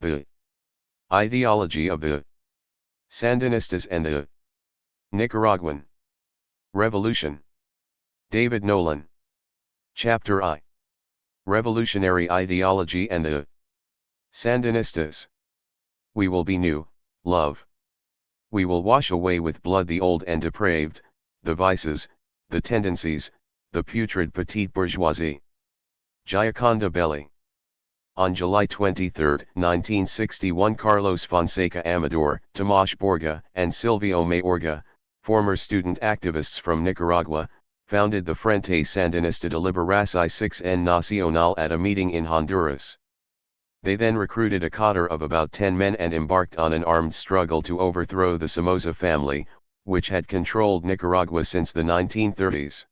The ideology of the Sandinistas and the Nicaraguan Revolution. David Nolan. Chapter I. Revolutionary Ideology and the Sandinistas. We will be new, love. We will wash away with blood the old and depraved, the vices, the tendencies, the putrid petite bourgeoisie. Gioconda Belli. On July 23, 1961, Carlos Fonseca Amador, Tomas Borga, and Silvio Mayorga, former student activists from Nicaragua, founded the Frente Sandinista de Liberación Nacional at a meeting in Honduras. They then recruited a cadre of about 10 men and embarked on an armed struggle to overthrow the Somoza family, which had controlled Nicaragua since the 1930s.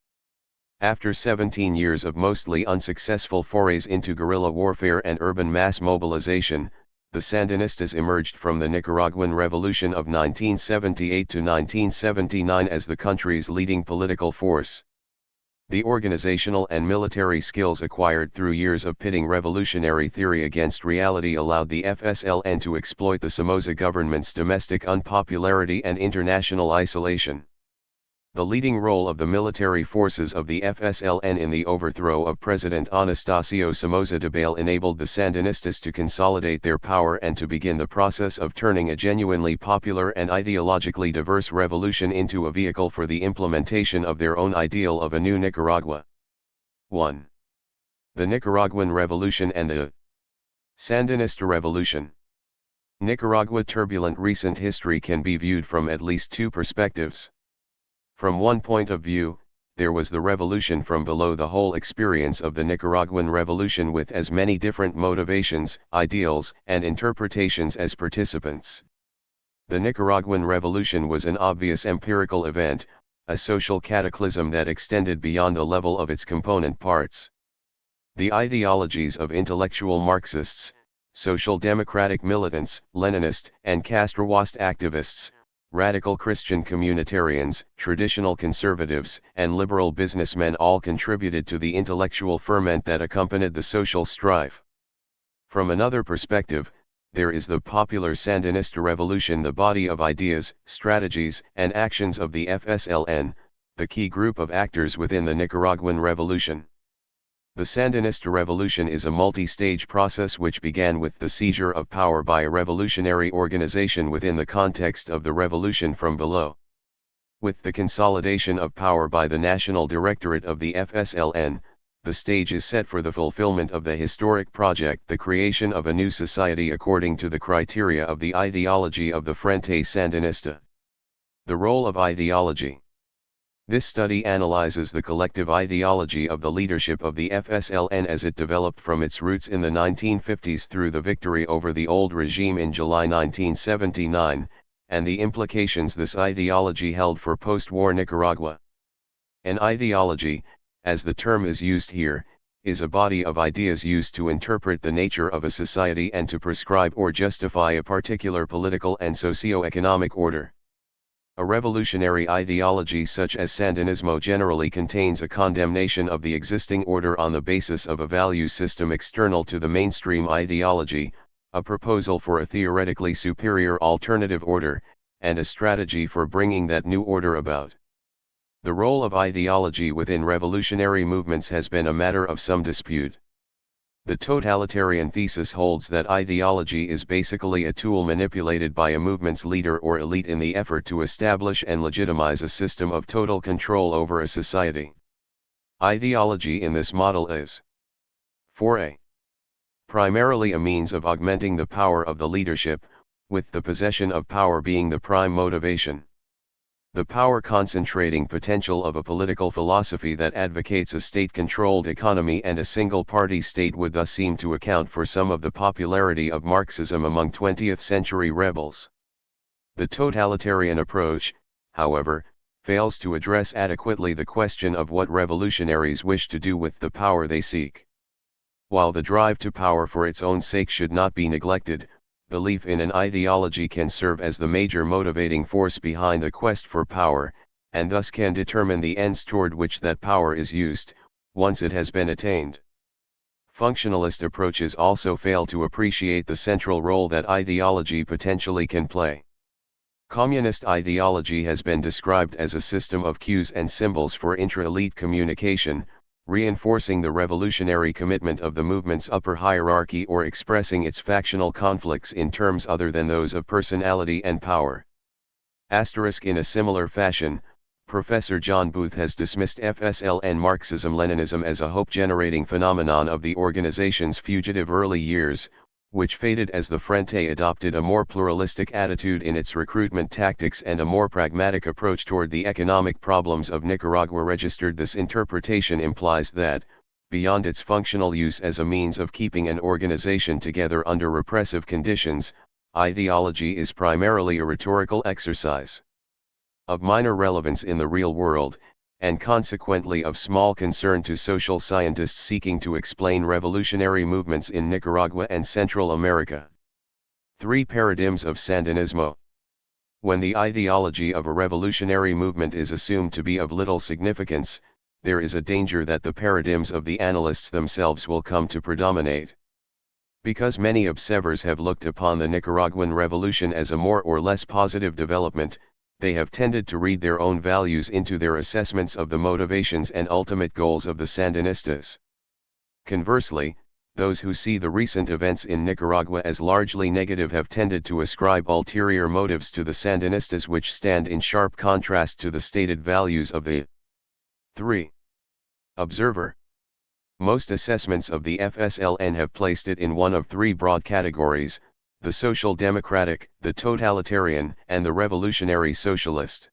After 17 years of mostly unsuccessful forays into guerrilla warfare and urban mass mobilization, the Sandinistas emerged from the Nicaraguan Revolution of 1978 to 1979 as the country's leading political force. The organizational and military skills acquired through years of pitting revolutionary theory against reality allowed the FSLN to exploit the Somoza government's domestic unpopularity and international isolation. The leading role of the military forces of the FSLN in the overthrow of President Anastasio Somoza Debayle enabled the Sandinistas to consolidate their power and to begin the process of turning a genuinely popular and ideologically diverse revolution into a vehicle for the implementation of their own ideal of a new Nicaragua. 1. The Nicaraguan Revolution and the Sandinista Revolution. Nicaragua's turbulent recent history can be viewed from at least two perspectives. From one point of view, there was the revolution from below, the whole experience of the Nicaraguan Revolution with as many different motivations, ideals, and interpretations as participants. The Nicaraguan Revolution was an obvious empirical event, a social cataclysm that extended beyond the level of its component parts. The ideologies of intellectual Marxists, social democratic militants, Leninist and Castroist activists, radical Christian communitarians, traditional conservatives, and liberal businessmen all contributed to the intellectual ferment that accompanied the social strife. From another perspective, there is the popular Sandinista revolution, the body of ideas, strategies, and actions of the FSLN, the key group of actors within the Nicaraguan revolution. The Sandinista revolution is a multi-stage process which began with the seizure of power by a revolutionary organization within the context of the revolution from below. With the consolidation of power by the National Directorate of the FSLN, the stage is set for the fulfillment of the historic project, the creation of a new society according to the criteria of the ideology of the Frente Sandinista. The role of ideology. This study analyzes the collective ideology of the leadership of the FSLN as it developed from its roots in the 1950s through the victory over the old regime in July 1979, and the implications this ideology held for post-war Nicaragua. An ideology, as the term is used here, is a body of ideas used to interpret the nature of a society and to prescribe or justify a particular political and socio-economic order. A revolutionary ideology such as Sandinismo generally contains a condemnation of the existing order on the basis of a value system external to the mainstream ideology, a proposal for a theoretically superior alternative order, and a strategy for bringing that new order about. The role of ideology within revolutionary movements has been a matter of some dispute. The totalitarian thesis holds that ideology is basically a tool manipulated by a movement's leader or elite in the effort to establish and legitimize a system of total control over a society. Ideology in this model is 4a. Primarily a means of augmenting the power of the leadership, with the possession of power being the prime motivation. The power-concentrating potential of a political philosophy that advocates a state-controlled economy and a single-party state would thus seem to account for some of the popularity of Marxism among 20th-century rebels. The totalitarian approach, however, fails to address adequately the question of what revolutionaries wish to do with the power they seek. While the drive to power for its own sake should not be neglected, belief in an ideology can serve as the major motivating force behind the quest for power, and thus can determine the ends toward which that power is used, once it has been attained. Functionalist approaches also fail to appreciate the central role that ideology potentially can play. Communist ideology has been described as a system of cues and symbols for intra-elite communication, reinforcing the revolutionary commitment of the movement's upper hierarchy or expressing its factional conflicts in terms other than those of personality and power. In a similar fashion, Professor John Booth has dismissed FSLN Marxism-Leninism as a hope-generating phenomenon of the organization's fugitive early years, which faded as the Frente adopted a more pluralistic attitude in its recruitment tactics and a more pragmatic approach toward the economic problems of Nicaragua. This interpretation implies that, beyond its functional use as a means of keeping an organization together under repressive conditions, ideology is primarily a rhetorical exercise of minor relevance in the real world, and consequently of small concern to social scientists seeking to explain revolutionary movements in Nicaragua and Central America. 3 Paradigms of Sandinismo. When the ideology of a revolutionary movement is assumed to be of little significance, there is a danger that the paradigms of the analysts themselves will come to predominate. Because many observers have looked upon the Nicaraguan revolution as a more or less positive development, they have tended to read their own values into their assessments of the motivations and ultimate goals of the Sandinistas. Conversely, those who see the recent events in Nicaragua as largely negative have tended to ascribe ulterior motives to the Sandinistas, which stand in sharp contrast to the stated values of the 3. Observer. Most assessments of the FSLN have placed it in one of 3 broad categories: the social democratic, the totalitarian, and the revolutionary socialist.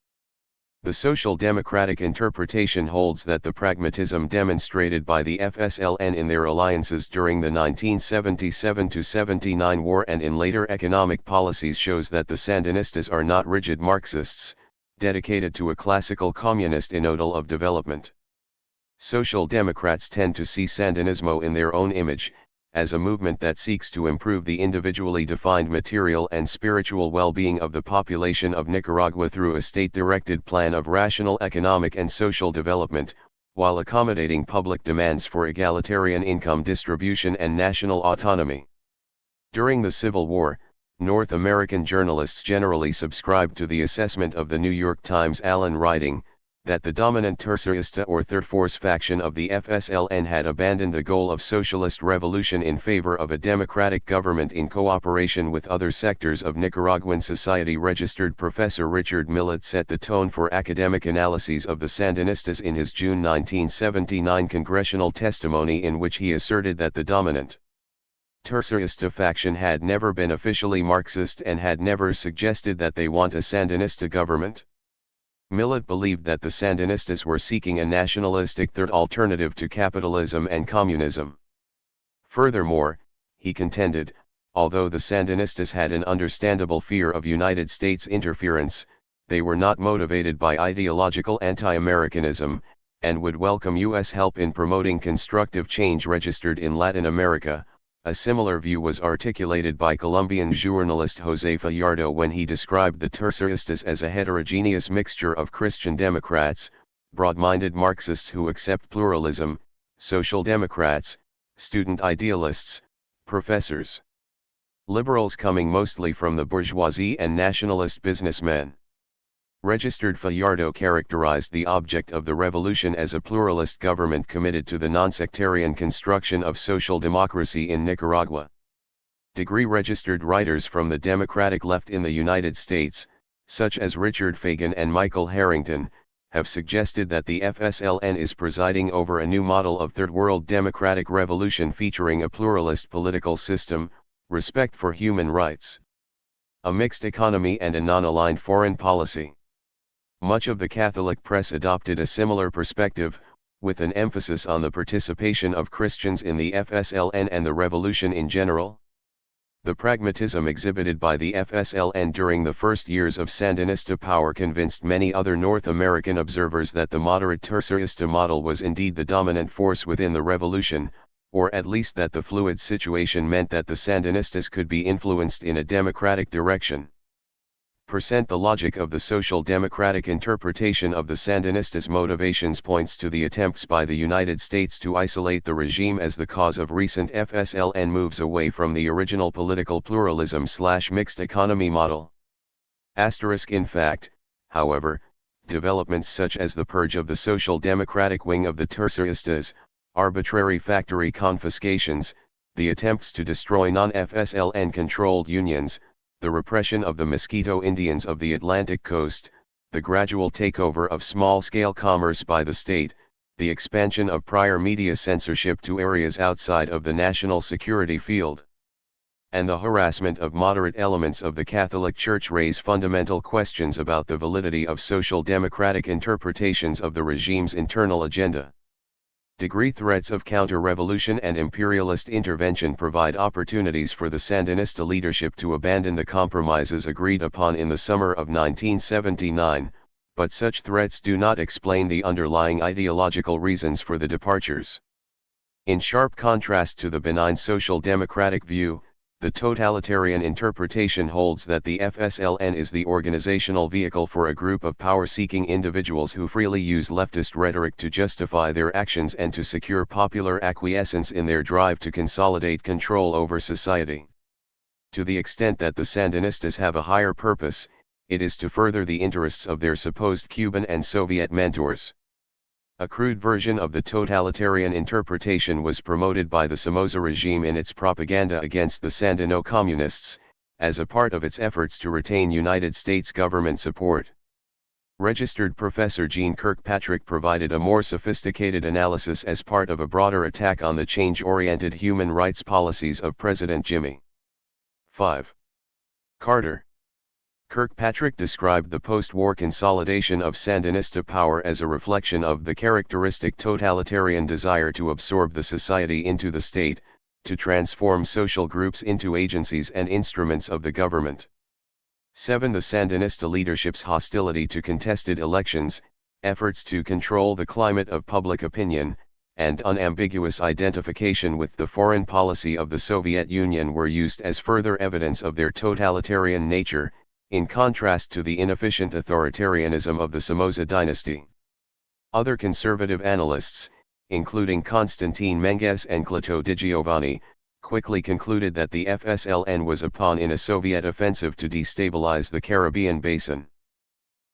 The social democratic interpretation holds that the pragmatism demonstrated by the FSLN in their alliances during the 1977-79 war and in later economic policies shows that the Sandinistas are not rigid Marxists, dedicated to a classical communist model of development. Social Democrats tend to see Sandinismo in their own image, as a movement that seeks to improve the individually defined material and spiritual well-being of the population of Nicaragua through a state-directed plan of rational economic and social development, while accommodating public demands for egalitarian income distribution and national autonomy. During the Civil War, North American journalists generally subscribed to the assessment of the New York Times' Allen writing, that the dominant tercerista or third force faction of the FSLN had abandoned the goal of socialist revolution in favor of a democratic government in cooperation with other sectors of Nicaraguan society. Professor Richard Millett set the tone for academic analyses of the Sandinistas in his June 1979 congressional testimony, in which he asserted that the dominant tercerista faction had never been officially Marxist and had never suggested that they want a Sandinista government. Millett believed that the Sandinistas were seeking a nationalistic third alternative to capitalism and communism. Furthermore, he contended, although the Sandinistas had an understandable fear of United States interference, they were not motivated by ideological anti-Americanism, and would welcome U.S. help in promoting constructive change. In Latin America, a similar view was articulated by Colombian journalist José Fajardo when he described the terceristas as a heterogeneous mixture of Christian Democrats, broad-minded Marxists who accept pluralism, social democrats, student idealists, professors, liberals coming mostly from the bourgeoisie, and nationalist businessmen. Fajardo characterized the object of the revolution as a pluralist government committed to the non-sectarian construction of social democracy in Nicaragua. Registered writers from the Democratic left in the United States, such as Richard Fagan and Michael Harrington, have suggested that the FSLN is presiding over a new model of Third World democratic revolution featuring a pluralist political system, respect for human rights, a mixed economy, and a non-aligned foreign policy. Much of the Catholic press adopted a similar perspective, with an emphasis on the participation of Christians in the FSLN and the revolution in general. The pragmatism exhibited by the FSLN during the first years of Sandinista power convinced many other North American observers that the moderate tercerista model was indeed the dominant force within the revolution, or at least that the fluid situation meant that the Sandinistas could be influenced in a democratic direction. The logic of the social democratic interpretation of the Sandinistas' motivations points to the attempts by the United States to isolate the regime as the cause of recent FSLN moves away from the original political pluralism/mixed economy model. In fact, however, developments such as the purge of the social democratic wing of the THIRD-WORLDistas, arbitrary factory confiscations, the attempts to destroy non-FSLN controlled unions, the repression of the Mosquito Indians of the Atlantic coast, the gradual takeover of small-scale commerce by the state, the expansion of prior media censorship to areas outside of the national security field, and the harassment of moderate elements of the Catholic Church raise fundamental questions about the validity of social democratic interpretations of the regime's internal agenda. Threats of counter-revolution and imperialist intervention provide opportunities for the Sandinista leadership to abandon the compromises agreed upon in the summer of 1979, but such threats do not explain the underlying ideological reasons for the departures. In sharp contrast to the benign social democratic view, the totalitarian interpretation holds that the FSLN is the organizational vehicle for a group of power-seeking individuals who freely use leftist rhetoric to justify their actions and to secure popular acquiescence in their drive to consolidate control over society. To the extent that the Sandinistas have a higher purpose, it is to further the interests of their supposed Cuban and Soviet mentors. A crude version of the totalitarian interpretation was promoted by the Somoza regime in its propaganda against the Sandino communists, as a part of its efforts to retain United States government support. Registered Professor Jean Kirkpatrick provided a more sophisticated analysis as part of a broader attack on the change-oriented human rights policies of President Jimmy 5. Carter. Kirkpatrick described the post-war consolidation of Sandinista power as a reflection of the characteristic totalitarian desire to absorb the society into the state, to transform social groups into agencies and instruments of the government. 7. The Sandinista leadership's hostility to contested elections, efforts to control the climate of public opinion, and unambiguous identification with the foreign policy of the Soviet Union were used as further evidence of their totalitarian nature, in contrast to the inefficient authoritarianism of the Somoza dynasty. Other conservative analysts, including Constantine Menges and Cloto Di Giovanni, quickly concluded that the FSLN was a pawn in a Soviet offensive to destabilize the Caribbean basin.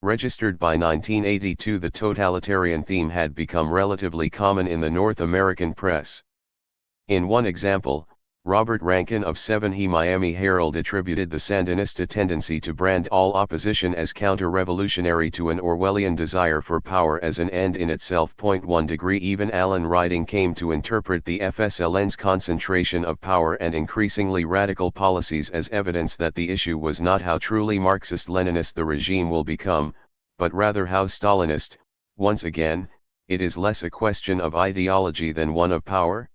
Registered by 1982, the totalitarian theme had become relatively common in the North American press. In one example, Robert Rankin of 7he Miami Herald attributed the Sandinista tendency to brand all opposition as counter-revolutionary to an Orwellian desire for power as an end in itself. 1 degree Even Alan Riding came to interpret the FSLN's concentration of power and increasingly radical policies as evidence that the issue was not how truly Marxist-Leninist the regime will become, but rather how Stalinist. Once again, it is less a question of ideology than one of power.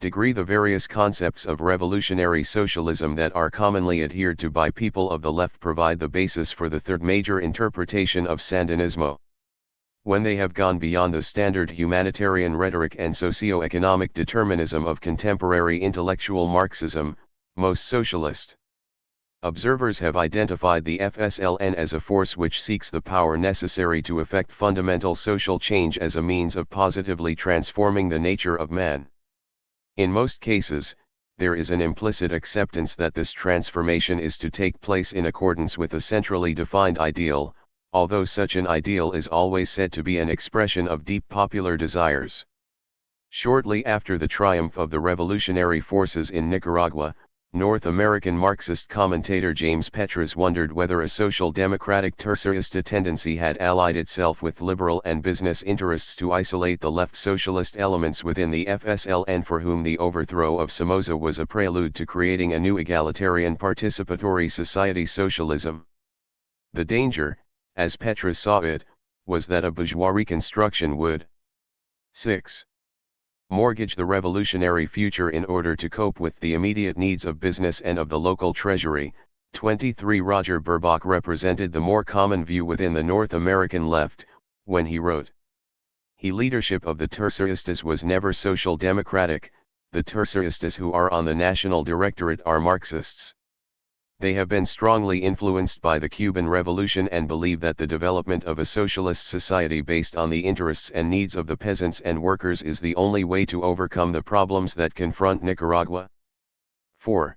The various concepts of revolutionary socialism that are commonly adhered to by people of the left provide the basis for the third major interpretation of Sandinismo. When they have gone beyond the standard humanitarian rhetoric and socio-economic determinism of contemporary intellectual Marxism, most socialist observers have identified the FSLN as a force which seeks the power necessary to effect fundamental social change as a means of positively transforming the nature of man. In most cases, there is an implicit acceptance that this transformation is to take place in accordance with a centrally defined ideal, although such an ideal is always said to be an expression of deep popular desires. Shortly after the triumph of the revolutionary forces in Nicaragua, North American Marxist commentator James Petras wondered whether a social democratic tertiarist tendency had allied itself with liberal and business interests to isolate the left socialist elements within the FSLN, for whom the overthrow of Somoza was a prelude to creating a new egalitarian participatory society socialism. The danger, as Petras saw it, was that a bourgeois reconstruction would 6. Mortgage the revolutionary future in order to cope with the immediate needs of business and of the local treasury. 23 Roger Burbach represented the more common view within the North American left, when he wrote, "The leadership of the terciaristas was never social democratic, the terciaristas who are on the national directorate are Marxists. They have been strongly influenced by the Cuban Revolution and believe that the development of a socialist society based on the interests and needs of the peasants and workers is the only way to overcome the problems that confront Nicaragua. 4.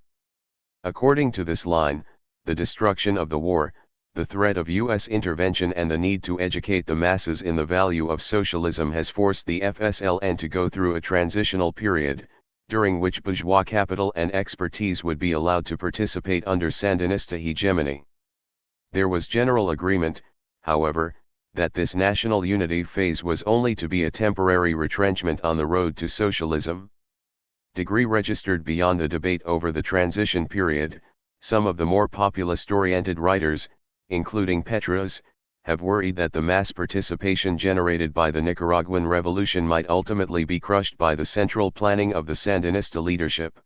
According to this line, the destruction of the war, the threat of U.S. intervention and the need to educate the masses in the value of socialism has forced the FSLN to go through a transitional period, during which bourgeois capital and expertise would be allowed to participate under Sandinista hegemony. There was general agreement, however, that this national unity phase was only to be a temporary retrenchment on the road to socialism. Degree registered beyond the debate over the transition period, some of the more populist-oriented writers, including Petras, have worried that the mass participation generated by the Nicaraguan revolution might ultimately be crushed by the central planning of the Sandinista leadership.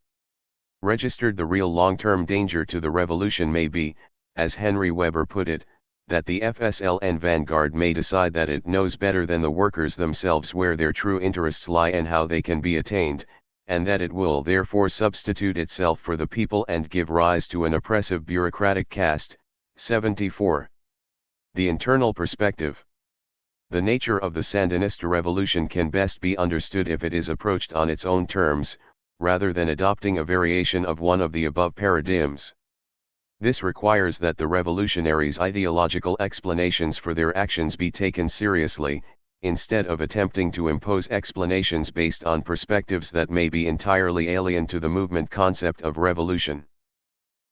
Registered the real long-term danger to the revolution may be, as Henry Weber put it, that the FSLN vanguard may decide that it knows better than the workers themselves where their true interests lie and how they can be attained, and that it will therefore substitute itself for the people and give rise to an oppressive bureaucratic caste. 74. The internal perspective. The nature of the Sandinista revolution can best be understood if it is approached on its own terms, rather than adopting a variation of one of the above paradigms. This requires that the revolutionaries' ideological explanations for their actions be taken seriously, instead of attempting to impose explanations based on perspectives that may be entirely alien to the movement concept of revolution.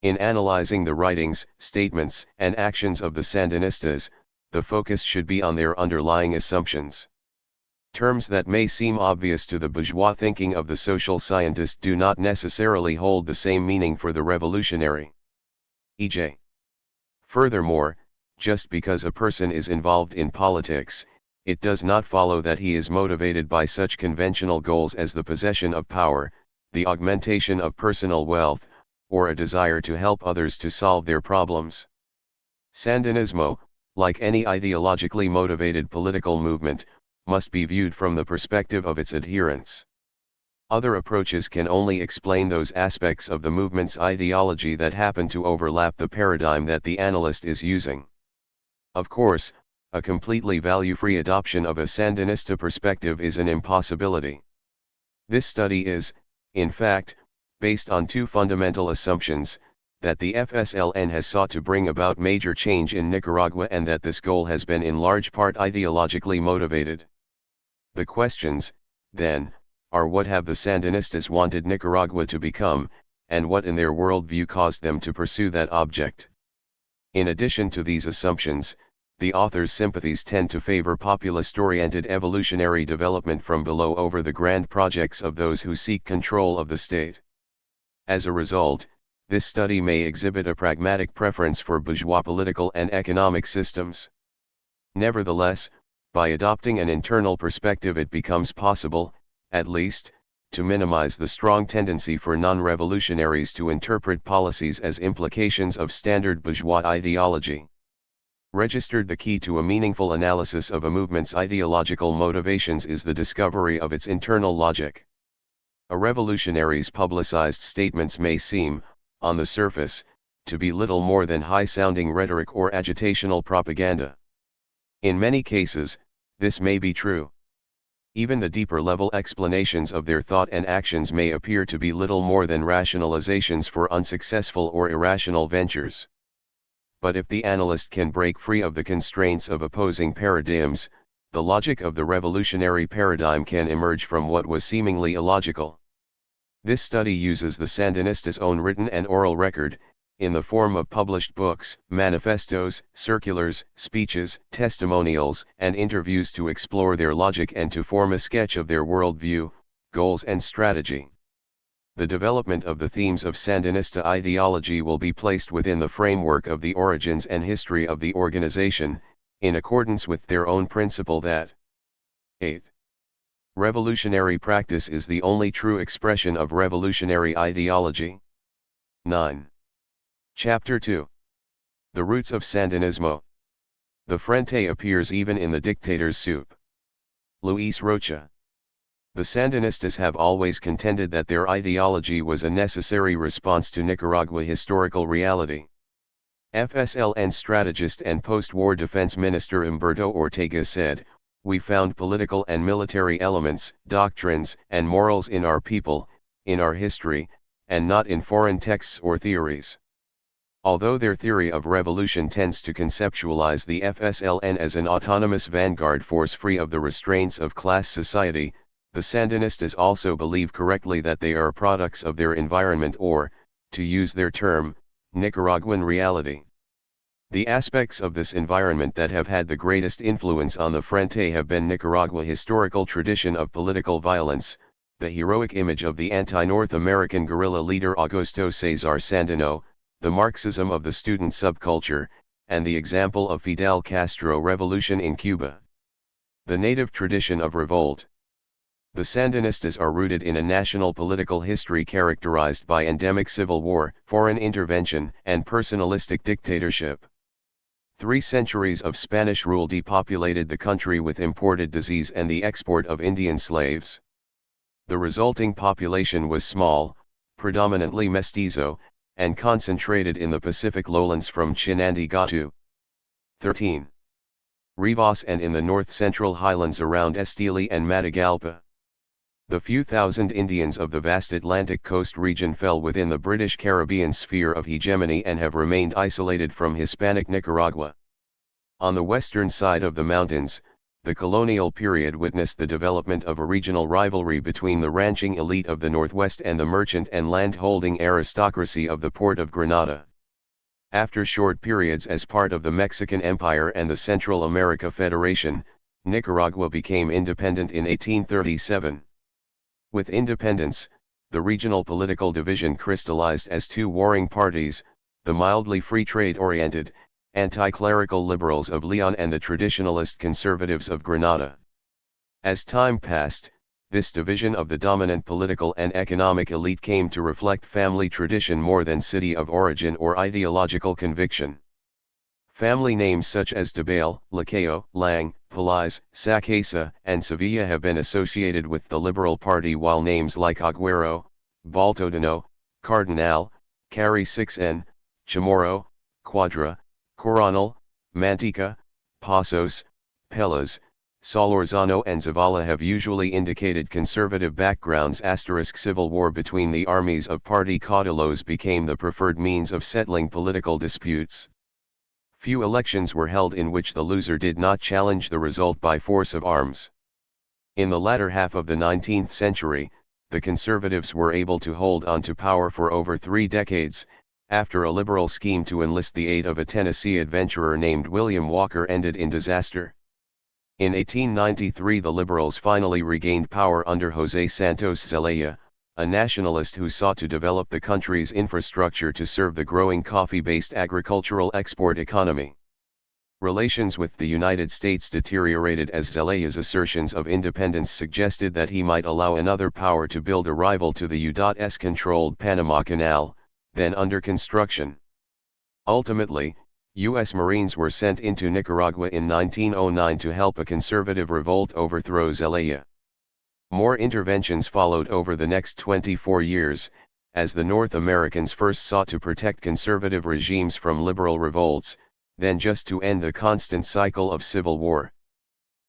In analyzing the writings, statements, and actions of the Sandinistas, the focus should be on their underlying assumptions. Terms that may seem obvious to the bourgeois thinking of the social scientist do not necessarily hold the same meaning for the revolutionary. E.j. Furthermore, just because a person is involved in politics, it does not follow that he is motivated by such conventional goals as the possession of power, the augmentation of personal wealth, or a desire to help others to solve their problems. Sandinismo, like any ideologically motivated political movement, must be viewed from the perspective of its adherents. Other approaches can only explain those aspects of the movement's ideology that happen to overlap the paradigm that the analyst is using. Of course, a completely value-free adoption of a Sandinista perspective is an impossibility. This study is, in fact, based on two fundamental assumptions, that the FSLN has sought to bring about major change in Nicaragua and that this goal has been in large part ideologically motivated. The questions, then, are what have the Sandinistas wanted Nicaragua to become, and what in their worldview caused them to pursue that object. In addition to these assumptions, the author's sympathies tend to favor populist-oriented evolutionary development from below over the grand projects of those who seek control of the state. As a result, this study may exhibit a pragmatic preference for bourgeois political and economic systems. Nevertheless, by adopting an internal perspective it becomes possible, at least, to minimize the strong tendency for non-revolutionaries to interpret policies as implications of standard bourgeois ideology. Registered, the key to a meaningful analysis of a movement's ideological motivations is the discovery of its internal logic. A revolutionary's publicized statements may seem, on the surface, to be little more than high-sounding rhetoric or agitational propaganda. In many cases, this may be true. Even the deeper-level explanations of their thought and actions may appear to be little more than rationalizations for unsuccessful or irrational ventures. But if the analyst can break free of the constraints of opposing paradigms, the logic of the revolutionary paradigm can emerge from what was seemingly illogical. This study uses the Sandinistas' own written and oral record, in the form of published books, manifestos, circulars, speeches, testimonials, and interviews to explore their logic and to form a sketch of their worldview, goals and strategy. The development of the themes of Sandinista ideology will be placed within the framework of the origins and history of the organization, in accordance with their own principle that 8. Revolutionary practice is the only true expression of revolutionary ideology. 9. Chapter 2. The Roots of Sandinismo. The Frente appears even in the dictator's soup. Luis Rocha. The Sandinistas have always contended that their ideology was a necessary response to Nicaragua historical reality. FSLN strategist and post-war defense minister Humberto Ortega said, "We found political and military elements, doctrines, and morals in our people, in our history, and not in foreign texts or theories." Although their theory of revolution tends to conceptualize the FSLN as an autonomous vanguard force free of the restraints of class society, the Sandinistas also believe correctly that they are products of their environment or, to use their term, Nicaraguan reality. The aspects of this environment that have had the greatest influence on the Frente have been Nicaragua historical tradition of political violence, the heroic image of the anti-North American guerrilla leader Augusto César Sandino, the Marxism of the student subculture, and the example of Fidel Castro revolution in Cuba. The native tradition of revolt. The Sandinistas are rooted in a national political history characterized by endemic civil war, foreign intervention, and personalistic dictatorship. 3 centuries of Spanish rule depopulated the country with imported disease and the export of Indian slaves. The resulting population was small, predominantly mestizo, and concentrated in the Pacific lowlands from Chinandega to 13. Rivas and in the north-central highlands around Estili and Matagalpa. The few thousand Indians of the vast Atlantic coast region fell within the British Caribbean sphere of hegemony and have remained isolated from Hispanic Nicaragua. On the western side of the mountains, the colonial period witnessed the development of a regional rivalry between the ranching elite of the Northwest and the merchant and land-holding aristocracy of the port of Granada. After short periods as part of the Mexican Empire and the Central America Federation, Nicaragua became independent in 1837. With independence, the regional political division crystallized as 2 warring parties, the mildly free trade-oriented, anti-clerical liberals of Leon and the traditionalist conservatives of Granada. As time passed, this division of the dominant political and economic elite came to reflect family tradition more than city of origin or ideological conviction. Family names such as Dabale, Lacayo, Lang, Pelaez, Sacasa, and Sevilla have been associated with the Liberal Party, while names like Aguero, Baltodano, Cardinal, Carry 6N, Chamorro, Quadra, Coronel, Manteca, Pasos, Pelas, Solorzano and Zavala have usually indicated conservative backgrounds. Civil war between the armies of Party Caudillos became the preferred means of settling political disputes. Few elections were held in which the loser did not challenge the result by force of arms. In the latter half of the 19th century, the conservatives were able to hold on to power for over 3 decades, after a liberal scheme to enlist the aid of a Tennessee adventurer named William Walker ended in disaster. In 1893 the liberals finally regained power under José Santos Zelaya, a nationalist who sought to develop the country's infrastructure to serve the growing coffee-based agricultural export economy. Relations with the United States deteriorated as Zelaya's assertions of independence suggested that he might allow another power to build a rival to the U.S. controlled Panama Canal, then under construction. Ultimately, U.S. Marines were sent into Nicaragua in 1909 to help a conservative revolt overthrow Zelaya. More interventions followed over the next 24 years, as the North Americans first sought to protect conservative regimes from liberal revolts, then just to end the constant cycle of civil war.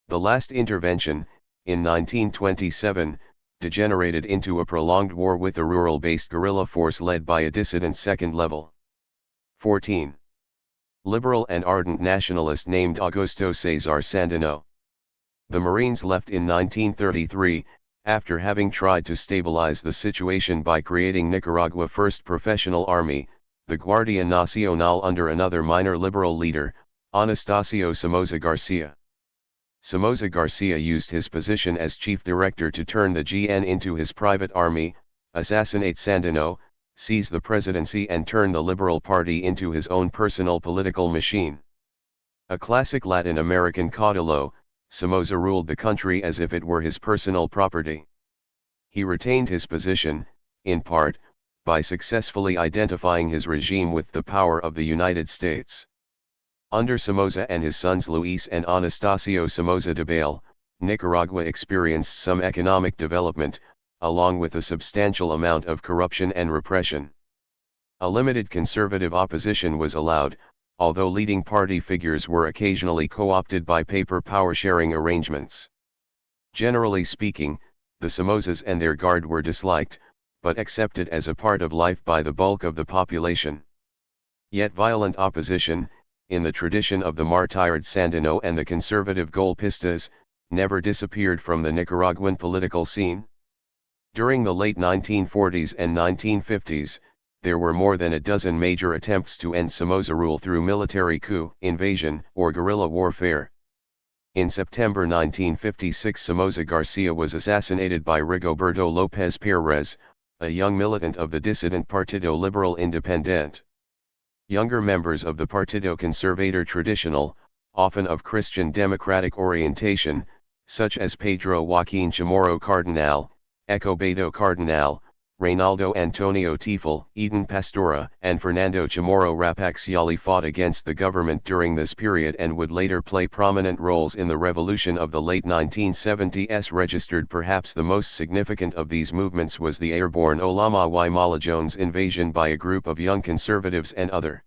The last intervention, in 1927, degenerated into a prolonged war with a rural-based guerrilla force led by a dissident second level. 14. Liberal and ardent nationalist named Augusto César Sandino. The Marines left in 1933, after having tried to stabilize the situation by creating Nicaragua's first professional army, the Guardia Nacional under another minor liberal leader, Anastasio Somoza Garcia. Somoza Garcia used his position as chief director to turn the GN into his private army, assassinate Sandino, seize the presidency and turn the Liberal Party into his own personal political machine. A classic Latin American caudillo, Somoza ruled the country as if it were his personal property. He retained his position, in part, by successfully identifying his regime with the power of the United States. Under Somoza and his sons Luis and Anastasio Somoza Debayle, Nicaragua experienced some economic development, along with a substantial amount of corruption and repression. A limited conservative opposition was allowed, although leading party figures were occasionally co-opted by paper power-sharing arrangements. Generally speaking, the Somozas and their guard were disliked, but accepted as a part of life by the bulk of the population. Yet violent opposition, in the tradition of the martyred Sandino and the conservative golpistas, never disappeared from the Nicaraguan political scene. During the late 1940s and 1950s, there were more than a dozen major attempts to end Somoza rule through military coup, invasion, or guerrilla warfare. In September 1956, Somoza Garcia was assassinated by Rigoberto López Pérez, a young militant of the dissident Partido Liberal Independiente. Younger members of the Partido Conservador Tradicional, often of Christian democratic orientation, such as Pedro Joaquín Chamorro Cardenal, Ecobedo Cardenal, Reynaldo Antonio Tifel, Eden Pastora, and Fernando Chamorro Rapaxiali fought against the government during this period and would later play prominent roles in the revolution of the late 1970s. Registered perhaps the most significant of these movements was the airborne Olama y Malajones invasion by a group of young conservatives and other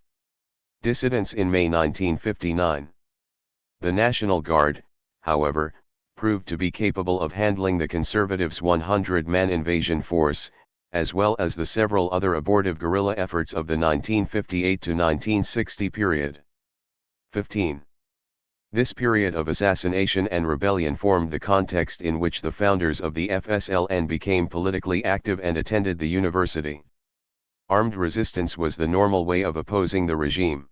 dissidents in May 1959. The National Guard, however, proved to be capable of handling the conservatives' 100-man invasion force, as well as the several other abortive guerrilla efforts of the 1958 to 1960 period. 15. This period of assassination and rebellion formed the context in which the founders of the FSLN became politically active and attended the university. Armed resistance was the normal way of opposing the regime.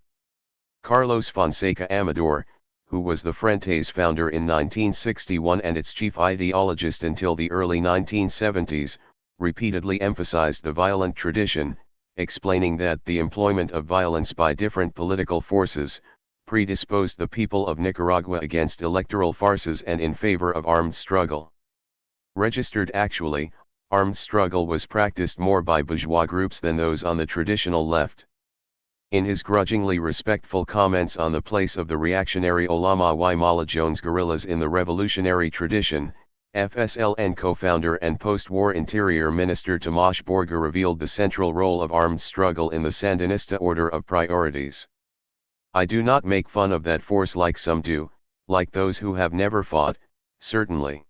Carlos Fonseca Amador, who was the Frente's founder in 1961 and its chief ideologist until the early 1970s, repeatedly emphasized the violent tradition, explaining that the employment of violence by different political forces predisposed the people of Nicaragua against electoral farces and in favor of armed struggle. Registered actually, armed struggle was practiced more by bourgeois groups than those on the traditional left. In his grudgingly respectful comments on the place of the reactionary Olama y Malajones guerrillas in the revolutionary tradition, FSLN co-founder and post-war Interior Minister Tomás Borga revealed the central role of armed struggle in the Sandinista order of priorities. I do not make fun of that force like some do, like those who have never fought, certainly.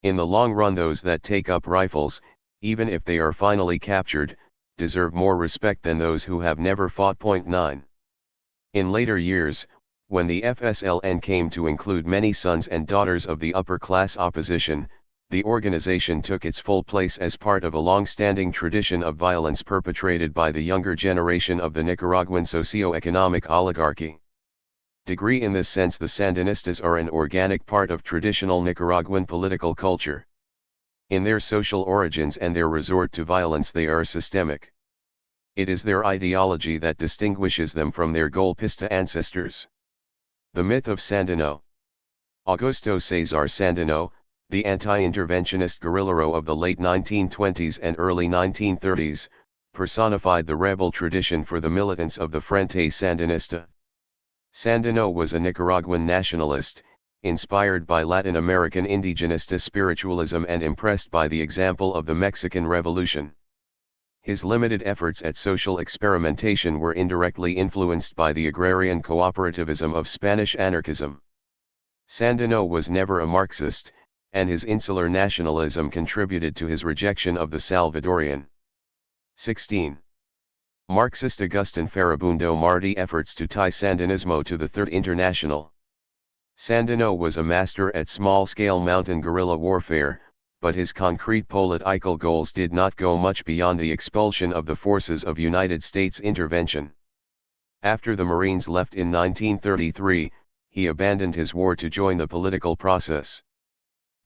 In the long run those that take up rifles, even if they are finally captured, deserve more respect than those who have never fought. 9. In later years, when the FSLN came to include many sons and daughters of the upper-class opposition, the organization took its full place as part of a long-standing tradition of violence perpetrated by the younger generation of the Nicaraguan socio-economic oligarchy. In this sense, the Sandinistas are an organic part of traditional Nicaraguan political culture. In their social origins and their resort to violence they are systemic. It is their ideology that distinguishes them from their golpista ancestors. The myth of Sandino. Augusto César Sandino, the anti-interventionist guerrillero of the late 1920s and early 1930s, personified the rebel tradition for the militants of the Frente Sandinista. Sandino was a Nicaraguan nationalist, inspired by Latin American indigenista spiritualism and impressed by the example of the Mexican Revolution. His limited efforts at social experimentation were indirectly influenced by the agrarian cooperativism of Spanish anarchism. Sandino was never a Marxist, and his insular nationalism contributed to his rejection of the Salvadorian. 16. Marxist Agustin Farabundo Martí efforts to tie Sandinismo to the Third International. Sandino was a master at small-scale mountain guerrilla warfare, but his concrete political goals did not go much beyond the expulsion of the forces of United States intervention. After the Marines left in 1933, he abandoned his war to join the political process.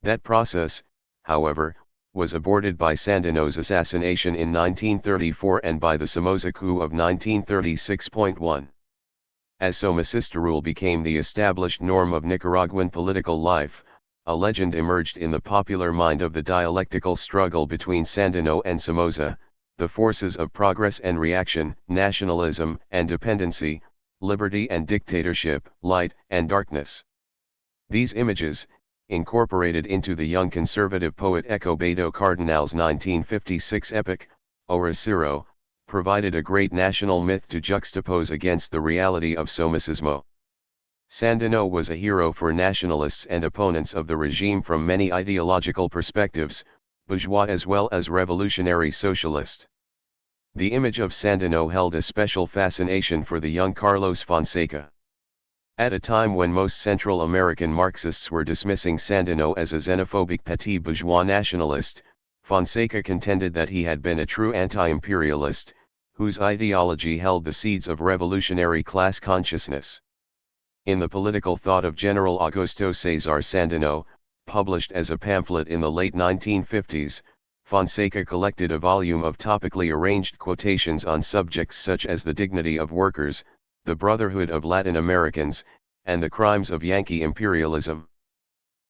That process, however, was aborted by Sandino's assassination in 1934 and by the Somoza coup of 1936.1. As Somocista rule became the established norm of Nicaraguan political life, a legend emerged in the popular mind of the dialectical struggle between Sandino and Somoza, the forces of progress and reaction, nationalism and dependency, liberty and dictatorship, light and darkness. These images, incorporated into the young conservative poet Escobedo Cardinal's 1956 epic, Oricero, provided a great national myth to juxtapose against the reality of Somocismo. Sandino was a hero for nationalists and opponents of the regime from many ideological perspectives, bourgeois as well as revolutionary socialist. The image of Sandino held a special fascination for the young Carlos Fonseca. At a time when most Central American Marxists were dismissing Sandino as a xenophobic petit bourgeois nationalist, Fonseca contended that he had been a true anti-imperialist, whose ideology held the seeds of revolutionary class consciousness. In the political thought of General Augusto César Sandino, published as a pamphlet in the late 1950s, Fonseca collected a volume of topically arranged quotations on subjects such as the dignity of workers, the brotherhood of Latin Americans, and the crimes of Yankee imperialism.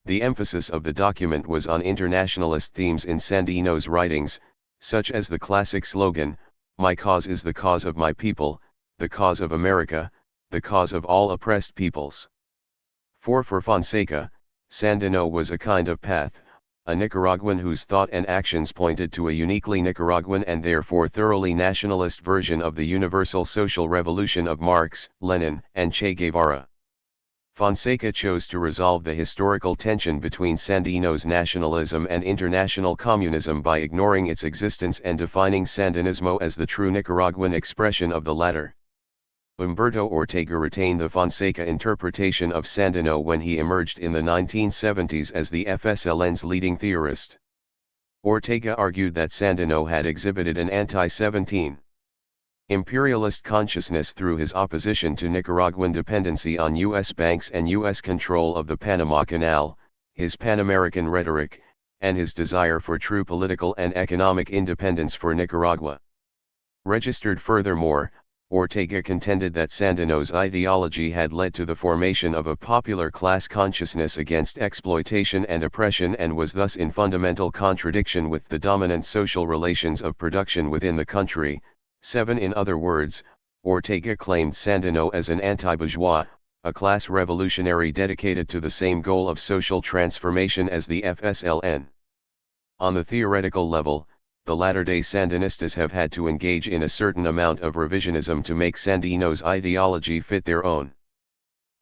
The emphasis of the document was on internationalist themes in Sandino's writings, such as the classic slogan, "My cause is the cause of my people, the cause of America, the cause of all oppressed peoples." For Fonseca, Sandino was a kind of path, a Nicaraguan whose thought and actions pointed to a uniquely Nicaraguan and therefore thoroughly nationalist version of the universal social revolution of Marx, Lenin, and Che Guevara. Fonseca chose to resolve the historical tension between Sandino's nationalism and international communism by ignoring its existence and defining Sandinismo as the true Nicaraguan expression of the latter. Humberto Ortega retained the Fonseca interpretation of Sandino when he emerged in the 1970s as the FSLN's leading theorist. Ortega argued that Sandino had exhibited an anti-17 imperialist consciousness through his opposition to Nicaraguan dependency on U.S. banks and U.S. control of the Panama Canal, his Pan-American rhetoric, and his desire for true political and economic independence for Nicaragua. Registered furthermore, Ortega contended that Sandino's ideology had led to the formation of a popular class consciousness against exploitation and oppression and was thus in fundamental contradiction with the dominant social relations of production within the country. 7. In other words, Ortega claimed Sandino as an anti-bourgeois, a class revolutionary dedicated to the same goal of social transformation as the FSLN. On the theoretical level, the latter-day Sandinistas have had to engage in a certain amount of revisionism to make Sandino's ideology fit their own.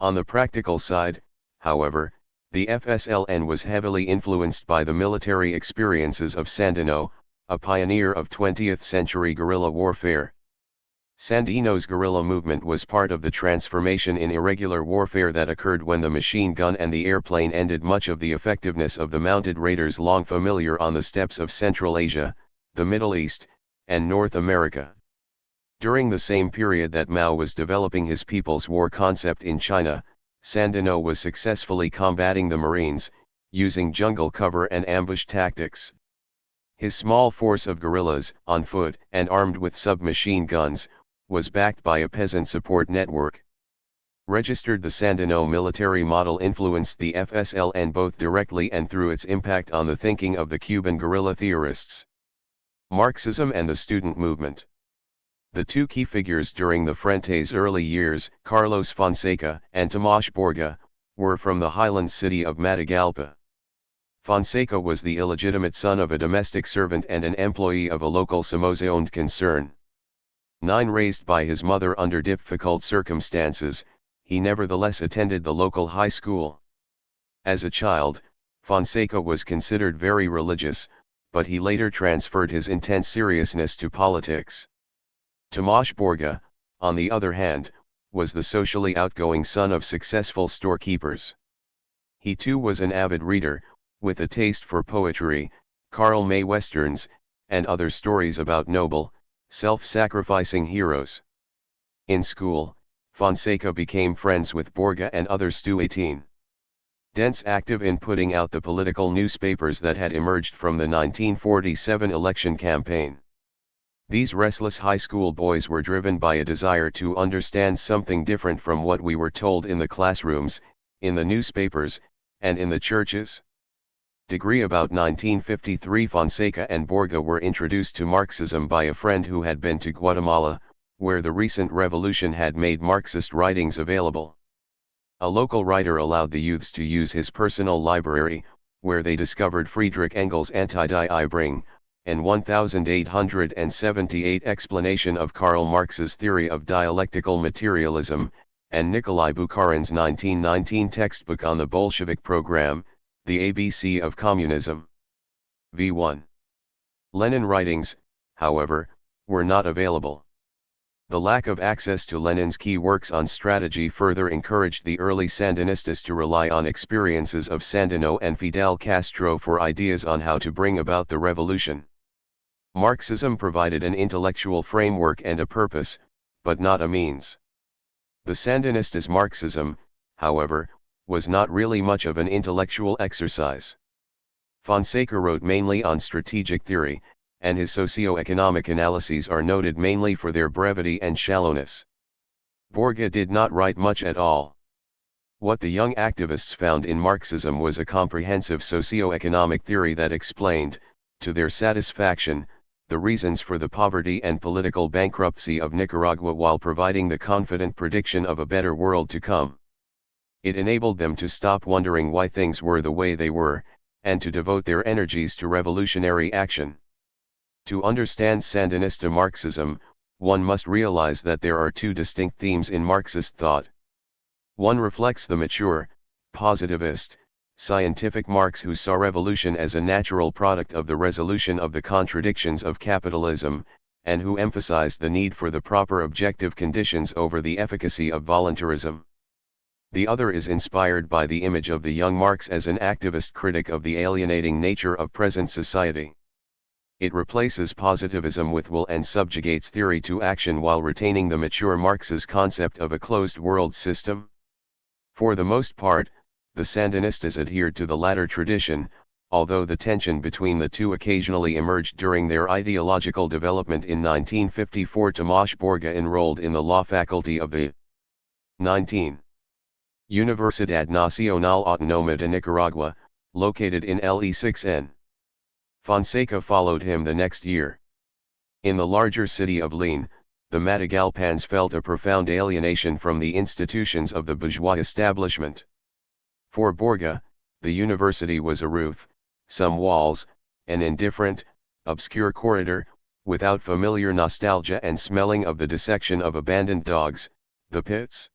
On the practical side, however, the FSLN was heavily influenced by the military experiences of Sandino, a pioneer of 20th-century guerrilla warfare. Sandino's guerrilla movement was part of the transformation in irregular warfare that occurred when the machine gun and the airplane ended much of the effectiveness of the mounted raiders long familiar on the steppes of Central Asia, the Middle East, and North America. During the same period that Mao was developing his People's War concept in China, Sandino was successfully combating the Marines, using jungle cover and ambush tactics. His small force of guerrillas, on foot and armed with submachine guns, was backed by a peasant support network. Registered the Sandino military model influenced the FSLN both directly and through its impact on the thinking of the Cuban guerrilla theorists. Marxism and the student movement. The two key figures during the Frente's early years, Carlos Fonseca and Tomás Borga, were from the highland city of Matagalpa. Fonseca was the illegitimate son of a domestic servant and an employee of a local Somoza-owned concern. Raised by his mother under difficult circumstances, he nevertheless attended the local high school. As a child, Fonseca was considered very religious, but he later transferred his intense seriousness to politics. Tomás Borga, on the other hand, was the socially outgoing son of successful storekeepers. He too was an avid reader, with a taste for poetry, Karl May westerns, and other stories about noble, self-sacrificing heroes. In school, Fonseca became friends with Borga and other students. Active in putting out the political newspapers that had emerged from the 1947 election campaign. These restless high school boys were driven by a desire to understand something different from what we were told in the classrooms, in the newspapers, and in the churches. About 1953 Fonseca and Borga were introduced to Marxism by a friend who had been to Guatemala, where the recent revolution had made Marxist writings available. A local writer allowed the youths to use his personal library, where they discovered Friedrich Engels' Anti-Die Bring, and 1878 explanation of Karl Marx's theory of dialectical materialism, and Nikolai Bukharin's 1919 textbook on the Bolshevik program, The ABC of Communism. v1. Lenin writings, however, were not available. The lack of access to Lenin's key works on strategy further encouraged the early Sandinistas to rely on experiences of Sandino and Fidel Castro for ideas on how to bring about the revolution. Marxism provided an intellectual framework and a purpose, but not a means. The Sandinistas' Marxism, however, was not really much of an intellectual exercise. Fonseca wrote mainly on strategic theory, and his socio-economic analyses are noted mainly for their brevity and shallowness. Borga did not write much at all. What the young activists found in Marxism was a comprehensive socio-economic theory that explained, to their satisfaction, the reasons for the poverty and political bankruptcy of Nicaragua while providing the confident prediction of a better world to come. It enabled them to stop wondering why things were the way they were, and to devote their energies to revolutionary action. To understand Sandinista Marxism, one must realize that there are two distinct themes in Marxist thought. One reflects the mature, positivist, scientific Marx who saw revolution as a natural product of the resolution of the contradictions of capitalism, and who emphasized the need for the proper objective conditions over the efficacy of voluntarism. The other is inspired by the image of the young Marx as an activist critic of the alienating nature of present society. It replaces positivism with will and subjugates theory to action while retaining the mature Marx's concept of a closed world system. For the most part, the Sandinistas adhered to the latter tradition, although the tension between the two occasionally emerged during their ideological development. In 1954, Tomás Borga enrolled in the law faculty of the 19. Universidad Nacional Autónoma de Nicaragua, located in LE6N. Fonseca followed him the next year. In the larger city of León, the Matagalpans felt a profound alienation from the institutions of the bourgeois establishment. For Borga, the university was a roof, some walls, an indifferent, obscure corridor, without familiar nostalgia and smelling of the dissection of abandoned dogs, the pits.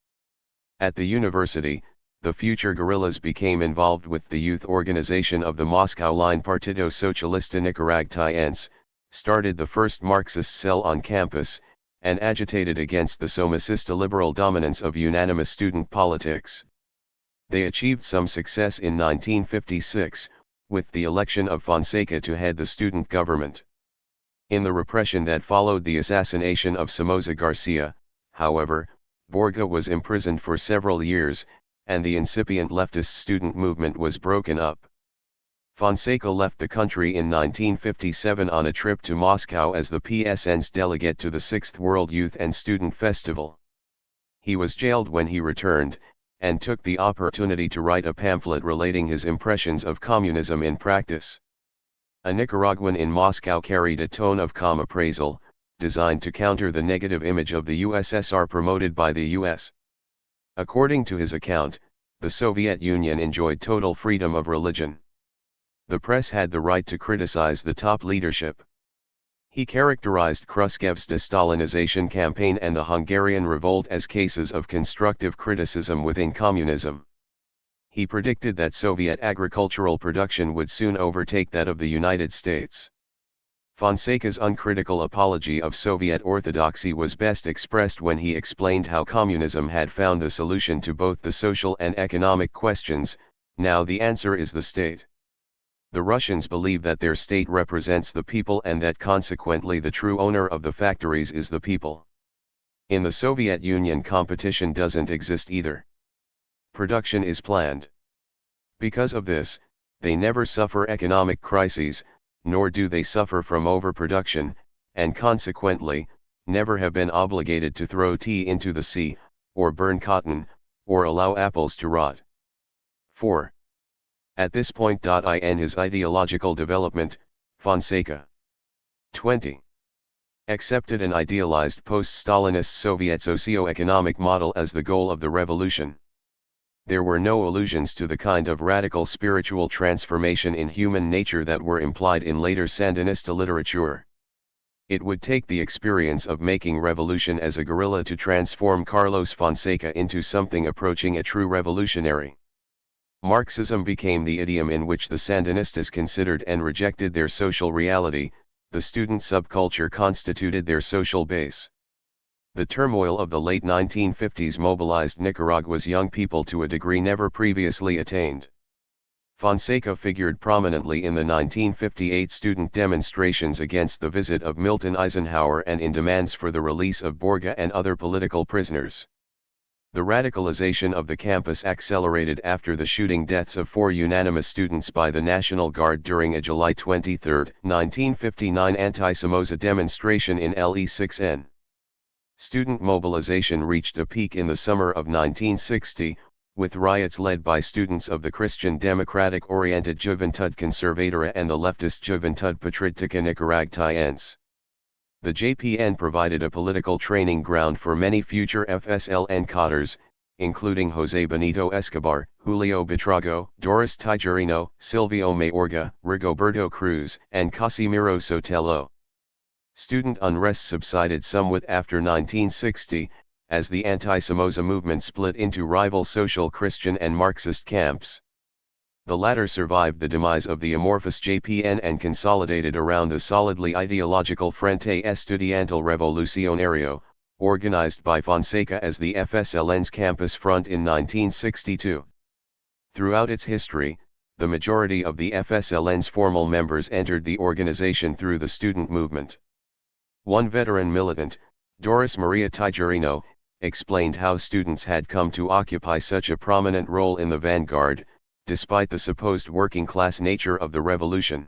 At the university, the future guerrillas became involved with the youth organization of the Moscow line Partido Socialista Nicaragüense, started the first Marxist cell on campus, and agitated against the Somocista liberal dominance of unanimous student politics. They achieved some success in 1956, with the election of Fonseca to head the student government. In the repression that followed the assassination of Somoza Garcia, however, Borga was imprisoned for several years, and the incipient leftist student movement was broken up. Fonseca left the country in 1957 on a trip to Moscow as the PSN's delegate to the 6th World Youth and Student Festival. He was jailed when he returned, and took the opportunity to write a pamphlet relating his impressions of communism in practice. A Nicaraguan in Moscow carried a tone of calm appraisal, designed to counter the negative image of the USSR promoted by the US. According to his account, the Soviet Union enjoyed total freedom of religion. The press had the right to criticize the top leadership. He characterized Khrushchev's de-Stalinization campaign and the Hungarian revolt as cases of constructive criticism within communism. He predicted that Soviet agricultural production would soon overtake that of the United States. Fonseca's uncritical apology of Soviet orthodoxy was best expressed when he explained how communism had found the solution to both the social and economic questions. Now the answer is the state. The Russians believe that their state represents the people and that consequently the true owner of the factories is the people. In the Soviet Union, competition doesn't exist either. Production is planned. Because of this, they never suffer economic crises, nor do they suffer from overproduction, and consequently, never have been obligated to throw tea into the sea, or burn cotton, or allow apples to rot. 4. At this point in his ideological development, Fonseca 20. Accepted an idealized post-Stalinist Soviet socio-economic model as the goal of the revolution. there were no allusions to the kind of radical spiritual transformation in human nature that were implied in later Sandinista literature. It would take the experience of making revolution as a guerrilla to transform Carlos Fonseca into something approaching a true revolutionary. Marxism became the idiom in which the Sandinistas considered and rejected their social reality. The student subculture constituted their social base. The turmoil of the late 1950s mobilized Nicaragua's young people to a degree never previously attained. Fonseca figured prominently in the 1958 student demonstrations against the visit of Milton Eisenhower and in demands for the release of Borga and other political prisoners. The radicalization of the campus accelerated after the shooting deaths of 4 unanimous students by the National Guard during a July 23, 1959 anti-Somoza demonstration in LE6N. Student mobilization reached a peak in the summer of 1960, with riots led by students of the Christian Democratic-oriented Juventud Conservadora and the leftist Juventud Patriótica Nicaragüense. The JPN provided a political training ground for many future FSLN cadres, including José Benito Escobar, Julio Buitrago, Doris Tijerino, Silvio Mayorga, Rigoberto Cruz, and Casimiro Sotelo. Student unrest subsided somewhat after 1960, as the anti-Somoza movement split into rival social Christian and Marxist camps. The latter survived the demise of the amorphous JPN and consolidated around the solidly ideological Frente Estudiantil Revolucionario, organized by Fonseca as the FSLN's campus front in 1962. Throughout its history, the majority of the FSLN's formal members entered the organization through the student movement. One veteran militant, Doris Maria Tijerino, explained how students had come to occupy such a prominent role in the vanguard, despite the supposed working-class nature of the revolution.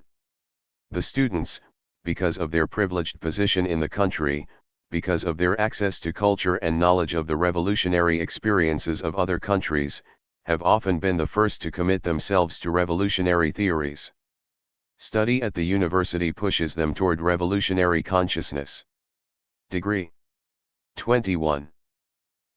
The students, because of their privileged position in the country, because of their access to culture and knowledge of the revolutionary experiences of other countries, have often been the first to commit themselves to revolutionary theories. Study at the university pushes them toward revolutionary consciousness. Degree 21.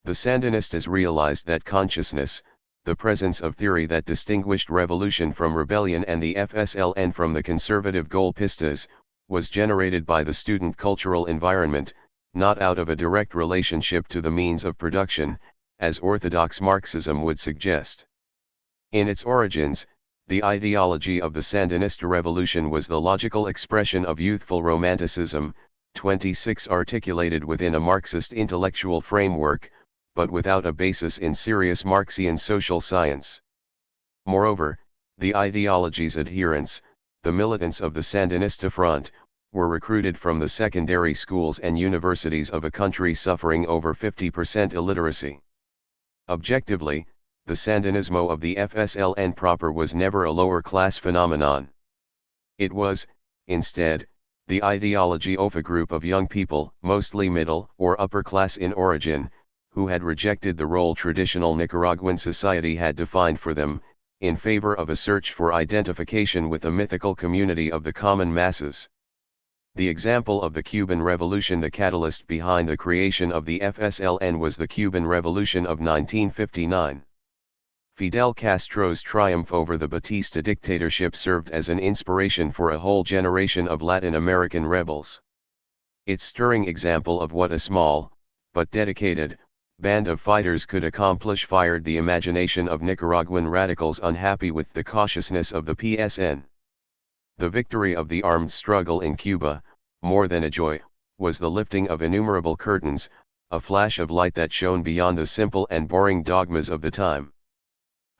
The Sandinistas realized that consciousness, the presence of theory that distinguished revolution from rebellion and the FSLN from the conservative golpistas, was generated by the student cultural environment, not out of a direct relationship to the means of production, as orthodox Marxism would suggest. In its origins, the ideology of the Sandinista revolution was the logical expression of youthful romanticism, 26 articulated within a Marxist intellectual framework, but without a basis in serious Marxian social science. Moreover, the ideology's adherents, the militants of the Sandinista front, were recruited from the secondary schools and universities of a country suffering over 50% illiteracy. Objectively, the Sandinismo of the FSLN proper was never a lower-class phenomenon. It was, instead, the ideology of a group of young people, mostly middle or upper class in origin, who had rejected the role traditional Nicaraguan society had defined for them, in favor of a search for identification with the mythical community of the common masses. The example of the Cuban Revolution, the catalyst behind the creation of the FSLN, was the Cuban Revolution of 1959. Fidel Castro's triumph over the Batista dictatorship served as an inspiration for a whole generation of Latin American rebels. Its stirring example of what a small, but dedicated, band of fighters could accomplish fired the imagination of Nicaraguan radicals unhappy with the cautiousness of the PSN. The victory of the armed struggle in Cuba, more than a joy, was the lifting of innumerable curtains, a flash of light that shone beyond the simple and boring dogmas of the time.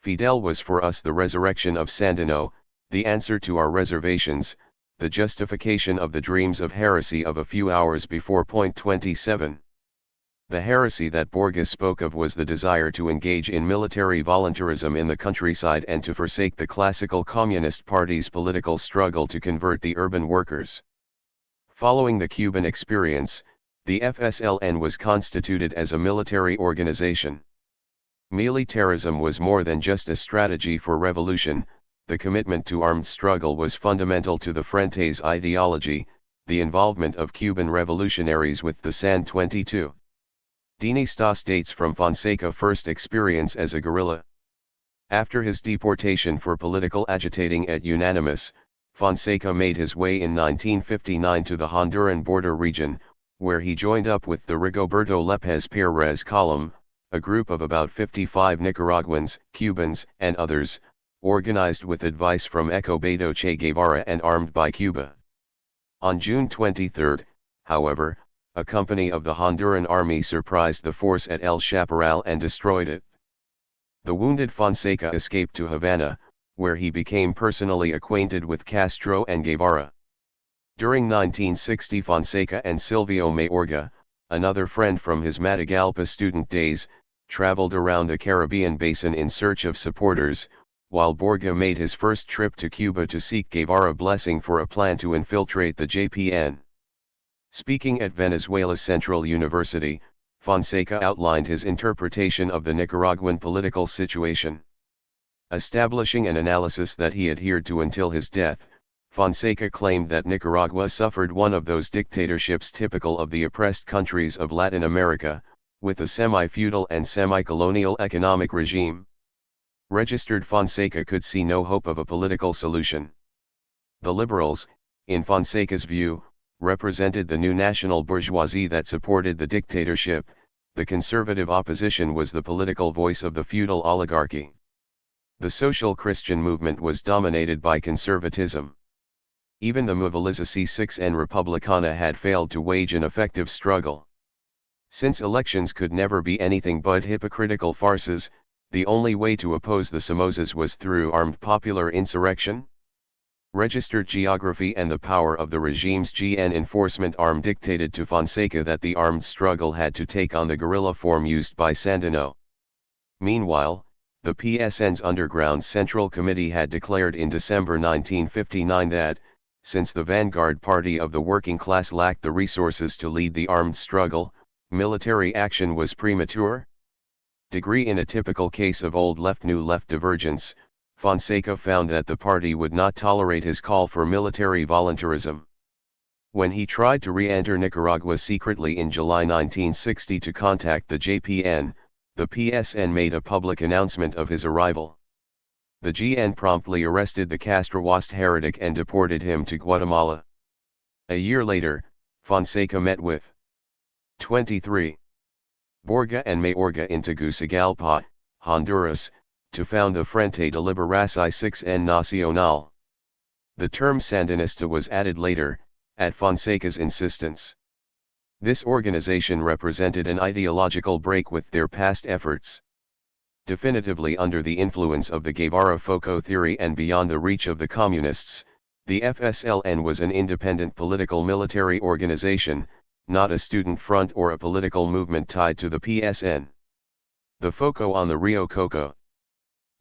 Fidel was for us the resurrection of Sandino, the answer to our reservations, the justification of the dreams of heresy of a few hours before. Point 27. The heresy that Borges spoke of was the desire to engage in military voluntarism in the countryside and to forsake the classical Communist Party's political struggle to convert the urban workers. Following the Cuban experience, the FSLN was constituted as a military organization. Militarism was more than just a strategy for revolution. The commitment to armed struggle was fundamental to the Frente's ideology, the involvement of Cuban revolutionaries with the San 22. Sandinistas dates from Fonseca's first experience as a guerrilla. After his deportation for political agitating at Unanimous, Fonseca made his way in 1959 to the Honduran border region, where he joined up with the Rigoberto Lépez Pérez column, a group of about 55 Nicaraguans, Cubans, and others, organized with advice from Escobedo Che Guevara and armed by Cuba. On June 23, however, a company of the Honduran army surprised the force at El Chaparral and destroyed it. The wounded Fonseca escaped to Havana, where he became personally acquainted with Castro and Guevara. During 1960, Fonseca and Silvio Mayorga, another friend from his Matagalpa student days, traveled around the Caribbean basin in search of supporters, while Borga made his first trip to Cuba to seek Guevara blessing for a plan to infiltrate the JPN. Speaking at Venezuela's Central University, Fonseca outlined his interpretation of the Nicaraguan political situation. Establishing an analysis that he adhered to until his death, Fonseca claimed that Nicaragua suffered one of those dictatorships typical of the oppressed countries of Latin America, with a semi-feudal and semi-colonial economic regime. Registered Fonseca could see no hope of a political solution. The liberals, in Fonseca's view, represented the new national bourgeoisie that supported the dictatorship. The conservative opposition was the political voice of the feudal oligarchy. The social Christian movement was dominated by conservatism. Even the Movilización 6 and Republicana had failed to wage an effective struggle. Since elections could never be anything but hypocritical farces, the only way to oppose the Somozas was through armed popular insurrection. Registered geography and the power of the regime's GN enforcement arm dictated to Fonseca that the armed struggle had to take on the guerrilla form used by Sandino. Meanwhile, the PSN's Underground Central Committee had declared in December 1959 that, since the vanguard party of the working class lacked the resources to lead the armed struggle, military action was premature. In a typical case of old left-new left divergence, Fonseca found that the party would not tolerate his call for military voluntarism. When he tried to re-enter Nicaragua secretly in July 1960 to contact the JPN, the PSN made a public announcement of his arrival. The GN promptly arrested the Castroist heretic and deported him to Guatemala. A year later, Fonseca met with 23. Borga and Mayorga in Tegucigalpa, Honduras, to found the Frente de Liberación 6 en Nacional. The term Sandinista was added later, at Fonseca's insistence. This organization represented an ideological break with their past efforts. Definitively under the influence of the Guevara-Foco theory and beyond the reach of the communists, the FSLN was an independent political military organization, not a student front or a political movement tied to the PSN. The Foco on the Rio Coco.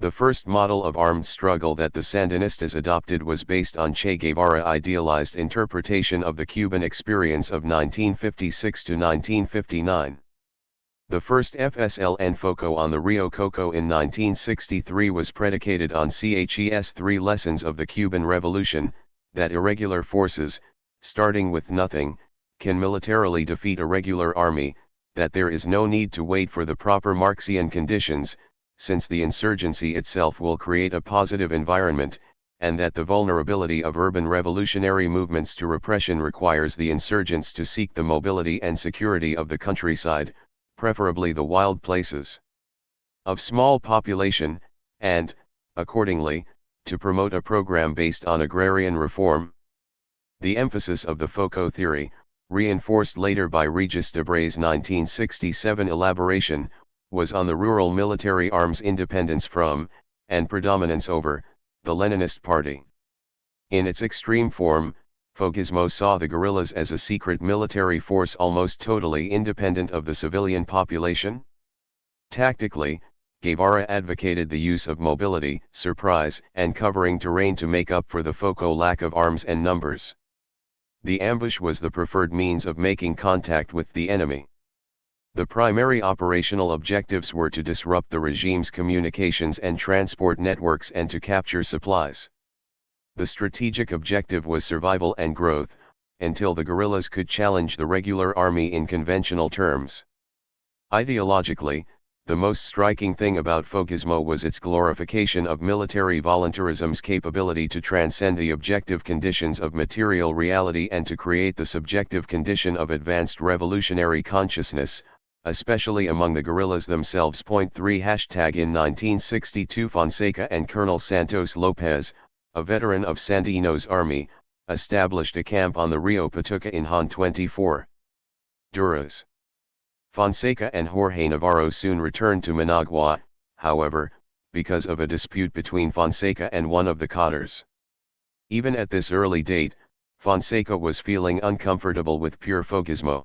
The first model of armed struggle that the Sandinistas adopted was based on Che Guevara idealized interpretation of the Cuban experience of 1956 to 1959. The first FSLN Foco on the Rio Coco in 1963 was predicated on CHES 3 lessons of the Cuban Revolution, that irregular forces, starting with nothing, can militarily defeat a regular army, that there is no need to wait for the proper Marxian conditions, since the insurgency itself will create a positive environment, and that the vulnerability of urban revolutionary movements to repression requires the insurgents to seek the mobility and security of the countryside, preferably the wild places of small population, and, accordingly, to promote a program based on agrarian reform. The emphasis of the Foco theory, reinforced later by Regis Debray's 1967 elaboration, was on the rural military arms independence from, and predominance over, the Leninist party. In its extreme form, Fogismo saw the guerrillas as a secret military force almost totally independent of the civilian population. Tactically, Guevara advocated the use of mobility, surprise, and covering terrain to make up for the Foco lack of arms and numbers. The ambush was the preferred means of making contact with the enemy. The primary operational objectives were to disrupt the regime's communications and transport networks and to capture supplies. The strategic objective was survival and growth, until the guerrillas could challenge the regular army in conventional terms. Ideologically, The most striking thing about folkismo was its glorification of military voluntarism's capability to transcend the objective conditions of material reality and to create the subjective condition of advanced revolutionary consciousness, especially among the guerrillas themselves. Point 3 # In 1962 Fonseca and Colonel Santos Lopez, a veteran of Sandino's army, established a camp on the Rio Patuca in Hon 24. Duras. Fonseca and Jorge Navarro soon returned to Managua, however, because of a dispute between Fonseca and one of the cadres. Even at this early date, Fonseca was feeling uncomfortable with pure folkismo.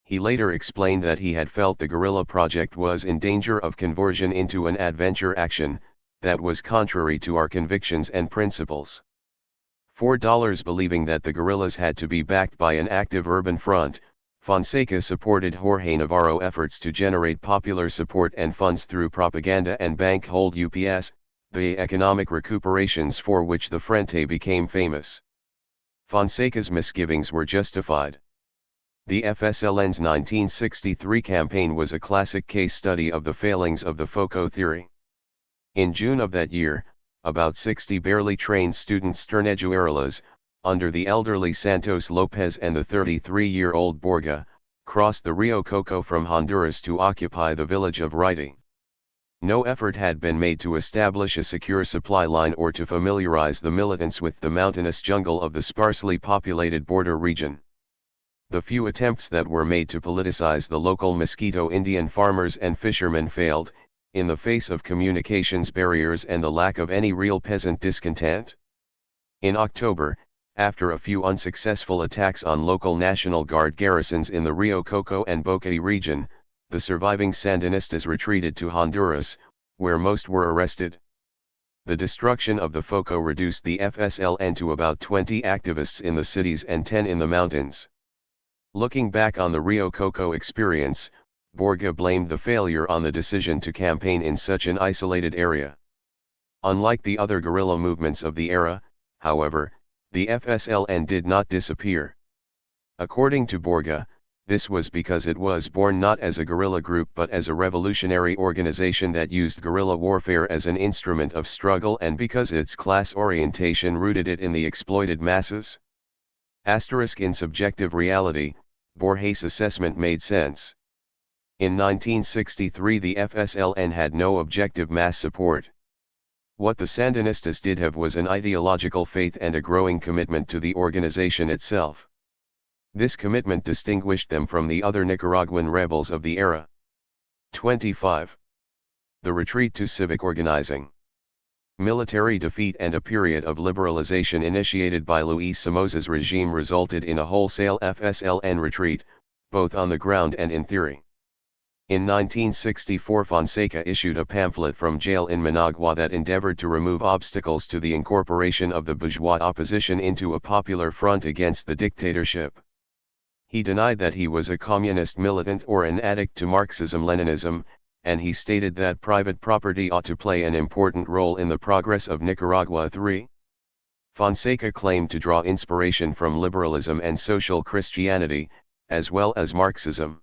He later explained that he had felt the guerrilla project was in danger of conversion into an adventure action, that was contrary to our convictions and principles. $4 Believing that the guerrillas had to be backed by an active urban front, Fonseca supported Jorge Navarro efforts to generate popular support and funds through propaganda and bank hold UPS, the economic recuperations for which the Frente became famous. Fonseca's misgivings were justified. The FSLN's 1963 campaign was a classic case study of the failings of the FOCO theory. In June of that year, about 60 barely trained students guerrillas, under the elderly Santos Lopez and the 33-year-old Borga, crossed the Rio Coco from Honduras to occupy the village of Raiti. No effort had been made to establish a secure supply line or to familiarize the militants with the mountainous jungle of the sparsely populated border region. The few attempts that were made to politicize the local Mosquito Indian farmers and fishermen failed, in the face of communications barriers and the lack of any real peasant discontent. In October, after a few unsuccessful attacks on local National Guard garrisons in the Rio Coco and Boquete region, the surviving Sandinistas retreated to Honduras, where most were arrested. The destruction of the FOCO reduced the FSLN to about 20 activists in the cities and 10 in the mountains. Looking back on the Rio Coco experience, Borga blamed the failure on the decision to campaign in such an isolated area. Unlike the other guerrilla movements of the era, however, the FSLN did not disappear. According to Borga, this was because it was born not as a guerrilla group but as a revolutionary organization that used guerrilla warfare as an instrument of struggle and because its class orientation rooted it in the exploited masses. In subjective reality, Borges' assessment made sense. In 1963 the FSLN had no objective mass support. What the Sandinistas did have was an ideological faith and a growing commitment to the organization itself. This commitment distinguished them from the other Nicaraguan rebels of the era. 25. The retreat to civic organizing. Military defeat and a period of liberalization initiated by Luis Somoza's regime resulted in a wholesale FSLN retreat, both on the ground and in theory. In 1964 Fonseca issued a pamphlet from jail in Managua that endeavored to remove obstacles to the incorporation of the bourgeois opposition into a popular front against the dictatorship. He denied that he was a communist militant or an addict to Marxism-Leninism, and he stated that private property ought to play an important role in the progress of Nicaragua. 3. Fonseca claimed to draw inspiration from liberalism and social Christianity, as well as Marxism.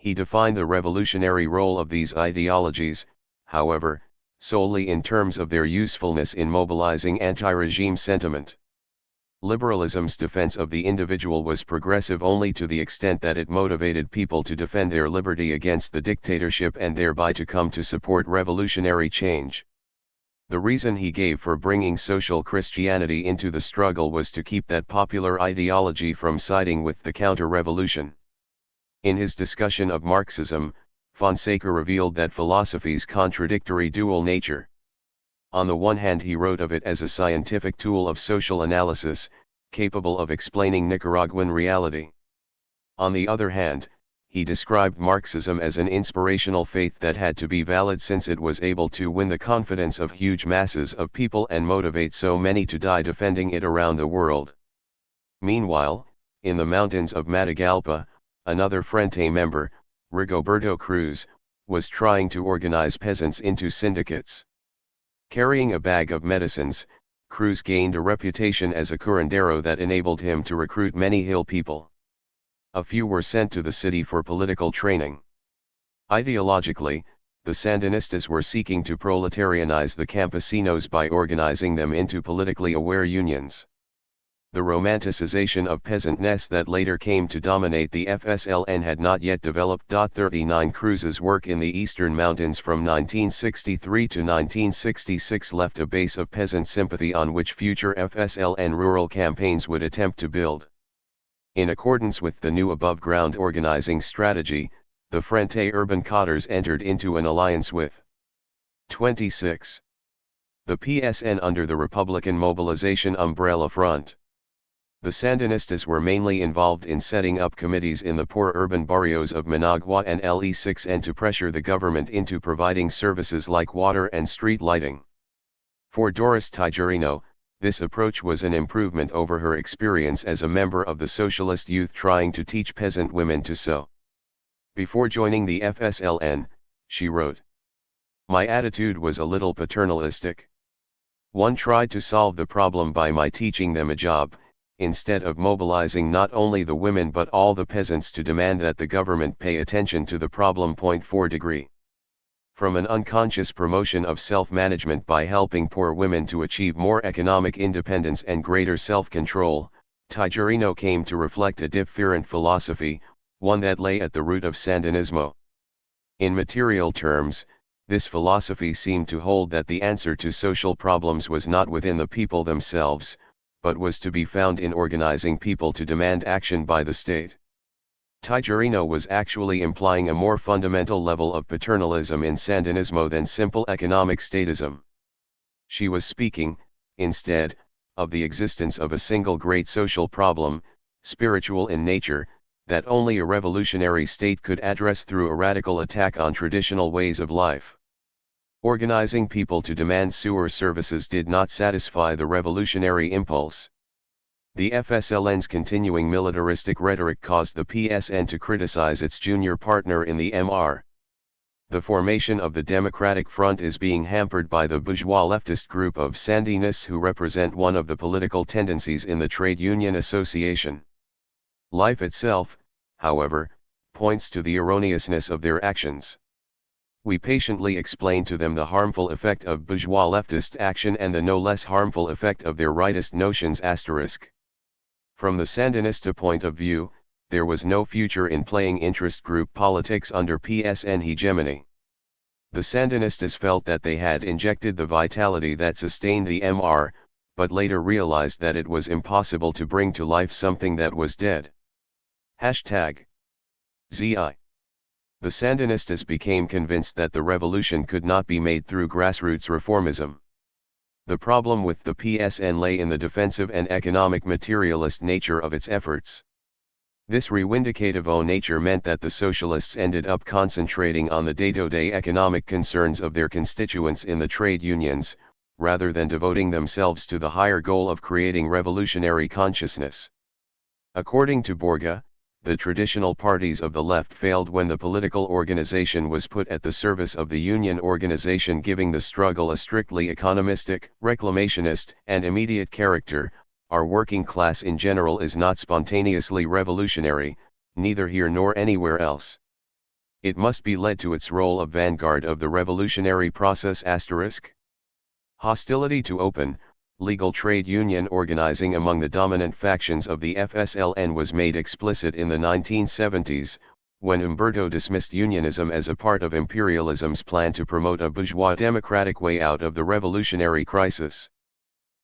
He defined the revolutionary role of these ideologies, however, solely in terms of their usefulness in mobilizing anti-regime sentiment. Liberalism's defense of the individual was progressive only to the extent that it motivated people to defend their liberty against the dictatorship and thereby to come to support revolutionary change. The reason he gave for bringing social Christianity into the struggle was to keep that popular ideology from siding with the counter-revolution. In his discussion of Marxism, Fonseca revealed that philosophy's contradictory dual nature. On the one hand he wrote of it as a scientific tool of social analysis, capable of explaining Nicaraguan reality. On the other hand, he described Marxism as an inspirational faith that had to be valid since it was able to win the confidence of huge masses of people and motivate so many to die defending it around the world. Meanwhile, in the mountains of Matagalpa, another Frente member, Rigoberto Cruz, was trying to organize peasants into syndicates. Carrying a bag of medicines, Cruz gained a reputation as a curandero that enabled him to recruit many hill people. A few were sent to the city for political training. Ideologically, the Sandinistas were seeking to proletarianize the campesinos by organizing them into politically aware unions. The romanticization of peasantness that later came to dominate the FSLN had not yet developed. 39 Cruz's work in the Eastern Mountains from 1963 to 1966 left a base of peasant sympathy on which future FSLN rural campaigns would attempt to build. In accordance with the new above-ground organizing strategy, the Frente Urban Cadres entered into an alliance with 26. The PSN under the Republican Mobilization umbrella front. The Sandinistas were mainly involved in setting up committees in the poor urban barrios of Managua and LE6 and to pressure the government into providing services like water and street lighting. For Doris Tijerino, this approach was an improvement over her experience as a member of the socialist youth trying to teach peasant women to sew. Before joining the FSLN, she wrote, "My attitude was a little paternalistic. One tried to solve the problem by my teaching them a job, instead of mobilizing not only the women but all the peasants to demand that the government pay attention to the problem. 4 degree. From an unconscious promotion of self-management by helping poor women to achieve more economic independence and greater self-control, Tijerino came to reflect a different philosophy, one that lay at the root of Sandinismo. In material terms, this philosophy seemed to hold that the answer to social problems was not within the people themselves, but was to be found in organizing people to demand action by the state. Tijerino was actually implying a more fundamental level of paternalism in Sandinismo than simple economic statism. She was speaking, instead, of the existence of a single great social problem, spiritual in nature, that only a revolutionary state could address through a radical attack on traditional ways of life. Organizing people to demand sewer services did not satisfy the revolutionary impulse. The FSLN's continuing militaristic rhetoric caused the PSN to criticize its junior partner in the MR. The formation of the Democratic Front is being hampered by the bourgeois leftist group of Sandinistas who represent one of the political tendencies in the trade union association. Life itself, however, points to the erroneousness of their actions. We patiently explain to them the harmful effect of bourgeois leftist action and the no less harmful effect of their rightist notions. From the Sandinista point of view, there was no future in playing interest group politics under PSN hegemony. The Sandinistas felt that they had injected the vitality that sustained the MR, but later realized that it was impossible to bring to life something that was dead. #ZI. The Sandinistas became convinced that the revolution could not be made through grassroots reformism. The problem with the PSN lay in the defensive and economic materialist nature of its efforts. This reivindicative nature meant that the socialists ended up concentrating on the day-to-day economic concerns of their constituents in the trade unions, rather than devoting themselves to the higher goal of creating revolutionary consciousness. According to Borga, the traditional parties of the left failed when the political organization was put at the service of the union organization, giving the struggle a strictly economistic, reclamationist, and immediate character. Our working class in general is not spontaneously revolutionary, neither here nor anywhere else. It must be led to its role of vanguard of the revolutionary process. Hostility to open, legal trade union organizing among the dominant factions of the FSLN was made explicit in the 1970s, when Humberto dismissed unionism as a part of imperialism's plan to promote a bourgeois democratic way out of the revolutionary crisis.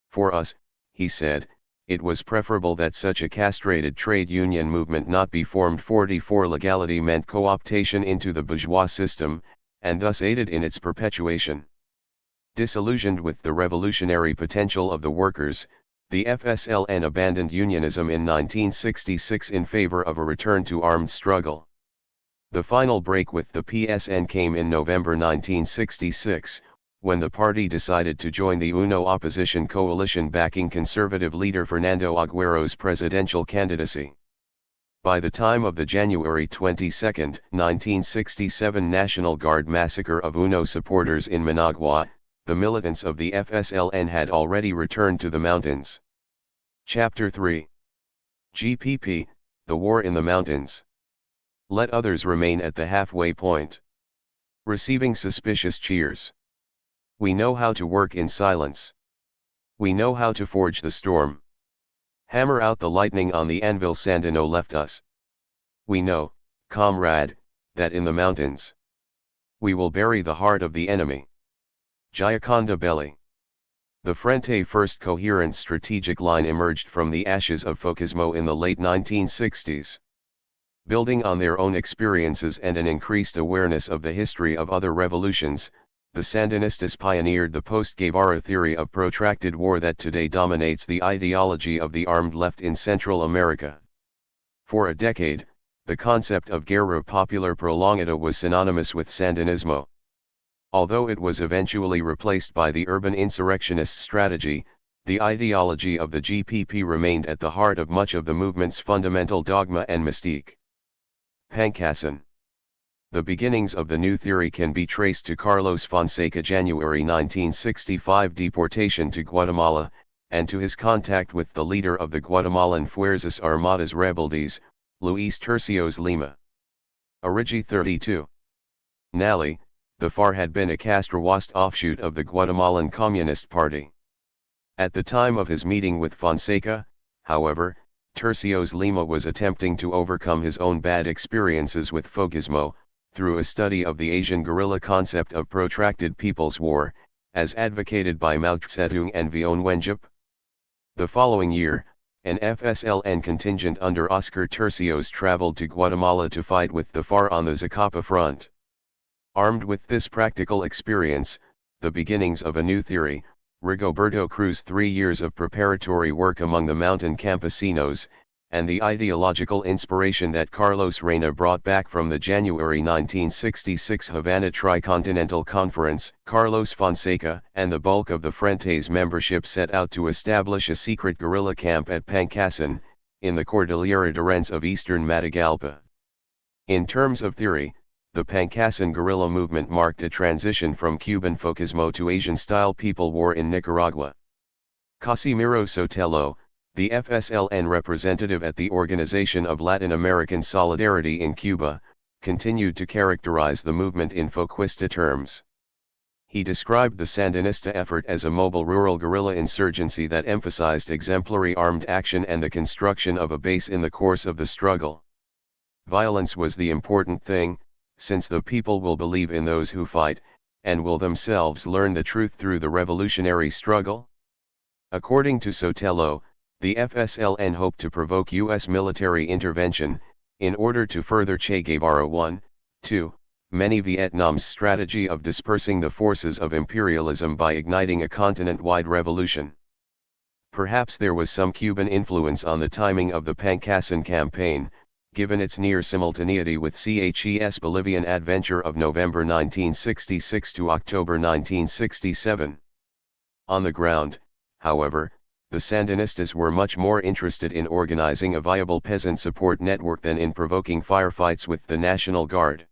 For us, he said, it was preferable that such a castrated trade union movement not be formed. 44 Legality meant co-optation into the bourgeois system, and thus aided in its perpetuation. Disillusioned with the revolutionary potential of the workers, the FSLN abandoned unionism in 1966 in favor of a return to armed struggle. The final break with the PSN came in November 1966, when the party decided to join the UNO opposition coalition backing conservative leader Fernando Aguero's presidential candidacy. By the time of the January 22, 1967 National Guard massacre of UNO supporters in Managua, the militants of the FSLN had already returned to the mountains. Chapter 3. GPP, The War in the Mountains. Let others remain at the halfway point. Receiving suspicious cheers. We know how to work in silence. We know how to forge the storm. Hammer out the lightning on the anvil Sandino left us. We know, comrade, that in the mountains we will bury the heart of the enemy. Giaconda Belli. The Frente first coherent strategic line emerged from the ashes of Fochismo in the late 1960s. Building on their own experiences and an increased awareness of the history of other revolutions, the Sandinistas pioneered the post-Guevara theory of protracted war that today dominates the ideology of the armed left in Central America. For a decade, the concept of guerra popular prolongada was synonymous with Sandinismo. Although it was eventually replaced by the urban insurrectionist strategy, the ideology of the GPP remained at the heart of much of the movement's fundamental dogma and mystique. Pangasinan. The beginnings of the new theory can be traced to Carlos Fonseca January 1965 deportation to Guatemala, and to his contact with the leader of the Guatemalan Fuerzas Armadas Rebeldes, Luis Tercios Lima. Origi 32. Nally, the FAR had been a Castroist offshoot of the Guatemalan Communist Party. At the time of his meeting with Fonseca, however, Tercios Lima was attempting to overcome his own bad experiences with Fochismo, through a study of the Asian guerrilla concept of protracted people's war, as advocated by Mao Zedong and Vion Wenjup. The following year, an FSLN contingent under Oscar Tercios traveled to Guatemala to fight with the FAR on the Zacapa front. Armed with this practical experience, the beginnings of a new theory, Rigoberto Cruz's 3 years of preparatory work among the mountain campesinos, and the ideological inspiration that Carlos Reyna brought back from the January 1966 Havana Tricontinental Conference, Carlos Fonseca and the bulk of the Frente's membership set out to establish a secret guerrilla camp at Pangasinan, in the Cordillera de Rennes of eastern Matagalpa. In terms of theory, the Pangasinan guerrilla movement marked a transition from Cuban Fochismo to Asian-style people war in Nicaragua. Casimiro Sotelo, the FSLN representative at the Organization of Latin American Solidarity in Cuba, continued to characterize the movement in Foquista terms. He described the Sandinista effort as a mobile rural guerrilla insurgency that emphasized exemplary armed action and the construction of a base in the course of the struggle. Violence was the important thing, since the people will believe in those who fight, and will themselves learn the truth through the revolutionary struggle. According to Sotelo, the FSLN hoped to provoke U.S. military intervention, in order to further Che Guevara 1-2, many Vietnam's strategy of dispersing the forces of imperialism by igniting a continent-wide revolution. Perhaps there was some Cuban influence on the timing of the Pangasinan campaign, given its near simultaneity with CHES Bolivian adventure of November 1966 to October 1967. On the ground, however, the Sandinistas were much more interested in organizing a viable peasant support network than in provoking firefights with the National Guard.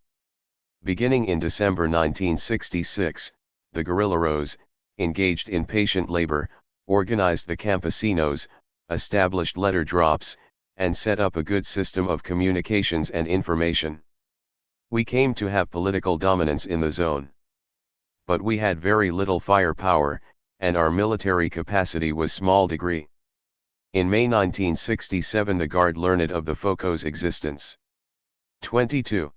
Beginning in December 1966, the guerrilleros, engaged in patient labor, organized the campesinos, established letter drops, and set up a good system of communications and information. We came to have political dominance in the zone. But we had very little firepower, and our military capacity was small degree. In May 1967 the Guard learned of the FOCO's existence. 22.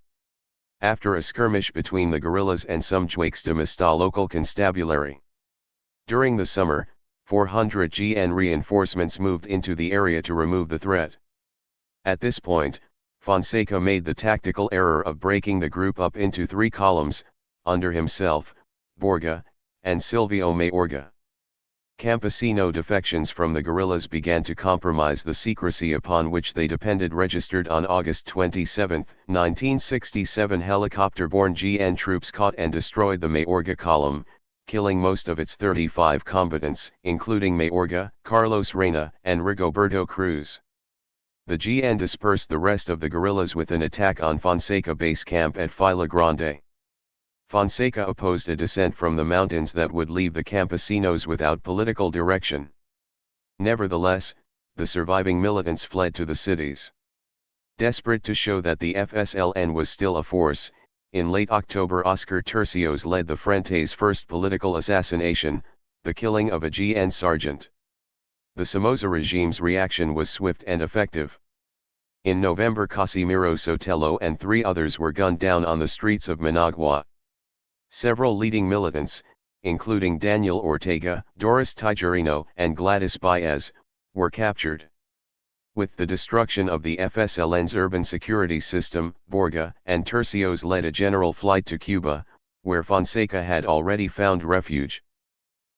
After a skirmish between the guerrillas and some Juextamista local constabulary. During the summer, 400 GN reinforcements moved into the area to remove the threat. At this point, Fonseca made the tactical error of breaking the group up into 3 columns, under himself, Borga, and Silvio Mayorga. Campesino defections from the guerrillas began to compromise the secrecy upon which they depended. Registered on August 27, 1967, helicopter-borne GN troops caught and destroyed the Mayorga column, killing most of its 35 combatants, including Mayorga, Carlos Reyna, and Rigoberto Cruz. The GN dispersed the rest of the guerrillas with an attack on Fonseca base camp at Fila Grande. Fonseca opposed a descent from the mountains that would leave the campesinos without political direction. Nevertheless, the surviving militants fled to the cities. Desperate to show that the FSLN was still a force, in late October Oscar Tercios led the Frente's first political assassination, the killing of a GN sergeant. The Somoza regime's reaction was swift and effective. In November Casimiro Sotelo and 3 others were gunned down on the streets of Managua. Several leading militants, including Daniel Ortega, Doris Tijerino, and Gladys Baez, were captured. With the destruction of the FSLN's urban security system, Borga and Tercios led a general flight to Cuba, where Fonseca had already found refuge.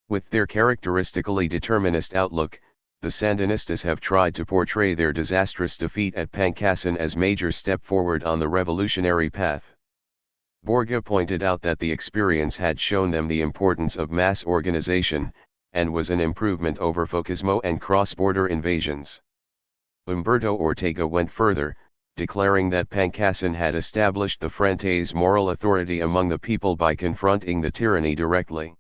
With their characteristically determinist outlook, the Sandinistas have tried to portray their disastrous defeat at Pangasinan as major step forward on the revolutionary path. Borga pointed out that the experience had shown them the importance of mass organization, and was an improvement over Focusmo and cross-border invasions. Humberto Ortega went further, declaring that Pangasinan had established the Frente's moral authority among the people by confronting the tyranny directly.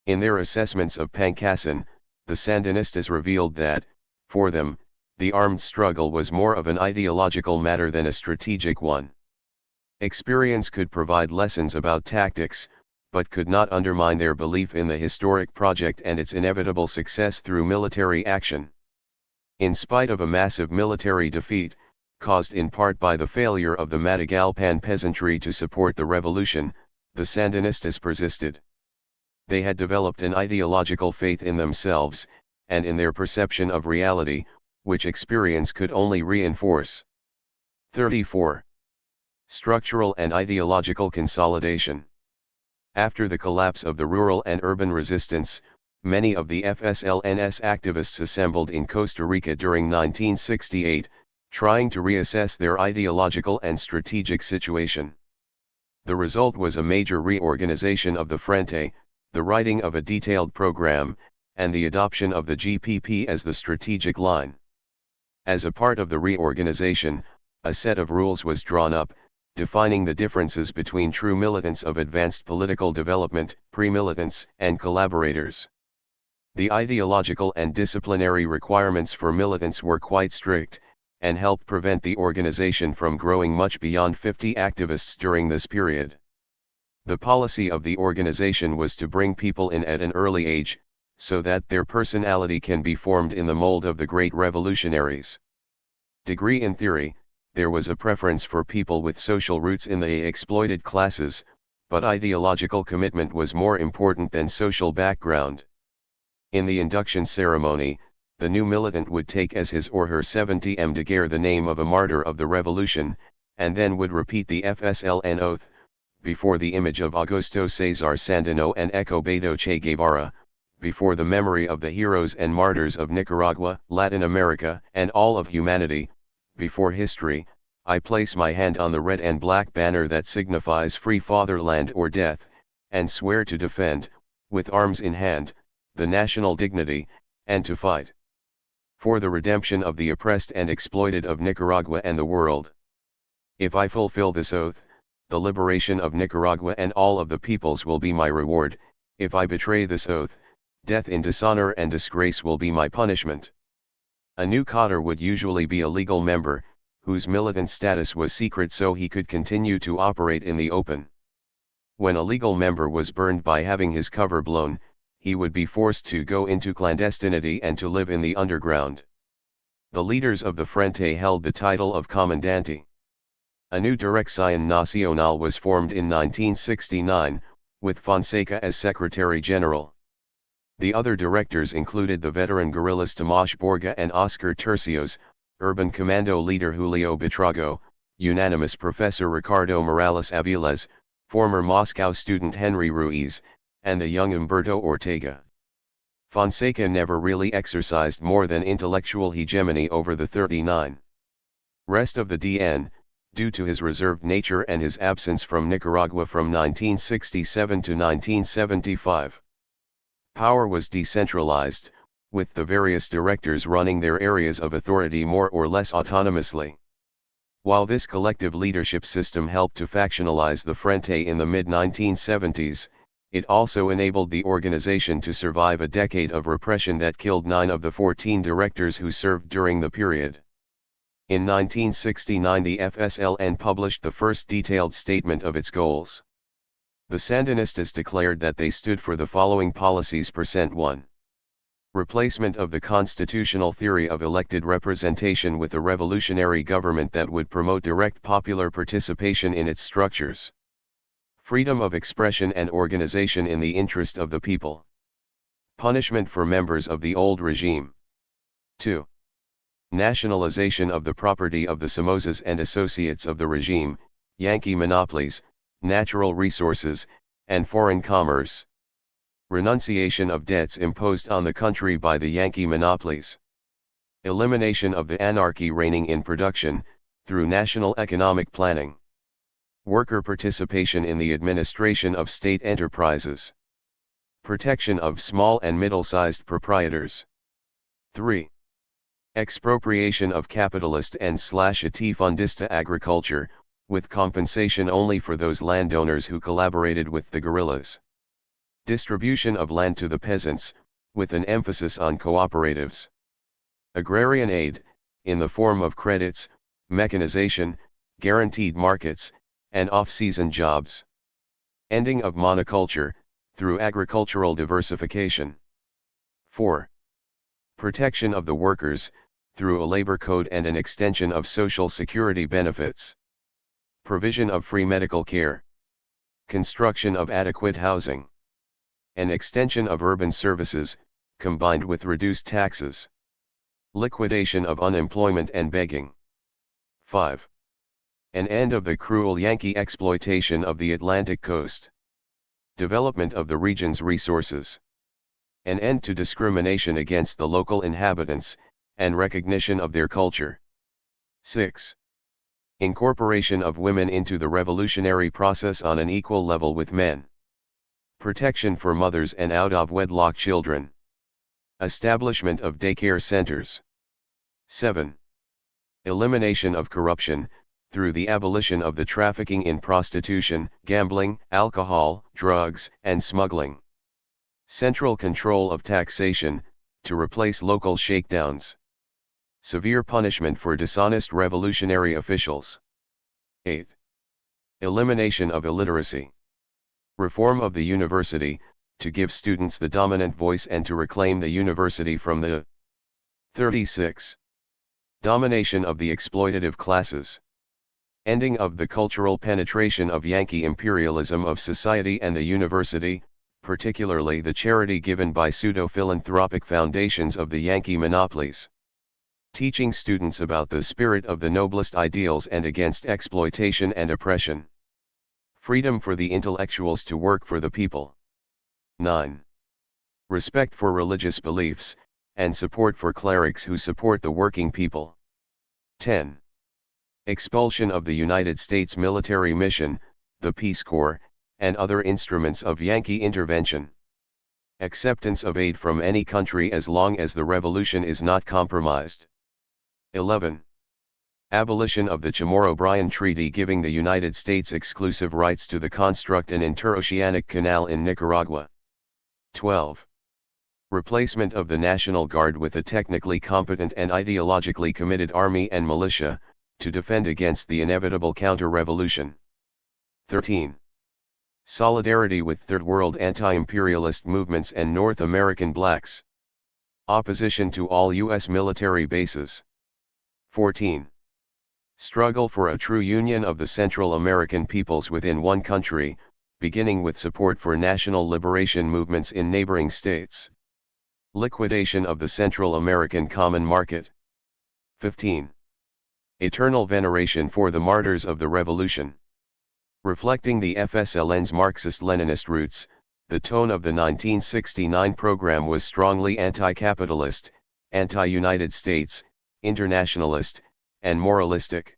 In their assessments of Pangasinan, the Sandinistas revealed that, for them, the armed struggle was more of an ideological matter than a strategic one. Experience could provide lessons about tactics, but could not undermine their belief in the historic project and its inevitable success through military action. In spite of a massive military defeat, caused in part by the failure of the Matagalpan peasantry to support the revolution, the Sandinistas persisted. They had developed an ideological faith in themselves, and in their perception of reality, which experience could only reinforce. 34. Structural and ideological consolidation. After the collapse of the rural and urban resistance, many of the FSLN's activists assembled in Costa Rica during 1968, trying to reassess their ideological and strategic situation. The result was a major reorganization of the Frente, the writing of a detailed program, and the adoption of the GPP as the strategic line. As a part of the reorganization, a set of rules was drawn up, defining the differences between true militants of advanced political development, pre-militants, and collaborators. The ideological and disciplinary requirements for militants were quite strict, and helped prevent the organization from growing much beyond 50 activists during this period. The policy of the organization was to bring people in at an early age, so that their personality can be formed in the mold of the great revolutionaries. Degree in theory, there was a preference for people with social roots in the exploited classes, but ideological commitment was more important than social background. In the induction ceremony, the new militant would take as his or her 70m de guerre the name of a martyr of the revolution, and then would repeat the FSLN oath, before the image of Augusto Cesar Sandino and Escobedo Che Guevara, before the memory of the heroes and martyrs of Nicaragua, Latin America, and all of humanity, before history, I place my hand on the red and black banner that signifies free fatherland or death, and swear to defend, with arms in hand, the national dignity, and to fight for the redemption of the oppressed and exploited of Nicaragua and the world. If I fulfill this oath, the liberation of Nicaragua and all of the peoples will be my reward. If I betray this oath, death in dishonor and disgrace will be my punishment. A new cadre would usually be a legal member, whose militant status was secret so he could continue to operate in the open. When a legal member was burned by having his cover blown, he would be forced to go into clandestinity and to live in the underground. The leaders of the Frente held the title of Comandante. A new Dirección Nacional was formed in 1969, with Fonseca as Secretary General. The other directors included the veteran guerrillas Tomas Borga and Oscar Tercios, urban commando leader Julio Buitrago, unanimous Professor Ricardo Morales Aviles, former Moscow student Henry Ruiz, and the young Humberto Ortega. Fonseca never really exercised more than intellectual hegemony over the 39 rest of the DN, due to his reserved nature and his absence from Nicaragua from 1967 to 1975. Power was decentralized, with the various directors running their areas of authority more or less autonomously. While this collective leadership system helped to factionalize the Frente in the mid-1970s, it also enabled the organization to survive a decade of repression that killed 9 of the 14 directors who served during the period. In 1969 the FSLN published the first detailed statement of its goals. The Sandinistas declared that they stood for the following policies: 1. Replacement of the constitutional theory of elected representation with a revolutionary government that would promote direct popular participation in its structures. Freedom of expression and organization in the interest of the people. Punishment for members of the old regime. 2. Nationalization of the property of the Somozas and associates of the regime, Yankee monopolies, natural resources, and foreign commerce. Renunciation of debts imposed on the country by the Yankee monopolies. Elimination of the anarchy reigning in production, through national economic planning. Worker participation in the administration of state enterprises. Protection of small and middle-sized proprietors. 3. Expropriation of capitalist and latifundista agriculture, with compensation only for those landowners who collaborated with the guerrillas. Distribution of land to the peasants, with an emphasis on cooperatives. Agrarian aid, in the form of credits, mechanization, guaranteed markets, and off-season jobs. Ending of monoculture, through agricultural diversification. 4. Protection of the workers, through a labor code and an extension of social security benefits. Provision of free medical care. Construction of adequate housing. An extension of urban services, combined with reduced taxes. Liquidation of unemployment and begging. 5. An end of the cruel Yankee exploitation of the Atlantic coast. Development of the region's resources. An end to discrimination against the local inhabitants, and recognition of their culture. 6. Incorporation of women into the revolutionary process on an equal level with men. Protection for mothers and out-of-wedlock children. Establishment of daycare centers. 7. Elimination of corruption, through the abolition of the trafficking in prostitution, gambling, alcohol, drugs, and smuggling. Central control of taxation, to replace local shakedowns. Severe punishment for dishonest revolutionary officials. 8. Elimination of illiteracy. Reform of the university, to give students the dominant voice and to reclaim the university from the 36. Domination of the exploitative classes. Ending of the cultural penetration of Yankee imperialism of society and the university, particularly the charity given by pseudo-philanthropic foundations of the Yankee monopolies. Teaching students about the spirit of the noblest ideals and against exploitation and oppression. Freedom for the intellectuals to work for the people. 9. Respect for religious beliefs, and support for clerics who support the working people. 10. Expulsion of the United States military mission, the Peace Corps, and other instruments of Yankee intervention. Acceptance of aid from any country as long as the revolution is not compromised. 11. Abolition of the Chamorro-Bryan Treaty giving the United States exclusive rights to the construct an interoceanic canal in Nicaragua. 12. Replacement of the National Guard with a technically competent and ideologically committed army and militia, to defend against the inevitable counter-revolution. 13. Solidarity with Third World anti-imperialist movements and North American blacks. Opposition to all U.S. military bases. 14. Struggle for a true union of the Central American peoples within one country, beginning with support for national liberation movements in neighboring states. Liquidation of the Central American Common Market. 15. Eternal veneration for the martyrs of the revolution. Reflecting the FSLN's Marxist-Leninist roots, the tone of the 1969 program was strongly anti-capitalist, anti-United States, internationalist, and moralistic.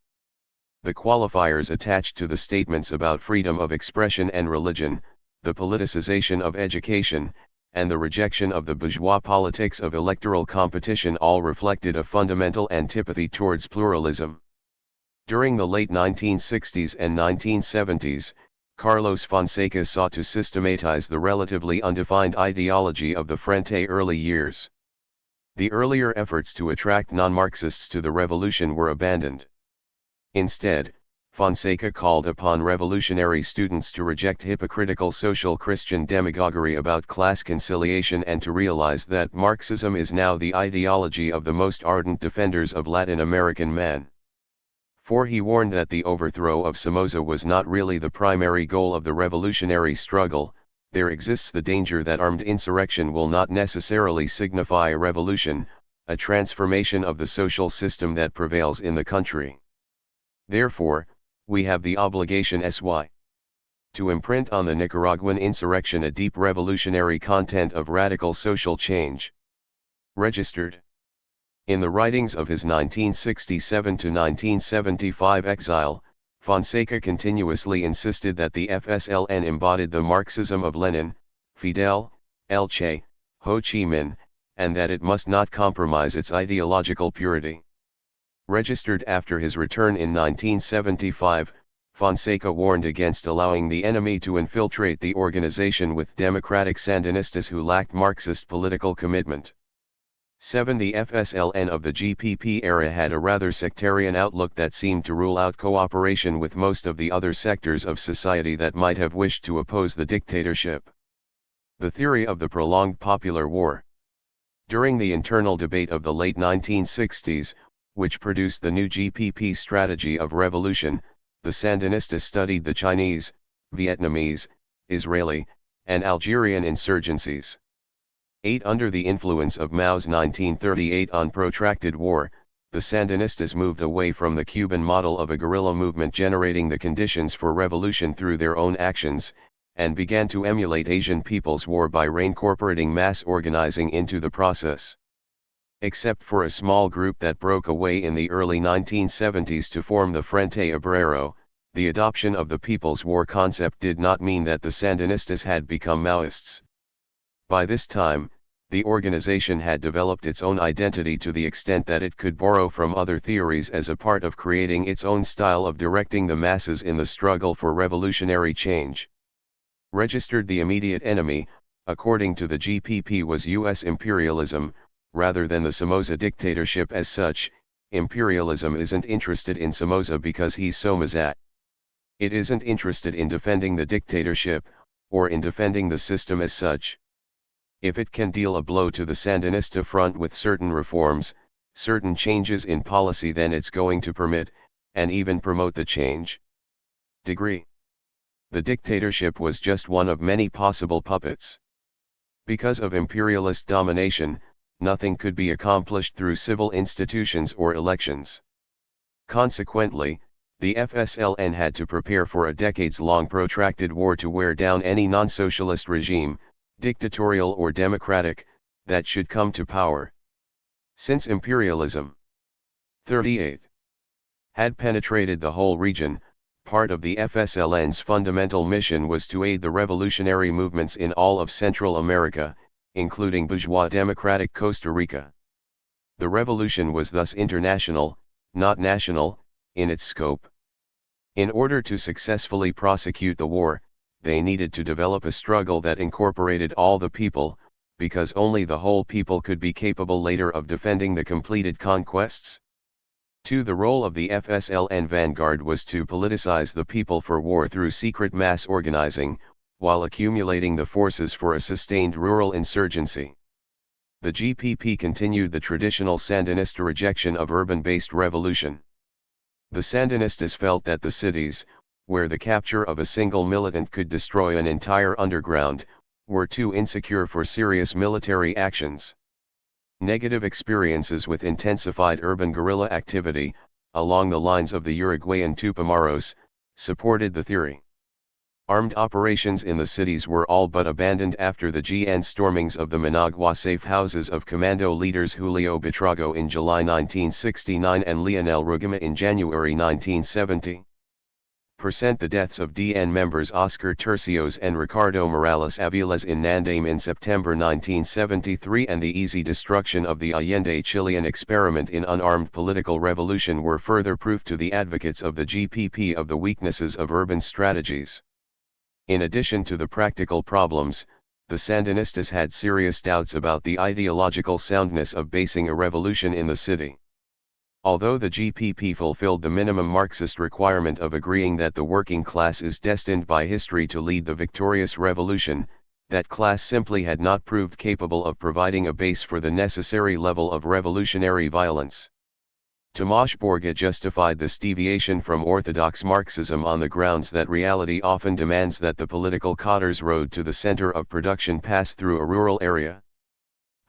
The qualifiers attached to the statements about freedom of expression and religion, the politicization of education, and the rejection of the bourgeois politics of electoral competition all reflected a fundamental antipathy towards pluralism. During the late 1960s and 1970s, Carlos Fonseca sought to systematize the relatively undefined ideology of the Frente early years. The earlier efforts to attract non-Marxists to the revolution were abandoned. Instead, Fonseca called upon revolutionary students to reject hypocritical social Christian demagoguery about class conciliation and to realize that Marxism is now the ideology of the most ardent defenders of Latin American man. For he warned that the overthrow of Somoza was not really the primary goal of the revolutionary struggle. There exists the danger that armed insurrection will not necessarily signify a revolution, a transformation of the social system that prevails in the country. Therefore, we have the obligation to imprint on the Nicaraguan insurrection a deep revolutionary content of radical social change. Registered. In the writings of his 1967 to 1975 exile, Fonseca continuously insisted that the FSLN embodied the Marxism of Lenin, Fidel, El Che, Ho Chi Minh, and that it must not compromise its ideological purity. Registered after his return in 1975, Fonseca warned against allowing the enemy to infiltrate the organization with democratic Sandinistas who lacked Marxist political commitment. 7. The FSLN of the GPP era had a rather sectarian outlook that seemed to rule out cooperation with most of the other sectors of society that might have wished to oppose the dictatorship. The theory of the prolonged popular war. During the internal debate of the late 1960s, which produced the new GPP strategy of revolution, the Sandinistas studied the Chinese, Vietnamese, Israeli, and Algerian insurgencies. 8. Under the influence of Mao's 1938 on protracted war, the Sandinistas moved away from the Cuban model of a guerrilla movement generating the conditions for revolution through their own actions, and began to emulate Asian People's War by reincorporating mass organizing into the process. Except for a small group that broke away in the early 1970s to form the Frente Obrero, the adoption of the People's War concept did not mean that the Sandinistas had become Maoists. By this time, the organization had developed its own identity to the extent that it could borrow from other theories as a part of creating its own style of directing the masses in the struggle for revolutionary change. Registered. The immediate enemy, according to the GPP, was U.S. imperialism, rather than the Somoza dictatorship as such. Imperialism isn't interested in Somoza because he's Somozat. It isn't interested in defending the dictatorship, or in defending the system as such. If it can deal a blow to the Sandinista front with certain reforms, certain changes in policy, then it's going to permit, and even promote the change. Degree. The dictatorship was just one of many possible puppets. Because of imperialist domination, nothing could be accomplished through civil institutions or elections. Consequently, the FSLN had to prepare for a decades-long protracted war to wear down any non-socialist regime, dictatorial or democratic, that should come to power. Since imperialism 38 had penetrated the whole region, part of the FSLN's fundamental mission was to aid the revolutionary movements in all of Central America, including bourgeois democratic Costa Rica. The revolution was thus international, not national, in its scope. In order to successfully prosecute the war, they needed to develop a struggle that incorporated all the people, because only the whole people could be capable later of defending the completed conquests. 2. The role of the FSLN vanguard was to politicize the people for war through secret mass organizing, while accumulating the forces for a sustained rural insurgency. The GPP continued the traditional Sandinista rejection of urban-based revolution. The Sandinistas felt that the cities, where the capture of a single militant could destroy an entire underground, were too insecure for serious military actions. Negative experiences with intensified urban guerrilla activity, along the lines of the Uruguayan Tupamaros, supported the theory. Armed operations in the cities were all but abandoned after the GN stormings of the Managua safe houses of commando leaders Julio Buitrago in July 1969 and Leonel Rugema in January 1970. The deaths of DN members Oscar Tercios and Ricardo Morales Aviles in Nandame in September 1973 and the easy destruction of the Allende Chilean experiment in unarmed political revolution were further proof to the advocates of the GPP of the weaknesses of urban strategies. In addition to the practical problems, the Sandinistas had serious doubts about the ideological soundness of basing a revolution in the city. Although the GPP fulfilled the minimum Marxist requirement of agreeing that the working class is destined by history to lead the victorious revolution, that class simply had not proved capable of providing a base for the necessary level of revolutionary violence. Tomasz Borga justified this deviation from orthodox Marxism on the grounds that reality often demands that the political cadre's road to the center of production pass through a rural area.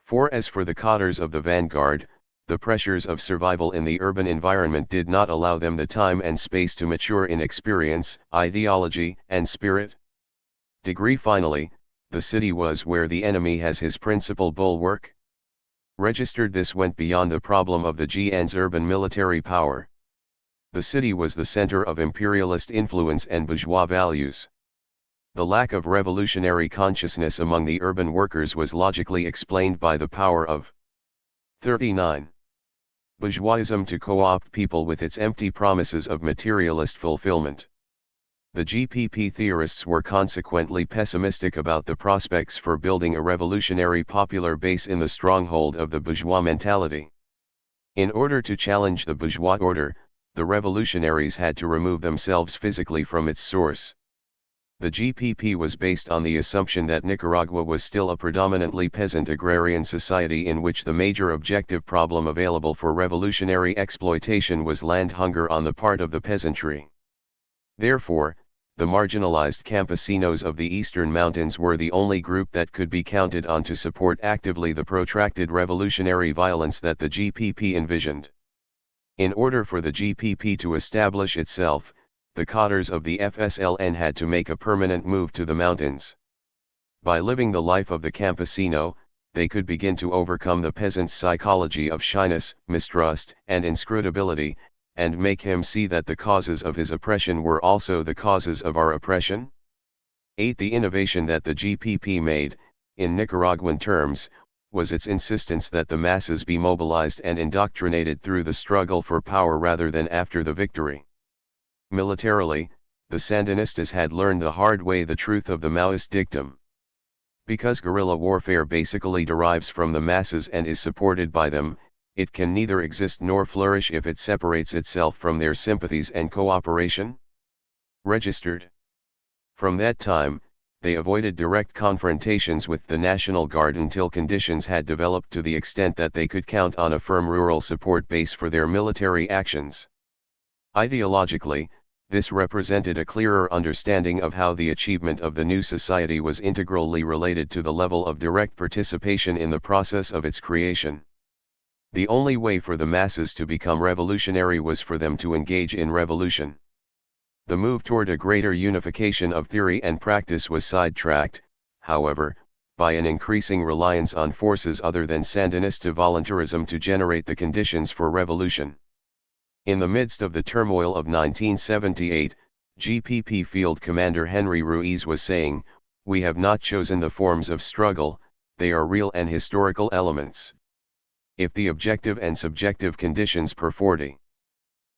For as for the cadres of the vanguard, the pressures of survival in the urban environment did not allow them the time and space to mature in experience, ideology, and spirit. Finally, the city was where the enemy has his principal bulwark. Registered this went beyond the problem of the GN's urban military power. The city was the center of imperialist influence and bourgeois values. The lack of revolutionary consciousness among the urban workers was logically explained by the power of 39. Bourgeoisism to co-opt people with its empty promises of materialist fulfillment. The GPP theorists were consequently pessimistic about the prospects for building a revolutionary popular base in the stronghold of the bourgeois mentality. In order to challenge the bourgeois order, the revolutionaries had to remove themselves physically from its source. The GPP was based on the assumption that Nicaragua was still a predominantly peasant agrarian society in which the major objective problem available for revolutionary exploitation was land hunger on the part of the peasantry. Therefore, the marginalized campesinos of the eastern mountains were the only group that could be counted on to support actively the protracted revolutionary violence that the GPP envisioned. In order for the GPP to establish itself, the cadres of the FSLN had to make a permanent move to the mountains. By living the life of the campesino, they could begin to overcome the peasant's psychology of shyness, mistrust, and inscrutability, and make him see that the causes of his oppression were also the causes of our oppression. 8. The innovation that the GPP made, in Nicaraguan terms, was its insistence that the masses be mobilized and indoctrinated through the struggle for power rather than after the victory. Militarily, the Sandinistas had learned the hard way the truth of the Maoist dictum. Because guerrilla warfare basically derives from the masses and is supported by them, it can neither exist nor flourish if it separates itself from their sympathies and cooperation. Registered. From that time, they avoided direct confrontations with the National Guard until conditions had developed to the extent that they could count on a firm rural support base for their military actions. Ideologically, this represented a clearer understanding of how the achievement of the new society was integrally related to the level of direct participation in the process of its creation. The only way for the masses to become revolutionary was for them to engage in revolution. The move toward a greater unification of theory and practice was sidetracked, however, by an increasing reliance on forces other than Sandinista voluntarism to generate the conditions for revolution. In the midst of the turmoil of 1978, GPP Field Commander Henry Ruiz was saying, "We have not chosen the forms of struggle, they are real and historical elements. If the objective and subjective conditions per 40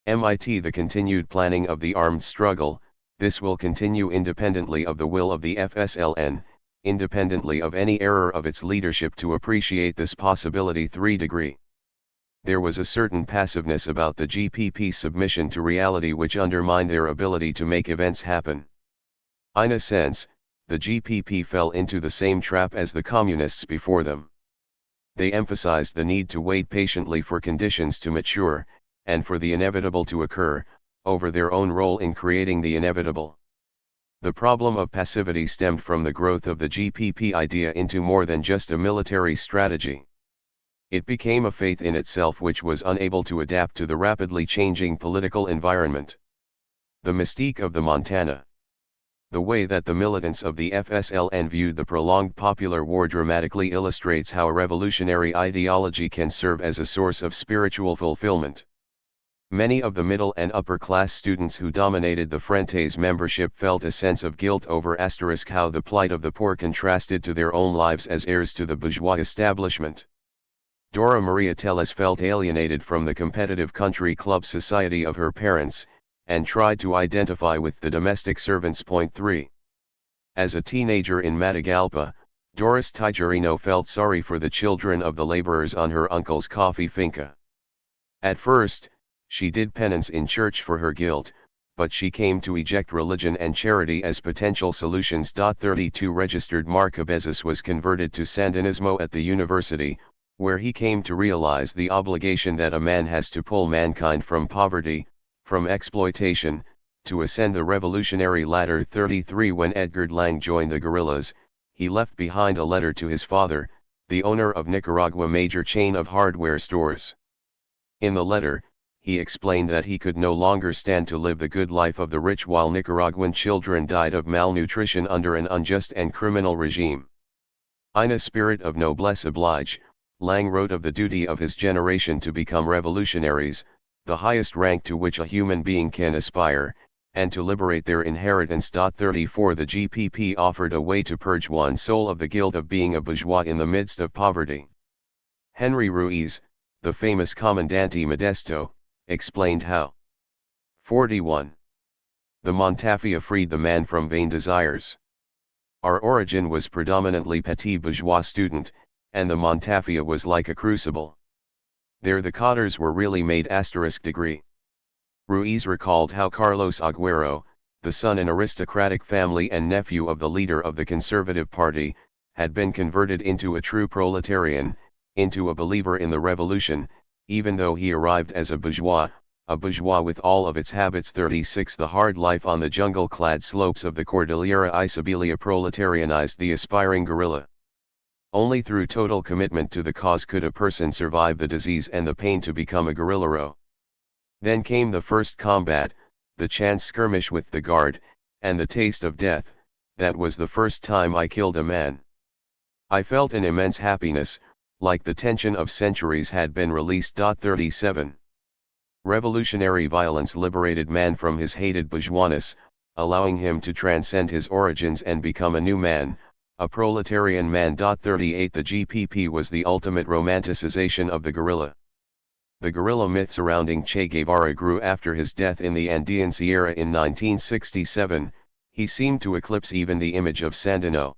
MIT the continued planning of the armed struggle, this will continue independently of the will of the FSLN, independently of any error of its leadership to appreciate this possibility 3°. There was a certain passiveness about the GPP submission to reality which undermined their ability to make events happen. In a sense, the GPP fell into the same trap as the communists before them. They emphasized the need to wait patiently for conditions to mature, and for the inevitable to occur, over their own role in creating the inevitable. The problem of passivity stemmed from the growth of the GPP idea into more than just a military strategy. It became a faith in itself which was unable to adapt to the rapidly changing political environment. The mystique of the Montana. The way that the militants of the FSLN viewed the prolonged popular war dramatically illustrates how a revolutionary ideology can serve as a source of spiritual fulfillment. Many of the middle and upper class students who dominated the Frente's membership felt a sense of guilt over how the plight of the poor contrasted to their own lives as heirs to the bourgeois establishment. Dora Maria Tellez felt alienated from the competitive country club society of her parents, and tried to identify with the domestic servants. 3. As a teenager in Matagalpa, Doris Tigerino felt sorry for the children of the laborers on her uncle's coffee finca. At first, she did penance in church for her guilt, but she came to eject religion and charity as potential solutions. 32 Registered Mark Cabezas was converted to Sandinismo at the university, where he came to realize the obligation that a man has to pull mankind from poverty, from exploitation, to ascend the revolutionary ladder. 33 When Edgar Lang joined the guerrillas, he left behind a letter to his father, the owner of Nicaragua major chain of hardware stores. In the letter, he explained that he could no longer stand to live the good life of the rich while Nicaraguan children died of malnutrition under an unjust and criminal regime. In a spirit of noblesse oblige, Lang wrote of the duty of his generation to become revolutionaries, the highest rank to which a human being can aspire, and to liberate their inheritance. 34 The GPP offered a way to purge one's soul of the guilt of being a bourgeois in the midst of poverty. Henry Ruiz, the famous Comandante Modesto, explained how. 41. The Montafia freed the man from vain desires. Our origin was predominantly petit bourgeois student, and the Montafia was like a crucible. There the cottars were really made *degree. Ruiz recalled how Carlos Agüero, the son in aristocratic family and nephew of the leader of the Conservative Party, had been converted into a true proletarian, into a believer in the revolution, even though he arrived as a bourgeois with all of its habits. 36 The hard life on the jungle-clad slopes of the Cordillera Isabilia proletarianized the aspiring guerrilla. Only through total commitment to the cause could a person survive the disease and the pain to become a guerrillero. Then came the first combat, the chance skirmish with the guard, and the taste of death. That was the first time I killed a man. I felt an immense happiness, like the tension of centuries had been released. 37. Revolutionary violence liberated man from his hated bourgeoisness, allowing him to transcend his origins and become a new man, a proletarian man. 38 The GPP was the ultimate romanticization of the guerrilla. The guerrilla myth surrounding Che Guevara grew after his death in the Andean Sierra in 1967, he seemed to eclipse even the image of Sandino.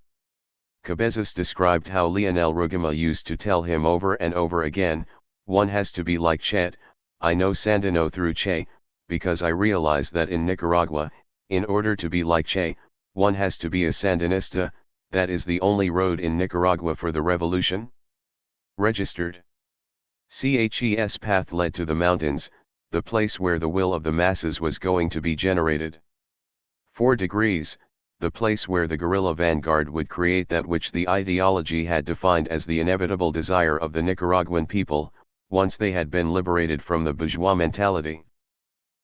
Cabezas described how Leonel Rugama used to tell him over and over again, one has to be like Che. I know Sandino through Che, because I realize that in Nicaragua, in order to be like Che, one has to be a Sandinista. That is the only road in Nicaragua for the revolution. Registered. Che's path led to the mountains, the place where the will of the masses was going to be generated. 4 degrees, the place where the guerrilla vanguard would create that which the ideology had defined as the inevitable desire of the Nicaraguan people, once they had been liberated from the bourgeois mentality.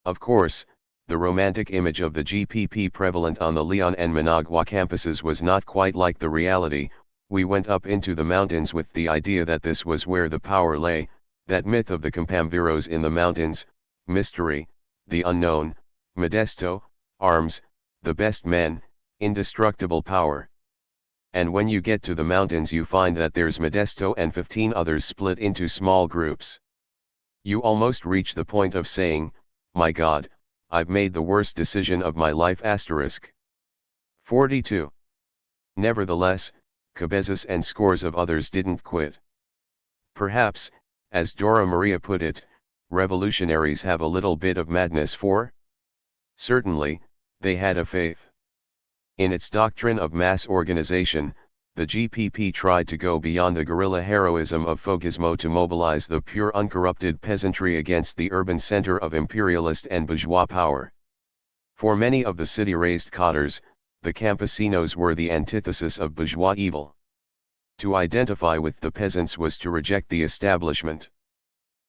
Of course, the romantic image of the GPP prevalent on the Leon and Managua campuses was not quite like the reality. We went up into the mountains with the idea that this was where the power lay, that myth of the Campamviros in the mountains, mystery, the unknown, Modesto, arms, the best men, indestructible power. And when you get to the mountains you find that there's Modesto and 15 others split into small groups. You almost reach the point of saying, my God, I've made the worst decision of my life. 42. Nevertheless, Cabezas and scores of others didn't quit. Perhaps, as Dora Maria put it, revolutionaries have a little bit of madness for? Certainly, they had a faith. In its doctrine of mass organization, the GPP tried to go beyond the guerrilla heroism of Fogismo to mobilize the pure uncorrupted peasantry against the urban center of imperialist and bourgeois power. For many of the city-raised cottars, the campesinos were the antithesis of bourgeois evil. To identify with the peasants was to reject the establishment.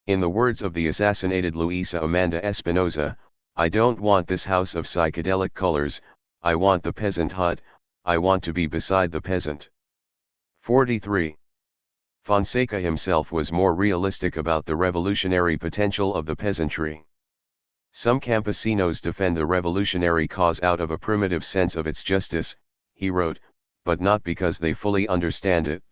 In the words of the assassinated Luisa Amanda Espinosa, I don't want this house of psychedelic colors, I want the peasant hut, I want to be beside the peasant. 43. Fonseca himself was more realistic about the revolutionary potential of the peasantry. Some campesinos defend the revolutionary cause out of a primitive sense of its justice, he wrote, but not because they fully understand it.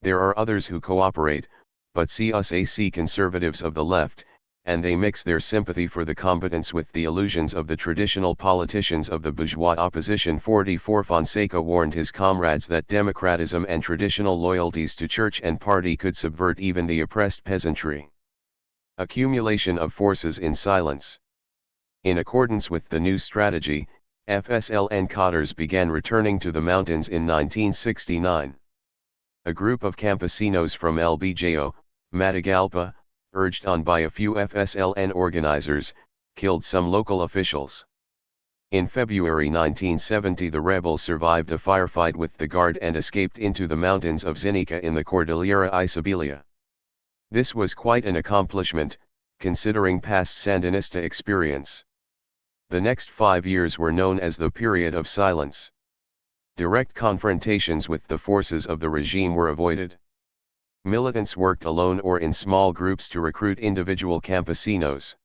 There are others who cooperate, but see us AC conservatives of the left, and they mix their sympathy for the combatants with the illusions of the traditional politicians of the bourgeois opposition. 44 Fonseca warned his comrades that democratism and traditional loyalties to church and party could subvert even the oppressed peasantry. Accumulation of forces in silence. In accordance with the new strategy, FSLN cadres began returning to the mountains in 1969. A group of campesinos from LBJO, Matagalpa, urged on by a few FSLN organizers, killed some local officials. In February 1970 the rebels survived a firefight with the Guard and escaped into the mountains of Zinica in the Cordillera Isabilia. This was quite an accomplishment, considering past Sandinista experience. The next 5 years were known as the period of silence. Direct confrontations with the forces of the regime were avoided. Militants worked alone or in small groups to recruit individual campesinos.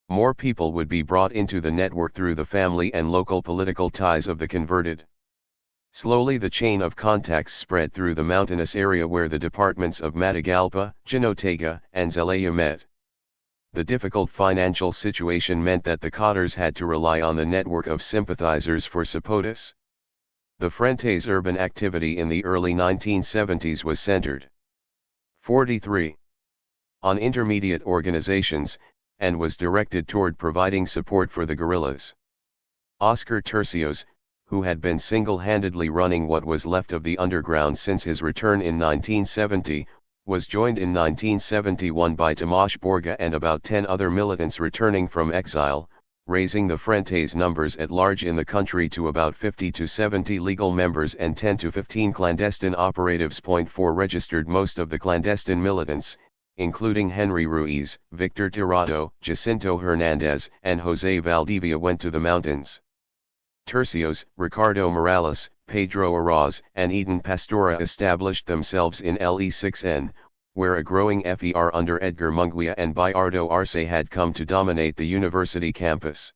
More people would be brought into the network through the family and local political ties of the converted. Slowly the chain of contacts spread through the mountainous area where the departments of Matagalpa, Jinotega, and Zelaya met. The difficult financial situation meant that the cadres had to rely on the network of sympathizers for Zapatas. The Frente's urban activity in the early 1970s was centered 43. On intermediate organizations, and was directed toward providing support for the guerrillas. Oscar Tercios, who had been single-handedly running what was left of the underground since his return in 1970, was joined in 1971 by Tomas Borga and about 10 other militants returning from exile, raising the Frente's numbers at large in the country to about 50 to 70 legal members and 10 to 15 clandestine operatives. 4 Registered most of the clandestine militants, including Henry Ruiz, Victor Tirado, Jacinto Hernandez, and José Valdivia went to the mountains. Tercios, Ricardo Morales, Pedro Arroz, and Eden Pastora established themselves in LE6N, where a growing FER under Edgar Munguia and Bayardo Arce had come to dominate the university campus.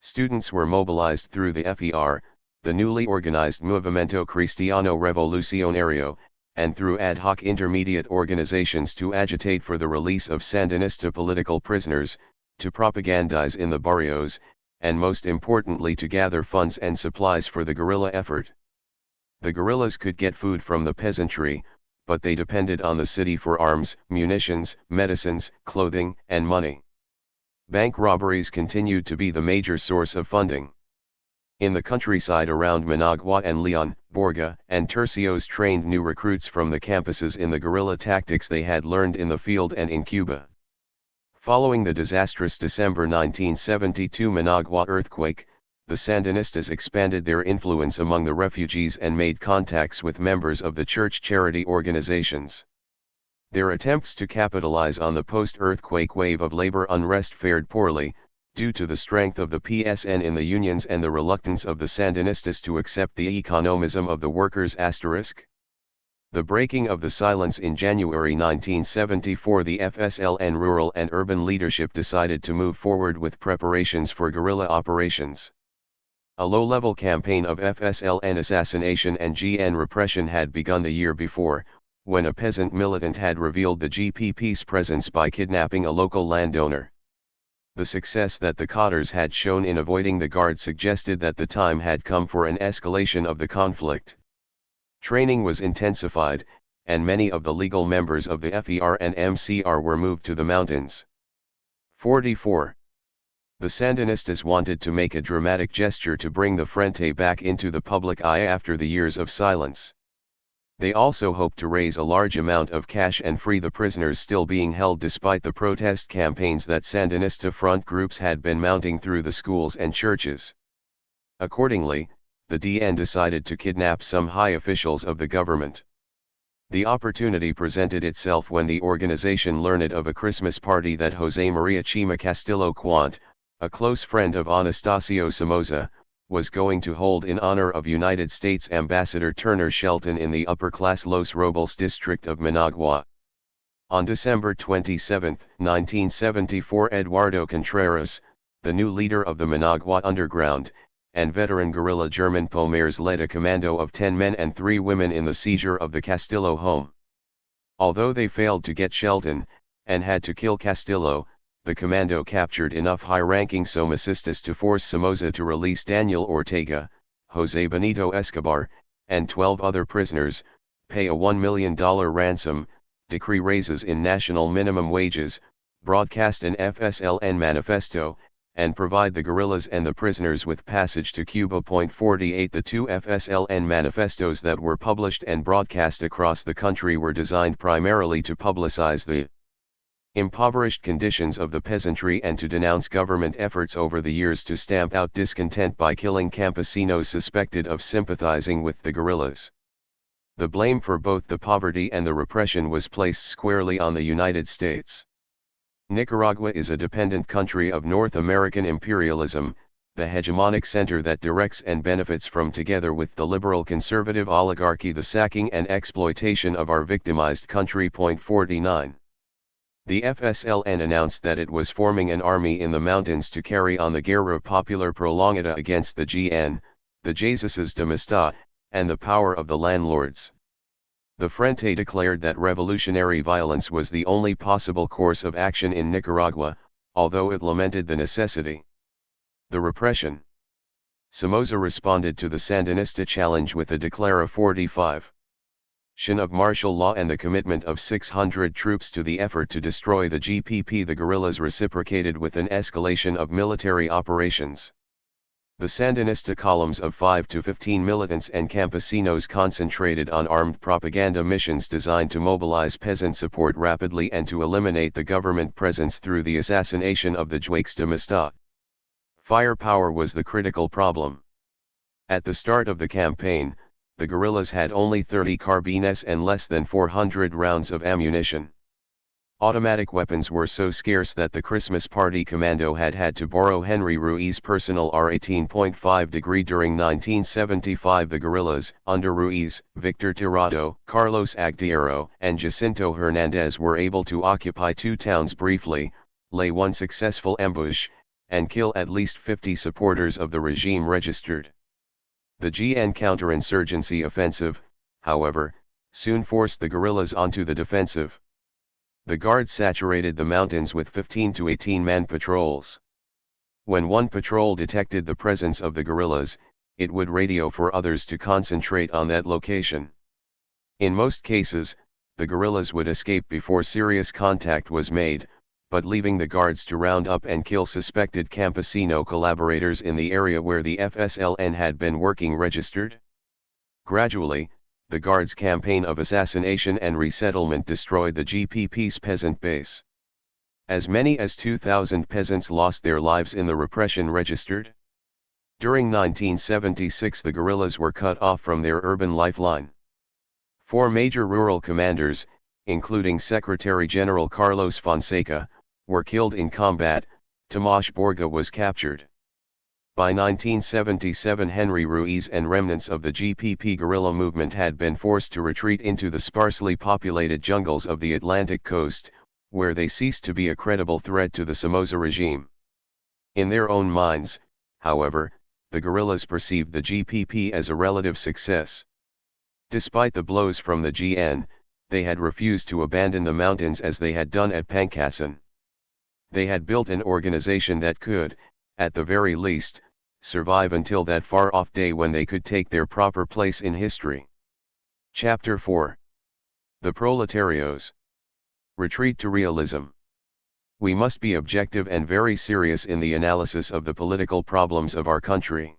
Students were mobilized through the FER, the newly organized Movimiento Cristiano Revolucionario, and through ad hoc intermediate organizations to agitate for the release of Sandinista political prisoners, to propagandize in the barrios, and most importantly to gather funds and supplies for the guerrilla effort. The guerrillas could get food from the peasantry, but they depended on the city for arms, munitions, medicines, clothing, and money. Bank robberies continued to be the major source of funding. In the countryside around Managua and Leon, Borga and Tercios trained new recruits from the campuses in the guerrilla tactics they had learned in the field and in Cuba. Following the disastrous December 1972 Managua earthquake, the Sandinistas expanded their influence among the refugees and made contacts with members of the church charity organizations. Their attempts to capitalize on the post-earthquake wave of labor unrest fared poorly, due to the strength of the PSN in the unions and the reluctance of the Sandinistas to accept the economism of the workers*. The breaking of the silence in January 1974, the FSLN rural and urban leadership decided to move forward with preparations for guerrilla operations. A low-level campaign of FSLN assassination and GN repression had begun the year before, when a peasant militant had revealed the GPP's presence by kidnapping a local landowner. The success that the cadres had shown in avoiding the Guard suggested that the time had come for an escalation of the conflict. Training was intensified, and many of the legal members of the FER and MCR were moved to the mountains. 44. The Sandinistas wanted to make a dramatic gesture to bring the Frente back into the public eye after the years of silence. They also hoped to raise a large amount of cash and free the prisoners still being held despite the protest campaigns that Sandinista front groups had been mounting through the schools and churches. Accordingly, the DN decided to kidnap some high officials of the government. The opportunity presented itself when the organization learned of a Christmas party that José María Chima Castillo Quant, a close friend of Anastasio Somoza, was going to hold in honor of United States Ambassador Turner Shelton in the upper-class Los Robles district of Managua. On December 27, 1974, Eduardo Contreras, the new leader of the Managua Underground, and veteran guerrilla German Pomers led a commando of 10 men and 3 women in the seizure of the Castillo home. Although they failed to get Shelton, and had to kill Castillo, the commando captured enough high-ranking Sandinistas to force Somoza to release Daniel Ortega, José Benito Escobar, and 12 other prisoners, pay a $1 million ransom, decree raises in national minimum wages, broadcast an FSLN manifesto, and provide the guerrillas and the prisoners with passage to Cuba. 48 The two FSLN manifestos that were published and broadcast across the country were designed primarily to publicize the impoverished conditions of the peasantry and to denounce government efforts over the years to stamp out discontent by killing campesinos suspected of sympathizing with the guerrillas. The blame for both the poverty and the repression was placed squarely on the United States. Nicaragua is a dependent country of North American imperialism, the hegemonic center that directs and benefits from, together with the liberal conservative oligarchy, the sacking and exploitation of our victimized country. 49. The FSLN announced that it was forming an army in the mountains to carry on the Guerra Popular Prolongada against the GN, the Jesuses de Mista, and the power of the landlords. The Frente declared that revolutionary violence was the only possible course of action in Nicaragua, although it lamented the necessity. The repression. Somoza responded to the Sandinista challenge with a declara 45. Of martial law and the commitment of 600 troops to the effort to destroy the GPP. The guerrillas reciprocated with an escalation of military operations. The Sandinista columns of 5 to 15 militants and campesinos concentrated on armed propaganda missions designed to mobilize peasant support rapidly and to eliminate the government presence through the assassination of the Jueces de Mista. Firepower was the critical problem. At the start of the campaign, the guerrillas had only 30 carbines and less than 400 rounds of ammunition. Automatic weapons were so scarce that the Christmas Party Commando had to borrow Henry Ruiz's personal R-18.5 degree during 1975. The guerrillas, under Ruiz, Victor Tirado, Carlos Agdiero, and Jacinto Hernandez, were able to occupy two towns briefly, lay one successful ambush, and kill at least 50 supporters of the regime registered. The GN counterinsurgency offensive, however, soon forced the guerrillas onto the defensive. The Guards saturated the mountains with 15 to 18-man patrols. When one patrol detected the presence of the guerrillas, it would radio for others to concentrate on that location. In most cases, the guerrillas would escape before serious contact was made, but leaving the Guards to round up and kill suspected campesino collaborators in the area where the FSLN had been working registered. Gradually, the Guards' campaign of assassination and resettlement destroyed the GPP's peasant base. As many as 2,000 peasants lost their lives in the repression registered. During 1976, the guerrillas were cut off from their urban lifeline. 4 major rural commanders, including Secretary General Carlos Fonseca, were killed in combat. Tomas Borga was captured. By 1977, Henry Ruiz and remnants of the GPP guerrilla movement had been forced to retreat into the sparsely populated jungles of the Atlantic coast, where they ceased to be a credible threat to the Somoza regime. In their own minds, however, the guerrillas perceived the GPP as a relative success. Despite the blows from the GN, they had refused to abandon the mountains as they had done at Pancassan. They had built an organization that could, at the very least, survive until that far-off day when they could take their proper place in history. Chapter 4. The Proletarios. Retreat to realism. We must be objective and very serious in the analysis of the political problems of our country.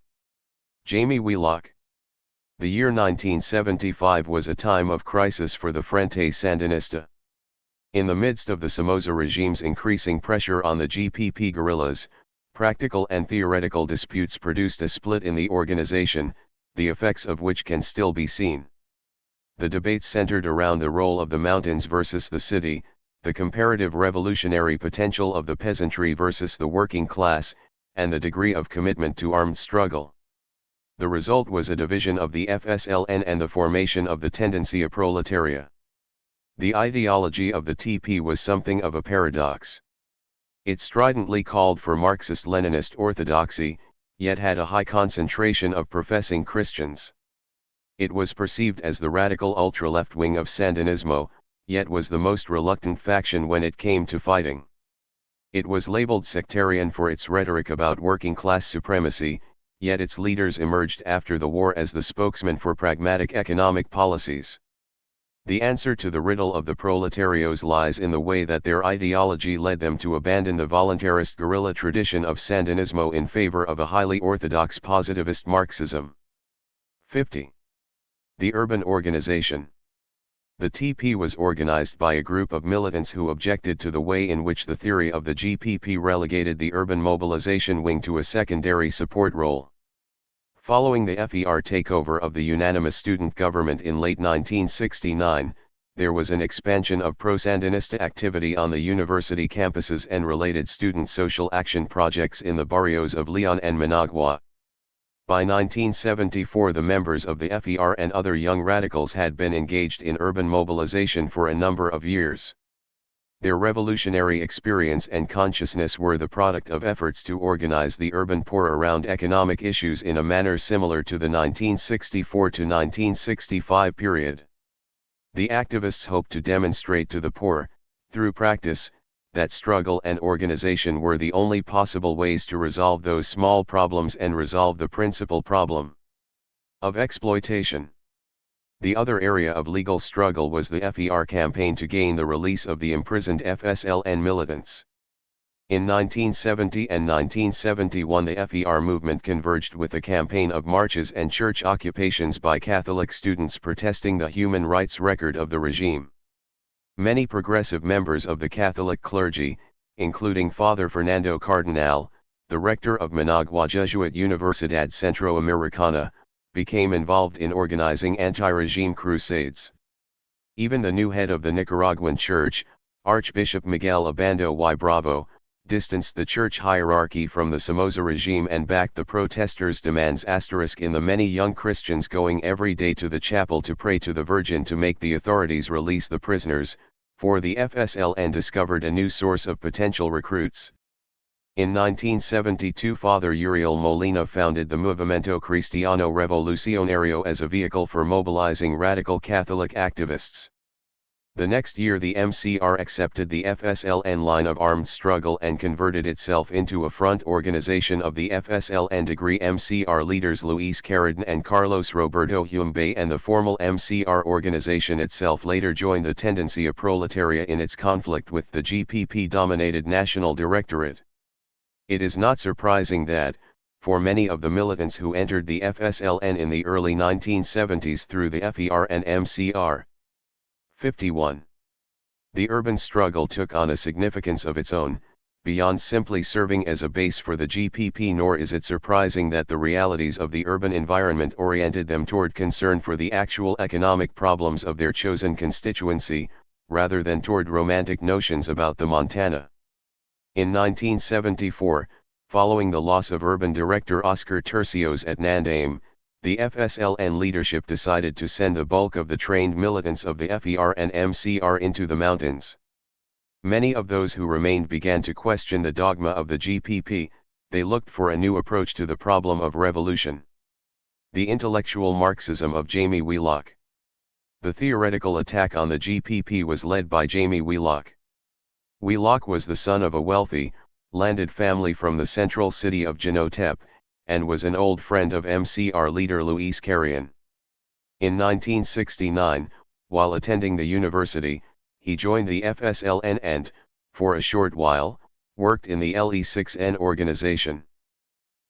Jamie Wheelock. The year 1975 was a time of crisis for the Frente Sandinista. In the midst of the Somoza regime's increasing pressure on the GPP guerrillas, practical and theoretical disputes produced a split in the organization, the effects of which can still be seen. The debates centered around the role of the mountains versus the city, the comparative revolutionary potential of the peasantry versus the working class, and the degree of commitment to armed struggle. The result was a division of the FSLN and the formation of the Tendencia Proletaria. The ideology of the TP was something of a paradox. It stridently called for Marxist-Leninist orthodoxy, yet had a high concentration of professing Christians. It was perceived as the radical ultra-left wing of Sandinismo, yet was the most reluctant faction when it came to fighting. It was labeled sectarian for its rhetoric about working-class supremacy, yet its leaders emerged after the war as the spokesman for pragmatic economic policies. The answer to the riddle of the proletarios lies in the way that their ideology led them to abandon the voluntarist guerrilla tradition of Sandinismo in favor of a highly orthodox positivist Marxism. 50. The urban organization. The TP was organized by a group of militants who objected to the way in which the theory of the GPP relegated the urban mobilization wing to a secondary support role. Following the FER takeover of the unanimous student government in late 1969, there was an expansion of pro-Sandinista activity on the university campuses and related student social action projects in the barrios of Leon and Managua. By 1974, the members of the FER and other young radicals had been engaged in urban mobilization for a number of years. Their revolutionary experience and consciousness were the product of efforts to organize the urban poor around economic issues in a manner similar to the 1964 to 1965 period. The activists hoped to demonstrate to the poor, through practice, that struggle and organization were the only possible ways to resolve those small problems and resolve the principal problem of exploitation. The other area of legal struggle was the FER campaign to gain the release of the imprisoned FSLN militants. In 1970 and 1971, the FER movement converged with a campaign of marches and church occupations by Catholic students protesting the human rights record of the regime. Many progressive members of the Catholic clergy, including Father Fernando Cardenal, the rector of Managua Jesuit Universidad Centroamericana, became involved in organizing anti-regime crusades. Even the new head of the Nicaraguan Church, Archbishop Miguel Abando y Bravo, distanced the church hierarchy from the Somoza regime and backed the protesters' demands in the many young Christians going every day to the chapel to pray to the Virgin to make the authorities release the prisoners, for the FSLN discovered a new source of potential recruits. In 1972, Father Uriel Molina founded the Movimiento Cristiano Revolucionario as a vehicle for mobilizing radical Catholic activists. The next year, the MCR accepted the FSLN line of armed struggle and converted itself into a front organization of the FSLN. MCR leaders Luis Carradine and Carlos Roberto Humbay and the formal MCR organization itself later joined the Tendencia Proletaria in its conflict with the GPP-dominated National Directorate. It is not surprising that, for many of the militants who entered the FSLN in the early 1970s through the FER and MCR, 51. The urban struggle took on a significance of its own, beyond simply serving as a base for the GPP, nor is it surprising that the realities of the urban environment oriented them toward concern for the actual economic problems of their chosen constituency, rather than toward romantic notions about the Montana. In 1974, following the loss of urban director Oscar Tercios at Nandame, the FSLN leadership decided to send the bulk of the trained militants of the FER and MCR into the mountains. Many of those who remained began to question the dogma of the GPP. They looked for a new approach to the problem of revolution. The intellectual Marxism of Jamie Wheelock. The theoretical attack on the GPP was led by Jamie Wheelock. Wheelock was the son of a wealthy, landed family from the central city of Jinotep, and was an old friend of MCR leader Luis Carrion. In 1969, while attending the university, he joined the FSLN and, for a short while, worked in the LE6N organization.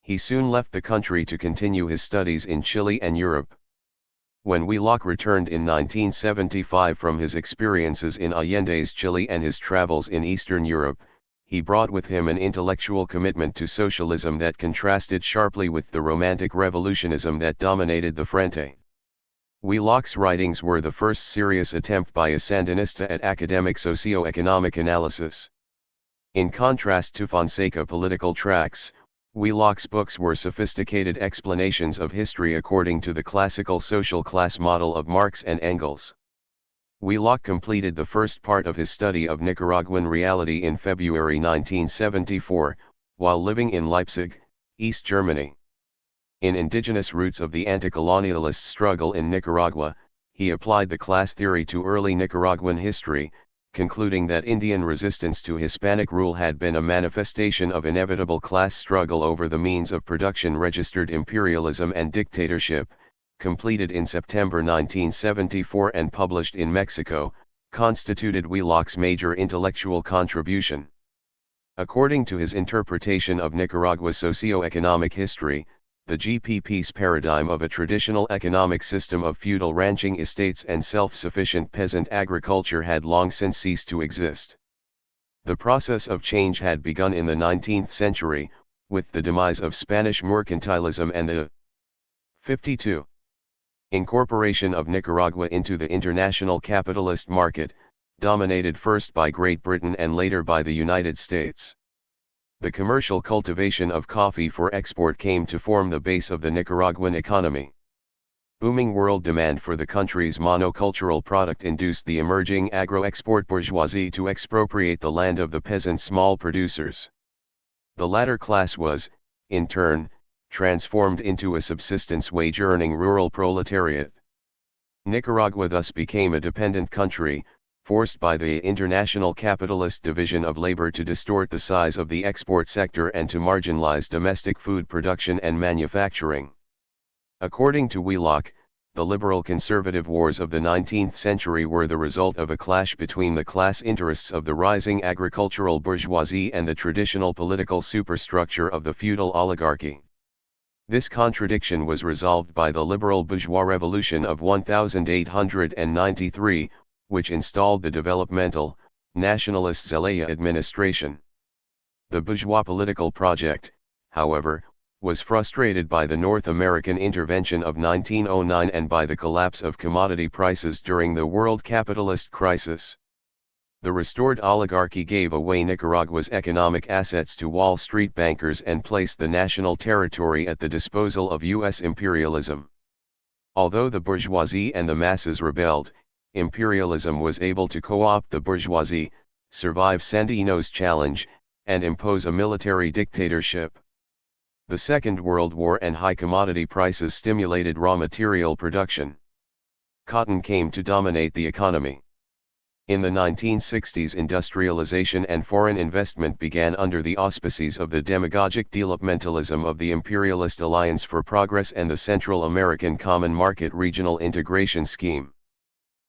He soon left the country to continue his studies in Chile and Europe. When Wheelock returned in 1975 from his experiences in Allende's Chile and his travels in Eastern Europe, he brought with him an intellectual commitment to socialism that contrasted sharply with the romantic revolutionism that dominated the Frente. Wheelock's writings were the first serious attempt by a Sandinista at academic socio-economic analysis. In contrast to Fonseca political tracts, Wheelock's books were sophisticated explanations of history according to the classical social class model of Marx and Engels. Wheelock completed the first part of his study of Nicaraguan reality in February 1974, while living in Leipzig, East Germany. In Indigenous Roots of the Anti-Colonialist Struggle in Nicaragua, he applied the class theory to early Nicaraguan history, concluding that Indian resistance to Hispanic rule had been a manifestation of inevitable class struggle over the means of production. Registered Imperialism and Dictatorship, completed in September 1974 and published in Mexico, constituted Wheelock's major intellectual contribution. According to his interpretation of Nicaragua's socio-economic history, the GPP's paradigm of a traditional economic system of feudal ranching estates and self-sufficient peasant agriculture had long since ceased to exist. The process of change had begun in the 19th century, with the demise of Spanish mercantilism and the 52. Incorporation of Nicaragua into the international capitalist market, dominated first by Great Britain and later by the United States. The commercial cultivation of coffee for export came to form the base of the Nicaraguan economy. Booming world demand for the country's monocultural product induced the emerging agro-export bourgeoisie to expropriate the land of the peasant small producers. The latter class was, in turn, transformed into a subsistence wage-earning rural proletariat. Nicaragua thus became a dependent country, forced by the international capitalist division of labor to distort the size of the export sector and to marginalize domestic food production and manufacturing. According to Wheelock, the liberal-conservative wars of the 19th century were the result of a clash between the class interests of the rising agricultural bourgeoisie and the traditional political superstructure of the feudal oligarchy. This contradiction was resolved by the liberal bourgeois revolution of 1893, which installed the developmental, nationalist Zelaya administration. The bourgeois political project, however, was frustrated by the North American intervention of 1909 and by the collapse of commodity prices during the world capitalist crisis. The restored oligarchy gave away Nicaragua's economic assets to Wall Street bankers and placed the national territory at the disposal of U.S. imperialism. Although the bourgeoisie and the masses rebelled, imperialism was able to co-opt the bourgeoisie, survive Sandinistas' challenge, and impose a military dictatorship. The Second World War and high commodity prices stimulated raw material production. Cotton came to dominate the economy. In the 1960s, industrialization and foreign investment began under the auspices of the demagogic developmentalism of the Imperialist Alliance for Progress and the Central American Common Market Regional Integration Scheme.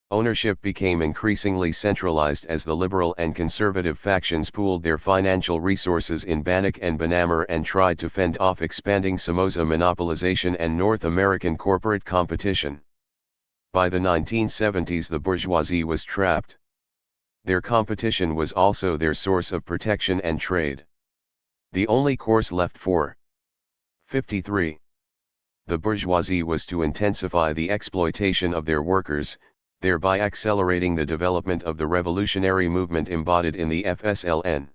Ownership became increasingly centralized as the liberal and conservative factions pooled their financial resources in Bannock and Banamar and tried to fend off expanding Somoza monopolization and North American corporate competition. By the 1970s, the bourgeoisie was trapped. Their competition was also their source of protection and trade. The only course left for 53. The bourgeoisie was to intensify the exploitation of their workers, thereby accelerating the development of the revolutionary movement embodied in the FSLN.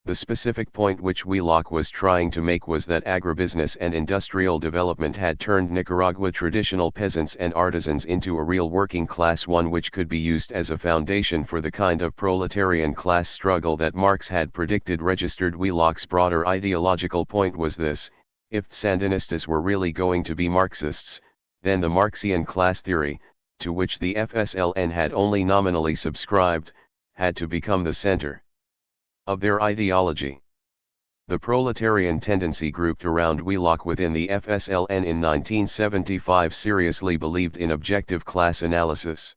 The specific point which Wheelock was trying to make was that agribusiness and industrial development had turned Nicaragua traditional peasants and artisans into a real working class, one which could be used as a foundation for the kind of proletarian class struggle that Marx had predicted. Registered Wheelock's broader ideological point was this: if Sandinistas were really going to be Marxists, then the Marxian class theory, to which the FSLN had only nominally subscribed, had to become the center of their ideology. The proletarian tendency grouped around Wheelock within the FSLN in 1975 seriously believed in objective class analysis.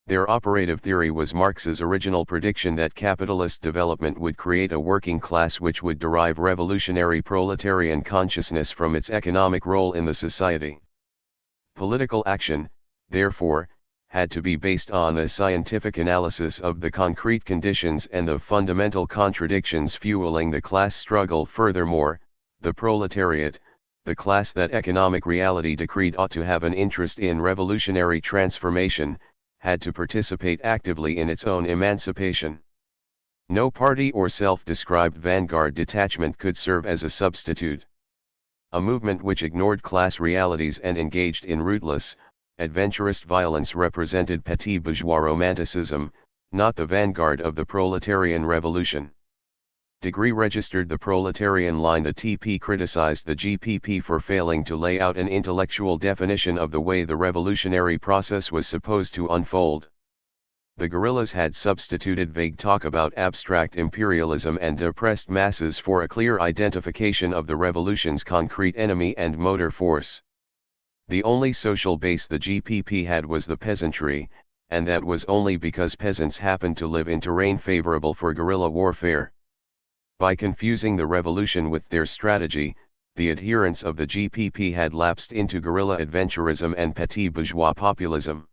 Their operative theory was Marx's original prediction that capitalist development would create a working class which would derive revolutionary proletarian consciousness from its economic role in the society. Political action, therefore, had to be based on a scientific analysis of the concrete conditions and the fundamental contradictions fueling the class struggle. Furthermore, the proletariat, the class that economic reality decreed ought to have an interest in revolutionary transformation, had to participate actively in its own emancipation. No party or self-described vanguard detachment could serve as a substitute. A movement which ignored class realities and engaged in rootless, adventurous violence represented petit bourgeois romanticism, not the vanguard of the proletarian revolution. Degree registered the proletarian line. The TP criticized the GPP for failing to lay out an intellectual definition of the way the revolutionary process was supposed to unfold. The guerrillas had substituted vague talk about abstract imperialism and oppressed masses for a clear identification of the revolution's concrete enemy and motor force. The only social base the GPP had was the peasantry, and that was only because peasants happened to live in terrain favorable for guerrilla warfare. By confusing the revolution with their strategy, the adherents of the GPP had lapsed into guerrilla adventurism and petit bourgeois populism.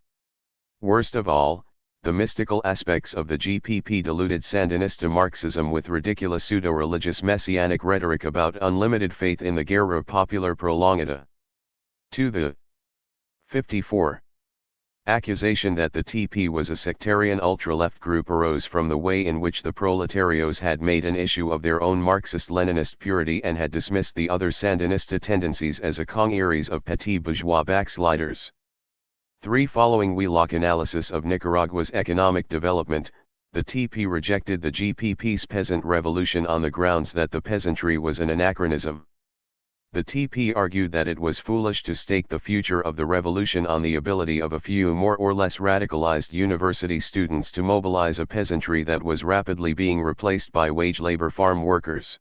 Worst of all, the mystical aspects of the GPP diluted Sandinista Marxism with ridiculous pseudo-religious messianic rhetoric about unlimited faith in the guerra popular prolongata. To the 54. Accusation that the TP was a sectarian ultra-left group arose from the way in which the proletarios had made an issue of their own Marxist-Leninist purity and had dismissed the other Sandinista tendencies as a congeries of petit bourgeois backsliders. 3. Following Wheelock analysis of Nicaragua's economic development, the TP rejected the GPP's peasant revolution on the grounds that the peasantry was an anachronism. The TP argued that it was foolish to stake the future of the revolution on the ability of a few more or less radicalized university students to mobilize a peasantry that was rapidly being replaced by wage labor farm workers.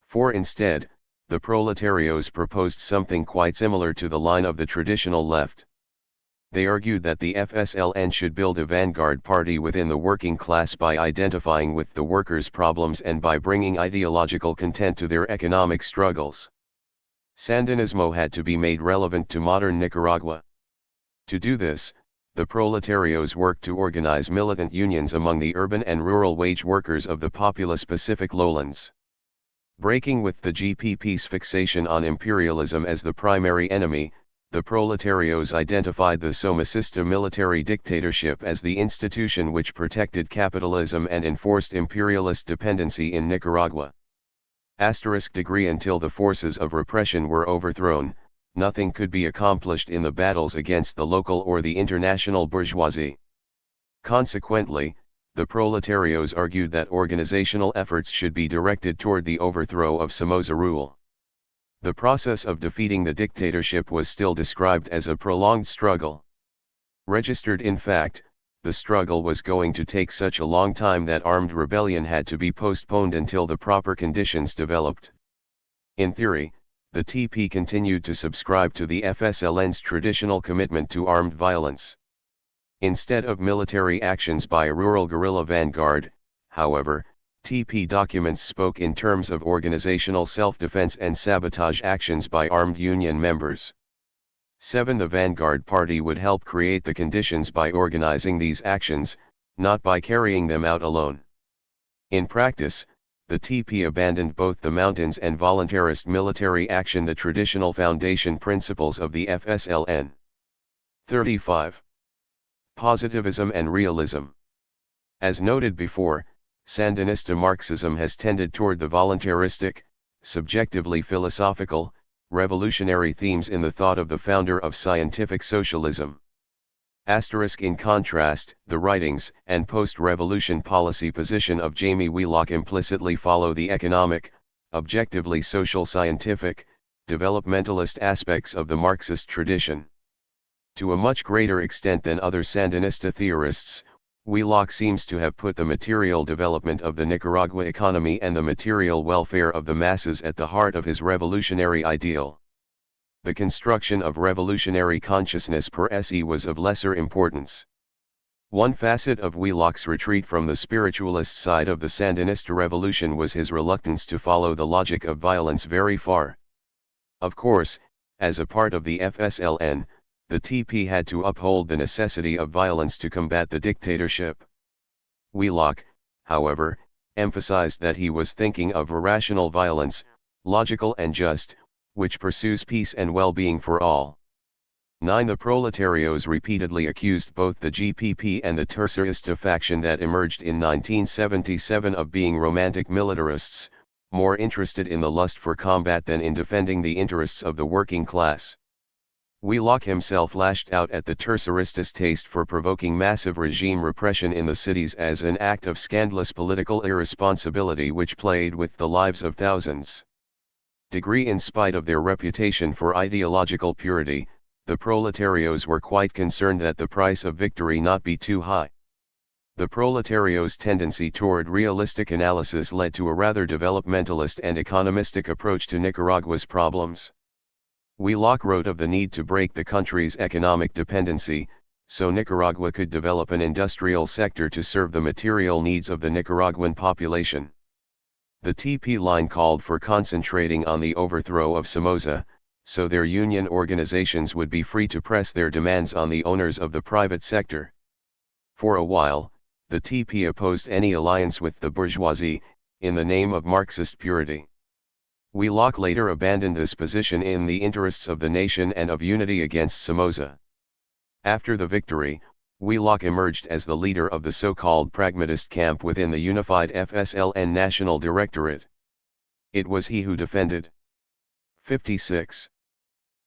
4. Instead, the proletarios proposed something quite similar to the line of the traditional left. They argued that the FSLN should build a vanguard party within the working class by identifying with the workers' problems and by bringing ideological content to their economic struggles. Sandinismo had to be made relevant to modern Nicaragua. To do this, the proletarios worked to organize militant unions among the urban and rural wage workers of the populous Pacific lowlands. Breaking with the GPP's fixation on imperialism as the primary enemy, the proletarios identified the Somocista military dictatorship as the institution which protected capitalism and enforced imperialist dependency in Nicaragua. Degree until the forces of repression were overthrown, nothing could be accomplished in the battles against the local or the international bourgeoisie. Consequently, the proletarios argued that organizational efforts should be directed toward the overthrow of Somoza rule. The process of defeating the dictatorship was still described as a prolonged struggle. Registered in fact, the struggle was going to take such a long time that armed rebellion had to be postponed until the proper conditions developed. In theory, the TP continued to subscribe to the FSLN's traditional commitment to armed violence. Instead of military actions by a rural guerrilla vanguard, however, TP documents spoke in terms of organizational self-defense and sabotage actions by armed union members. 7. The vanguard party would help create the conditions by organizing these actions, not by carrying them out alone. In practice, the TP abandoned both the mountains and voluntarist military action, the traditional foundation principles of the FSLN. 35. Positivism and realism. As noted before, Sandinista Marxism has tended toward the voluntaristic, subjectively philosophical, revolutionary themes in the thought of the founder of scientific socialism. In contrast, the writings and post-revolution policy position of Jamie Wheelock implicitly follow the economic, objectively social scientific, developmentalist aspects of the Marxist tradition. To a much greater extent than other Sandinista theorists, Wheelock seems to have put the material development of the Nicaragua economy and the material welfare of the masses at the heart of his revolutionary ideal. The construction of revolutionary consciousness per se was of lesser importance. One facet of Wheelock's retreat from the spiritualist side of the Sandinista revolution was his reluctance to follow the logic of violence very far. Of course, as a part of the FSLN, the TP had to uphold the necessity of violence to combat the dictatorship. Wheelock, however, emphasized that he was thinking of irrational violence, logical and just, which pursues peace and well-being for all. 9. The proletarios repeatedly accused both the GPP and the Tercerista faction that emerged in 1977 of being romantic militarists, more interested in the lust for combat than in defending the interests of the working class. Wheelock himself lashed out at the Terceristas' taste for provoking massive regime repression in the cities as an act of scandalous political irresponsibility which played with the lives of thousands. In spite of their reputation for ideological purity, the proletarios were quite concerned that the price of victory not be too high. The proletario's tendency toward realistic analysis led to a rather developmentalist and economistic approach to Nicaragua's problems. Wheelock wrote of the need to break the country's economic dependency, so Nicaragua could develop an industrial sector to serve the material needs of the Nicaraguan population. The TP line called for concentrating on the overthrow of Somoza, so their union organizations would be free to press their demands on the owners of the private sector. For a while, the TP opposed any alliance with the bourgeoisie, in the name of Marxist purity. Wheelock later abandoned this position in the interests of the nation and of unity against Somoza. After the victory, Wheelock emerged as the leader of the so-called pragmatist camp within the unified FSLN National Directorate. It was he who defended 56.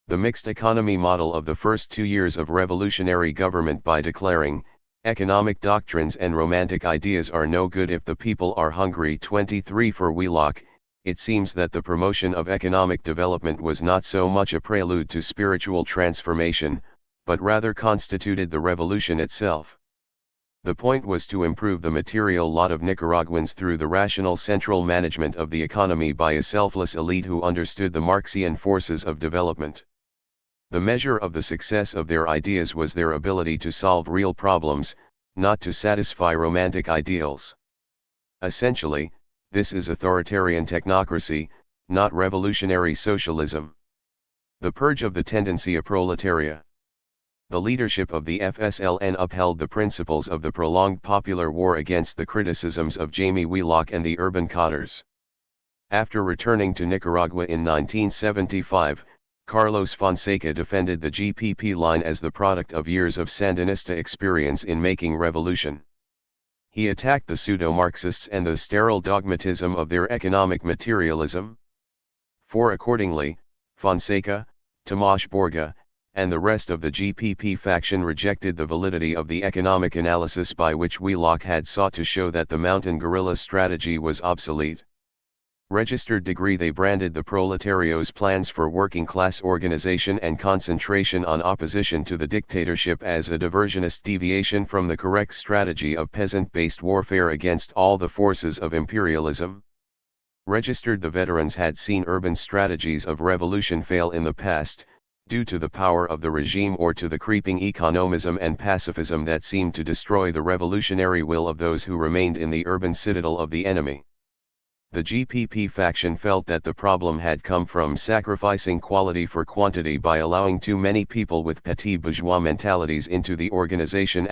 The mixed economy model of the first 2 years of revolutionary government by declaring, economic doctrines and romantic ideas are no good if the people are hungry. 23. For Wheelock, it seems that the promotion of economic development was not so much a prelude to spiritual transformation, but rather constituted the revolution itself. The point was to improve the material lot of Nicaraguans through the rational central management of the economy by a selfless elite who understood the Marxian forces of development. The measure of the success of their ideas was their ability to solve real problems, not to satisfy romantic ideals. Essentially, this is authoritarian technocracy, not revolutionary socialism. The purge of the tendencia proletaria. The leadership of the FSLN upheld the principles of the prolonged popular war against the criticisms of Jamie Wheelock and the urban cadres. After returning to Nicaragua in 1975, Carlos Fonseca defended the GPP line as the product of years of Sandinista experience in making revolution. He attacked the pseudo-Marxists and the sterile dogmatism of their economic materialism. For accordingly, Fonseca, Tomás Borga, and the rest of the GPP faction rejected the validity of the economic analysis by which Wheelock had sought to show that the mountain guerrilla strategy was obsolete. Registered degree they branded the proletario's plans for working-class organization and concentration on opposition to the dictatorship as a diversionist deviation from the correct strategy of peasant-based warfare against all the forces of imperialism. Registered the veterans had seen urban strategies of revolution fail in the past, due to the power of the regime or to the creeping economism and pacifism that seemed to destroy the revolutionary will of those who remained in the urban citadel of the enemy. The GPP faction felt that the problem had come from sacrificing quality for quantity by allowing too many people with petit bourgeois mentalities into the organization.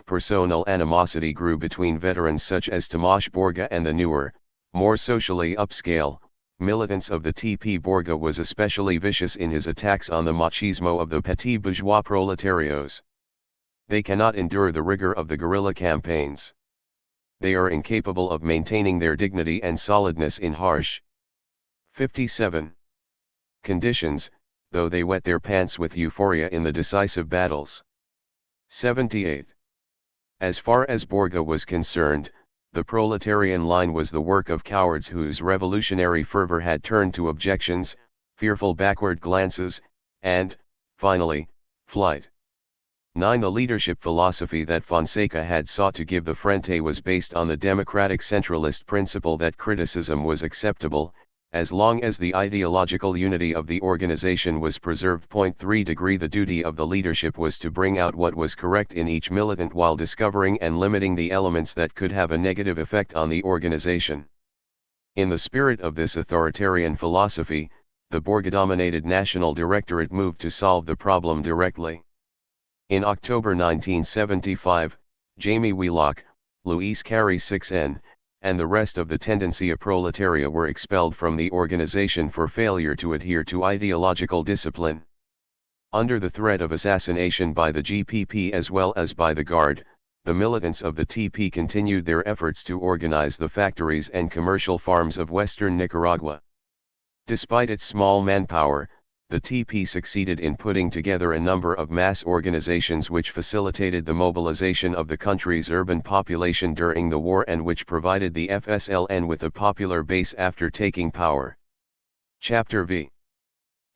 Personal animosity grew between veterans such as Tomás Borga and the newer, more socially upscale, militants of the TP. Borga was especially vicious in his attacks on the machismo of the petit bourgeois proletarios. They cannot endure the rigor of the guerrilla campaigns. They are incapable of maintaining their dignity and solidness in harsh 57 conditions, though they wet their pants with euphoria in the decisive battles. 78. As far as Borga was concerned, the proletarian line was the work of cowards whose revolutionary fervor had turned to objections, fearful backward glances, and, finally, flight. 9. The leadership philosophy that Fonseca had sought to give the Frente was based on the democratic centralist principle that criticism was acceptable, as long as the ideological unity of the organization was preserved. 3. The duty of the leadership was to bring out what was correct in each militant while discovering and limiting the elements that could have a negative effect on the organization. In the spirit of this authoritarian philosophy, the Borga-dominated National Directorate moved to solve the problem directly. In October 1975, Jamie Wheelock, Luis Carey 6N, and the rest of the Tendencia Proletaria were expelled from the organization for failure to adhere to ideological discipline. Under the threat of assassination by the GPP as well as by the Guard, the militants of the TP continued their efforts to organize the factories and commercial farms of western Nicaragua. Despite its small manpower, the TP succeeded in putting together a number of mass organizations which facilitated the mobilization of the country's urban population during the war and which provided the FSLN with a popular base after taking power. Chapter V.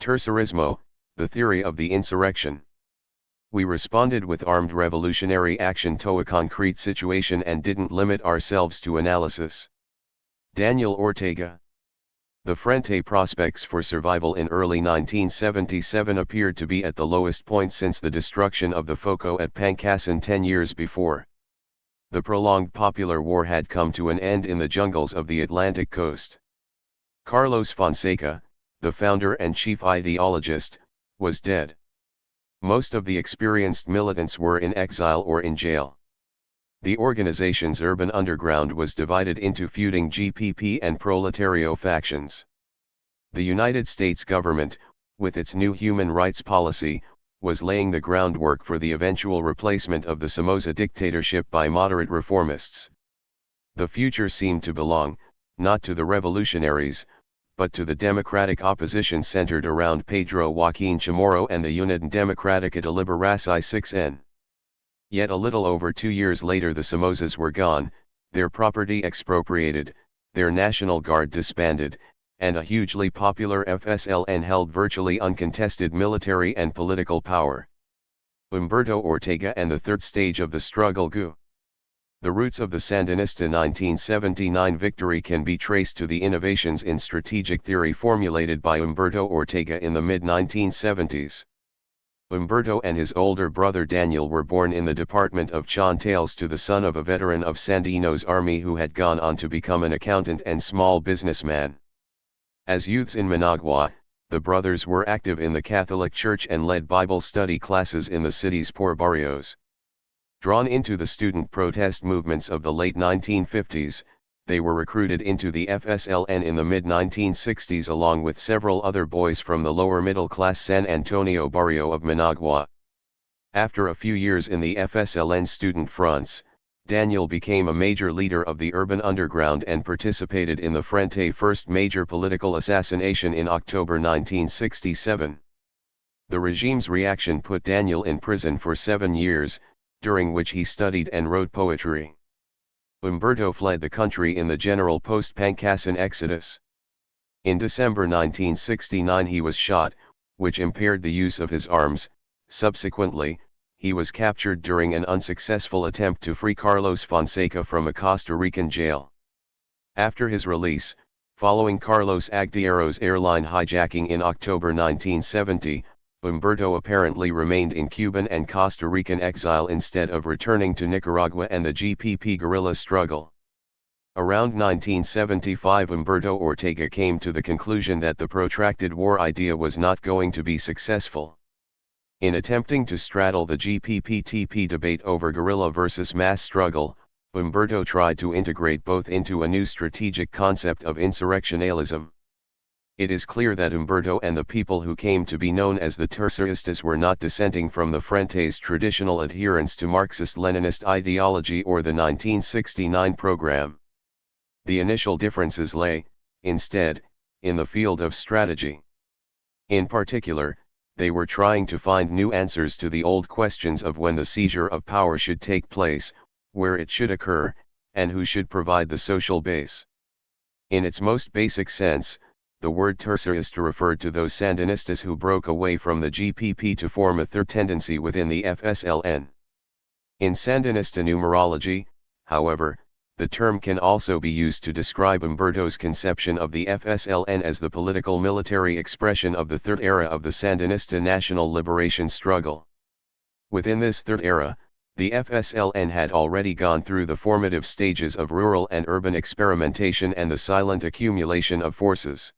Tercerismo, the theory of the insurrection. We responded with armed revolutionary action to a concrete situation and didn't limit ourselves to analysis. Daniel Ortega. The Frente prospects for survival in early 1977 appeared to be at the lowest point since the destruction of the Foco at Pangasinan 10 years before. The prolonged popular war had come to an end in the jungles of the Atlantic coast. Carlos Fonseca, the founder and chief ideologist, was dead. Most of the experienced militants were in exile or in jail. The organization's urban underground was divided into feuding GPP and Proletario factions. The United States government, with its new human rights policy, was laying the groundwork for the eventual replacement of the Somoza dictatorship by moderate reformists. The future seemed to belong, not to the revolutionaries, but to the democratic opposition centered around Pedro Joaquin Chamorro and the Unidad Democrática de Liberación 6N. Yet a little over 2 years later the Somozas were gone, their property expropriated, their National Guard disbanded, and a hugely popular FSLN held virtually uncontested military and political power. Humberto Ortega and the third stage of the struggle GU. The roots of the Sandinista 1979 victory can be traced to the innovations in strategic theory formulated by Humberto Ortega in the mid-1970s. Humberto and his older brother Daniel were born in the department of Chontales to the son of a veteran of Sandino's army who had gone on to become an accountant and small businessman. As youths in Managua, the brothers were active in the Catholic Church and led Bible study classes in the city's poor barrios. Drawn into the student protest movements of the late 1950s, they were recruited into the FSLN in the mid-1960s along with several other boys from the lower middle-class San Antonio barrio of Managua. After a few years in the FSLN student fronts, Daniel became a major leader of the urban underground and participated in the Frente's first major political assassination in October 1967. The regime's reaction put Daniel in prison for 7 years, during which he studied and wrote poetry. Humberto fled the country in the general post-Pangasinan exodus. In December 1969 he was shot, which impaired the use of his arms. Subsequently, he was captured during an unsuccessful attempt to free Carlos Fonseca from a Costa Rican jail. After his release, following Carlos Agdiero's airline hijacking in October 1970, Humberto apparently remained in Cuban and Costa Rican exile instead of returning to Nicaragua and the GPP guerrilla struggle. Around 1975 Humberto Ortega came to the conclusion that the protracted war idea was not going to be successful. In attempting to straddle the GPP-TP debate over guerrilla versus mass struggle, Humberto tried to integrate both into a new strategic concept of insurrectionalism. It is clear that Humberto and the people who came to be known as the Terceristas were not dissenting from the Frente's traditional adherence to Marxist-Leninist ideology or the 1969 program. The initial differences lay, instead, in the field of strategy. In particular, they were trying to find new answers to the old questions of when the seizure of power should take place, where it should occur, and who should provide the social base. In its most basic sense, the word tercerista referred to those Sandinistas who broke away from the GPP to form a third tendency within the FSLN. In Sandinista numerology, however, the term can also be used to describe Humberto's conception of the FSLN as the political military expression of the third era of the Sandinista national liberation struggle. Within this third era, the FSLN had already gone through the formative stages of rural and urban experimentation and the silent accumulation of forces.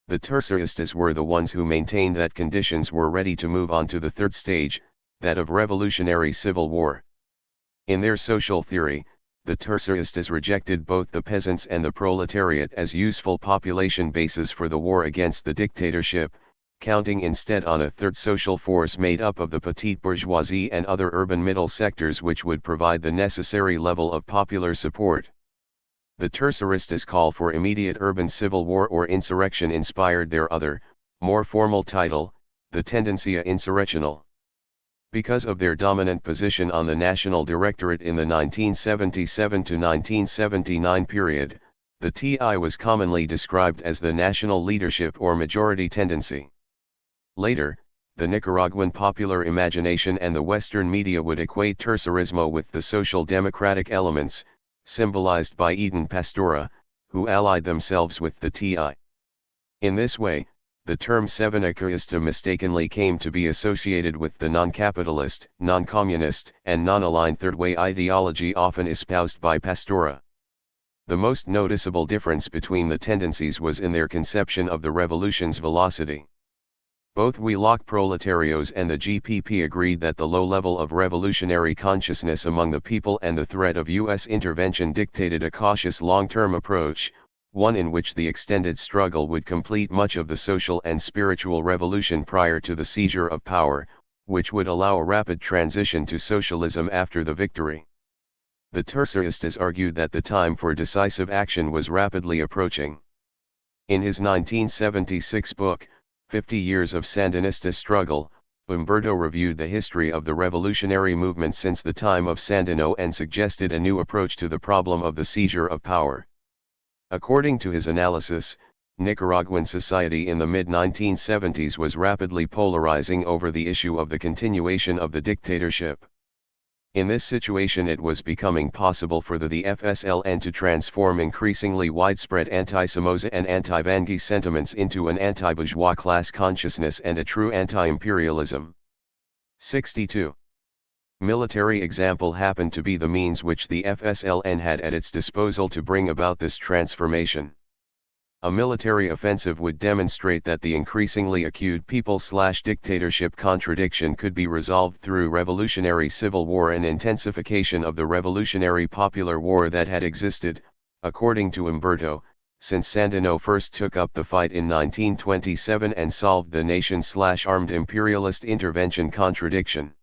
The Terceristas were the ones who maintained that conditions were ready to move on to the third stage, that of revolutionary civil war. In their social theory, the Terceristas rejected both the peasants and the proletariat as useful population bases for the war against the dictatorship, counting instead on a third social force made up of the petite bourgeoisie and other urban middle sectors which would provide the necessary level of popular support. The Terceristas' call for immediate urban civil war or insurrection inspired their other, more formal title, the Tendencia Insurreccional. Because of their dominant position on the national directorate in the 1977 to 1979 period, the TI was commonly described as the national leadership or majority tendency. Later, the Nicaraguan popular imagination and the Western media would equate tercerismo with the social democratic elements, symbolized by Eden Pastora, who allied themselves with the TI. In this way, the term Sandinistas mistakenly came to be associated with the non-capitalist, non-communist, and non-aligned third way ideology often espoused by Pastora. The most noticeable difference between the tendencies was in their conception of the revolution's velocity. Both Huilach proletarios and the GPP agreed that the low level of revolutionary consciousness among the people and the threat of U.S. intervention dictated a cautious long-term approach, one in which the extended struggle would complete much of the social and spiritual revolution prior to the seizure of power, which would allow a rapid transition to socialism after the victory. The Terceristas argued that the time for decisive action was rapidly approaching. In his 1976 book, 50 Years of Sandinista Struggle, Humberto reviewed the history of the revolutionary movement since the time of Sandino and suggested a new approach to the problem of the seizure of power. According to his analysis, Nicaraguan society in the mid-1970s was rapidly polarizing over the issue of the continuation of the dictatorship. In this situation, it was becoming possible for the FSLN to transform increasingly widespread anti-Somoza and anti-Vangui sentiments into an anti-bourgeois class consciousness and a true anti-imperialism. 62. Military example happened to be the means which the FSLN had at its disposal to bring about this transformation. A military offensive would demonstrate that the increasingly acute people/dictatorship contradiction could be resolved through revolutionary civil war and intensification of the revolutionary popular war that had existed, according to Humberto, since Sandino first took up the fight in 1927 and solved the nation/armed imperialist intervention contradiction.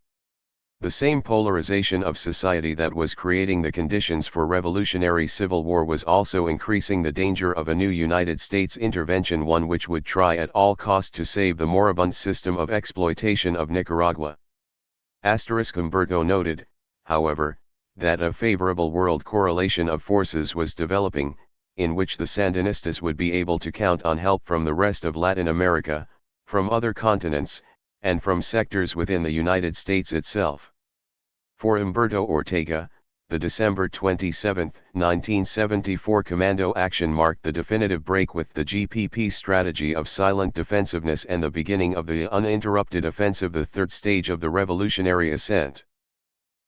The same polarization of society that was creating the conditions for revolutionary civil war was also increasing the danger of a new United States intervention, one which would try at all cost to save the moribund system of exploitation of Nicaragua. Humberto noted, however, that a favorable world correlation of forces was developing, in which the Sandinistas would be able to count on help from the rest of Latin America, from other continents, and from sectors within the United States itself. For Humberto Ortega, the December 27, 1974 commando action marked the definitive break with the GPP strategy of silent defensiveness and the beginning of the uninterrupted offensive, the third stage of the revolutionary ascent.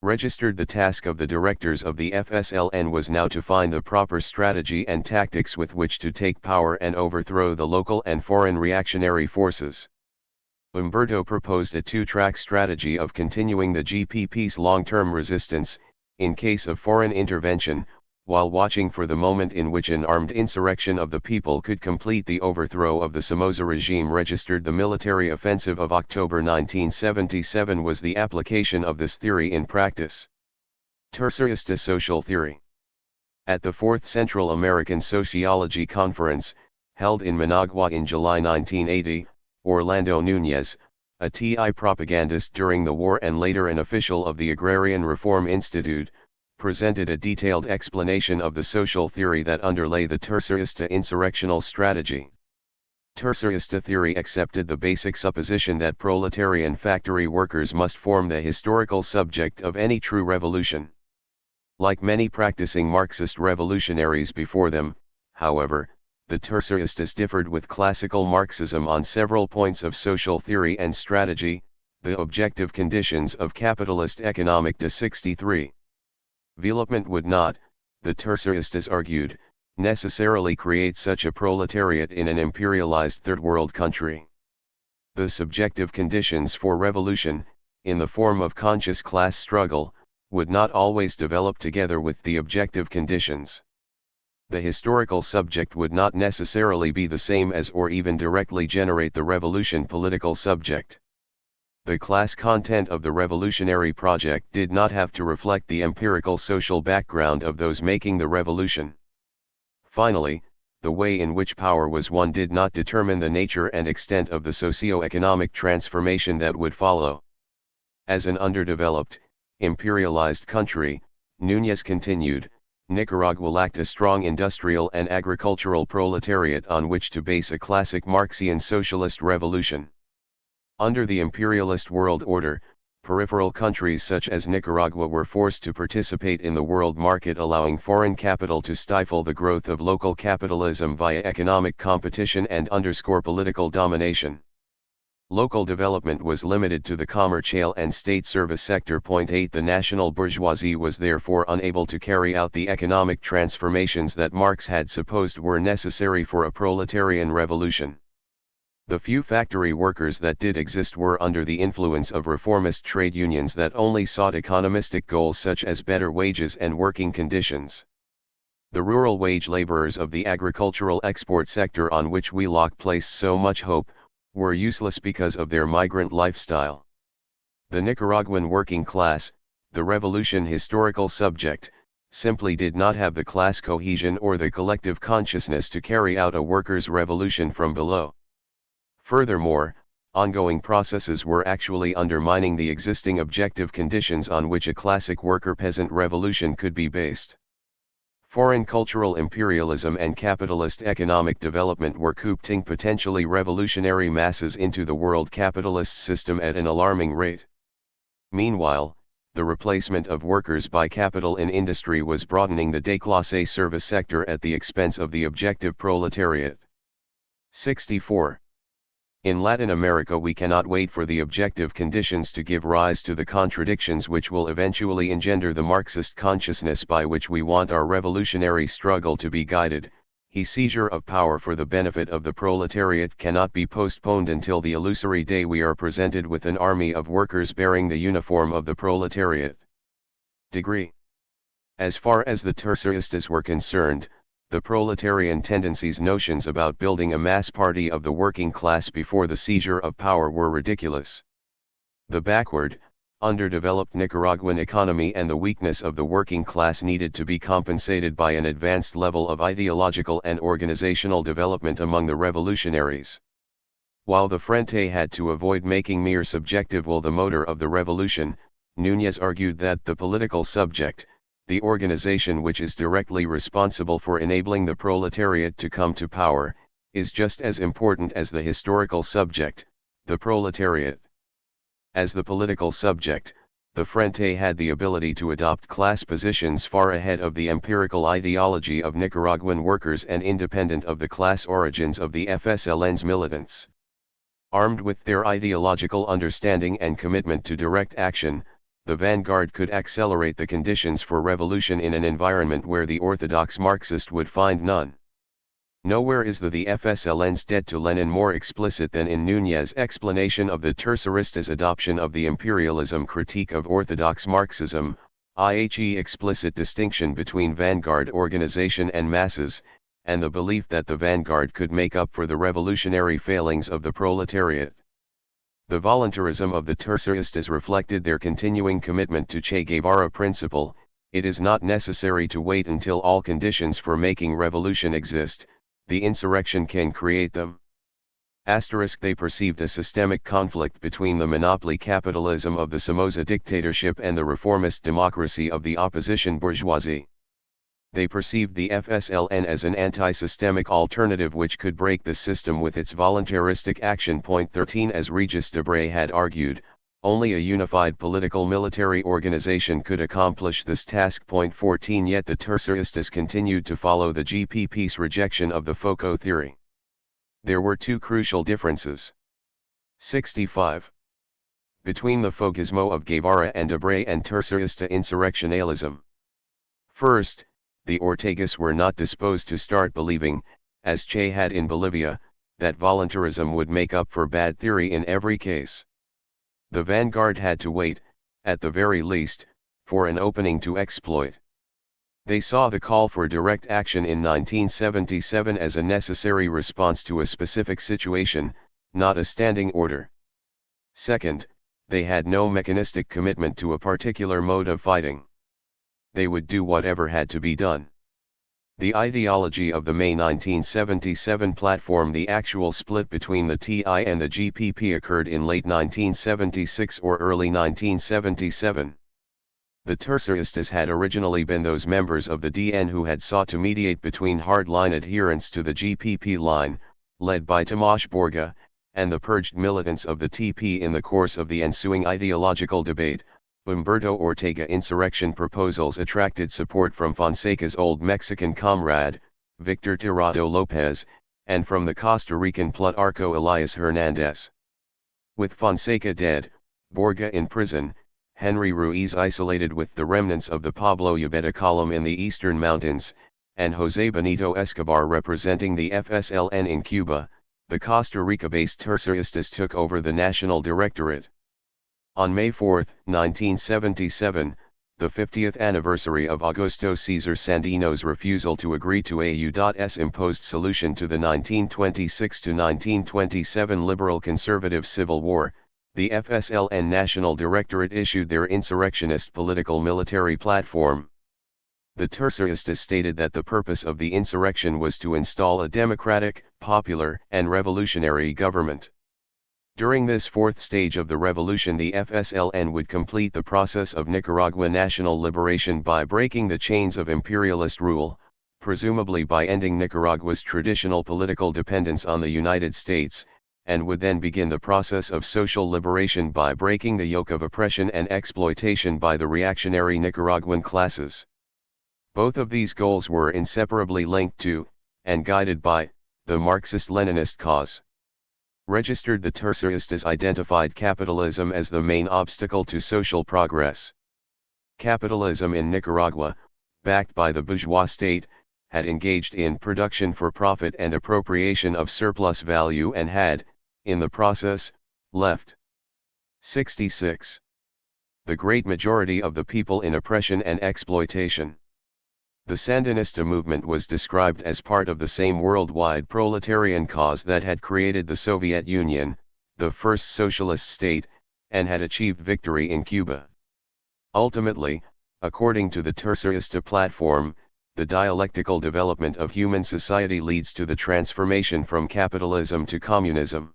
Registered, the task of the directors of the FSLN was now to find the proper strategy and tactics with which to take power and overthrow the local and foreign reactionary forces. Humberto proposed a two-track strategy of continuing the GPP's long-term resistance, in case of foreign intervention, while watching for the moment in which an armed insurrection of the people could complete the overthrow of the Somoza regime. Registered, the military offensive of October 1977 was the application of this theory in practice. Tercerista social theory. At the 4th Central American Sociology Conference, held in Managua in July 1980, Orlando Núñez, a TI propagandist during the war and later an official of the Agrarian Reform Institute, presented a detailed explanation of the social theory that underlay the Tercerista insurrectional strategy. Tercerista theory accepted the basic supposition that proletarian factory workers must form the historical subject of any true revolution. Like many practicing Marxist revolutionaries before them, however, the Terceristas differed with classical Marxism on several points of social theory and strategy, the objective conditions of capitalist economic de 63. Development would not, the Terceristas argued, necessarily create such a proletariat in an imperialized third world country. The subjective conditions for revolution, in the form of conscious class struggle, would not always develop together with the objective conditions. The historical subject would not necessarily be the same as or even directly generate the revolution political subject. The class content of the revolutionary project did not have to reflect the empirical social background of those making the revolution. Finally, the way in which power was won did not determine the nature and extent of the socio-economic transformation that would follow. As an underdeveloped, imperialized country, Núñez continued, Nicaragua lacked a strong industrial and agricultural proletariat on which to base a classic Marxian socialist revolution. Under the imperialist world order, peripheral countries such as Nicaragua were forced to participate in the world market, allowing foreign capital to stifle the growth of local capitalism via economic competition and underscore political domination. Local development was limited to the commercial and state service sector. 8 The national bourgeoisie was therefore unable to carry out the economic transformations that Marx had supposed were necessary for a proletarian revolution. The few factory workers that did exist were under the influence of reformist trade unions that only sought economistic goals such as better wages and working conditions. The rural wage laborers of the agricultural export sector, on which Wheelock placed so much hope, were useless because of their migrant lifestyle. The Nicaraguan working class, the revolution historical subject, simply did not have the class cohesion or the collective consciousness to carry out a workers' revolution from below. Furthermore, ongoing processes were actually undermining the existing objective conditions on which a classic worker-peasant revolution could be based. Foreign cultural imperialism and capitalist economic development were coopting potentially revolutionary masses into the world capitalist system at an alarming rate. Meanwhile, the replacement of workers by capital in industry was broadening the déclassé service sector at the expense of the objective proletariat. 64. In Latin America we cannot wait for the objective conditions to give rise to the contradictions which will eventually engender the Marxist consciousness by which we want our revolutionary struggle to be guided. Seizure of power for the benefit of the proletariat cannot be postponed until the illusory day we are presented with an army of workers bearing the uniform of the proletariat. Degree. As far as the THIRD-WORLDistas were concerned, the proletarian tendencies notions about building a mass party of the working class before the seizure of power were ridiculous. The backward, underdeveloped Nicaraguan economy and the weakness of the working class needed to be compensated by an advanced level of ideological and organizational development among the revolutionaries. While the Frente had to avoid making mere subjective will the motor of the revolution, Núñez argued that the political subject, the organization which is directly responsible for enabling the proletariat to come to power, is just as important as the historical subject, the proletariat. As the political subject, the Frente had the ability to adopt class positions far ahead of the empirical ideology of Nicaraguan workers and independent of the class origins of the FSLN's militants. Armed with their ideological understanding and commitment to direct action, the vanguard could accelerate the conditions for revolution in an environment where the orthodox Marxist would find none. Nowhere is the FSLN's debt to Lenin more explicit than in Núñez's explanation of the THIRD-WORLDistas' adoption of the imperialism critique of orthodox Marxism, i.e. explicit distinction between vanguard organization and masses, and the belief that the vanguard could make up for the revolutionary failings of the proletariat. The voluntarism of the THIRD-WORLDistas reflected their continuing commitment to Che Guevara principle: it is not necessary to wait until all conditions for making revolution exist, the insurrection can create them. They perceived a systemic conflict between the monopoly capitalism of the Somoza dictatorship and the reformist democracy of the opposition bourgeoisie. They perceived the FSLN as an anti-systemic alternative which could break the system with its voluntaristic action. 13 As Regis Debray had argued, only a unified political military organization could accomplish this task. 14 Yet the THIRD-WORLDistas continued to follow the GPP's rejection of the Foucault theory. There were two crucial differences. 65. Between the Fouquismo of Guevara and Debray and THIRD-WORLDista insurrectionalism. First, the Ortegas were not disposed to start believing, as Che had in Bolivia, that voluntarism would make up for bad theory in every case. The vanguard had to wait, at the very least, for an opening to exploit. They saw the call for direct action in 1977 as a necessary response to a specific situation, not a standing order. Second, they had no mechanistic commitment to a particular mode of fighting. They would do whatever had to be done. The ideology of the May 1977 platform. The actual split between the TI and the GPP occurred in late 1976 or early 1977. The THIRD-WORLDistas had originally been those members of the DN who had sought to mediate between hard-line adherents to the GPP line, led by Tomás Borga, and the purged militants of the TP. In the course of the ensuing ideological debate, Humberto Ortega's insurrection proposals attracted support from Fonseca's old Mexican comrade, Victor Tirado Lopez, and from the Costa Rican Plutarco Elias Hernandez. With Fonseca dead, Borga in prison, Henry Ruiz isolated with the remnants of the Pablo Ubeda column in the eastern mountains, and José Benito Escobar representing the FSLN in Cuba, the Costa Rica-based Terceristas took over the National Directorate. On May 4, 1977, the 50th anniversary of Augusto César Sandino's refusal to agree to a U.S. imposed solution to the 1926–1927 liberal-conservative Civil War, the FSLN National Directorate issued their insurrectionist political military platform. The Terceristas stated that the purpose of the insurrection was to install a democratic, popular, and revolutionary government. During this fourth stage of the revolution, the FSLN would complete the process of Nicaraguan national liberation by breaking the chains of imperialist rule, presumably by ending Nicaragua's traditional political dependence on the United States, and would then begin the process of social liberation by breaking the yoke of oppression and exploitation by the reactionary Nicaraguan classes. Both of these goals were inseparably linked to, and guided by, the Marxist-Leninist cause. Registered, the Terceristas identified capitalism as the main obstacle to social progress. Capitalism in Nicaragua, backed by the bourgeois state, had engaged in production for profit and appropriation of surplus value and had, in the process, left 66. The great majority of the people in oppression and exploitation. The Sandinista movement was described as part of the same worldwide proletarian cause that had created the Soviet Union, the first socialist state, and had achieved victory in Cuba. Ultimately, according to the Tercerista platform, the dialectical development of human society leads to the transformation from capitalism to communism.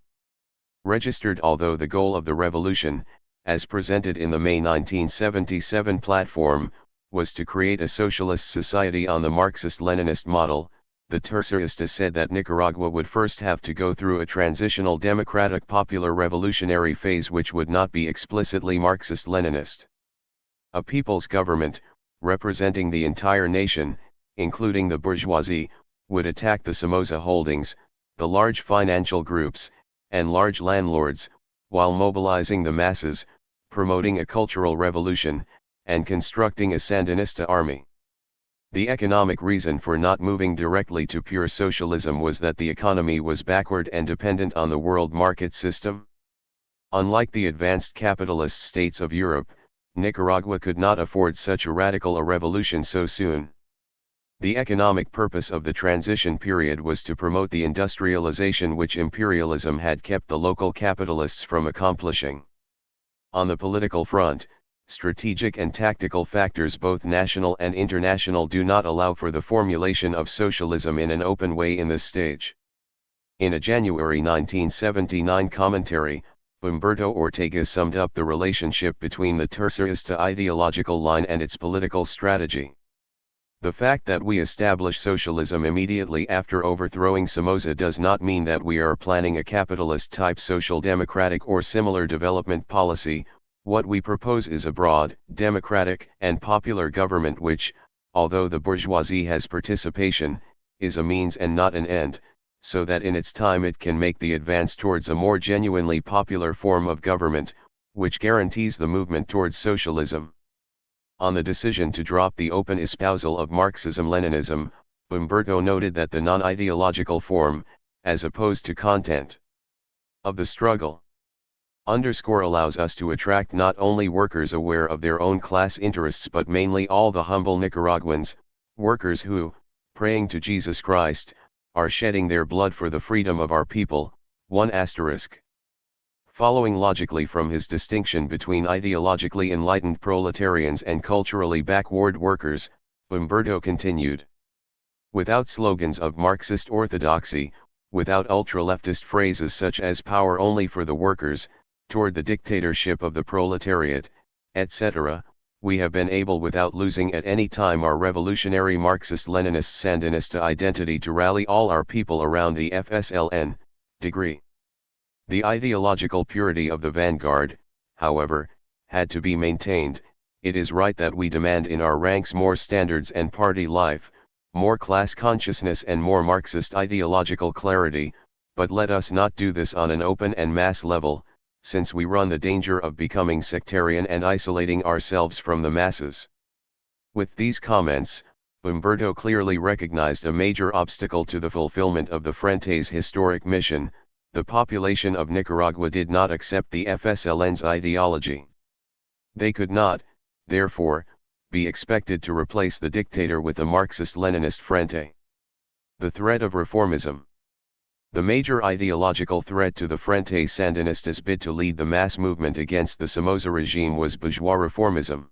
Registered, although the goal of the revolution, as presented in the May 1977 platform, was to create a socialist society on the Marxist-Leninist model, the Terceristas said that Nicaragua would first have to go through a transitional democratic popular revolutionary phase which would not be explicitly Marxist-Leninist. A people's government, representing the entire nation, including the bourgeoisie, would attack the Somoza holdings, the large financial groups, and large landlords, while mobilizing the masses, promoting a cultural revolution, and constructing a Sandinista army. The economic reason for not moving directly to pure socialism was that the economy was backward and dependent on the world market system. Unlike the advanced capitalist states of Europe, Nicaragua could not afford such a radical a revolution so soon. The economic purpose of the transition period was to promote the industrialization which imperialism had kept the local capitalists from accomplishing. On the political front, strategic and tactical factors both national and international do not allow for the formulation of socialism in an open way in this stage. In a January 1979 commentary, Humberto Ortega summed up the relationship between the Tercerista ideological line and its political strategy. The fact that we establish socialism immediately after overthrowing Somoza does not mean that we are planning a capitalist-type social democratic or similar development policy. What we propose is a broad, democratic, and popular government which, although the bourgeoisie has participation, is a means and not an end, so that in its time it can make the advance towards a more genuinely popular form of government, which guarantees the movement towards socialism. On the decision to drop the open espousal of Marxism-Leninism, Humberto noted that the non-ideological form, as opposed to content of the struggle, allows us to attract not only workers aware of their own class interests but mainly all the humble Nicaraguans, workers who, praying to Jesus Christ, are shedding their blood for the freedom of our people. 1*. Following logically from his distinction between ideologically enlightened proletarians and culturally backward workers, Humberto continued. Without slogans of Marxist orthodoxy, without ultra-leftist phrases such as power only for the workers, toward the dictatorship of the proletariat, etc., we have been able without losing at any time our revolutionary Marxist-Leninist Sandinista identity to rally all our people around the FSLN degree. The ideological purity of the vanguard, however, had to be maintained. It is right that we demand in our ranks more standards and party life, more class consciousness and more Marxist ideological clarity, but let us not do this on an open and mass level, since we run the danger of becoming sectarian and isolating ourselves from the masses. With these comments, Humberto clearly recognized a major obstacle to the fulfillment of the Frente's historic mission. The population of Nicaragua did not accept the FSLN's ideology. They could not, therefore, be expected to replace the dictator with a Marxist-Leninist Frente. The threat of reformism. The major ideological threat to the Frente Sandinistas' bid to lead the mass movement against the Somoza regime was bourgeois reformism.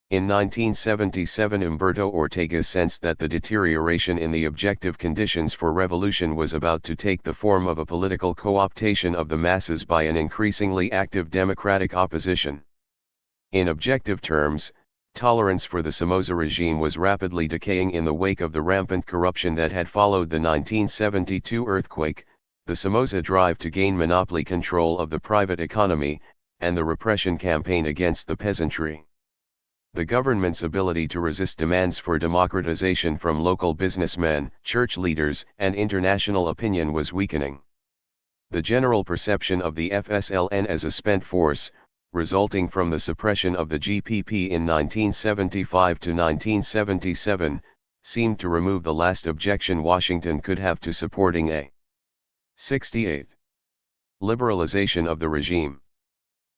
In 1977, Humberto Ortega sensed that the deterioration in the objective conditions for revolution was about to take the form of a political co-optation of the masses by an increasingly active democratic opposition. In objective terms, tolerance for the Somoza regime was rapidly decaying in the wake of the rampant corruption that had followed the 1972 earthquake, the Somoza drive to gain monopoly control of the private economy, and the repression campaign against the peasantry. The government's ability to resist demands for democratization from local businessmen, church leaders, and international opinion was weakening. The general perception of the FSLN as a spent force, resulting from the suppression of the GPP in 1975 to 1977, seemed to remove the last objection Washington could have to supporting a 68. Liberalization of the regime.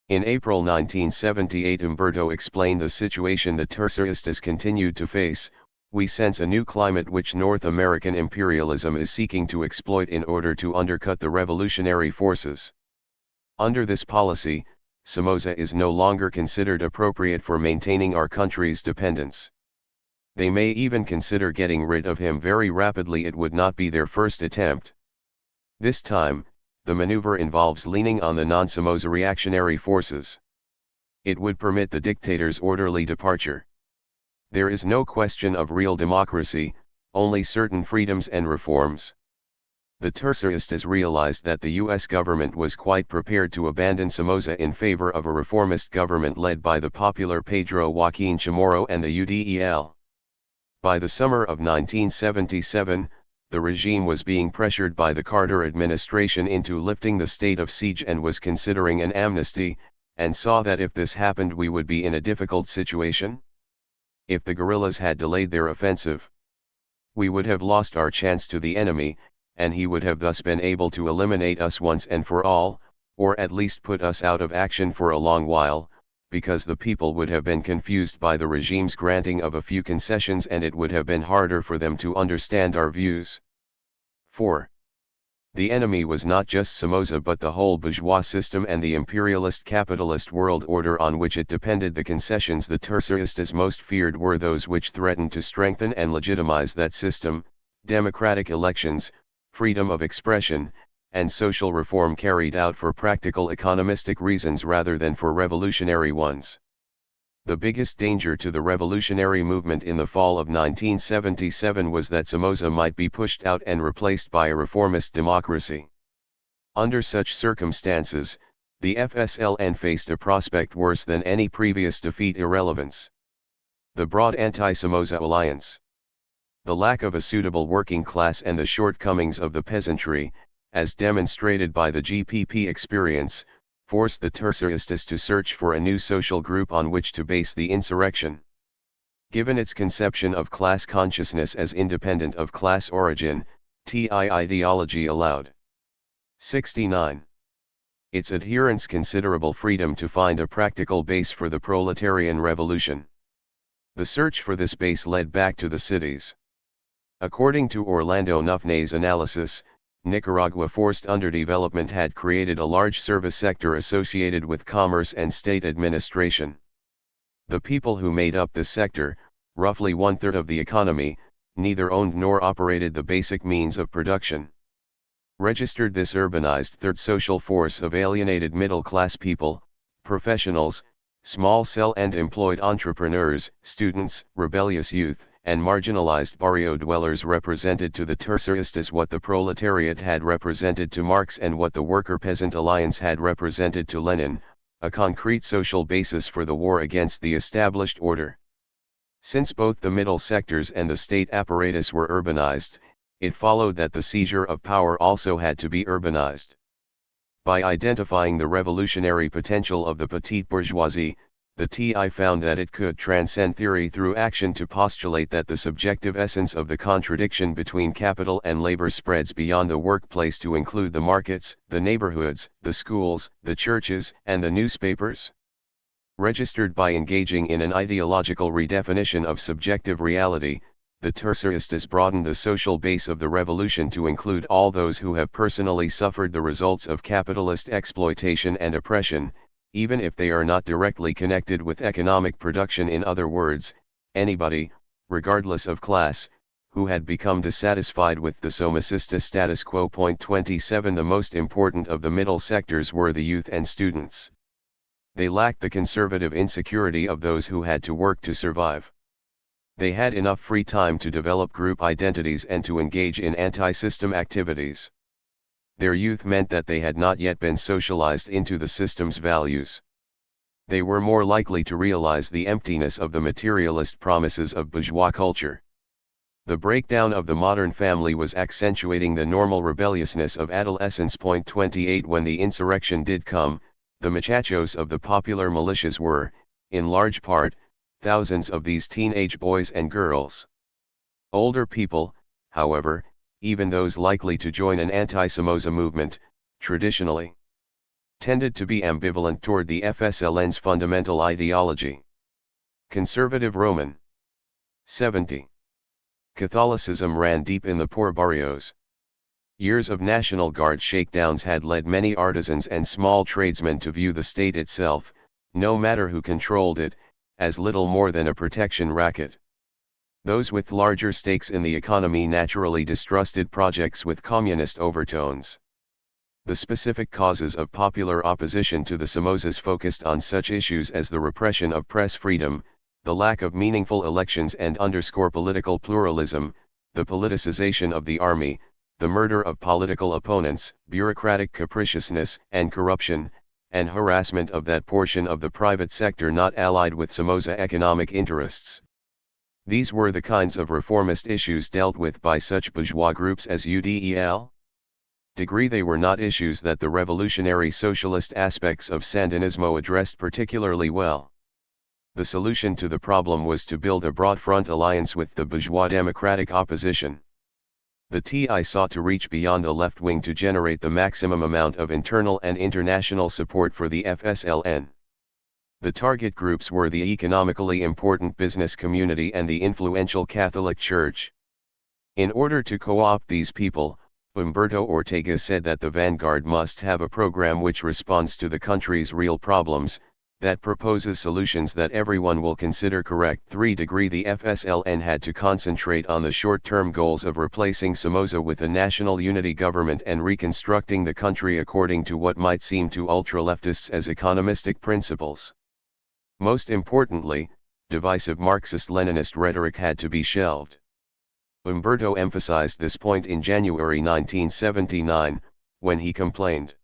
In April 1978, Humberto explained the situation the Terceristas continued to face. We sense a new climate which North American imperialism is seeking to exploit in order to undercut the revolutionary forces. Under this policy, Somoza is no longer considered appropriate for maintaining our country's dependence. They may even consider getting rid of him very rapidly. It would not be their first attempt. This time, the maneuver involves leaning on the non-Somoza reactionary forces. It would permit the dictator's orderly departure. There is no question of real democracy, only certain freedoms and reforms. The Terceristas realized that the U.S. government was quite prepared to abandon Somoza in favor of a reformist government led by the popular Pedro Joaquin Chamorro and the UDEL. By the summer of 1977, the regime was being pressured by the Carter administration into lifting the state of siege and was considering an amnesty, and saw that if this happened we would be in a difficult situation. If the guerrillas had delayed their offensive, we would have lost our chance to the enemy, and he would have thus been able to eliminate us once and for all, or at least put us out of action for a long while, because the people would have been confused by the regime's granting of a few concessions and it would have been harder for them to understand our views. 4. The enemy was not just Somoza but the whole bourgeois system and the imperialist capitalist world order on which it depended. The concessions the Terceristas most feared were those which threatened to strengthen and legitimize that system: democratic elections, freedom of expression, and social reform carried out for practical economistic reasons rather than for revolutionary ones. The biggest danger to the revolutionary movement in the fall of 1977 was that Somoza might be pushed out and replaced by a reformist democracy. Under such circumstances, the FSLN faced a prospect worse than any previous defeat: irrelevance. The broad anti-Somoza alliance, the lack of a suitable working class and the shortcomings of the peasantry, as demonstrated by the GPP experience, forced the Terceristas to search for a new social group on which to base the insurrection. Given its conception of class consciousness as independent of class origin, TI ideology allowed 69. Its adherents considerable freedom to find a practical base for the proletarian revolution. The search for this base led back to the cities. According to Orlando Nuffney's analysis, Nicaragua forced underdevelopment had created a large service sector associated with commerce and state administration. The people who made up this sector, roughly one-third of the economy, neither owned nor operated the basic means of production. Registered this urbanized third social force of alienated middle-class people, professionals, small cell and employed entrepreneurs, students, rebellious youth, and marginalized barrio dwellers represented to the Terceristas what the proletariat had represented to Marx and what the Worker-Peasant Alliance had represented to Lenin, a concrete social basis for the war against the established order. Since both the middle sectors and the state apparatus were urbanized, it followed that the seizure of power also had to be urbanized. By identifying the revolutionary potential of the petite bourgeoisie, the TI found that it could transcend theory through action to postulate that the subjective essence of the contradiction between capital and labor spreads beyond the workplace to include the markets, the neighborhoods, the schools, the churches, and the newspapers. Registered by engaging in an ideological redefinition of subjective reality, the Terceristas broadened the social base of the revolution to include all those who have personally suffered the results of capitalist exploitation and oppression, even if they are not directly connected with economic production. In other words, anybody, regardless of class, who had become dissatisfied with the Somocista status quo. 27 The most important of the middle sectors were the youth and students. They lacked the conservative insecurity of those who had to work to survive. They had enough free time to develop group identities and to engage in anti-system activities. Their youth meant that they had not yet been socialized into the system's values. They were more likely to realize the emptiness of the materialist promises of bourgeois culture. The breakdown of the modern family was accentuating the normal rebelliousness of adolescence. 28 When the insurrection did come, the muchachos of the popular militias were, in large part, thousands of these teenage boys and girls. Older people, however, even those likely to join an anti-Somoza movement, traditionally tended to be ambivalent toward the FSLN's fundamental ideology. Conservative Roman. 70. Catholicism ran deep in the poor barrios. Years of National Guard shakedowns had led many artisans and small tradesmen to view the state itself, no matter who controlled it, as little more than a protection racket. Those with larger stakes in the economy naturally distrusted projects with communist overtones. The specific causes of popular opposition to the Somozas focused on such issues as the repression of press freedom, the lack of meaningful elections and political pluralism, the politicization of the army, the murder of political opponents, bureaucratic capriciousness and corruption, and harassment of that portion of the private sector not allied with Somoza economic interests. These were the kinds of reformist issues dealt with by such bourgeois groups as UDEL. They were not issues that the revolutionary socialist aspects of Sandinismo addressed particularly well. The solution to the problem was to build a broad front alliance with the bourgeois democratic opposition. The TI sought to reach beyond the left wing to generate the maximum amount of internal and international support for the FSLN. The target groups were the economically important business community and the influential Catholic Church. In order to co-opt these people, Humberto Ortega said that the vanguard must have a program which responds to the country's real problems, that proposes solutions that everyone will consider correct. 3. The FSLN had to concentrate on the short-term goals of replacing Somoza with a national unity government and reconstructing the country according to what might seem to ultra-leftists as economistic principles. Most importantly, divisive Marxist-Leninist rhetoric had to be shelved. Humberto emphasized this point in January 1979, when he complained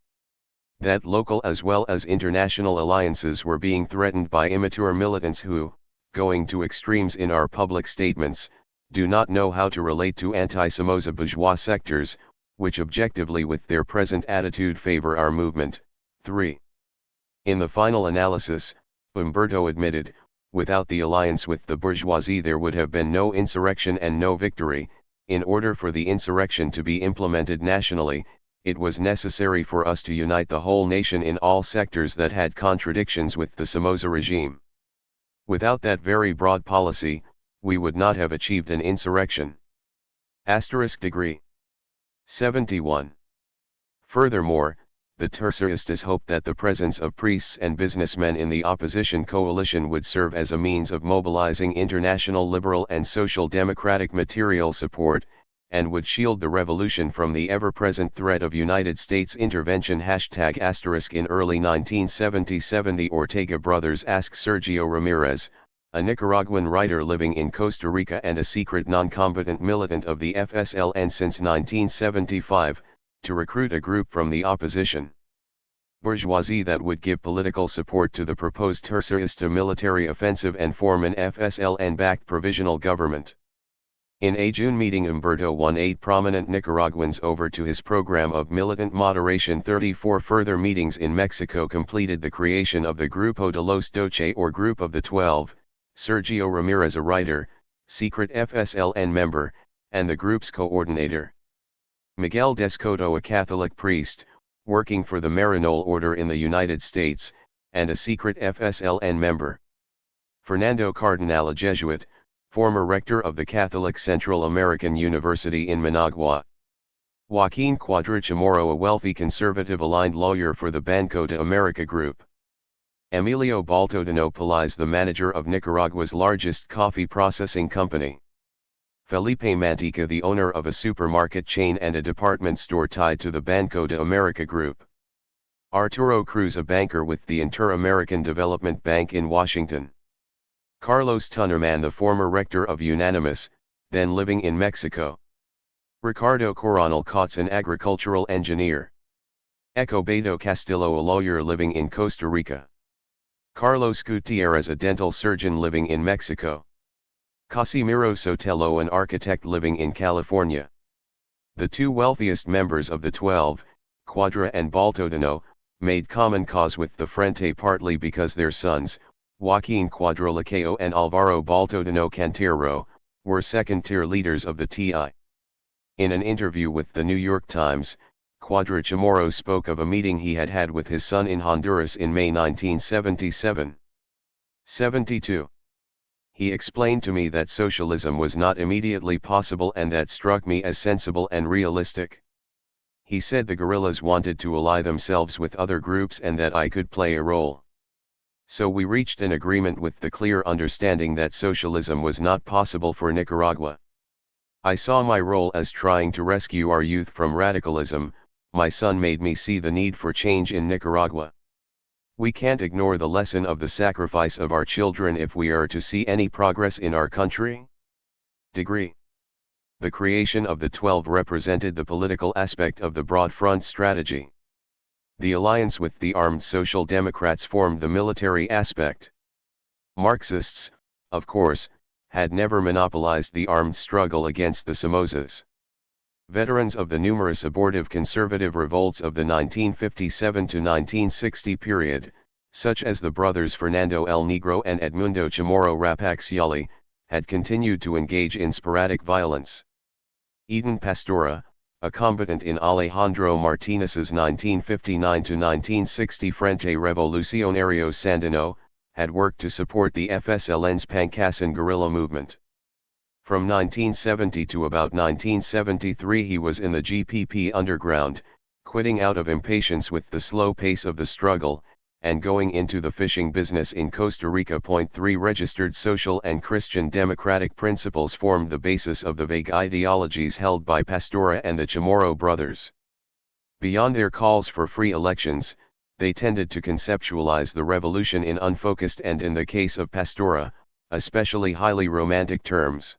that local as well as international alliances were being threatened by immature militants who, going to extremes in our public statements, do not know how to relate to anti-Somoza bourgeois sectors, which objectively with their present attitude favor our movement. 3. In the final analysis, Humberto admitted, without the alliance with the bourgeoisie there would have been no insurrection and no victory. In order for the insurrection to be implemented nationally, it was necessary for us to unite the whole nation in all sectors that had contradictions with the Somoza regime. Without that very broad policy, we would not have achieved an insurrection. *degree. 71. Furthermore, the Terceristas hoped that the presence of priests and businessmen in the opposition coalition would serve as a means of mobilizing international liberal and social democratic material support, and would shield the revolution from the ever-present threat of United States intervention. ***. In early 1977 the Ortega brothers asked Sergio Ramirez, a Nicaraguan writer living in Costa Rica and a secret non-combatant militant of the FSLN since 1975, to recruit a group from the opposition bourgeoisie that would give political support to the proposed Tercerista military offensive and form an FSLN-backed provisional government. In a June meeting, Humberto won 8 prominent Nicaraguans over to his program of militant moderation. 34 further meetings in Mexico completed the creation of the Grupo de los Doce, or Group of the 12, Sergio Ramirez, a writer, secret FSLN member, and the group's coordinator. Miguel Descoto, a Catholic priest, working for the Maryknoll Order in the United States, and a secret FSLN member. Fernando Cardenal, a Jesuit, former rector of the Catholic Central American University in Managua. Joaquin Cuadra Chamorro, a wealthy conservative-aligned lawyer for the Banco de America Group. Emilio Baltodano Pelaez, the manager of Nicaragua's largest coffee processing company. Felipe Mantica, the owner of a supermarket chain and a department store tied to the Banco de America Group. Arturo Cruz, a banker with the Inter-American Development Bank in Washington. Carlos Tunnerman, the former rector of Unanimous, then living in Mexico. Ricardo Coronel Cotts, an agricultural engineer. Ecobedo Castillo, a lawyer living in Costa Rica. Carlos Gutierrez, a dental surgeon living in Mexico. Casimiro Sotelo, an architect living in California. The 2 wealthiest members of the 12, Cuadra and Baltodano, made common cause with the Frente partly because their sons, Joaquin Cuadra Lacayo and Alvaro Baltodano Cantero, were second-tier leaders of the TI. In an interview with the New York Times, Cuadra Chamorro spoke of a meeting he had had with his son in Honduras in May 1977. 72. He explained to me that socialism was not immediately possible, and that struck me as sensible and realistic. He said the guerrillas wanted to ally themselves with other groups and that I could play a role. So we reached an agreement with the clear understanding that socialism was not possible for Nicaragua. I saw my role as trying to rescue our youth from radicalism. My son made me see the need for change in Nicaragua. We can't ignore the lesson of the sacrifice of our children if we are to see any progress in our country. Degree. The creation of the 12 represented the political aspect of the broad front strategy. The alliance with the armed Social Democrats formed the military aspect. Marxists, of course, had never monopolized the armed struggle against the Somozas. Veterans of the numerous abortive conservative revolts of the 1957 to 1960 period, such as the brothers Fernando El Negro and Edmundo Chamorro Rapaxiali, had continued to engage in sporadic violence. Eden Pastora, a combatant in Alejandro Martinez's 1959 to 1960 Frente Revolucionario Sandino, had worked to support the FSLN's Pancasan guerrilla movement. From 1970 to about 1973 he was in the GPP underground, quitting out of impatience with the slow pace of the struggle, and going into the fishing business in Costa Rica. 3 Registered social and Christian democratic principles formed the basis of the vague ideologies held by Pastora and the Chamorro brothers. Beyond their calls for free elections, they tended to conceptualize the revolution in unfocused and, in the case of Pastora, especially highly romantic terms.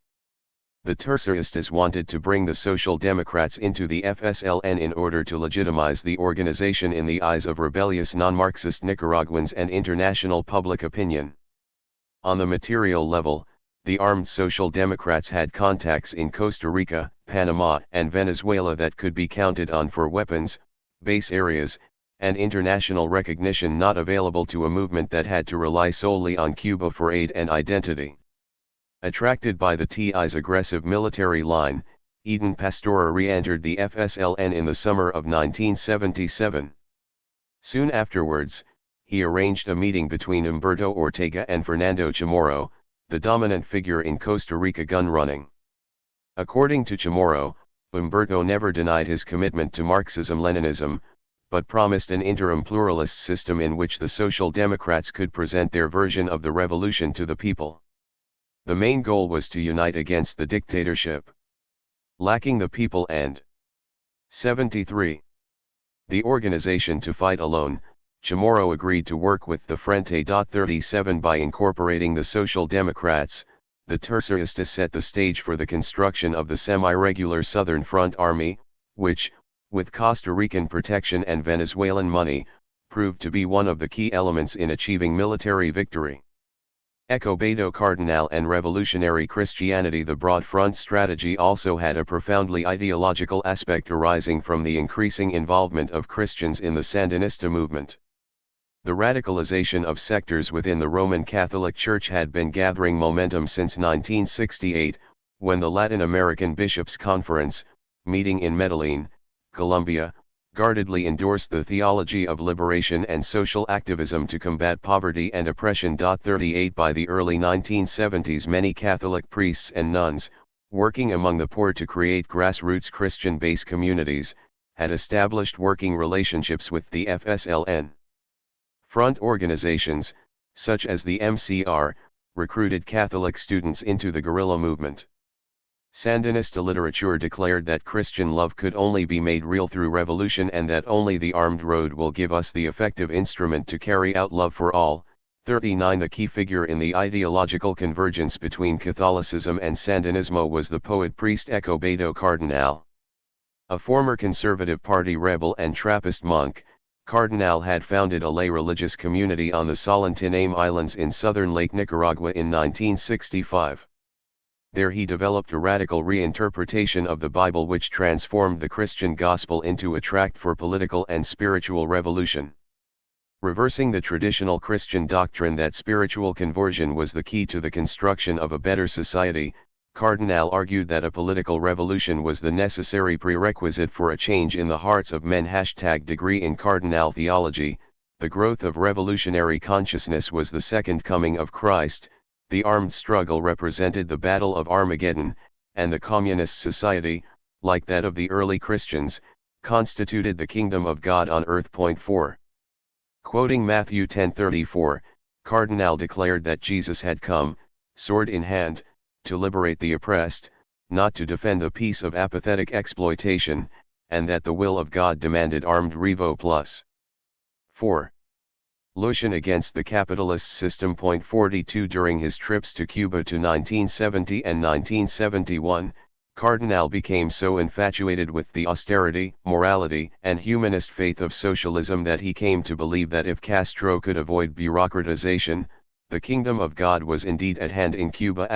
The Terceristas wanted to bring the Social Democrats into the FSLN in order to legitimize the organization in the eyes of rebellious non-Marxist Nicaraguans and international public opinion. On the material level, the armed Social Democrats had contacts in Costa Rica, Panama, and Venezuela that could be counted on for weapons, base areas, and international recognition not available to a movement that had to rely solely on Cuba for aid and identity. Attracted by the TI's aggressive military line, Eden Pastora re-entered the FSLN in the summer of 1977. Soon afterwards, he arranged a meeting between Humberto Ortega and Fernando Chamorro, the dominant figure in Costa Rica gun running. According to Chamorro, Humberto never denied his commitment to Marxism-Leninism, but promised an interim pluralist system in which the Social Democrats could present their version of the revolution to the people. The main goal was to unite against the dictatorship. Lacking the people and 73. The organization to fight alone, Chamorro agreed to work with the Frente 37 by incorporating the Social Democrats. The Terceristas set the stage for the construction of the semi-regular Southern Front Army, which, with Costa Rican protection and Venezuelan money, proved to be one of the key elements in achieving military victory. Escobedo Cardinal and revolutionary Christianity. The broad front strategy also had a profoundly ideological aspect arising from the increasing involvement of Christians in the Sandinista movement. The radicalization of sectors within the Roman Catholic Church had been gathering momentum since 1968, when the Latin American Bishops' Conference, meeting in Medellin, Colombia, guardedly endorsed the theology of liberation and social activism to combat poverty and oppression. 38 By the early 1970s, many Catholic priests and nuns, working among the poor to create grassroots Christian-based communities, had established working relationships with the FSLN. Front organizations, such as the MCR, recruited Catholic students into the guerrilla movement. Sandinista literature declared that Christian love could only be made real through revolution and that only the armed road will give us the effective instrument to carry out love for all. 39 The key figure in the ideological convergence between Catholicism and Sandinismo was the poet-priest Escobedo Cardinal. A former Conservative Party rebel and Trappist monk, Cardinal had founded a lay religious community on the Solentiname Islands in southern Lake Nicaragua in 1965. There he developed a radical reinterpretation of the Bible which transformed the Christian gospel into a tract for political and spiritual revolution. Reversing the traditional Christian doctrine that spiritual conversion was the key to the construction of a better society, Cardinal argued that a political revolution was the necessary prerequisite for a change in the hearts of men. Degree in Cardinal theology, the growth of revolutionary consciousness was the second coming of Christ. The armed struggle represented the Battle of Armageddon, and the communist society, like that of the early Christians, constituted the kingdom of God on earth. 4. Quoting Matthew 10:34, Cardinal declared that Jesus had come, sword in hand, to liberate the oppressed, not to defend the peace of apathetic exploitation, and that the will of God demanded armed revo. 4. Lucian against the capitalist system. 42 During his trips to Cuba to 1970 and 1971, Cardinal became so infatuated with the austerity, morality, and humanist faith of socialism that he came to believe that if Castro could avoid bureaucratization, the kingdom of God was indeed at hand in Cuba.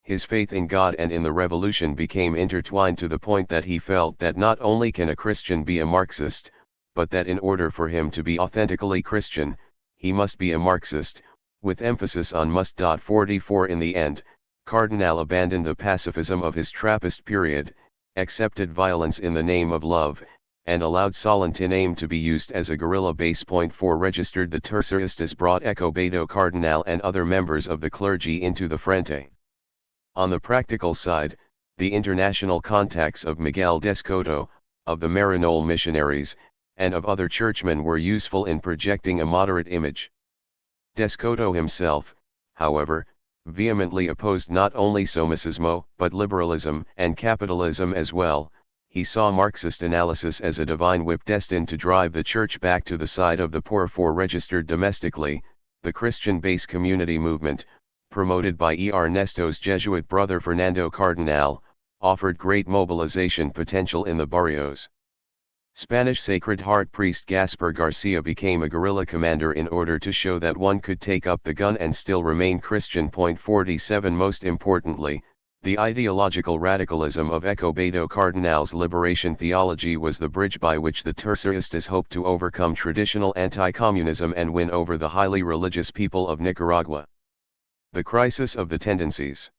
His faith in God and in the revolution became intertwined to the point that he felt that not only can a Christian be a Marxist, but that in order for him to be authentically Christian, he must be a Marxist, with emphasis on must. 44 In the end, Cardinal abandoned the pacifism of his Trappist period, accepted violence in the name of love, and allowed Solentiname to be used as a guerrilla base. 4 Registered The Terceristas brought Escobedo Cardinal and other members of the clergy into the Frente. On the practical side, the international contacts of Miguel Descoto, of the Marinol missionaries, and of other churchmen were useful in projecting a moderate image. Descoto himself, however, vehemently opposed not only Somocismo but liberalism and capitalism as well. He saw Marxist analysis as a divine whip destined to drive the church back to the side of the poor. Registered domestically, the Christian base community movement, promoted by Ernesto's Jesuit brother Fernando Cardinal, offered great mobilization potential in the barrios. Spanish Sacred Heart priest Gaspar Garcia became a guerrilla commander in order to show that one could take up the gun and still remain Christian. 47 Most importantly, the ideological radicalism of Escobedo Cardinal's liberation theology was the bridge by which the Terceristas hoped to overcome traditional anti-communism and win over the highly religious people of Nicaragua. The crisis of the tendencies.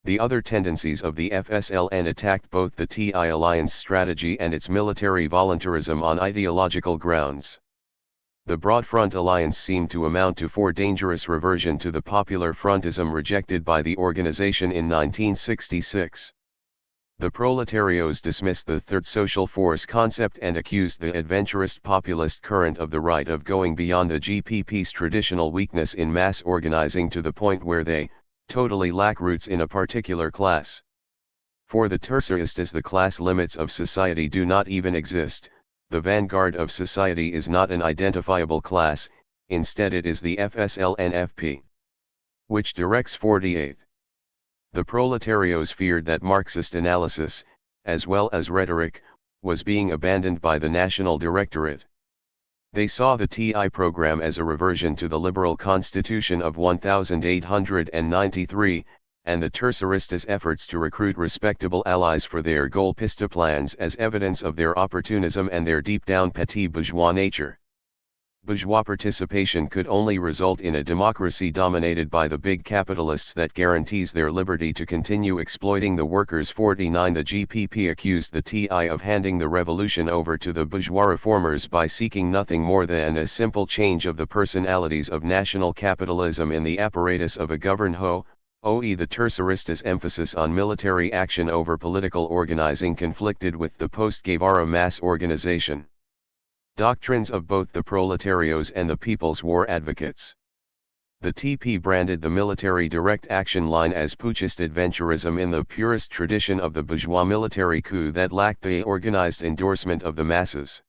The other tendencies of the FSLN attacked both the TI alliance strategy and its military voluntarism on ideological grounds. The Broad Front alliance seemed to amount to for dangerous reversion to the popular frontism rejected by the organization in 1966. The proletarios dismissed the third social force concept and accused the adventurist populist current of the right of going beyond the GPP's traditional weakness in mass organizing to the point where they totally lack roots in a particular class. For the Terceristas, the class limits of society do not even exist, the vanguard of society is not an identifiable class, instead it is the FSLNFP. Which directs 48. The proletarios feared that Marxist analysis, as well as rhetoric, was being abandoned by the National Directorate. They saw the TI program as a reversion to the liberal constitution of 1893, and the Terceristas' efforts to recruit respectable allies for their golpista plans as evidence of their opportunism and their deep-down petit bourgeois nature. Bourgeois participation could only result in a democracy dominated by the big capitalists that guarantees their liberty to continue exploiting the workers. 49. The GPP accused the TI of handing the revolution over to the bourgeois reformers by seeking nothing more than a simple change of the personalities of national capitalism in the apparatus of a governho. The Terceristas' emphasis on military action over political organizing conflicted with the post-Guevara mass organization doctrines of both the proletarios and the people's war advocates. The TP branded the military direct action line as putschist adventurism in the purest tradition of the bourgeois military coup that lacked the organized endorsement of the masses.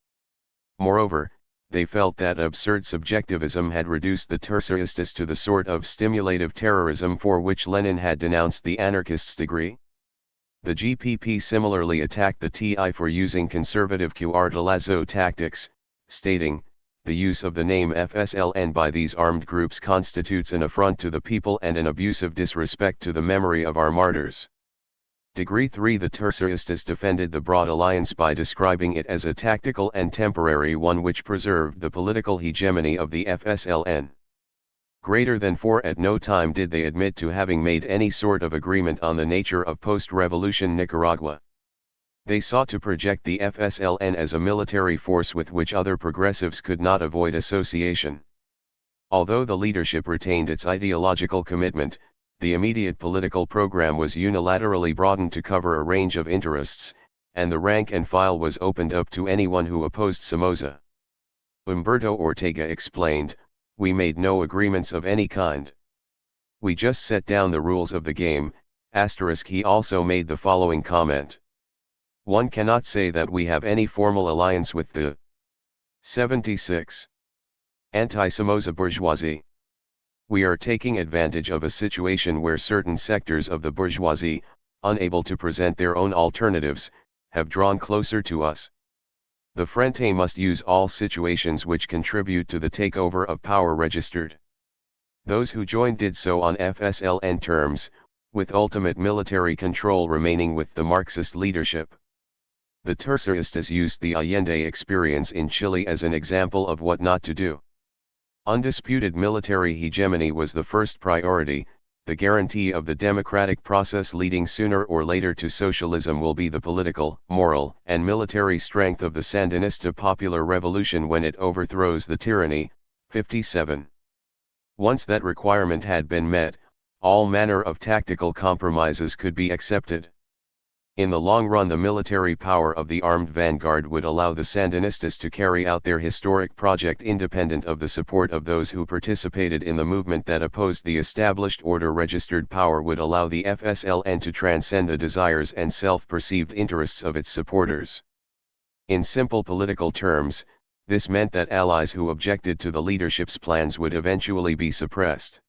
Moreover, they felt that absurd subjectivism had reduced the Terceristas to the sort of stimulative terrorism for which Lenin had denounced the anarchists' degree. The GPP similarly attacked the TI for using conservative cuartelazo tactics, stating, the use of the name FSLN by these armed groups constitutes an affront to the people and an abusive disrespect to the memory of our martyrs. Degree 3. The Terceristas defended the broad alliance by describing it as a tactical and temporary one which preserved the political hegemony of the FSLN. Greater than 4. At no time did they admit to having made any sort of agreement on the nature of post-revolution Nicaragua. They sought to project the FSLN as a military force with which other progressives could not avoid association. Although the leadership retained its ideological commitment, the immediate political program was unilaterally broadened to cover a range of interests, and the rank and file was opened up to anyone who opposed Somoza. Humberto Ortega explained, "We made no agreements of any kind. We just set down the rules of the game." He also made the following comment. One cannot say that we have any formal alliance with the 76. Anti-Somoza bourgeoisie. We are taking advantage of a situation where certain sectors of the bourgeoisie, unable to present their own alternatives, have drawn closer to us. The Frente must use all situations which contribute to the takeover of power registered. Those who joined did so on FSLN terms, with ultimate military control remaining with the Marxist leadership. The Terceristas used the Allende experience in Chile as an example of what not to do. Undisputed military hegemony was the first priority. The guarantee of the democratic process leading sooner or later to socialism will be the political, moral, and military strength of the Sandinista popular revolution when it overthrows the tyranny. 57. Once that requirement had been met, all manner of tactical compromises could be accepted. In the long run, the military power of the armed vanguard would allow the Sandinistas to carry out their historic project independent of the support of those who participated in the movement that opposed the established order. Registered power would allow the FSLN to transcend the desires and self-perceived interests of its supporters. In simple political terms, this meant that allies who objected to the leadership's plans would eventually be suppressed.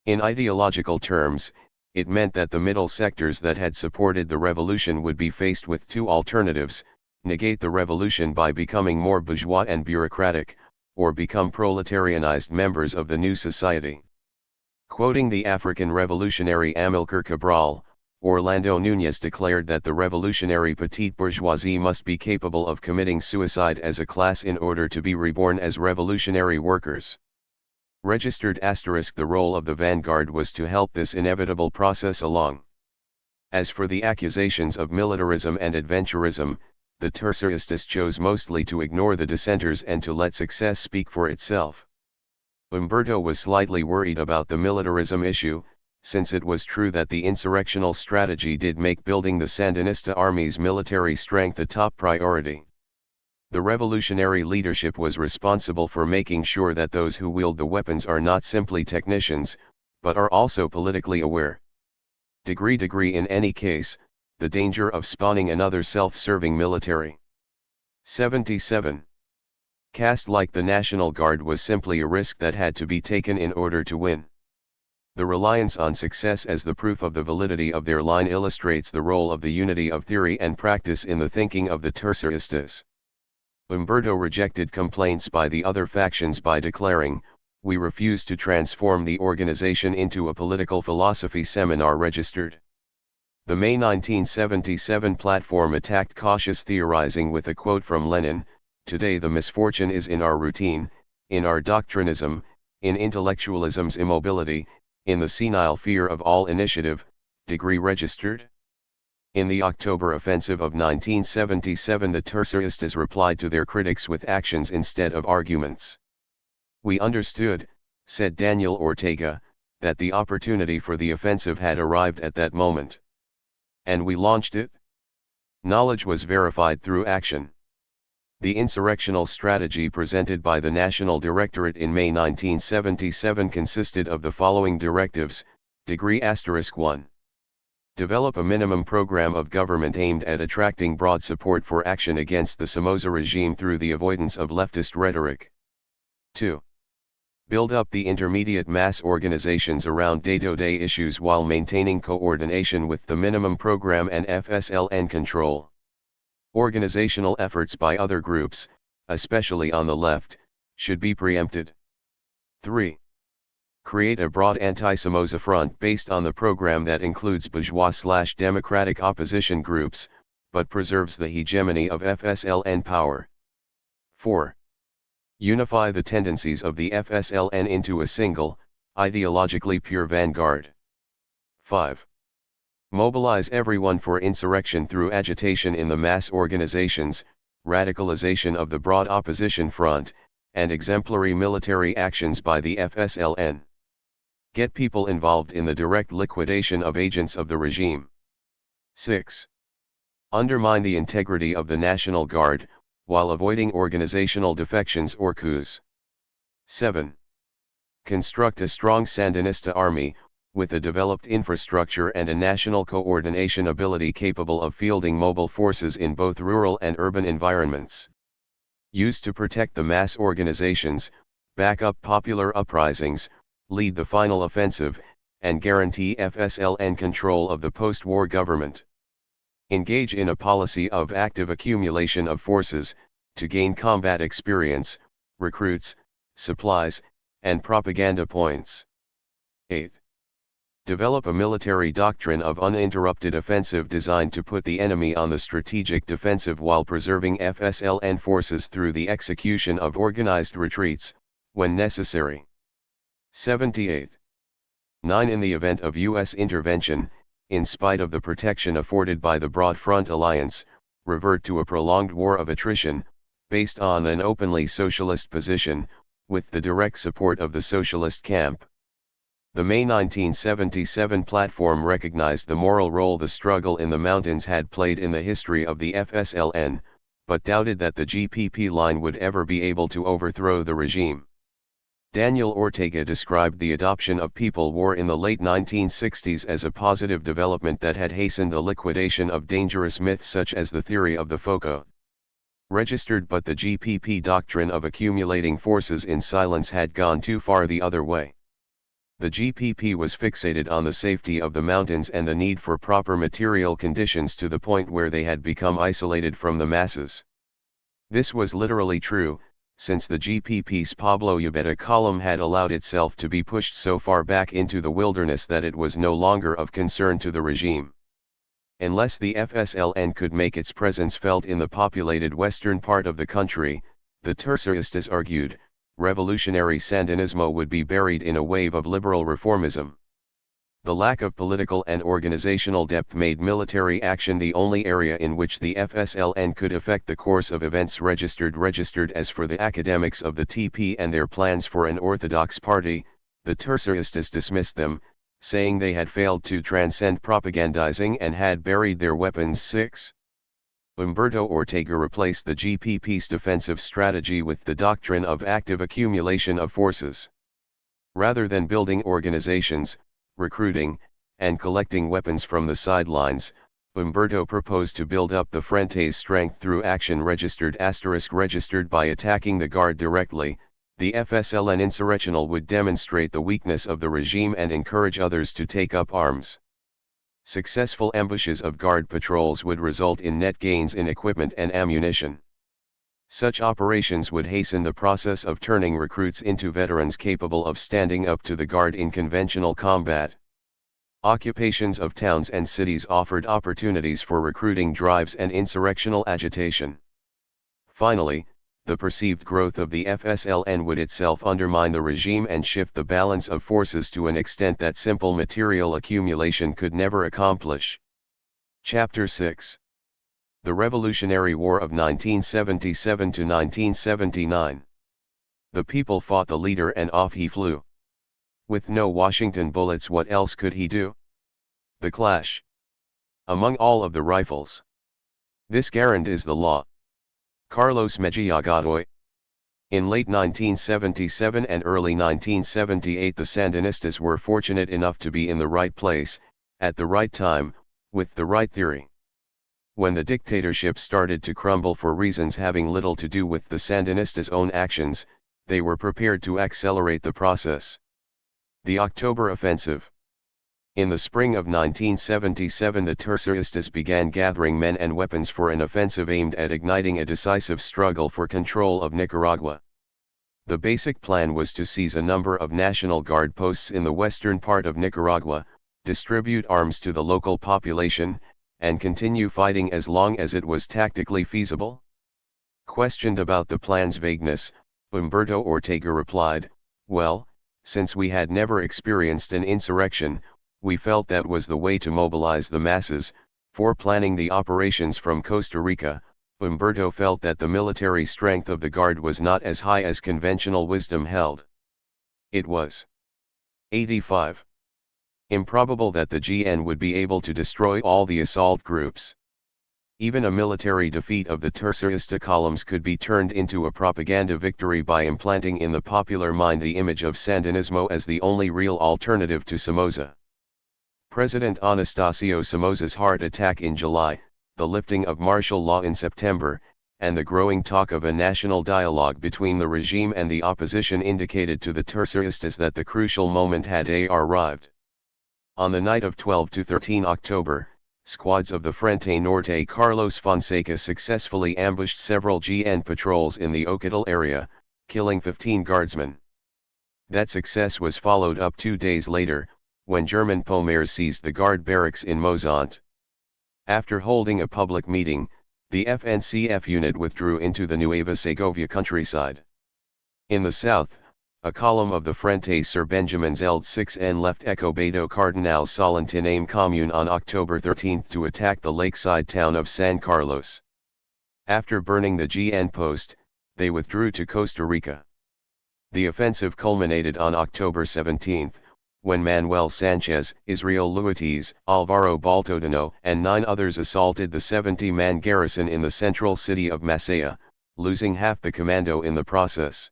In ideological terms, it meant that the middle sectors that had supported the revolution would be faced with two alternatives: negate the revolution by becoming more bourgeois and bureaucratic, or become proletarianized members of the new society. Quoting the African revolutionary Amilcar Cabral, Orlando Núñez declared that the revolutionary petite bourgeoisie must be capable of committing suicide as a class in order to be reborn as revolutionary workers. Registered *. The role of the vanguard was to help this inevitable process along. As for the accusations of militarism and adventurism, the Terceristas chose mostly to ignore the dissenters and to let success speak for itself. Humberto was slightly worried about the militarism issue, since it was true that the insurrectional strategy did make building the Sandinista army's military strength a top priority. The revolutionary leadership was responsible for making sure that those who wield the weapons are not simply technicians, but are also politically aware. In any case, the danger of spawning another self-serving military 77. Caste like the National Guard was simply a risk that had to be taken in order to win. The reliance on success as the proof of the validity of their line illustrates the role of the unity of theory and practice in the thinking of the Terceristas. Umberto rejected complaints by the other factions by declaring, "We refuse to transform the organization into a political philosophy seminar registered." The May 1977 platform attacked cautious theorizing with a quote from Lenin, "Today the misfortune is in our routine, in our doctrinism, in intellectualism's immobility, in the senile fear of all initiative, degree registered." In the October offensive of 1977 the Terceristas replied to their critics with actions instead of arguments. "We understood," said Daniel Ortega, "that the opportunity for the offensive had arrived at that moment. And we launched it." Knowledge was verified through action. The insurrectional strategy presented by the National Directorate in May 1977 consisted of the following directives, degree *1. Develop a minimum program of government aimed at attracting broad support for action against the Somoza regime through the avoidance of leftist rhetoric. 2. Build up the intermediate mass organizations around day-to-day issues while maintaining coordination with the minimum program and FSLN control. Organizational efforts by other groups, especially on the left, should be preempted. 3. Create a broad anti-Somoza front based on the program that includes bourgeois/democratic opposition groups, but preserves the hegemony of FSLN power. 4. Unify the tendencies of the FSLN into a single, ideologically pure vanguard. 5. Mobilize everyone for insurrection through agitation in the mass organizations, radicalization of the broad opposition front, and exemplary military actions by the FSLN. Get people involved in the direct liquidation of agents of the regime. 6. Undermine the integrity of the National Guard, while avoiding organizational defections or coups. 7. Construct a strong Sandinista army, with a developed infrastructure and a national coordination ability capable of fielding mobile forces in both rural and urban environments. Use to protect the mass organizations, back up popular uprisings, lead the final offensive, and guarantee FSLN control of the post-war government. Engage in a policy of active accumulation of forces, to gain combat experience, recruits, supplies, and propaganda points. 8. Develop a military doctrine of uninterrupted offensive designed to put the enemy on the strategic defensive while preserving FSLN forces through the execution of organized retreats, when necessary. 78. 9. In the event of U.S. intervention, in spite of the protection afforded by the Broad Front Alliance, revert to a prolonged war of attrition, based on an openly socialist position, with the direct support of the socialist camp. The May 1977 platform recognized the moral role the struggle in the mountains had played in the history of the FSLN, but doubted that the GPP line would ever be able to overthrow the regime. Daniel Ortega described the adoption of people war in the late 1960s as a positive development that had hastened the liquidation of dangerous myths such as the theory of the FOCO. Registered, but the GPP doctrine of accumulating forces in silence had gone too far the other way. The GPP was fixated on the safety of the mountains and the need for proper material conditions to the point where they had become isolated from the masses. This was literally true, since the GPP's Pablo Ubeda column had allowed itself to be pushed so far back into the wilderness that it was no longer of concern to the regime. Unless the FSLN could make its presence felt in the populated western part of the country, the Terceristas argued, revolutionary Sandinismo would be buried in a wave of liberal reformism. The lack of political and organizational depth made military action the only area in which the FSLN could affect the course of events. Registered as for the academics of the TP and their plans for an orthodox party, the Terceristas dismissed them, saying they had failed to transcend propagandizing and had buried their weapons. 6. Humberto Ortega replaced the GPP's defensive strategy with the doctrine of active accumulation of forces. Rather than building organizations, recruiting, and collecting weapons from the sidelines, Humberto proposed to build up the Frente's strength through action registered by attacking the Guard directly. The FSLN insurrectional would demonstrate the weakness of the regime and encourage others to take up arms. Successful ambushes of Guard patrols would result in net gains in equipment and ammunition. Such operations would hasten the process of turning recruits into veterans capable of standing up to the Guard in conventional combat. Occupations of towns and cities offered opportunities for recruiting drives and insurrectional agitation. Finally, the perceived growth of the FSLN would itself undermine the regime and shift the balance of forces to an extent that simple material accumulation could never accomplish. Chapter 6. The Revolutionary War of 1977 to 1979. The people fought the leader and off he flew. With no Washington bullets, what else could he do? The clash. Among all of the rifles. This guarantee is the law. Carlos Mejia Godoy. In late 1977 and early 1978 the Sandinistas were fortunate enough to be in the right place, at the right time, with the right theory. When the dictatorship started to crumble for reasons having little to do with the Sandinistas' own actions, they were prepared to accelerate the process. The October Offensive. In the spring of 1977 the Terceristas began gathering men and weapons for an offensive aimed at igniting a decisive struggle for control of Nicaragua. The basic plan was to seize a number of National Guard posts in the western part of Nicaragua, distribute arms to the local population, and continue fighting as long as it was tactically feasible. Questioned about the plan's vagueness, Humberto Ortega replied, "Well, since we had never experienced an insurrection, we felt that was the way to mobilize the masses." For planning the operations from Costa Rica, Humberto felt that the military strength of the Guard was not as high as conventional wisdom held. It was 85. Improbable that the GN would be able to destroy all the assault groups. Even a military defeat of the Tercerista columns could be turned into a propaganda victory by implanting in the popular mind the image of Sandinismo as the only real alternative to Somoza. President Anastasio Somoza's heart attack in July, the lifting of martial law in September, and the growing talk of a national dialogue between the regime and the opposition indicated to the Terceristas that the crucial moment had arrived. On the night of 12 to 13 October, squads of the Frente Norte Carlos Fonseca successfully ambushed several GN patrols in the Ocotal area, killing 15 guardsmen. That success was followed up 2 days later, when German Pomers seized the Guard barracks in Mozante. After holding a public meeting, the FNCF unit withdrew into the Nueva Segovia countryside. In the south, a column of the Frente Sir Benjamin Zeld 6N left Escobedo Cardinal Solentiname commune on October 13 to attack the lakeside town of San Carlos. After burning the GN post, they withdrew to Costa Rica. The offensive culminated on October 17, when Manuel Sanchez, Israel Luites, Alvaro Baltodano and 9 others assaulted the 70-man garrison in the central city of Masaya, losing half the commando in the process.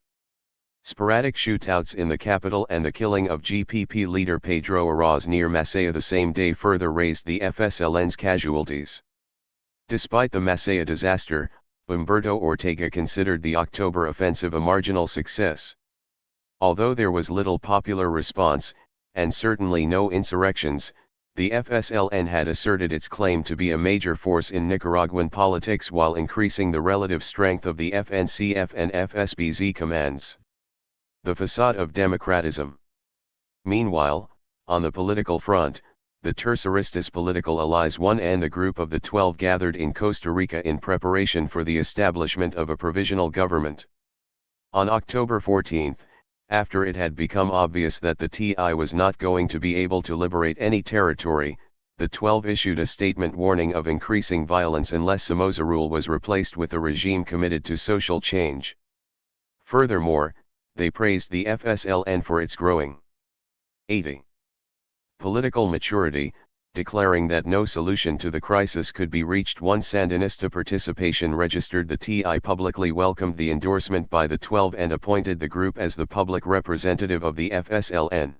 Sporadic shootouts in the capital and the killing of GPP leader Pedro Arroz near Masaya the same day further raised the FSLN's casualties. Despite the Masaya disaster, Humberto Ortega considered the October offensive a marginal success. Although there was little popular response, and certainly no insurrections, the FSLN had asserted its claim to be a major force in Nicaraguan politics while increasing the relative strength of the FNCF and FSBZ commands. The facade of democratism. Meanwhile, on the political front, the Terceristas political allies 1 and the Group of the 12 gathered in Costa Rica in preparation for the establishment of a provisional government. On October 14, after it had become obvious that the TI was not going to be able to liberate any territory, the 12 issued a statement warning of increasing violence unless Somoza rule was replaced with a regime committed to social change. Furthermore, they praised the FSLN for its growing 80. Political maturity, declaring that no solution to the crisis could be reached once Sandinista participation registered. The TI publicly welcomed the endorsement by the 12 and appointed the group as the public representative of the FSLN.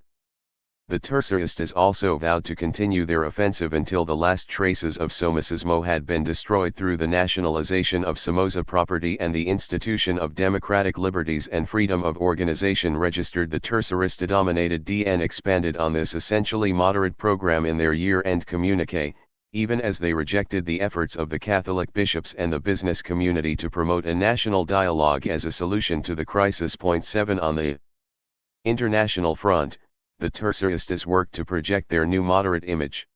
The Terceristas also vowed to continue their offensive until the last traces of Somocismo had been destroyed through the nationalization of Somoza property and the institution of democratic liberties and freedom of organization registered. The Tercerista-dominated DN expanded on this essentially moderate program in their year-end communique, even as they rejected the efforts of the Catholic bishops and the business community to promote a national dialogue as a solution to the crisis. 7 On the international front, the Terceristas worked to project their new moderate image.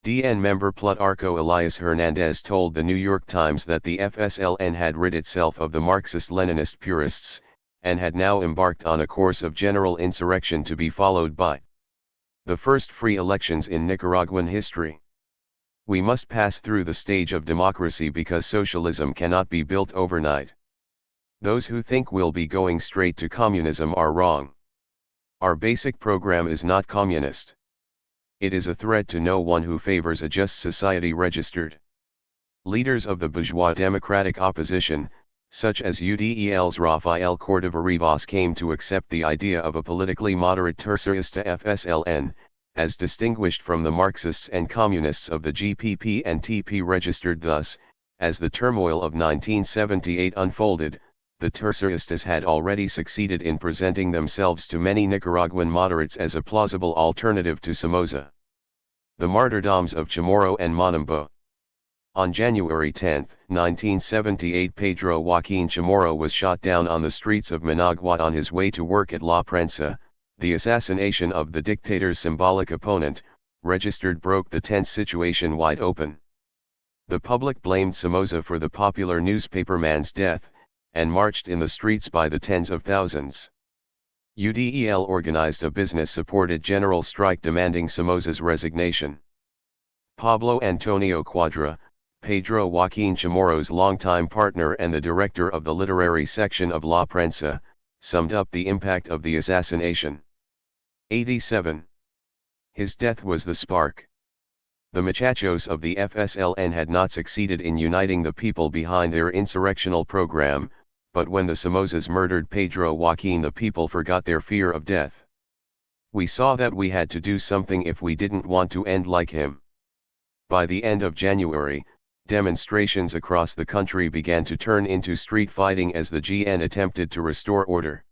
DN member Plutarco Elias Hernandez told the New York Times that the FSLN had rid itself of the Marxist-Leninist purists, and had now embarked on a course of general insurrection to be followed by the first free elections in Nicaraguan history. We must pass through the stage of democracy because socialism cannot be built overnight. Those who think we'll be going straight to communism are wrong. Our basic program is not communist. It is a threat to no one who favors a just society. Registered leaders of the bourgeois democratic opposition, such as UDEL's Rafael Cordova Rivas, came to accept the idea of a politically moderate Tercerista FSLN, as distinguished from the Marxists and Communists of the GPP and TP. Registered thus, as the turmoil of 1978 unfolded, the Terceristas had already succeeded in presenting themselves to many Nicaraguan moderates as a plausible alternative to Somoza. The martyrdoms of Chamorro and Monumbo. On January 10, 1978, Pedro Joaquin Chamorro was shot down on the streets of Managua on his way to work at La Prensa. The assassination of the dictator's symbolic opponent, registered, broke the tense situation wide open. The public blamed Somoza for the popular newspaperman's death, and marched in the streets by the tens of thousands. UDEL organized a business-supported general strike demanding Somoza's resignation. Pablo Antonio Cuadra, Pedro Joaquin Chamorro's longtime partner and the director of the literary section of La Prensa, summed up the impact of the assassination. 87. His death was the spark. The muchachos of the FSLN had not succeeded in uniting the people behind their insurrectional program, but when the Somozas murdered Pedro Joaquin, the people forgot their fear of death. We saw that we had to do something if we didn't want to end like him. By the end of January, demonstrations across the country began to turn into street fighting as the GN attempted to restore order.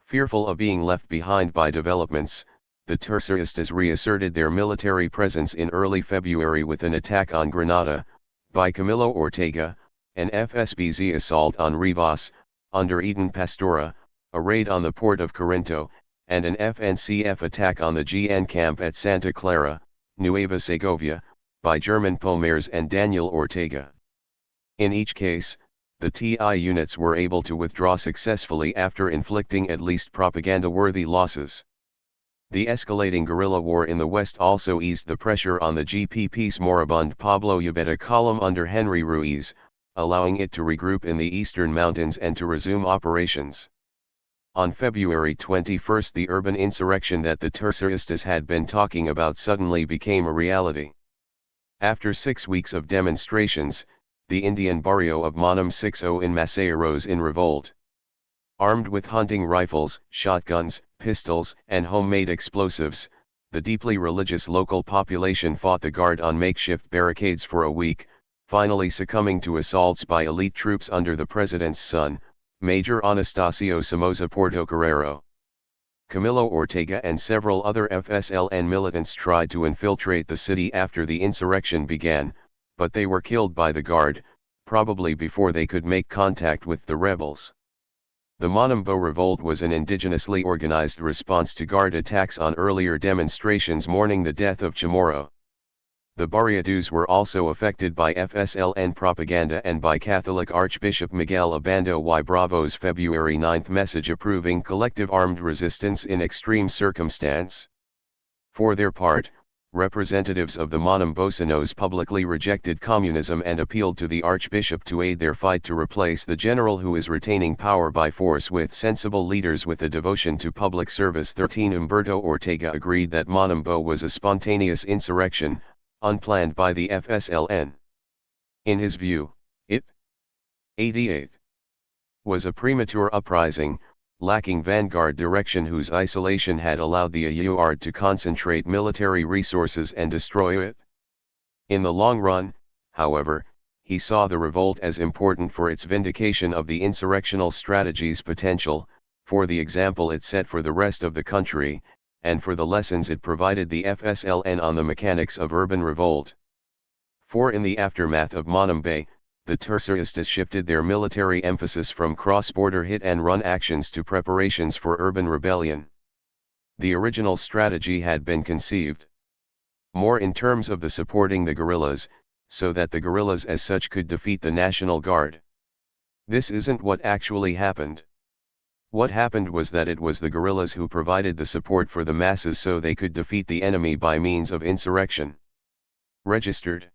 Fearful of being left behind by developments, the Terceristas reasserted their military presence in early February with an attack on Granada, by Camilo Ortega, an FSBZ assault on Rivas, under Eden Pastora, a raid on the port of Corinto, and an FNCF attack on the GN camp at Santa Clara, Nueva Segovia, by German Pomers and Daniel Ortega. In each case, the TI units were able to withdraw successfully after inflicting at least propaganda-worthy losses. The escalating guerrilla war in the West also eased the pressure on the GPP's moribund Pablo Ubeda column under Henry Ruiz, allowing it to regroup in the eastern mountains and to resume operations. On February 21, the urban insurrection that the Terceristas had been talking about suddenly became a reality. After 6 weeks of demonstrations, the Indian barrio of Monum 60 in Masaya rose in revolt. Armed with hunting rifles, shotguns, pistols, and homemade explosives, the deeply religious local population fought the guard on makeshift barricades for a week, finally succumbing to assaults by elite troops under the president's son, Major Anastasio Somoza Portocarrero. Camilo Ortega and several other FSLN militants tried to infiltrate the city after the insurrection began, but they were killed by the guard, probably before they could make contact with the rebels. The Monumbo revolt was an indigenously organized response to guard attacks on earlier demonstrations mourning the death of Chamorro. The barriados were also affected by FSLN propaganda and by Catholic Archbishop Miguel Abando y Bravo's February 9 message approving collective armed resistance in extreme circumstance. For their part, representatives of the Monumbosinos publicly rejected communism and appealed to the Archbishop to aid their fight to replace the general who is retaining power by force with sensible leaders with a devotion to public service. 13 Humberto Ortega agreed that Monumbo was a spontaneous insurrection, unplanned by the FSLN. In his view, it 88 was a premature uprising, lacking vanguard direction whose isolation had allowed the THIRD to concentrate military resources and destroy it. In the long run, however, he saw the revolt as important for its vindication of the insurrectional strategy's potential, for the example it set for the rest of the country, and for the lessons it provided the FSLN on the mechanics of urban revolt. For in the aftermath of Monumbay, the THIRD-WORLDistas shifted their military emphasis from cross-border hit-and-run actions to preparations for urban rebellion. The original strategy had been conceived more in terms of the supporting the guerrillas, so that the guerrillas as such could defeat the National Guard. This isn't what actually happened. What happened was that it was the guerrillas who provided the support for the masses so they could defeat the enemy by means of insurrection. Registered.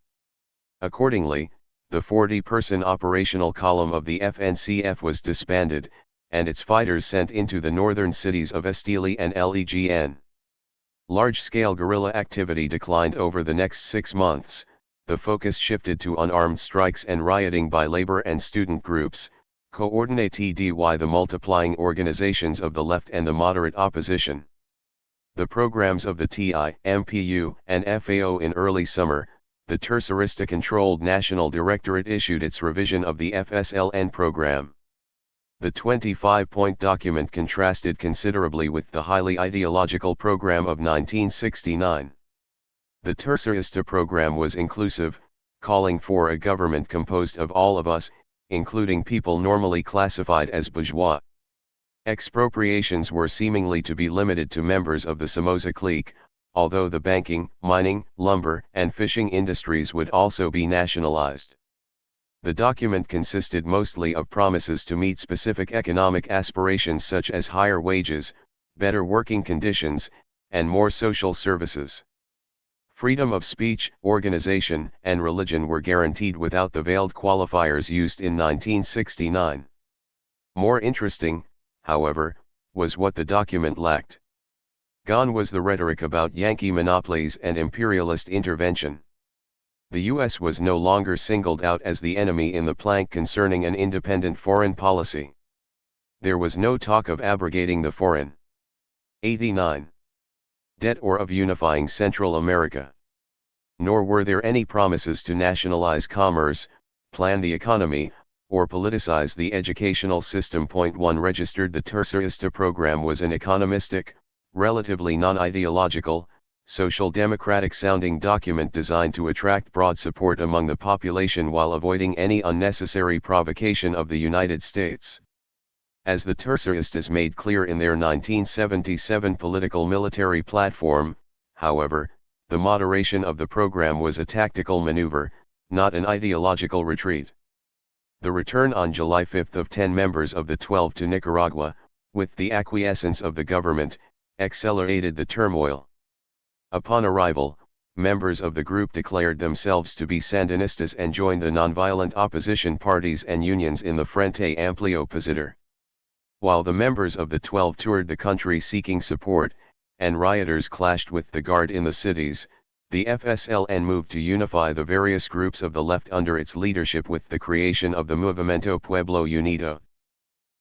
Accordingly, the 40-person operational column of the FNCF was disbanded, and its fighters sent into the northern cities of Estili and Legn. Large-scale guerrilla activity declined over the next 6 months, the focus shifted to unarmed strikes and rioting by labor and student groups, coordinated by the multiplying organizations of the left and the moderate opposition. The programs of the TI, MPU, and FAO in early summer, the THIRD-WORLDista-controlled National Directorate issued its revision of the FSLN program. The 25-point document contrasted considerably with the highly ideological program of 1969. The THIRD-WORLDista program was inclusive, calling for a government composed of all of us, including people normally classified as bourgeois. Expropriations were seemingly to be limited to members of the Somoza clique, although the banking, mining, lumber, and fishing industries would also be nationalized. The document consisted mostly of promises to meet specific economic aspirations such as higher wages, better working conditions, and more social services. Freedom of speech, organization, and religion were guaranteed without the veiled qualifiers used in 1969. More interesting, however, was what the document lacked. Gone was the rhetoric about Yankee monopolies and imperialist intervention. The U.S. was no longer singled out as the enemy in the plank concerning an independent foreign policy. There was no talk of abrogating the foreign 89 debt or of unifying Central America. Nor were there any promises to nationalize commerce, plan the economy, or politicize the educational system. 1 Registered. The THIRD-WORLDista program was an economistic, relatively non-ideological, social democratic-sounding document designed to attract broad support among the population while avoiding any unnecessary provocation of the United States. As the THIRD-WORLDistas made clear in their 1977 political military platform, however, the moderation of the program was a tactical maneuver, not an ideological retreat. The return on July 5 of 10 members of the 12 to Nicaragua, with the acquiescence of the government, accelerated the turmoil. Upon arrival, members of the group declared themselves to be Sandinistas and joined the nonviolent opposition parties and unions in the Frente Amplio Opositor. While the members of the 12 toured the country seeking support, and rioters clashed with the Guard in the cities, the FSLN moved to unify the various groups of the left under its leadership with the creation of the Movimiento Pueblo Unido.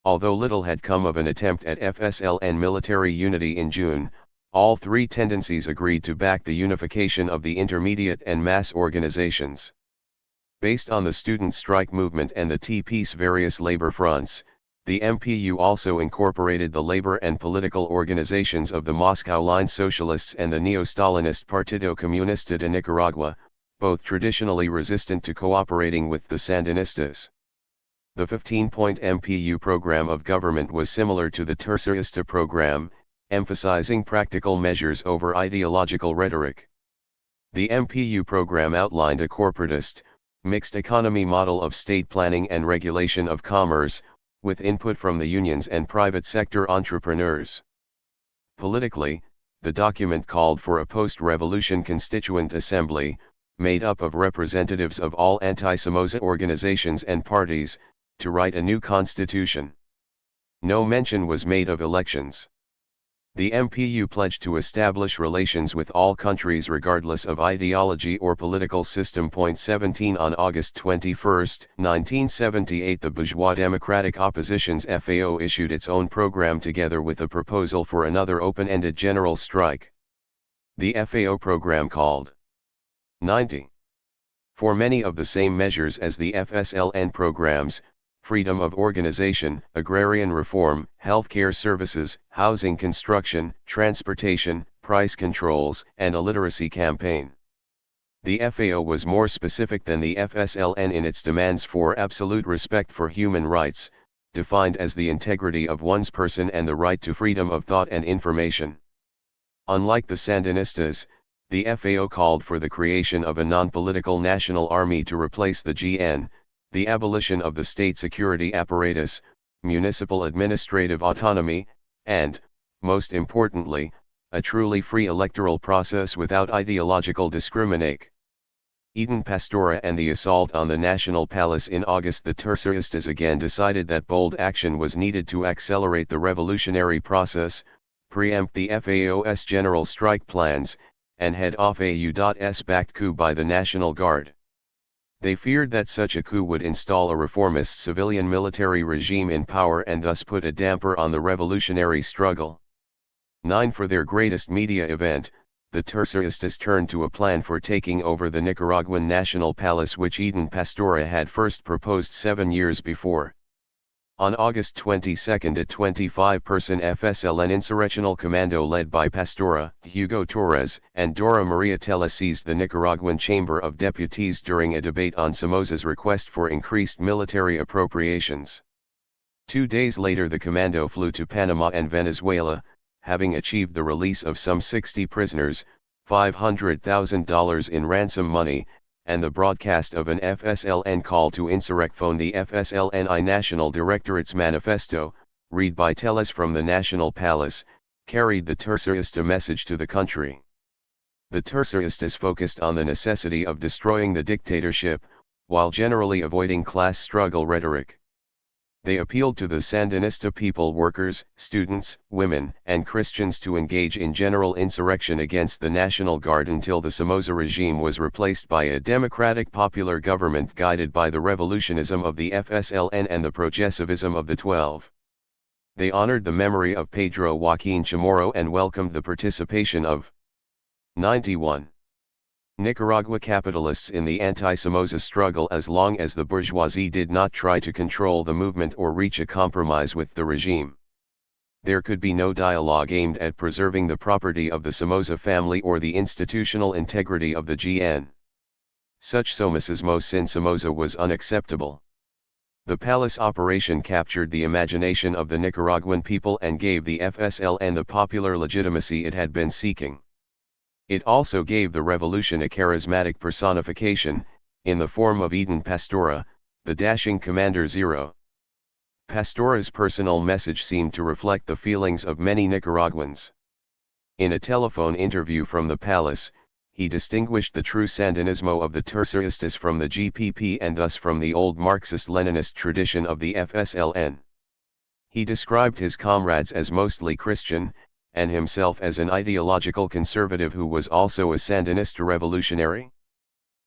Although little had come of an attempt at FSLN military unity in June, all three tendencies agreed to back the unification of the intermediate and mass organizations. Based on the student strike movement and the TP's various labor fronts, the MPU also incorporated the labor and political organizations of the Moscow Line Socialists and the Neo-Stalinist Partido Comunista de Nicaragua, both traditionally resistant to cooperating with the Sandinistas. The 15-point MPU program of government was similar to the THIRD-WORLDista program, emphasizing practical measures over ideological rhetoric. The MPU program outlined a corporatist, mixed economy model of state planning and regulation of commerce, with input from the unions and private sector entrepreneurs. Politically, the document called for a post-revolution constituent assembly, made up of representatives of all anti-Somoza organizations and parties, to write a new constitution. No mention was made of elections. The MPU pledged to establish relations with all countries regardless of ideology or political system. 17 On August 21, 1978, the bourgeois democratic opposition's FAO issued its own program together with a proposal for another open-ended general strike. The FAO program called 90 for many of the same measures as the FSLN programs: freedom of organization, agrarian reform, healthcare services, housing construction, transportation, price controls, and a literacy campaign. The FAO was more specific than the FSLN in its demands for absolute respect for human rights, defined as the integrity of one's person and the right to freedom of thought and information. Unlike the Sandinistas, the FAO called for the creation of a non-political national army to replace the GN, the abolition of the state security apparatus, municipal administrative autonomy, and, most importantly, a truly free electoral process without ideological discrimination. Eden Pastora and the assault on the National Palace in August. The Terceristas again decided that bold action was needed to accelerate the revolutionary process, preempt the FAO's general strike plans, and head off a U.S.-backed coup by the National Guard. They feared that such a coup would install a reformist civilian military regime in power and thus put a damper on the revolutionary struggle. 9 For their greatest media event, the Terceristas turned to a plan for taking over the Nicaraguan National Palace, which Eden Pastora had first proposed 7 years before. On August 22, a 25-person FSLN insurrectional commando led by Pastora, Hugo Torres, and Dora Maria Tella seized the Nicaraguan Chamber of Deputies during a debate on Somoza's request for increased military appropriations. 2 days later, the commando flew to Panama and Venezuela, having achieved the release of some 60 prisoners, $500,000 in ransom money, and the broadcast of an FSLN call to insurrect. The FSLNI National Directorate's manifesto, read by Telles from the National Palace, carried the Tercerista message to the country. The Terceristas focused on the necessity of destroying the dictatorship, while generally avoiding class struggle rhetoric. They appealed to the Sandinista people, workers, students, women, and Christians to engage in general insurrection against the National Guard until the Somoza regime was replaced by a democratic popular government guided by the revolutionism of the FSLN and the progressivism of the 12. They honored the memory of Pedro Joaquin Chamorro and welcomed the participation of 91 Nicaragua capitalists in the anti-Somoza struggle, as long as the bourgeoisie did not try to control the movement or reach a compromise with the regime. There could be no dialogue aimed at preserving the property of the Somoza family or the institutional integrity of the GN. Such somocismo sin Somoza was unacceptable. The palace operation captured the imagination of the Nicaraguan people and gave the FSLN the popular legitimacy it had been seeking. It also gave the revolution a charismatic personification, in the form of Eden Pastora, the dashing Commander Zero. Pastora's personal message seemed to reflect the feelings of many Nicaraguans. In a telephone interview from the palace, he distinguished the true Sandinismo of the Terceristas from the GPP and thus from the old Marxist-Leninist tradition of the FSLN. He described his comrades as mostly Christian, and himself as an ideological conservative who was also a Sandinista revolutionary.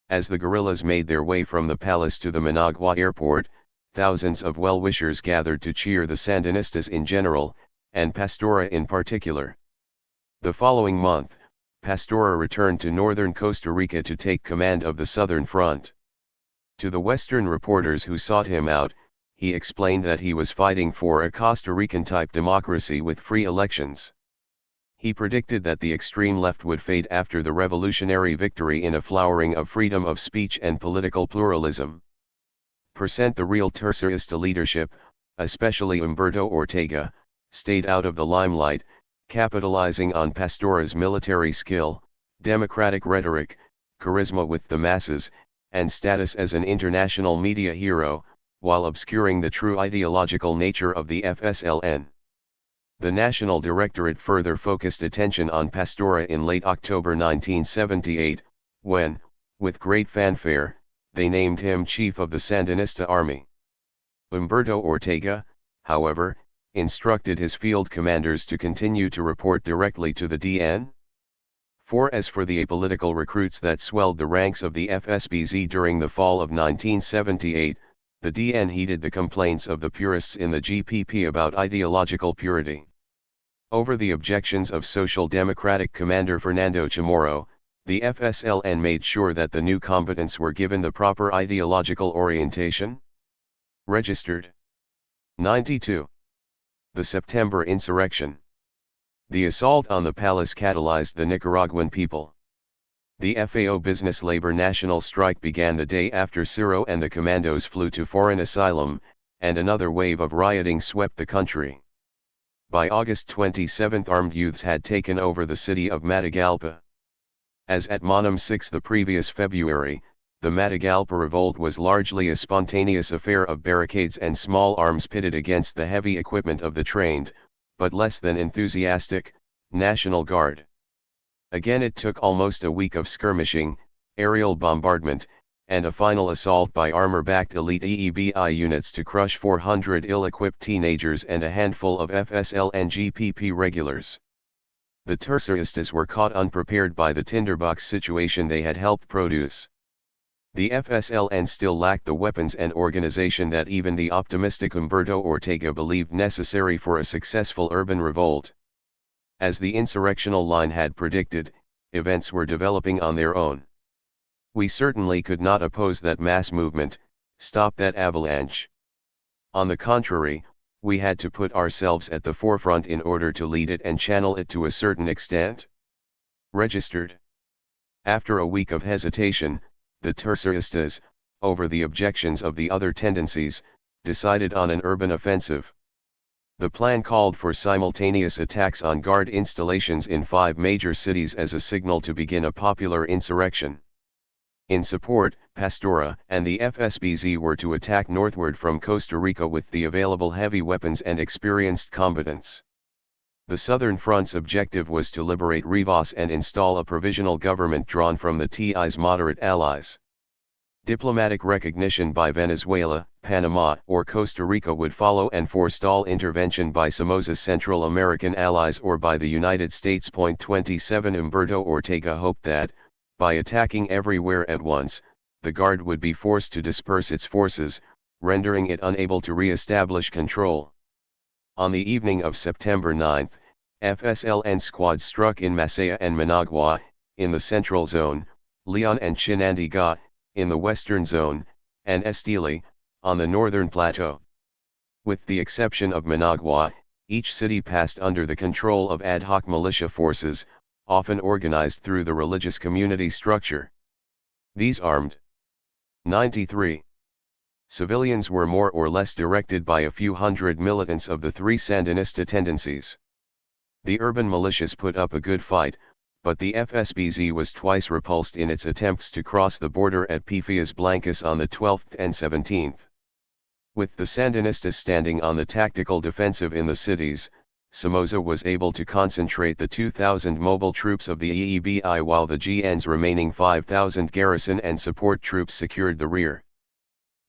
As the guerrillas made their way from the palace to the Managua airport, thousands of well-wishers gathered to cheer the Sandinistas in general, and Pastora in particular. The following month, Pastora returned to northern Costa Rica to take command of the Southern Front. To the Western reporters who sought him out, he explained that he was fighting for a Costa Rican-type democracy with free elections. He predicted that the extreme left would fade after the revolutionary victory in a flowering of freedom of speech and political pluralism. The real Tercerista leadership, especially Humberto Ortega, stayed out of the limelight, capitalizing on Pastora's military skill, democratic rhetoric, charisma with the masses, and status as an international media hero, while obscuring the true ideological nature of the FSLN. The National Directorate further focused attention on Pastora in late October 1978, when, with great fanfare, they named him chief of the Sandinista army. Humberto Ortega, however, instructed his field commanders to continue to report directly to the DN. 4. As for the apolitical recruits that swelled the ranks of the FSBZ during the fall of 1978, the DN heeded the complaints of the purists in the GPP about ideological purity. Over the objections of Social Democratic Commander Fernando Chamorro, the FSLN made sure that the new combatants were given the proper ideological orientation. Registered. 92. The September Insurrection. The assault on the palace catalyzed the Nicaraguan people. The FAO Business Labor National Strike began the day after Ciro and the commandos flew to foreign asylum, and another wave of rioting swept the country. By August 27, armed youths had taken over the city of Matagalpa. As at Monum 6 the previous February, the Matagalpa revolt was largely a spontaneous affair of barricades and small arms pitted against the heavy equipment of the trained, but less than enthusiastic, National Guard. Again it took almost a week of skirmishing, aerial bombardment, and a final assault by armor-backed elite EEBI units to crush 400 ill-equipped teenagers and a handful of FSLN GPP regulars. The THIRD-WORLDistas were caught unprepared by the tinderbox situation they had helped produce. The FSLN still lacked the weapons and organization that even the optimistic Humberto Ortega believed necessary for a successful urban revolt. As the insurrectional line had predicted, events were developing on their own. We certainly could not oppose that mass movement, stop that avalanche. On the contrary, we had to put ourselves at the forefront in order to lead it and channel it to a certain extent. Registered. After a week of hesitation, the THIRD-WORLDistas, over the objections of the other tendencies, decided on an urban offensive. The plan called for simultaneous attacks on Guard installations in 5 major cities as a signal to begin a popular insurrection. In support, Pastora and the FSBZ were to attack northward from Costa Rica with the available heavy weapons and experienced combatants. The Southern Front's objective was to liberate Rivas and install a provisional government drawn from the TI's moderate allies. Diplomatic recognition by Venezuela, Panama, or Costa Rica would follow and forestall intervention by Somoza's Central American allies or by the United States. 27 Humberto Ortega hoped that, by attacking everywhere at once, the Guard would be forced to disperse its forces, rendering it unable to re-establish control. On the evening of September 9, FSLN squads struck in Masaya and Managua, in the Central Zone, Leon and Chinandega, in the Western Zone, and Estili, on the Northern Plateau. With the exception of Managua, each city passed under the control of ad hoc militia forces, often organized through the religious community structure. These armed 93 civilians were more or less directed by a few hundred militants of the 3 Sandinista tendencies. The urban militias put up a good fight, but the FSBZ was twice repulsed in its attempts to cross the border at Pifias Blancas on the 12th and 17th. With the Sandinistas standing on the tactical defensive in the cities, Somoza was able to concentrate the 2,000 mobile troops of the EEBI while the GN's remaining 5,000 garrison and support troops secured the rear.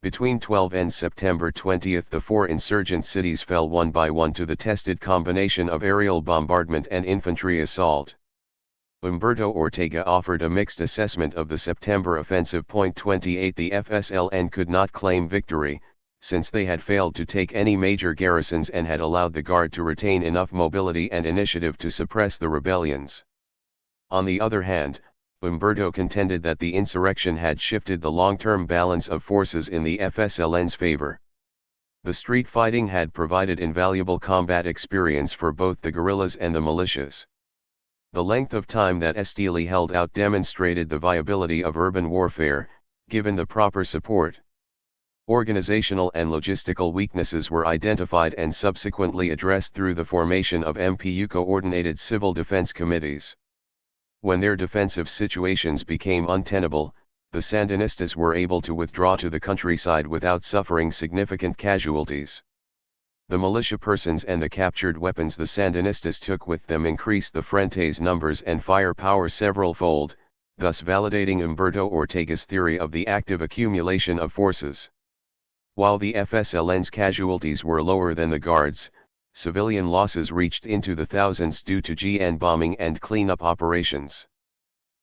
Between 12 and September 20 the 4 insurgent cities fell one by one to the tested combination of aerial bombardment and infantry assault. Humberto Ortega offered a mixed assessment of the September offensive. 28 The FSLN could not claim victory, since they had failed to take any major garrisons and had allowed the Guard to retain enough mobility and initiative to suppress the rebellions. On the other hand, Humberto contended that the insurrection had shifted the long-term balance of forces in the FSLN's favor. The street fighting had provided invaluable combat experience for both the guerrillas and the militias. The length of time that Estili held out demonstrated the viability of urban warfare, given the proper support. Organizational and logistical weaknesses were identified and subsequently addressed through the formation of MPU-coordinated civil defense committees. When their defensive situations became untenable, the Sandinistas were able to withdraw to the countryside without suffering significant casualties. The militia persons and the captured weapons the Sandinistas took with them increased the Frente's numbers and firepower several-fold, thus validating Humberto Ortega's theory of the active accumulation of forces. While the FSLN's casualties were lower than the Guard's, civilian losses reached into the thousands due to GN bombing and cleanup operations.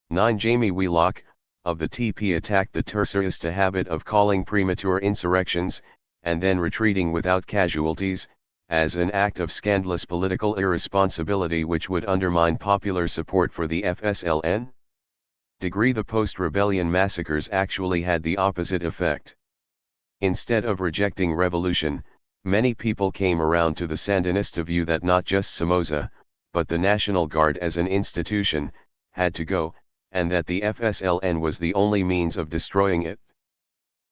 9. Jamie Wheelock, of the TP attacked the terrorist habit of calling premature insurrections, and then retreating without casualties, as an act of scandalous political irresponsibility which would undermine popular support for the FSLN. Degree: the post-rebellion massacres actually had the opposite effect. Instead of rejecting revolution, many people came around to the Sandinista view that not just Somoza, but the National Guard as an institution, had to go, and that the FSLN was the only means of destroying it.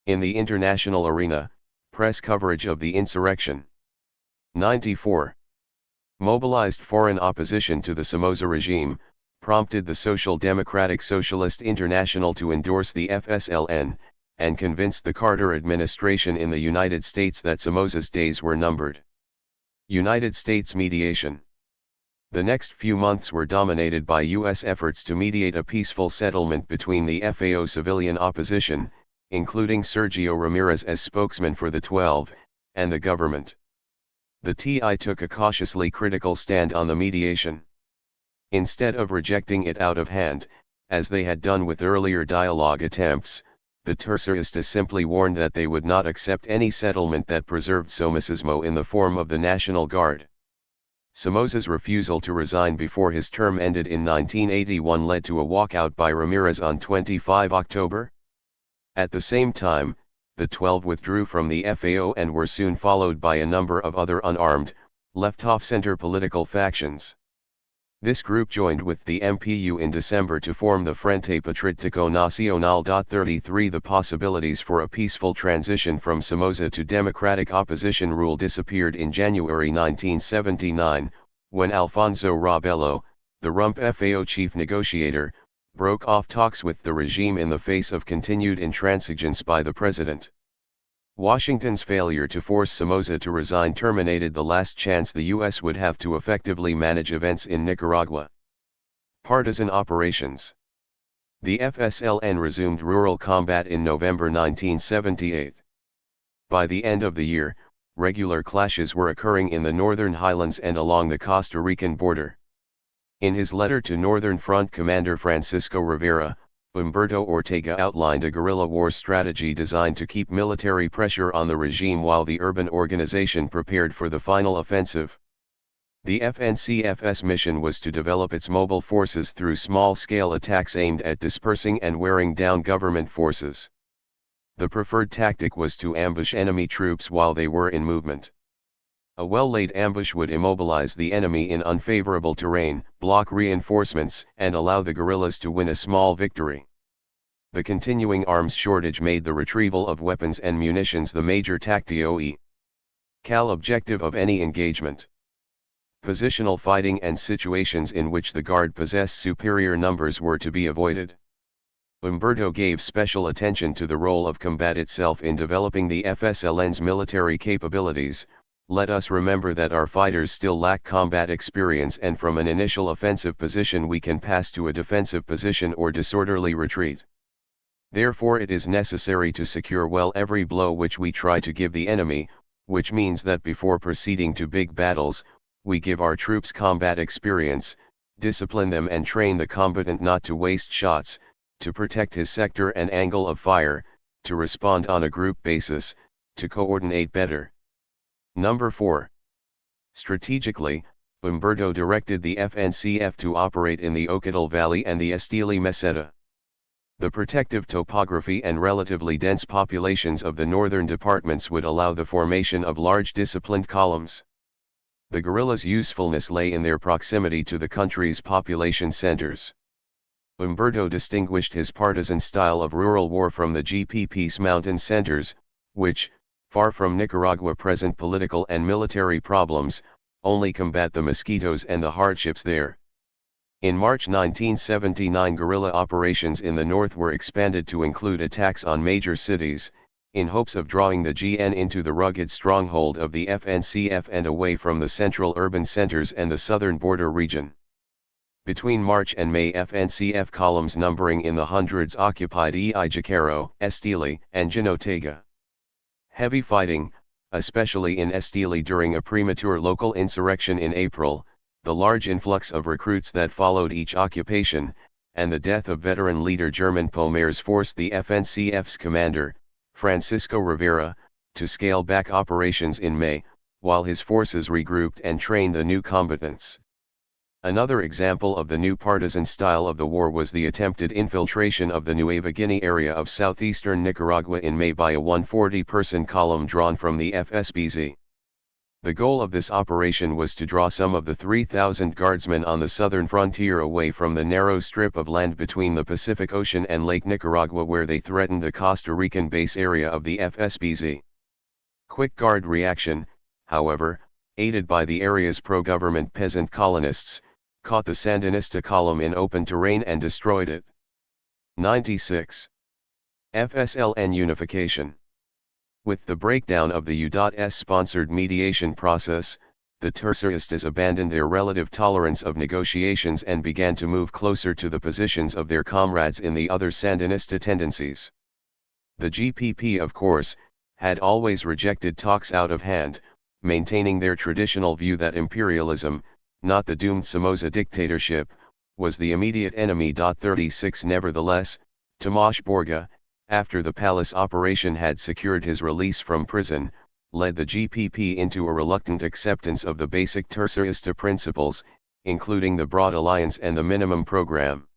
In the international arena, press coverage of the insurrection. 94. Mobilized foreign opposition to the Somoza regime, prompted the Social Democratic Socialist International to endorse the FSLN, and convinced the Carter administration in the United States that Somoza's days were numbered. United States mediation. The next few months were dominated by U.S. efforts to mediate a peaceful settlement between the FAO civilian opposition, including Sergio Ramirez as spokesman for the 12, and the government. The TI took a cautiously critical stand on the mediation. Instead of rejecting it out of hand, as they had done with earlier dialogue attempts, the terroristas simply warned that they would not accept any settlement that preserved Somocismo in the form of the National Guard. Somoza's refusal to resign before his term ended in 1981 led to a walkout by Ramirez on 25 October. At the same time, the 12 withdrew from the FAO and were soon followed by a number of other unarmed, left-of-center political factions. This group joined with the MPU in December to form the Frente Patriótico Nacional. 33 The possibilities for a peaceful transition from Somoza to democratic opposition rule disappeared in January 1979, when Alfonso Rabello, the rump FAO chief negotiator, broke off talks with the regime in the face of continued intransigence by the president. Washington's failure to force Somoza to resign terminated the last chance the U.S. would have to effectively manage events in Nicaragua. Partisan operations. The FSLN resumed rural combat in November 1978. By the end of the year, regular clashes were occurring in the northern highlands and along the Costa Rican border. In his letter to Northern Front Commander Francisco Rivera, Humberto Ortega outlined a guerrilla war strategy designed to keep military pressure on the regime while the urban organization prepared for the final offensive. The FNCF's mission was to develop its mobile forces through small-scale attacks aimed at dispersing and wearing down government forces. The preferred tactic was to ambush enemy troops while they were in movement. A well-laid ambush would immobilize the enemy in unfavorable terrain, block reinforcements, and allow the guerrillas to win a small victory. The continuing arms shortage made the retrieval of weapons and munitions the major tactical objective of any engagement. Positional fighting and situations in which the Guard possessed superior numbers were to be avoided. Humberto gave special attention to the role of combat itself in developing the FSLN's military capabilities. Let us remember that our fighters still lack combat experience, and from an initial offensive position we can pass to a defensive position or disorderly retreat. Therefore it is necessary to secure well every blow which we try to give the enemy, which means that before proceeding to big battles, we give our troops combat experience, discipline them and train the combatant not to waste shots, to protect his sector and angle of fire, to respond on a group basis, to coordinate better. Number 4. Strategically, Humberto directed the FNCF to operate in the Ocotal Valley and the Estili Meseta. The protective topography and relatively dense populations of the northern departments would allow the formation of large disciplined columns. The guerrillas' usefulness lay in their proximity to the country's population centers. Humberto distinguished his partisan style of rural war from the GPP's mountain centers, which, far from Nicaragua's present political and military problems, only combat the mosquitoes and the hardships there. In March 1979, guerrilla operations in the north were expanded to include attacks on major cities, in hopes of drawing the GN into the rugged stronghold of the FNCF and away from the central urban centers and the southern border region. Between March and May, FNCF columns numbering in the hundreds occupied Jacaro, Estili, and Jinotega. Heavy fighting, especially in Estili during a premature local insurrection in April, the large influx of recruits that followed each occupation, and the death of veteran leader German Pomers forced the FNCF's commander, Francisco Rivera, to scale back operations in May, while his forces regrouped and trained the new combatants. Another example of the new partisan style of the war was the attempted infiltration of the Nueva Guinea area of southeastern Nicaragua in May by a 140-person column drawn from the FSBZ. The goal of this operation was to draw some of the 3,000 guardsmen on the southern frontier away from the narrow strip of land between the Pacific Ocean and Lake Nicaragua where they threatened the Costa Rican base area of the FSBZ. Quick Guard reaction, however, aided by the area's pro-government peasant colonists, caught the Sandinista column in open terrain and destroyed it. 96. FSLN unification. With the breakdown of the U.S. sponsored mediation process, the Terceristas abandoned their relative tolerance of negotiations and began to move closer to the positions of their comrades in the other Sandinista tendencies. The GPP, of course, had always rejected talks out of hand, maintaining their traditional view that imperialism, not the doomed Somoza dictatorship, was the immediate enemy. 36 Nevertheless, Tomas Borga, after the Palace operation had secured his release from prison, led the GPP into a reluctant acceptance of the basic Tercerista principles, including the Broad Alliance and the Minimum Program.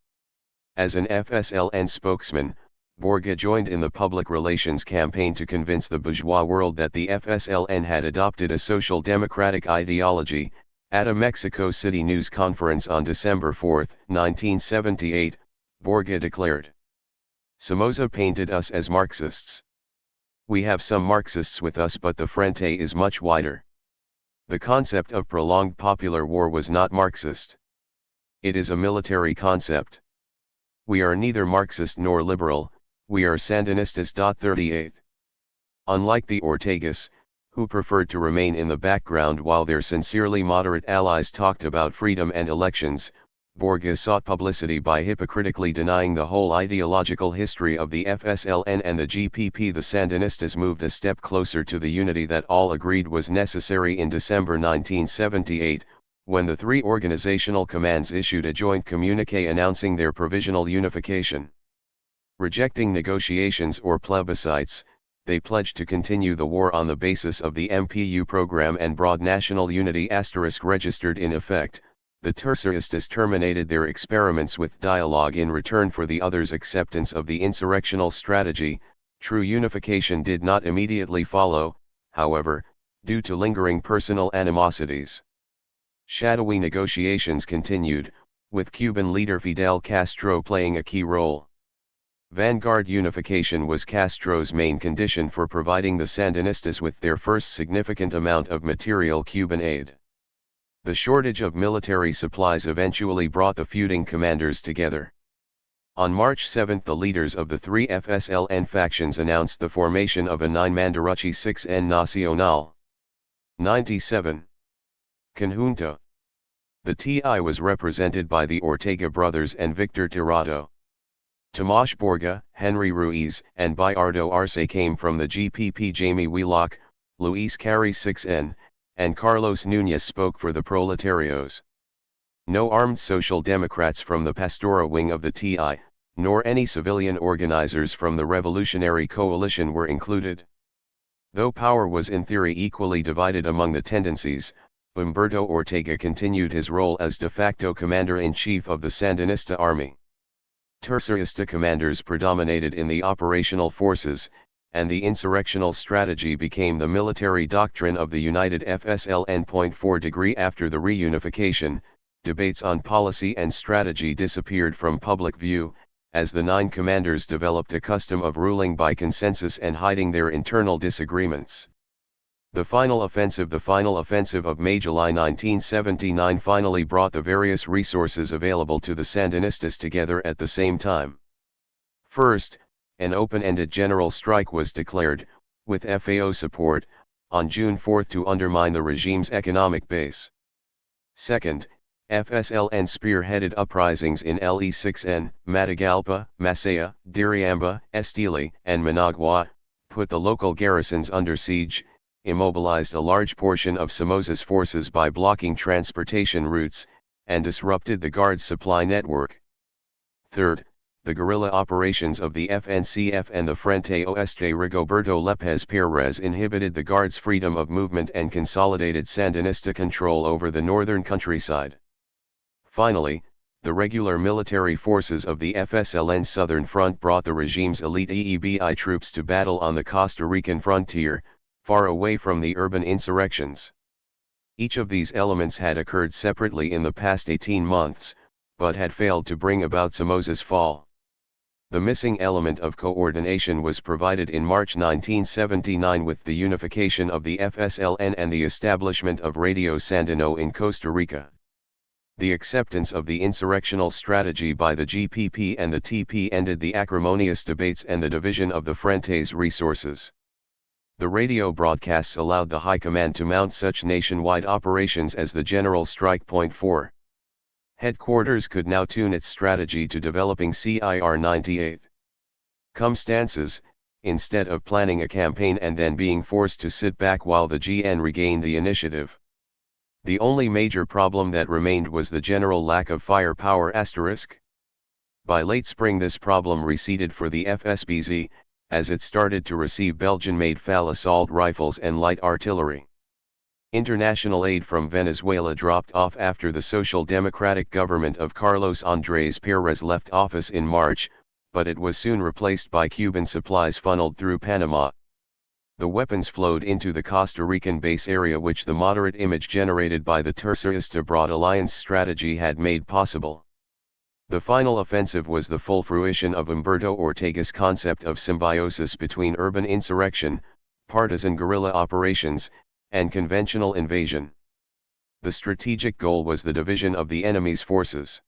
As an FSLN spokesman, Borga joined in the public relations campaign to convince the bourgeois world that the FSLN had adopted a social democratic ideology. At a Mexico City news conference on December 4, 1978, Borga declared, "Somoza painted us as Marxists. We have some Marxists with us, but the Frente is much wider. The concept of prolonged popular war was not Marxist. It is a military concept. We are neither Marxist nor liberal, we are Sandinistas." 38. Unlike the Ortegas, who preferred to remain in the background while their sincerely moderate allies talked about freedom and elections, Borga sought publicity by hypocritically denying the whole ideological history of the FSLN and the GPP. The Sandinistas moved a step closer to the unity that all agreed was necessary in December 1978, when the three organizational commands issued a joint communiqué announcing their provisional unification. Rejecting negotiations or plebiscites, they pledged to continue the war on the basis of the MPU program and broad national unity. Registered in effect, the Terceristas terminated their experiments with dialogue in return for the others' acceptance of the insurrectional strategy. True unification did not immediately follow, however, due to lingering personal animosities. Shadowy negotiations continued, with Cuban leader Fidel Castro playing a key role. Vanguard unification was Castro's main condition for providing the Sandinistas with their first significant amount of material Cuban aid. The shortage of military supplies eventually brought the feuding commanders together. On March 7 the leaders of the three FSLN factions announced the formation of a 9-Mandaruchi 6N Nacional. 97. Conjunto. The TI was represented by the Ortega brothers and Victor Tirado. Tomas Borga, Henry Ruiz, and Bayardo Arce came from the GPP. Jamie Wheelock, Luis Carey 6N, and Carlos Núñez spoke for the proletarios. No armed social democrats from the Pastora wing of the TI, nor any civilian organizers from the Revolutionary Coalition were included. Though power was in theory equally divided among the tendencies, Humberto Ortega continued his role as de facto commander-in-chief of the Sandinista army. Tercerista commanders predominated in the operational forces, and the insurrectional strategy became the military doctrine of the United FSLN. 4 degree after the reunification, debates on policy and strategy disappeared from public view, as the 9 commanders developed a custom of ruling by consensus and hiding their internal disagreements. The final offensive of May-July 1979 finally brought the various resources available to the Sandinistas together at the same time. First, an open-ended general strike was declared, with FAO support, on June 4 to undermine the regime's economic base. Second, FSLN spearheaded uprisings in LE6N, Matagalpa, Masaya, Diriamba, Estili, and Managua, put the local garrisons under siege, immobilized a large portion of Somoza's forces by blocking transportation routes, and disrupted the Guard's supply network. Third, the guerrilla operations of the FNCF and the Frente Oeste Rigoberto Lépez Pérez inhibited the Guard's freedom of movement and consolidated Sandinista control over the northern countryside. Finally, the regular military forces of the FSLN's southern front brought the regime's elite EEBI troops to battle on the Costa Rican frontier, far away from the urban insurrections. Each of these elements had occurred separately in the past 18 months, but had failed to bring about Somoza's fall. The missing element of coordination was provided in March 1979 with the unification of the FSLN and the establishment of Radio Sandino in Costa Rica. The acceptance of the insurrectional strategy by the GPP and the TP ended the acrimonious debates and the division of the Frente's resources. The radio broadcasts allowed the High Command to mount such nationwide operations as the General Strike Point 4. Headquarters could now tune its strategy to developing CIR 98 circumstances, instead of planning a campaign and then being forced to sit back while the GN regained the initiative. The only major problem that remained was the general lack of firepower *. By late spring this problem receded for the FSBZ, as it started to receive Belgian-made FAL assault rifles and light artillery. International aid from Venezuela dropped off after the Social Democratic government of Carlos Andrés Pérez left office in March, but it was soon replaced by Cuban supplies funneled through Panama. The weapons flowed into the Costa Rican base area, which the moderate image generated by the Tercerista Broad Alliance strategy had made possible. The final offensive was the full fruition of Humberto Ortega's concept of symbiosis between urban insurrection, partisan guerrilla operations, and conventional invasion. The strategic goal was the division of the enemy's forces.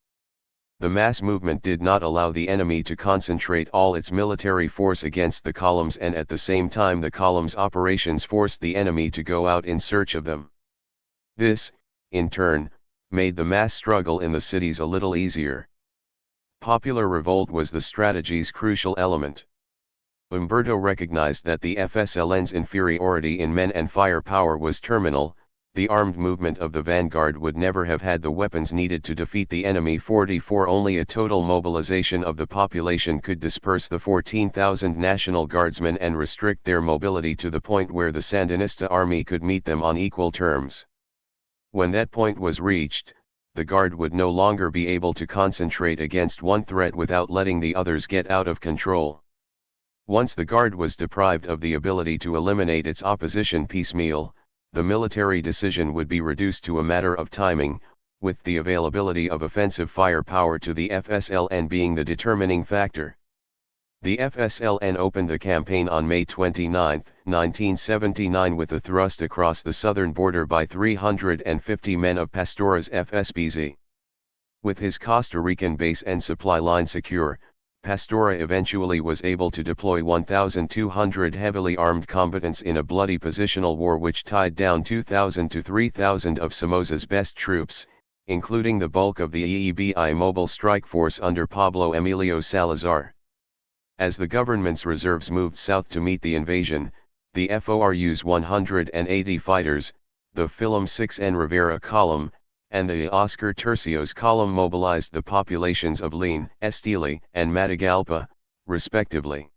The mass movement did not allow the enemy to concentrate all its military force against the columns, and at the same time the columns' operations forced the enemy to go out in search of them. This, in turn, made the mass struggle in the cities a little easier. Popular revolt was the strategy's crucial element. Humberto recognized that the FSLN's inferiority in men and firepower was terminal. The armed movement of the vanguard would never have had the weapons needed to defeat the enemy. 44 Only a total mobilization of the population could disperse the 14,000 National Guardsmen and restrict their mobility to the point where the Sandinista army could meet them on equal terms. When that point was reached, the Guard would no longer be able to concentrate against one threat without letting the others get out of control. Once the Guard was deprived of the ability to eliminate its opposition piecemeal, the military decision would be reduced to a matter of timing, with the availability of offensive firepower to the FSLN being the determining factor. The FSLN opened the campaign on May 29, 1979 with a thrust across the southern border by 350 men of Pastora's FSBZ. With his Costa Rican base and supply line secure, Pastora eventually was able to deploy 1,200 heavily armed combatants in a bloody positional war which tied down 2,000 to 3,000 of Somoza's best troops, including the bulk of the EEBI mobile strike force under Pablo Emilio Salazar. As the government's reserves moved south to meet the invasion, the FORU's 180 fighters, the Film 6N Rivera column, and the Oscar Tercios column mobilized the populations of Lean, Estili, and Matagalpa, respectively.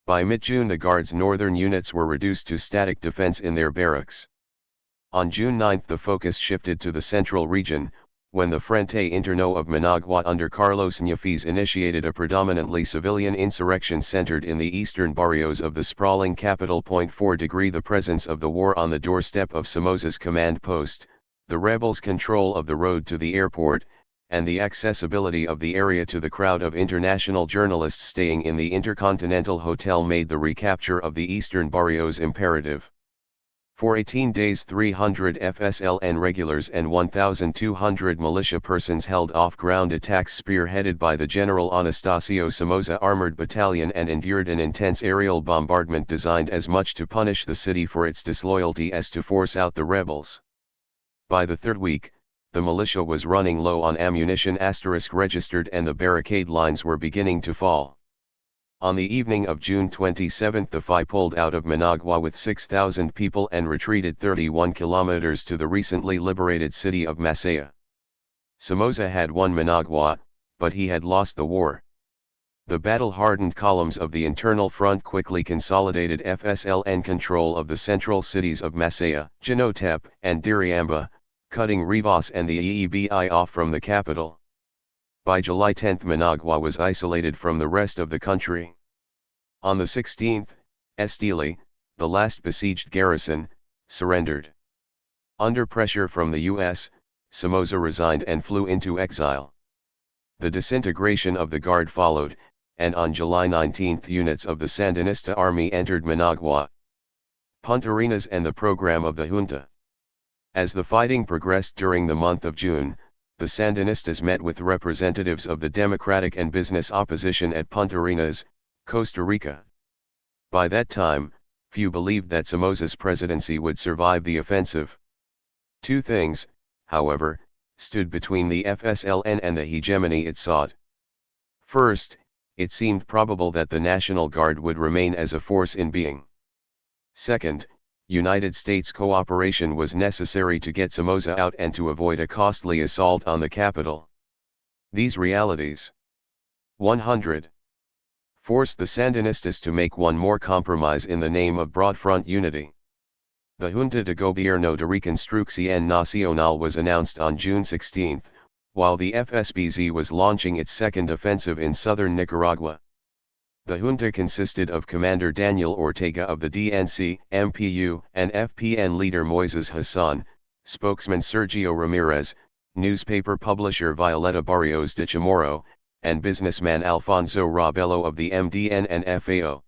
By mid-June the Guard's northern units were reduced to static defense in their barracks. On June 9 the focus shifted to the central region, when the Frente Interno of Managua under Carlos Ñafis initiated a predominantly civilian insurrection centered in the eastern barrios of the sprawling capital. 4 The presence of the war on the doorstep of Somoza's command post, the rebels' control of the road to the airport, and the accessibility of the area to the crowd of international journalists staying in the Intercontinental Hotel made the recapture of the eastern barrios imperative. For 18 days 300 FSLN regulars and 1,200 militia persons held off-ground attacks spearheaded by the General Anastasio Somoza Armored Battalion and endured an intense aerial bombardment designed as much to punish the city for its disloyalty as to force out the rebels. By the third week, the militia was running low on ammunition *registered and the barricade lines were beginning to fall. On the evening of June 27 the FI pulled out of Managua with 6,000 people and retreated 31 kilometers to the recently liberated city of Masaya. Somoza had won Managua, but he had lost the war. The battle-hardened columns of the internal front quickly consolidated FSLN control of the central cities of Masaya, Jinotep, and Diriamba, cutting Rivas and the EEBI off from the capital. By July 10 Managua was isolated from the rest of the country. On the 16th, Estili, the last besieged garrison, surrendered. Under pressure from the U.S., Somoza resigned and flew into exile. The disintegration of the Guard followed, and on July 19 units of the Sandinista army entered Managua, Punta Arenas and the program of the junta. As the fighting progressed during the month of June, the Sandinistas met with representatives of the democratic and business opposition at Punta Arenas, Costa Rica. By that time, few believed that Somoza's presidency would survive the offensive. Two things, however, stood between the FSLN and the hegemony it sought. First, it seemed probable that the National Guard would remain as a force in being. Second, United States cooperation was necessary to get Somoza out and to avoid a costly assault on the capital. These realities 100. Forced the Sandinistas to make one more compromise in the name of broad front unity. The Junta de Gobierno de Reconstrucción Nacional was announced on June 16, while the FSBZ was launching its second offensive in southern Nicaragua. The junta consisted of Commander Daniel Ortega of the DNC, MPU, and FPN leader Moises Hassan, spokesman Sergio Ramirez, newspaper publisher Violeta Barrios de Chamorro, and businessman Alfonso Rabello of the MDN and FAO.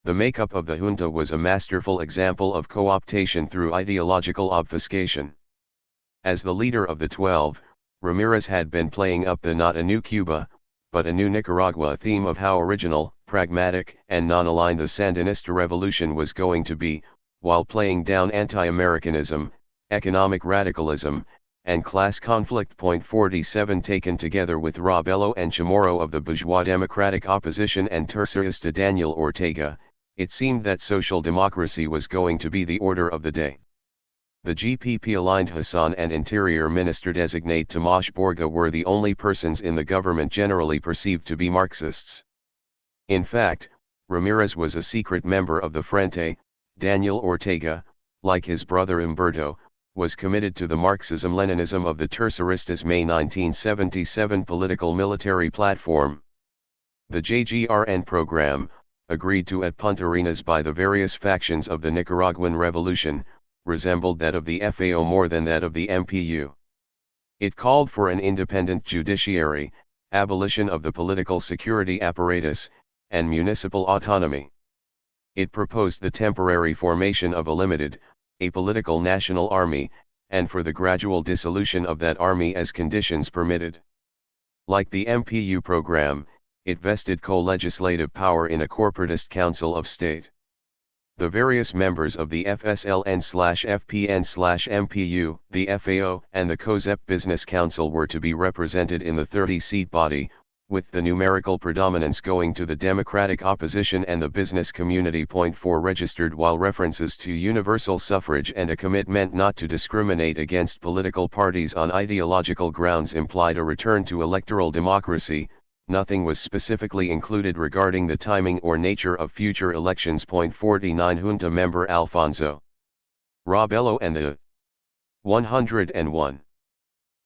The makeup of the junta was a masterful example of co-optation through ideological obfuscation. As the leader of the 12, Ramirez had been playing up the not a new Cuba, but a new Nicaragua theme of how original, pragmatic, and non-aligned the Sandinista revolution was going to be, while playing down anti-Americanism, economic radicalism, and class conflict. 47 Taken together with Rabello and Chamorro of the bourgeois democratic opposition and tercerista Daniel Ortega, it seemed that social democracy was going to be the order of the day. The GPP-aligned Hassan and Interior Minister-designate Tomas Borga were the only persons in the government generally perceived to be Marxists. In fact, Ramirez was a secret member of the Frente. Daniel Ortega, like his brother Humberto, was committed to the Marxism-Leninism of the Terceristas' May 1977 political-military platform. The JGRN program, agreed to at Punta Arenas by the various factions of the Nicaraguan Revolution, resembled that of the FAO more than that of the MPU. It called for an independent judiciary, abolition of the political security apparatus, and municipal autonomy. It proposed the temporary formation of a limited, apolitical national army, and for the gradual dissolution of that army as conditions permitted. Like the MPU program, it vested co-legislative power in a corporatist council of state. The various members of the FSLN/FPN/MPU, the FAO, and the COSEP Business Council were to be represented in the 30-seat body, with the numerical predominance going to the democratic opposition and the business community. 4 Registered while references to universal suffrage and a commitment not to discriminate against political parties on ideological grounds implied a return to electoral democracy, nothing was specifically included regarding the timing or nature of future elections. 49 Junta member Alfonso Rabello and the 101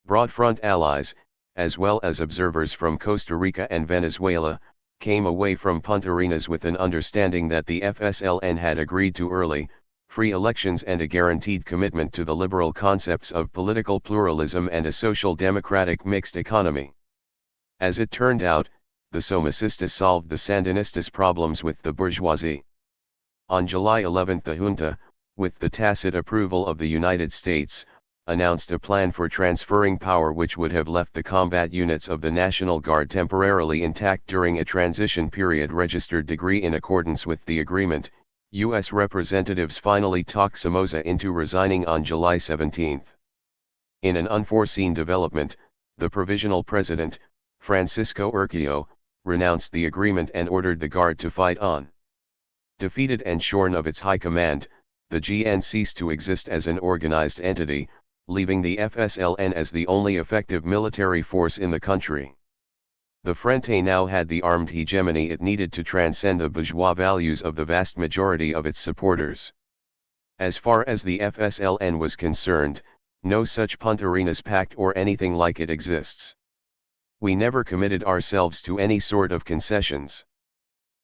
Broad Front allies, as well as observers from Costa Rica and Venezuela, came away from Punta Arenas with an understanding that the FSLN had agreed to early, free elections and a guaranteed commitment to the liberal concepts of political pluralism and a social democratic mixed economy. As it turned out, the Somocistas solved the Sandinistas' problems with the bourgeoisie. On July 11 the junta, with the tacit approval of the United States, announced a plan for transferring power which would have left the combat units of the National Guard temporarily intact during a transition period. Registered degree in accordance with the agreement, U.S. representatives finally talked Somoza into resigning on July 17. In an unforeseen development, the provisional president, Francisco Urquijo, renounced the agreement and ordered the Guard to fight on. Defeated and shorn of its high command, the GN ceased to exist as an organized entity, leaving the FSLN as the only effective military force in the country. The Frente now had the armed hegemony it needed to transcend the bourgeois values of the vast majority of its supporters. As far as the FSLN was concerned, no such Punta Arenas Pact or anything like it exists. We never committed ourselves to any sort of concessions.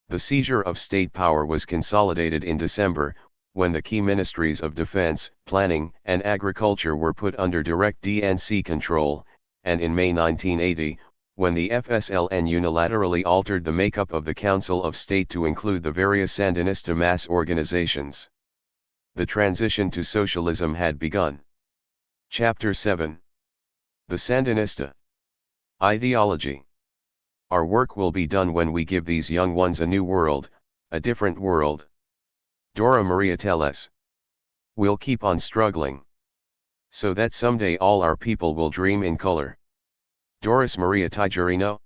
The seizure of state power was consolidated in December, when the key ministries of defense, planning, and agriculture were put under direct DNC control, and in May 1980, when the FSLN unilaterally altered the makeup of the Council of State to include the various Sandinista mass organizations. The transition to socialism had begun. Chapter 7. The Sandinista Ideology. Our work will be done when we give these young ones a new world, a different world. Dora Maria Telles. We'll keep on struggling, so that someday all our people will dream in color. Doris Maria Tijerino.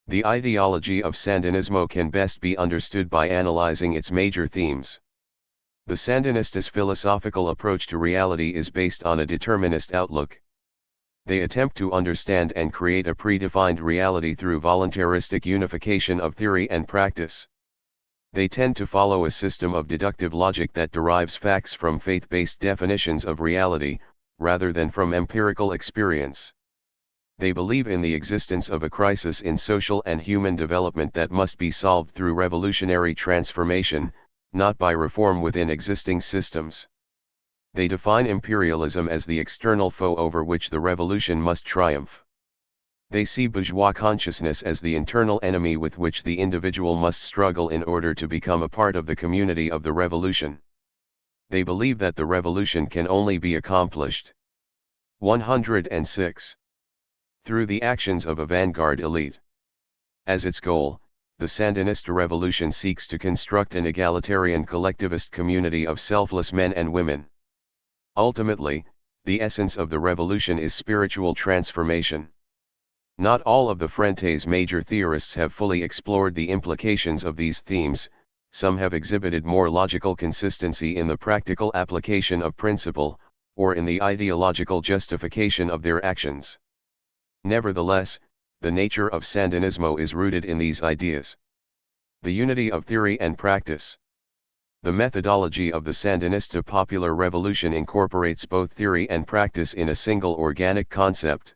The ideology of Sandinismo can best be understood by analyzing its major themes. The Sandinistas' philosophical approach to reality is based on a determinist outlook. They attempt to understand and create a predefined reality through voluntaristic unification of theory and practice. They tend to follow a system of deductive logic that derives facts from faith-based definitions of reality, rather than from empirical experience. They believe in the existence of a crisis in social and human development that must be solved through revolutionary transformation, not by reform within existing systems. They define imperialism as the external foe over which the revolution must triumph. They see bourgeois consciousness as the internal enemy with which the individual must struggle in order to become a part of the community of the revolution. They believe that the revolution can only be accomplished 106. Through the actions of a vanguard elite. As its goal, the Sandinista revolution seeks to construct an egalitarian collectivist community of selfless men and women. Ultimately, the essence of the revolution is spiritual transformation. Not all of the Frente's major theorists have fully explored the implications of these themes. Some have exhibited more logical consistency in the practical application of principle, or in the ideological justification of their actions. Nevertheless, the nature of Sandinismo is rooted in these ideas. The unity of theory and practice. The methodology of the Sandinista popular revolution incorporates both theory and practice in a single organic concept.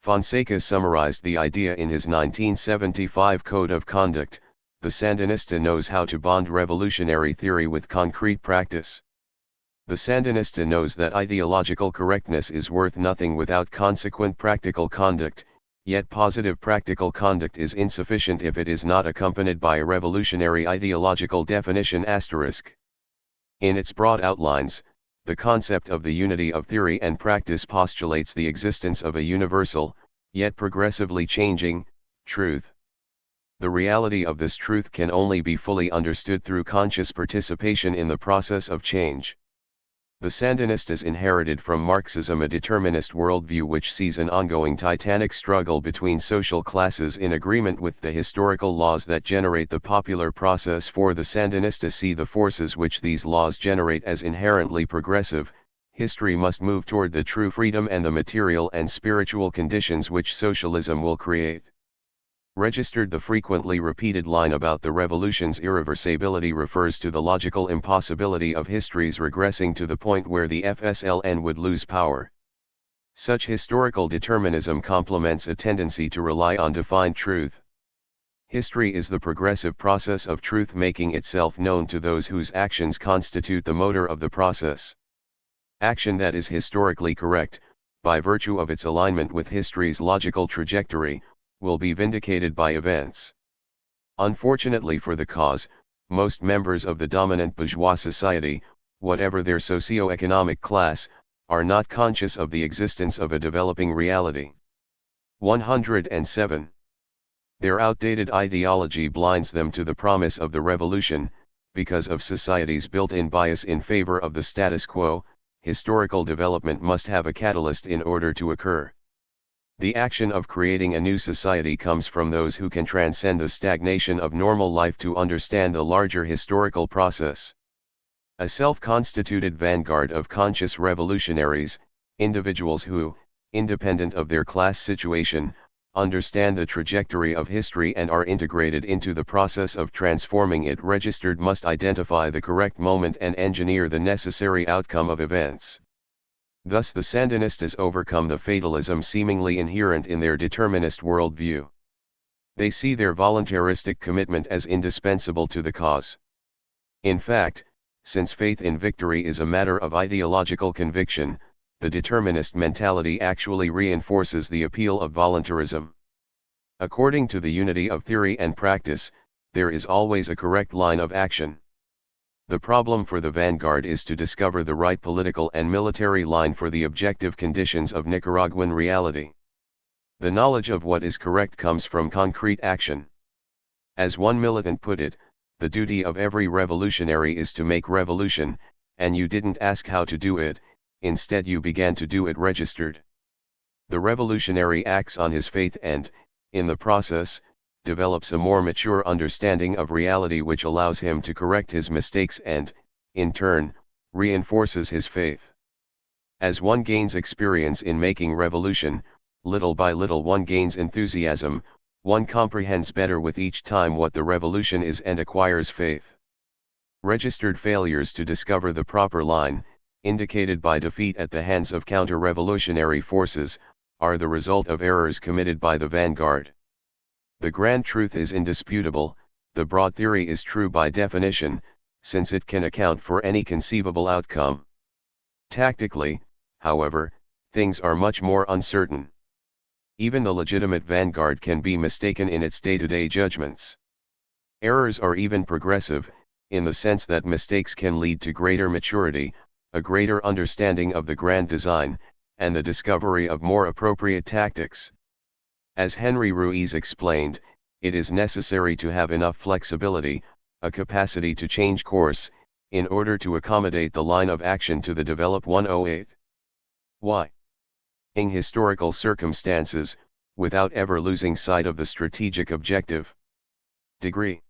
Fonseca summarized the idea in his 1975 Code of Conduct. The Sandinista knows how to bond revolutionary theory with concrete practice. The Sandinista knows that ideological correctness is worth nothing without consequent practical conduct, yet positive practical conduct is insufficient if it is not accompanied by a revolutionary ideological definition *. In its broad outlines, the concept of the unity of theory and practice postulates the existence of a universal, yet progressively changing, truth. The reality of this truth can only be fully understood through conscious participation in the process of change. The Sandinistas inherited from Marxism a determinist worldview which sees an ongoing titanic struggle between social classes in agreement with the historical laws that generate the popular process. For the Sandinistas see the forces which these laws generate as inherently progressive. History must move toward the true freedom and the material and spiritual conditions which socialism will create. Registered. The frequently repeated line about the revolution's irreversibility refers to the logical impossibility of history's regressing to the point where the FSLN would lose power. Such historical determinism complements a tendency to rely on defined truth. History is the progressive process of truth making itself known to those whose actions constitute the motor of the process. Action that is historically correct, by virtue of its alignment with history's logical trajectory, will be vindicated by events. Unfortunately for the cause, most members of the dominant bourgeois society, whatever their socio-economic class, are not conscious of the existence of a developing reality. 107. Their outdated ideology blinds them to the promise of the revolution. Because of society's built-in bias in favor of the status quo, historical development must have a catalyst in order to occur. The action of creating a new society comes from those who can transcend the stagnation of normal life to understand the larger historical process. A self-constituted vanguard of conscious revolutionaries, individuals who, independent of their class situation, understand the trajectory of history and are integrated into the process of transforming it, registered, must identify the correct moment and engineer the necessary outcome of events. Thus the Sandinistas overcome the fatalism seemingly inherent in their determinist worldview. They see their voluntaristic commitment as indispensable to the cause. In fact, since faith in victory is a matter of ideological conviction, the determinist mentality actually reinforces the appeal of voluntarism. According to the unity of theory and practice, there is always a correct line of action. The problem for the vanguard is to discover the right political and military line for the objective conditions of Nicaraguan reality. The knowledge of what is correct comes from concrete action. As one militant put it, the duty of every revolutionary is to make revolution, and you didn't ask how to do it, instead you began to do it, registered. The revolutionary acts on his faith and, in the process, develops a more mature understanding of reality which allows him to correct his mistakes and, in turn, reinforces his faith. As one gains experience in making revolution, little by little one gains enthusiasm, one comprehends better with each time what the revolution is and acquires faith. Registered failures to discover the proper line, indicated by defeat at the hands of counter-revolutionary forces, are the result of errors committed by the vanguard. The grand truth is indisputable, the broad theory is true by definition, since it can account for any conceivable outcome. Tactically, however, things are much more uncertain. Even the legitimate vanguard can be mistaken in its day-to-day judgments. Errors are even progressive, in the sense that mistakes can lead to greater maturity, a greater understanding of the grand design, and the discovery of more appropriate tactics. As Henry Ruiz explained, it is necessary to have enough flexibility, a capacity to change course, in order to accommodate the line of action to the develop 108. Why? In historical circumstances, without ever losing sight of the strategic objective. Degree.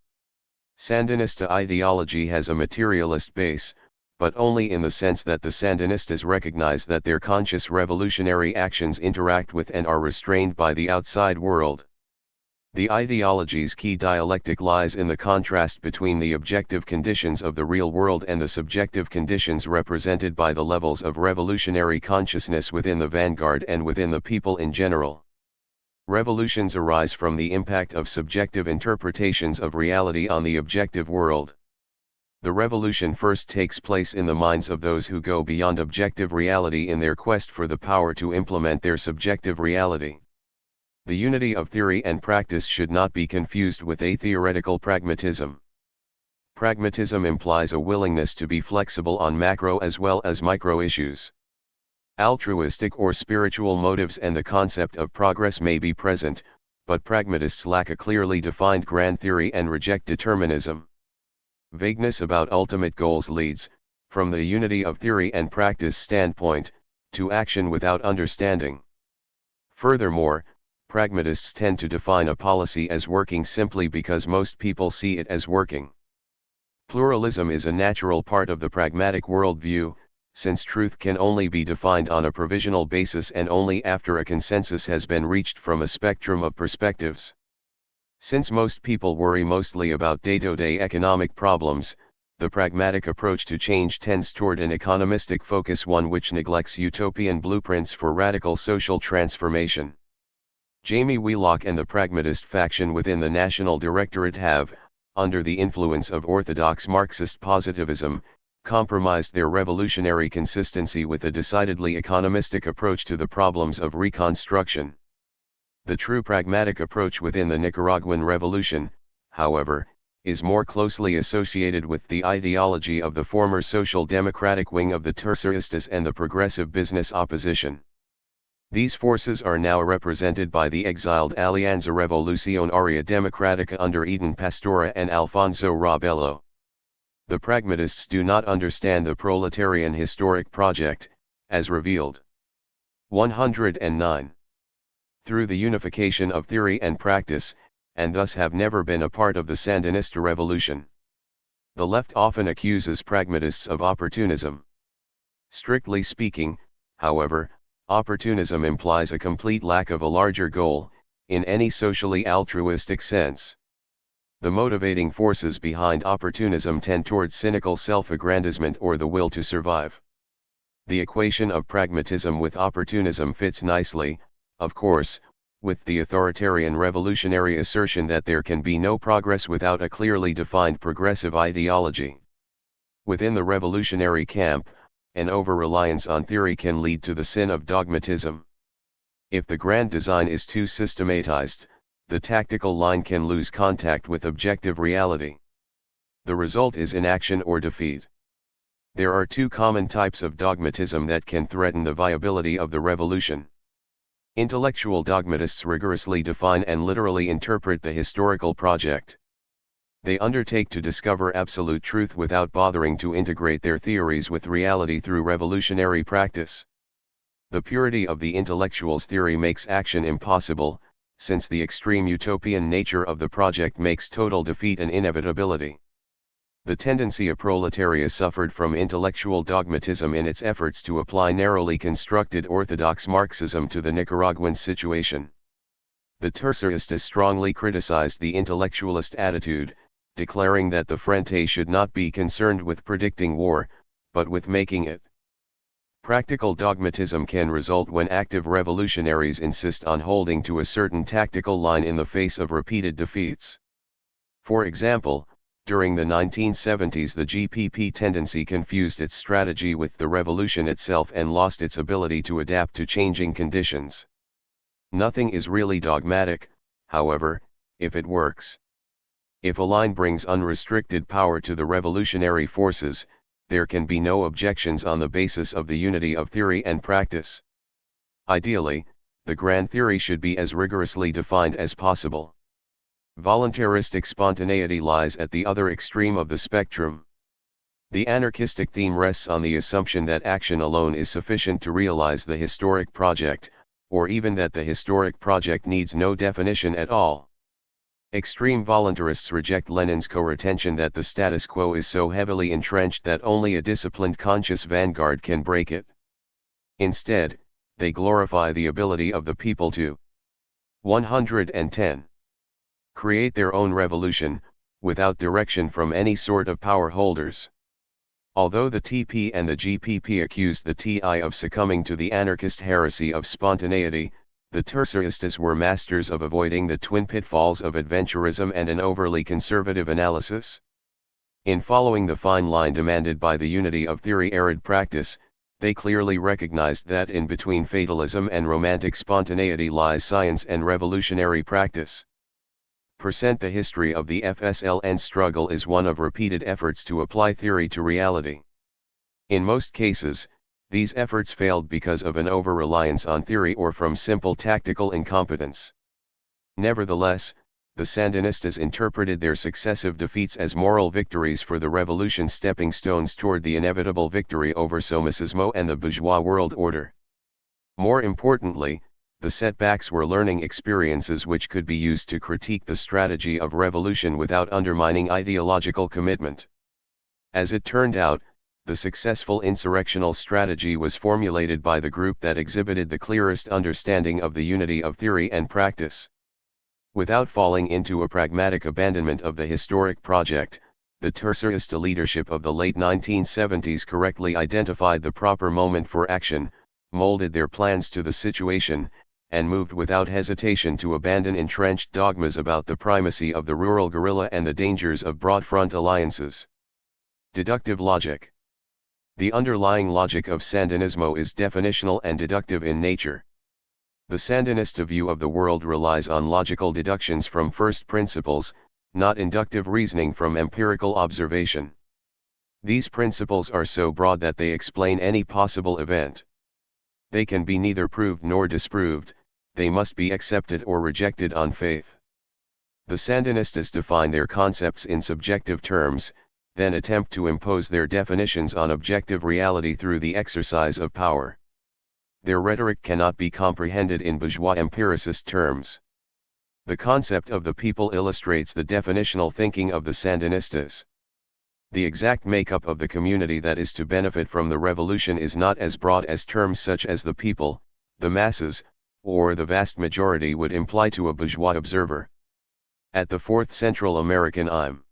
Sandinista ideology has a materialist base, but only in the sense that the Sandinistas recognize that their conscious revolutionary actions interact with and are restrained by the outside world. The ideology's key dialectic lies in the contrast between the objective conditions of the real world and the subjective conditions represented by the levels of revolutionary consciousness within the vanguard and within the people in general. Revolutions arise from the impact of subjective interpretations of reality on the objective world. The revolution first takes place in the minds of those who go beyond objective reality in their quest for the power to implement their subjective reality. The unity of theory and practice should not be confused with a theoretical pragmatism. Pragmatism implies a willingness to be flexible on macro as well as micro issues. Altruistic or spiritual motives and the concept of progress may be present, but pragmatists lack a clearly defined grand theory and reject determinism. Vagueness about ultimate goals leads, from the unity of theory and practice standpoint, to action without understanding. Furthermore, pragmatists tend to define a policy as working simply because most people see it as working. Pluralism is a natural part of the pragmatic worldview, since truth can only be defined on a provisional basis and only after a consensus has been reached from a spectrum of perspectives. Since most people worry mostly about day-to-day economic problems, the pragmatic approach to change tends toward an economistic focus, one which neglects utopian blueprints for radical social transformation. Jamie Wheelock and the pragmatist faction within the National Directorate have, under the influence of orthodox Marxist positivism, compromised their revolutionary consistency with a decidedly economistic approach to the problems of reconstruction. The true pragmatic approach within the Nicaraguan Revolution, however, is more closely associated with the ideology of the former social democratic wing of the Sandinistas and the progressive business opposition. These forces are now represented by the exiled Alianza Revolucionaria Democrática under Eden Pastora and Alfonso Rabello. The pragmatists do not understand the proletarian historic project, as revealed. 109. through the unification of theory and practice, and thus have never been a part of the Sandinista revolution. The left often accuses pragmatists of opportunism. Strictly speaking, however, opportunism implies a complete lack of a larger goal, in any socially altruistic sense. The motivating forces behind opportunism tend towards cynical self-aggrandizement or the will to survive. The equation of pragmatism with opportunism fits nicely, of course, with the authoritarian revolutionary assertion that there can be no progress without a clearly defined progressive ideology. Within the revolutionary camp, an over-reliance on theory can lead to the sin of dogmatism. If the grand design is too systematized, the tactical line can lose contact with objective reality. The result is inaction or defeat. There are two common types of dogmatism that can threaten the viability of the revolution. Intellectual dogmatists rigorously define and literally interpret the historical project. They undertake to discover absolute truth without bothering to integrate their theories with reality through revolutionary practice. The purity of the intellectual's theory makes action impossible, since the extreme utopian nature of the project makes total defeat an inevitability. The tendencia proletaria suffered from intellectual dogmatism in its efforts to apply narrowly constructed orthodox Marxism to the Nicaraguan situation. The Terceristas strongly criticized the intellectualist attitude, declaring that the Frente should not be concerned with predicting war, but with making it. Practical dogmatism can result when active revolutionaries insist on holding to a certain tactical line in the face of repeated defeats. For example, during the 1970s the GPP tendency confused its strategy with the revolution itself and lost its ability to adapt to changing conditions. Nothing is really dogmatic, however, if it works. If a line brings unrestricted power to the revolutionary forces, there can be no objections on the basis of the unity of theory and practice. Ideally, the grand theory should be as rigorously defined as possible. Voluntaristic spontaneity lies at the other extreme of the spectrum. The anarchistic theme rests on the assumption that action alone is sufficient to realize the historic project, or even that the historic project needs no definition at all. Extreme voluntarists reject Lenin's co-retention that the status quo is so heavily entrenched that only a disciplined conscious vanguard can break it. Instead, they glorify the ability of the people to 110. Create their own revolution, without direction from any sort of power holders. Although the TP and the GPP accused the TI of succumbing to the anarchist heresy of spontaneity, the Terceristas were masters of avoiding the twin pitfalls of adventurism and an overly conservative analysis. In following the fine line demanded by the unity of theory-arid practice, they clearly recognized that in between fatalism and romantic spontaneity lies science and revolutionary practice. The history of the FSLN struggle is one of repeated efforts to apply theory to reality. In most cases, these efforts failed because of an over-reliance on theory or from simple tactical incompetence. Nevertheless, the Sandinistas interpreted their successive defeats as moral victories for the revolution's stepping stones toward the inevitable victory over Somocismo and the bourgeois world order. More importantly, the setbacks were learning experiences which could be used to critique the strategy of revolution without undermining ideological commitment. As it turned out, the successful insurrectional strategy was formulated by the group that exhibited the clearest understanding of the unity of theory and practice. Without falling into a pragmatic abandonment of the historic project, the Tercerista leadership of the late 1970s correctly identified the proper moment for action, molded their plans to the situation, and moved without hesitation to abandon entrenched dogmas about the primacy of the rural guerrilla and the dangers of broad front alliances. Deductive logic. The underlying logic of Sandinismo is definitional and deductive in nature. The Sandinista view of the world relies on logical deductions from first principles, not inductive reasoning from empirical observation. These principles are so broad that they explain any possible event. They can be neither proved nor disproved, they must be accepted or rejected on faith. The Sandinistas define their concepts in subjective terms, then attempt to impose their definitions on objective reality through the exercise of power. their rhetoric cannot be comprehended in bourgeois empiricist terms. The concept of the people illustrates the definitional thinking of the Sandinistas. The exact makeup of the community that is to benefit from the revolution is not as broad as terms such as the people, the masses, or the vast majority would imply to a bourgeois observer. At the 4th Central American IM.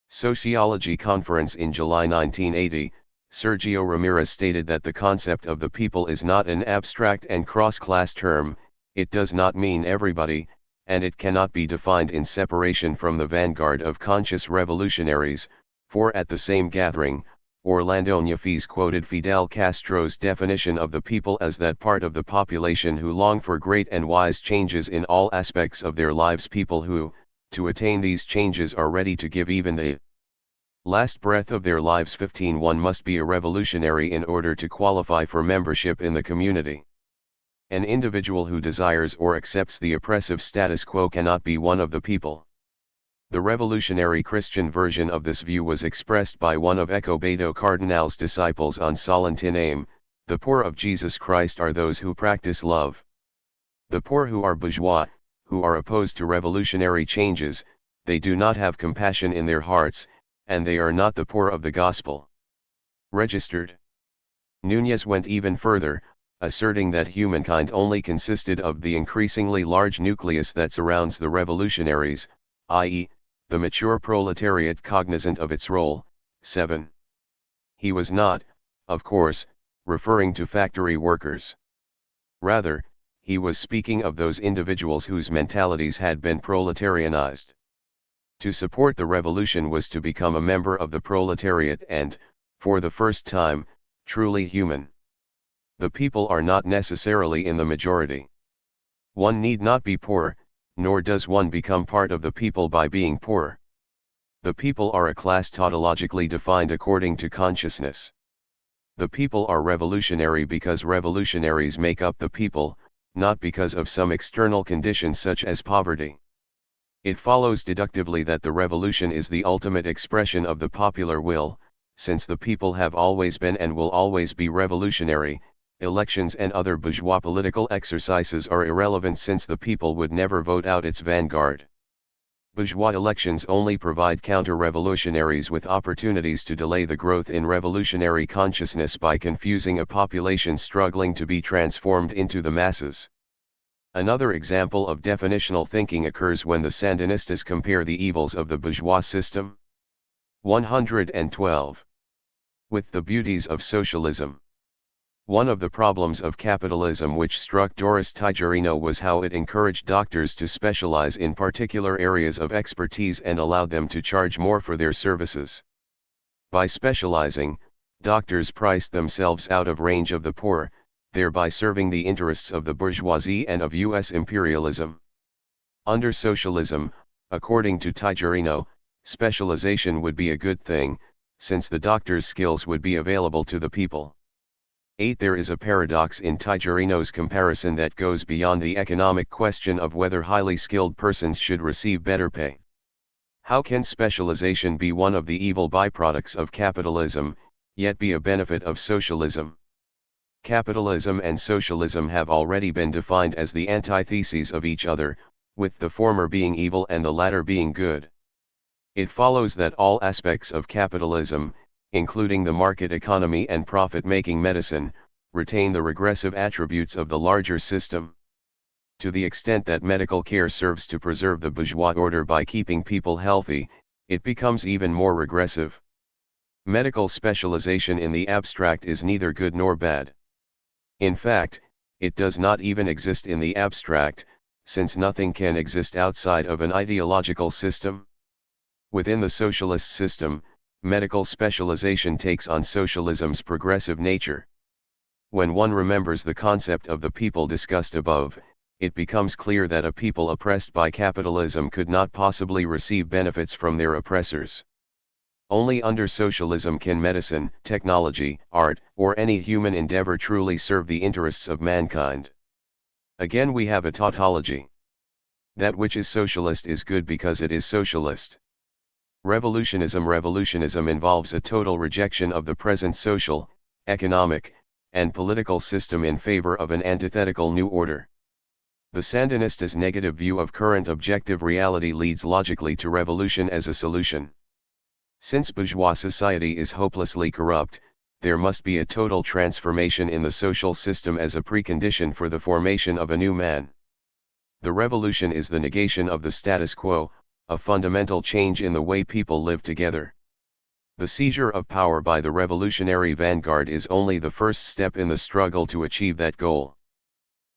Sociology Conference in July 1980, Sergio Ramirez stated that the concept of the people is not an abstract and cross-class term, it does not mean everybody, and it cannot be defined in separation from the vanguard of conscious revolutionaries, for at the same gathering, Orlando Ñafis quoted Fidel Castro's definition of the people as that part of the population who long for great and wise changes in all aspects of their lives, people who, to attain these changes, are ready to give even the last breath of their lives. 15. One must be a revolutionary in order to qualify for membership in the community. An individual who desires or accepts the oppressive status quo cannot be one of the people. The revolutionary Christian version of this view was expressed by one of Escobedo Cardinal's disciples on Solentiname: the poor of Jesus Christ are those who practice love. The poor who are bourgeois, who are opposed to revolutionary changes, they do not have compassion in their hearts, and they are not the poor of the gospel. Registered. Núñez went even further, asserting that humankind only consisted of the increasingly large nucleus that surrounds the revolutionaries, i.e., the mature proletariat cognizant of its role. 7. He was not, of course, referring to factory workers. Rather, he was speaking of those individuals whose mentalities had been proletarianized. To support the revolution was to become a member of the proletariat and, for the first time, truly human. The people are not necessarily in the majority. One need not be poor, nor does one become part of the people by being poor. The people are a class tautologically defined according to consciousness. The people are revolutionary because revolutionaries make up the people, not because of some external condition such as poverty. It follows deductively that the revolution is the ultimate expression of the popular will, since the people have always been and will always be revolutionary. Elections and other bourgeois political exercises are irrelevant since the people would never vote out its vanguard. Bourgeois elections only provide counter-revolutionaries with opportunities to delay the growth in revolutionary consciousness by confusing a population struggling to be transformed into the masses. Another example of definitional thinking occurs when the Sandinistas compare the evils of the bourgeois system. 112. With the beauties of socialism. One of the problems of capitalism which struck Doris Tijerino was how it encouraged doctors to specialize in particular areas of expertise and allowed them to charge more for their services. By specializing, doctors priced themselves out of range of the poor, thereby serving the interests of the bourgeoisie and of U.S. imperialism. Under socialism, according to Tijerino, specialization would be a good thing, since the doctor's skills would be available to the people. 8. There is a paradox in Tijerino's comparison that goes beyond the economic question of whether highly skilled persons should receive better pay. How can specialization be one of the evil byproducts of capitalism, yet be a benefit of socialism? Capitalism and socialism have already been defined as the antitheses of each other, with the former being evil and the latter being good. It follows that all aspects of capitalism, including the market economy and profit-making medicine, retain the regressive attributes of the larger system. To the extent that medical care serves to preserve the bourgeois order by keeping people healthy, it becomes even more regressive. Medical specialization in the abstract is neither good nor bad. In fact, it does not even exist in the abstract, since nothing can exist outside of an ideological system. Within the socialist system, medical specialization takes on socialism's progressive nature. When one remembers the concept of the people discussed above, it becomes clear that a people oppressed by capitalism could not possibly receive benefits from their oppressors. Only under socialism can medicine, technology, art, or any human endeavor truly serve the interests of mankind. Again we have a tautology. That which is socialist is good because it is socialist. Revolutionism involves a total rejection of the present social, economic, and political system in favor of an antithetical new order. The Sandinistas' negative view of current objective reality leads logically to revolution as a solution. Since bourgeois society is hopelessly corrupt, there must be a total transformation in the social system as a precondition for the formation of a new man. The revolution is the negation of the status quo, a fundamental change in the way people live together. The seizure of power by the revolutionary vanguard is only the first step in the struggle to achieve that goal.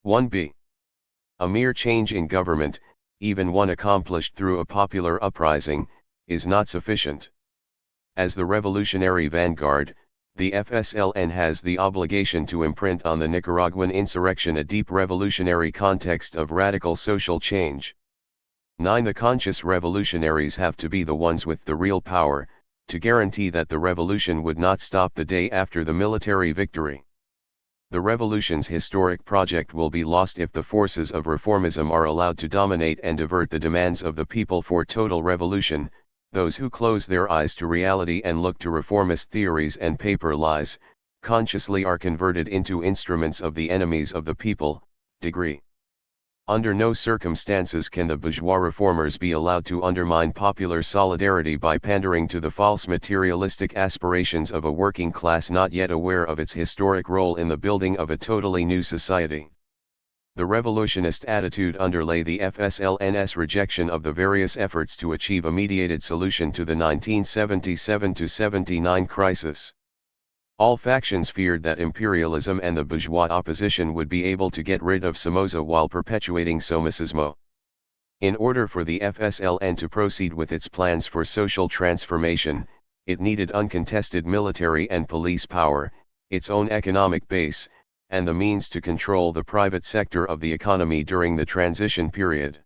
1b. A mere change in government, even one accomplished through a popular uprising, is not sufficient. As the revolutionary vanguard, the FSLN has the obligation to imprint on the Nicaraguan insurrection a deep revolutionary context of radical social change. 9. The conscious revolutionaries have to be the ones with the real power, to guarantee that the revolution would not stop the day after the military victory. The revolution's historic project will be lost if the forces of reformism are allowed to dominate and divert the demands of the people for total revolution. Those who close their eyes to reality and look to reformist theories and paper lies, consciously are converted into instruments of the enemies of the people. Degree. Under no circumstances can the bourgeois reformers be allowed to undermine popular solidarity by pandering to the false materialistic aspirations of a working class not yet aware of its historic role in the building of a totally new society. The revolutionist attitude underlay the FSLN's rejection of the various efforts to achieve a mediated solution to the 1977-79 crisis. All factions feared that imperialism and the bourgeois opposition would be able to get rid of Somoza while perpetuating Somocismo. In order for the FSLN to proceed with its plans for social transformation, it needed uncontested military and police power, its own economic base, and the means to control the private sector of the economy during the transition period.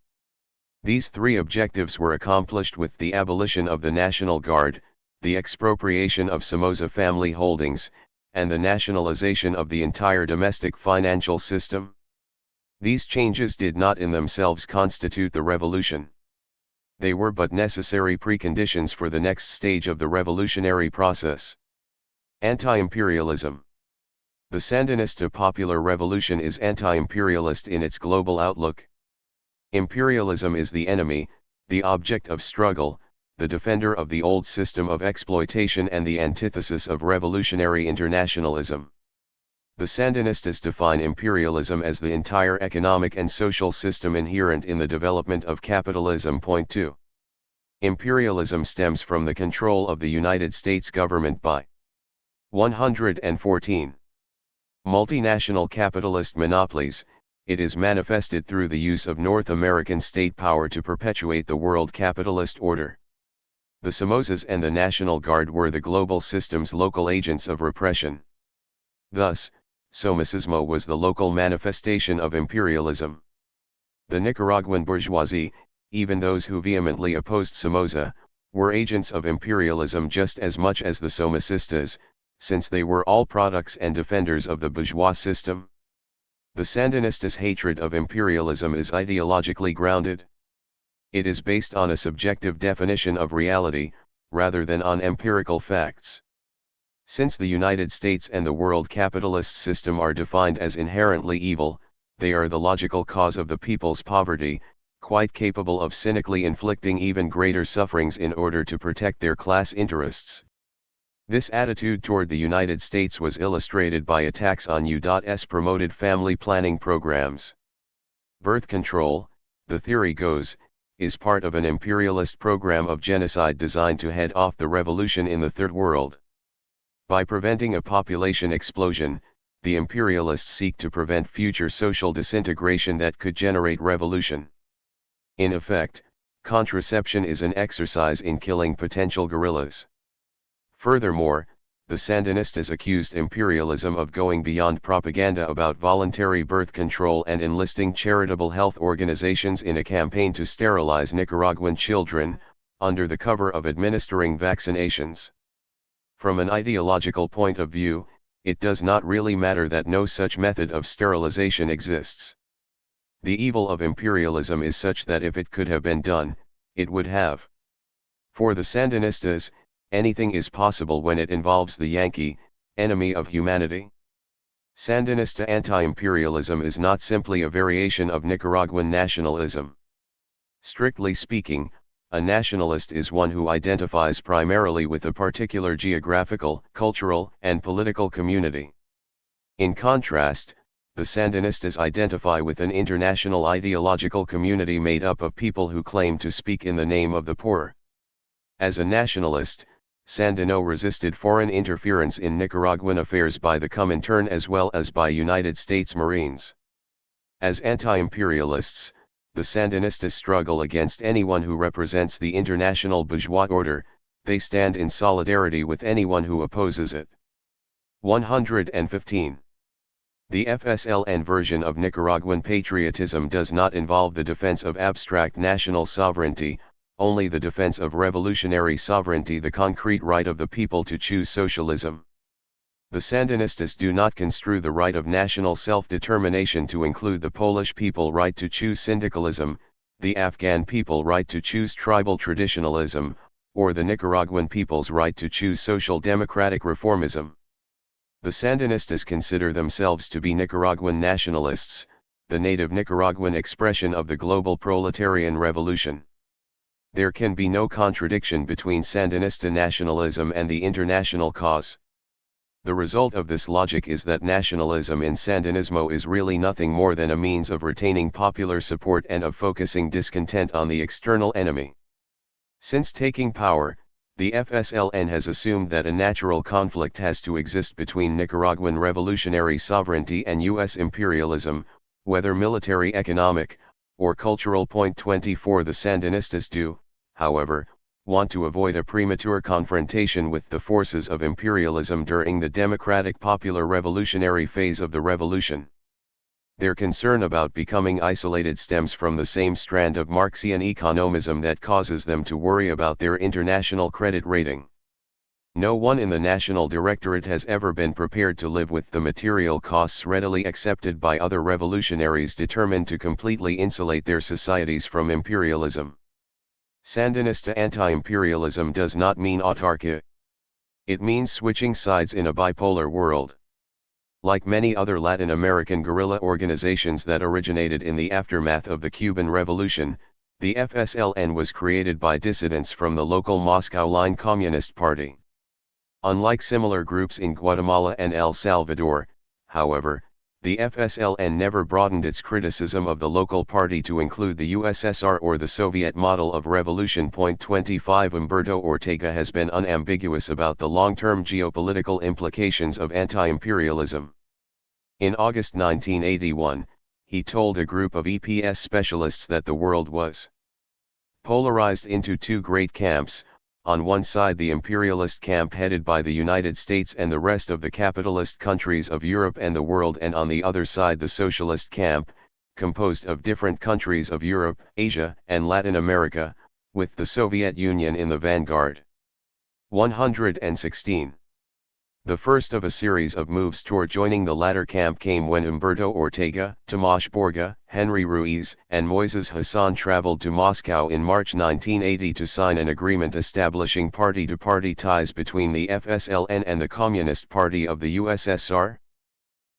These three objectives were accomplished with the abolition of the National Guard, the expropriation of Somoza family holdings, and the nationalization of the entire domestic financial system. These changes did not in themselves constitute the revolution. They were but necessary preconditions for the next stage of the revolutionary process. Anti-imperialism. The Sandinista popular revolution is anti-imperialist in its global outlook. Imperialism is the enemy, the object of struggle, the defender of the old system of exploitation and the antithesis of revolutionary internationalism. The Sandinistas define imperialism as the entire economic and social system inherent in the development of capitalism. Point 2. Imperialism stems from the control of the United States government by 114. Multinational capitalist monopolies. It is manifested through the use of North American state power to perpetuate the world capitalist order. The Somozas and the National Guard were the global system's local agents of repression. Thus, Somocismo was the local manifestation of imperialism. The Nicaraguan bourgeoisie, even those who vehemently opposed Somoza, were agents of imperialism just as much as the Somocistas, since they were all products and defenders of the bourgeois system. The Sandinistas' hatred of imperialism is ideologically grounded. It is based on a subjective definition of reality, rather than on empirical facts. Since the United States and the world capitalist system are defined as inherently evil, they are the logical cause of the people's poverty, quite capable of cynically inflicting even greater sufferings in order to protect their class interests. This attitude toward the United States was illustrated by attacks on U.S. promoted family planning programs. Birth control, the theory goes, is part of an imperialist program of genocide designed to head off the revolution in the Third World. By preventing a population explosion, the imperialists seek to prevent future social disintegration that could generate revolution. In effect, contraception is an exercise in killing potential guerrillas. Furthermore, the Sandinistas accused imperialism of going beyond propaganda about voluntary birth control and enlisting charitable health organizations in a campaign to sterilize Nicaraguan children, under the cover of administering vaccinations. From an ideological point of view, it does not really matter that no such method of sterilization exists. The evil of imperialism is such that if it could have been done, it would have. For the Sandinistas, anything is possible when it involves the Yankee, enemy of humanity. Sandinista anti-imperialism is not simply a variation of Nicaraguan nationalism. Strictly speaking, a nationalist is one who identifies primarily with a particular geographical, cultural, and political community. In contrast, the Sandinistas identify with an international ideological community made up of people who claim to speak in the name of the poor. As a nationalist, Sandino resisted foreign interference in Nicaraguan affairs by the Comintern as well as by United States Marines. As anti-imperialists, the Sandinistas struggle against anyone who represents the international bourgeois order. They stand in solidarity with anyone who opposes it. 115. The FSLN version of Nicaraguan patriotism does not involve the defense of abstract national sovereignty, only the defense of revolutionary sovereignty, the concrete right of the people to choose socialism. The Sandinistas do not construe the right of national self-determination to include the Polish people right to choose syndicalism, the Afghan people right to choose tribal traditionalism, or the Nicaraguan people's right to choose social democratic reformism. The Sandinistas consider themselves to be Nicaraguan nationalists, the native Nicaraguan expression of the global proletarian revolution. There can be no contradiction between Sandinista nationalism and the international cause. The result of this logic is that nationalism in Sandinismo is really nothing more than a means of retaining popular support and of focusing discontent on the external enemy. Since taking power, the FSLN has assumed that a natural conflict has to exist between Nicaraguan revolutionary sovereignty and U.S. imperialism, whether military, economic, or cultural. 24 The Sandinistas do, however, want to avoid a premature confrontation with the forces of imperialism during the democratic popular revolutionary phase of the revolution. Their concern about becoming isolated stems from the same strand of Marxian economism that causes them to worry about their international credit rating. No one in the National Directorate has ever been prepared to live with the material costs readily accepted by other revolutionaries determined to completely insulate their societies from imperialism. Sandinista anti-imperialism does not mean autarky. It means switching sides in a bipolar world. Like many other Latin American guerrilla organizations that originated in the aftermath of the Cuban Revolution, the FSLN was created by dissidents from the local Moscow Line Communist Party. Unlike similar groups in Guatemala and El Salvador, however, the FSLN never broadened its criticism of the local party to include the USSR or the Soviet model of revolution. 25 Humberto Ortega has been unambiguous about the long-term geopolitical implications of anti-imperialism. In August 1981, he told a group of EPS specialists that the world was polarized into two great camps, on one side the imperialist camp headed by the United States and the rest of the capitalist countries of Europe and the world, and on the other side the socialist camp, composed of different countries of Europe, Asia, and Latin America, with the Soviet Union in the vanguard. 116. The first of a series of moves toward joining the latter camp came when Humberto Ortega, Tomás Borga, Henry Ruiz, and Moises Hassan traveled to Moscow in March 1980 to sign an agreement establishing party-to-party ties between the FSLN and the Communist Party of the USSR.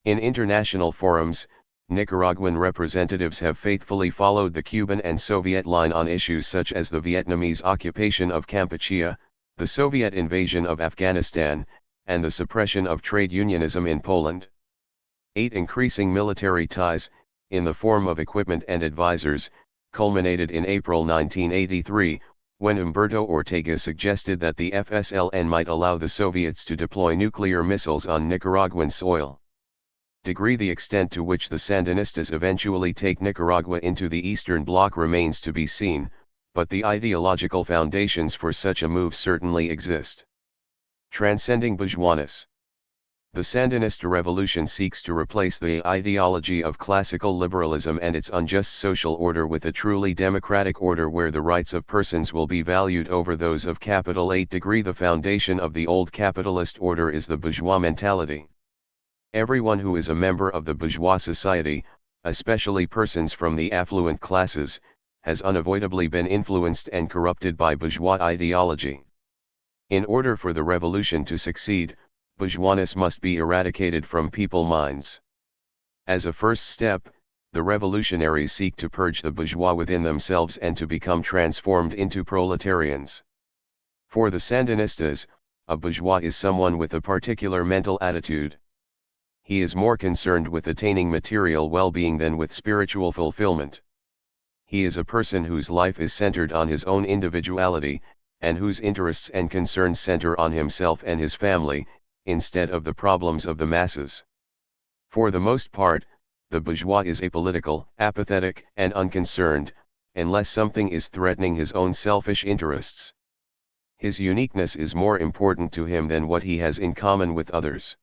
In international forums, Nicaraguan representatives have faithfully followed the Cuban and Soviet line on issues such as the Vietnamese occupation of Kampuchea, the Soviet invasion of Afghanistan, and the suppression of trade unionism in Poland. 8. Increasing military ties, in the form of equipment and advisors, culminated in April 1983, when Humberto Ortega suggested that the FSLN might allow the Soviets to deploy nuclear missiles on Nicaraguan soil. The extent to which the Sandinistas eventually take Nicaragua into the Eastern Bloc remains to be seen, but the ideological foundations for such a move certainly exist. Transcending bourgeoisness. The Sandinista revolution seeks to replace the ideology of classical liberalism and its unjust social order with a truly democratic order where the rights of persons will be valued over those of capital. 8. The foundation of the old capitalist order is the bourgeois mentality. Everyone who is a member of the bourgeois society, especially persons from the affluent classes, has unavoidably been influenced and corrupted by bourgeois ideology. In order for the revolution to succeed, bourgeoisness must be eradicated from people's minds. As a first step, the revolutionaries seek to purge the bourgeois within themselves and to become transformed into proletarians. For the Sandinistas, a bourgeois is someone with a particular mental attitude. He is more concerned with attaining material well-being than with spiritual fulfillment. He is a person whose life is centered on his own individuality, and whose interests and concerns center on himself and his family, instead of the problems of the masses. For the most part, the bourgeois is apolitical, apathetic, and unconcerned, unless something is threatening his own selfish interests. His uniqueness is more important to him than what he has in common with others.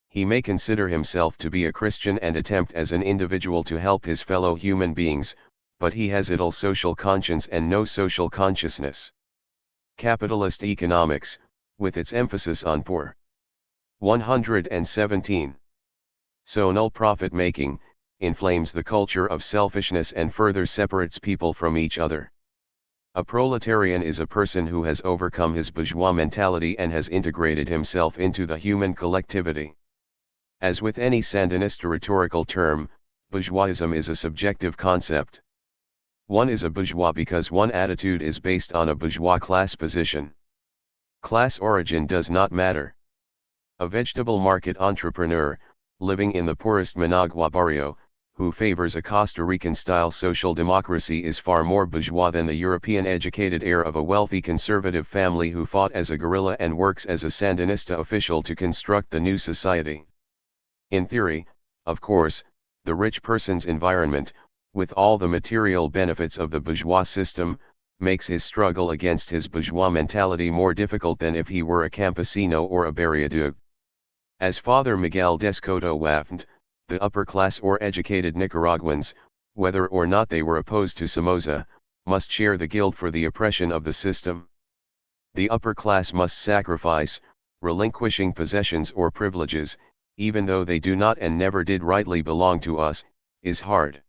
He may consider himself to be a Christian and attempt as an individual to help his fellow human beings, but he has little social conscience and no social consciousness. Capitalist economics, with its emphasis on poor. 117. Sonal profit-making, inflames the culture of selfishness and further separates people from each other. A proletarian is a person who has overcome his bourgeois mentality and has integrated himself into the human collectivity. As with any Sandinista rhetorical term, bourgeoisism is a subjective concept. One is a bourgeois because one attitude is based on a bourgeois class position. Class origin does not matter. A vegetable market entrepreneur, living in the poorest Managua barrio, who favors a Costa Rican-style social democracy is far more bourgeois than the European-educated heir of a wealthy conservative family who fought as a guerrilla and works as a Sandinista official to construct the new society. In theory, of course, the rich person's environment, with all the material benefits of the bourgeois system, makes his struggle against his bourgeois mentality more difficult than if he were a campesino or a barriadug. As Father Miguel Descoto waffed, the upper class or educated Nicaraguans, whether or not they were opposed to Somoza, must share the guilt for the oppression of the system. The upper class must sacrifice, relinquishing possessions or privileges, even though they do not and never did rightly belong to us, is hard.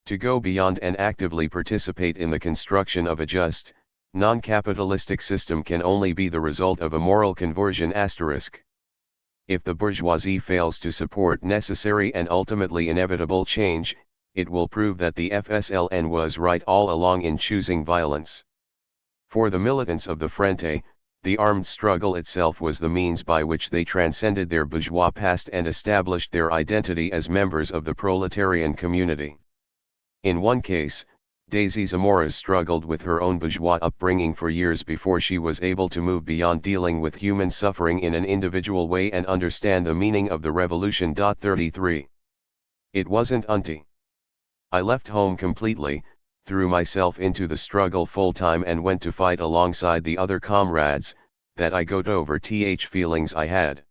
To go beyond and actively participate in the construction of a just, non-capitalistic system can only be the result of a moral conversion asterisk. If the bourgeoisie fails to support necessary and ultimately inevitable change, it will prove that the FSLN was right all along in choosing violence. For the militants of the Frente, the armed struggle itself was the means by which they transcended their bourgeois past and established their identity as members of the proletarian community. In one case, Daisy Zamora struggled with her own bourgeois upbringing for years before she was able to move beyond dealing with human suffering in an individual way and understand the meaning of the revolution. 33. It wasn't until I left home completely, threw myself into the struggle full-time and went to fight alongside the other comrades, that I got over feelings I had.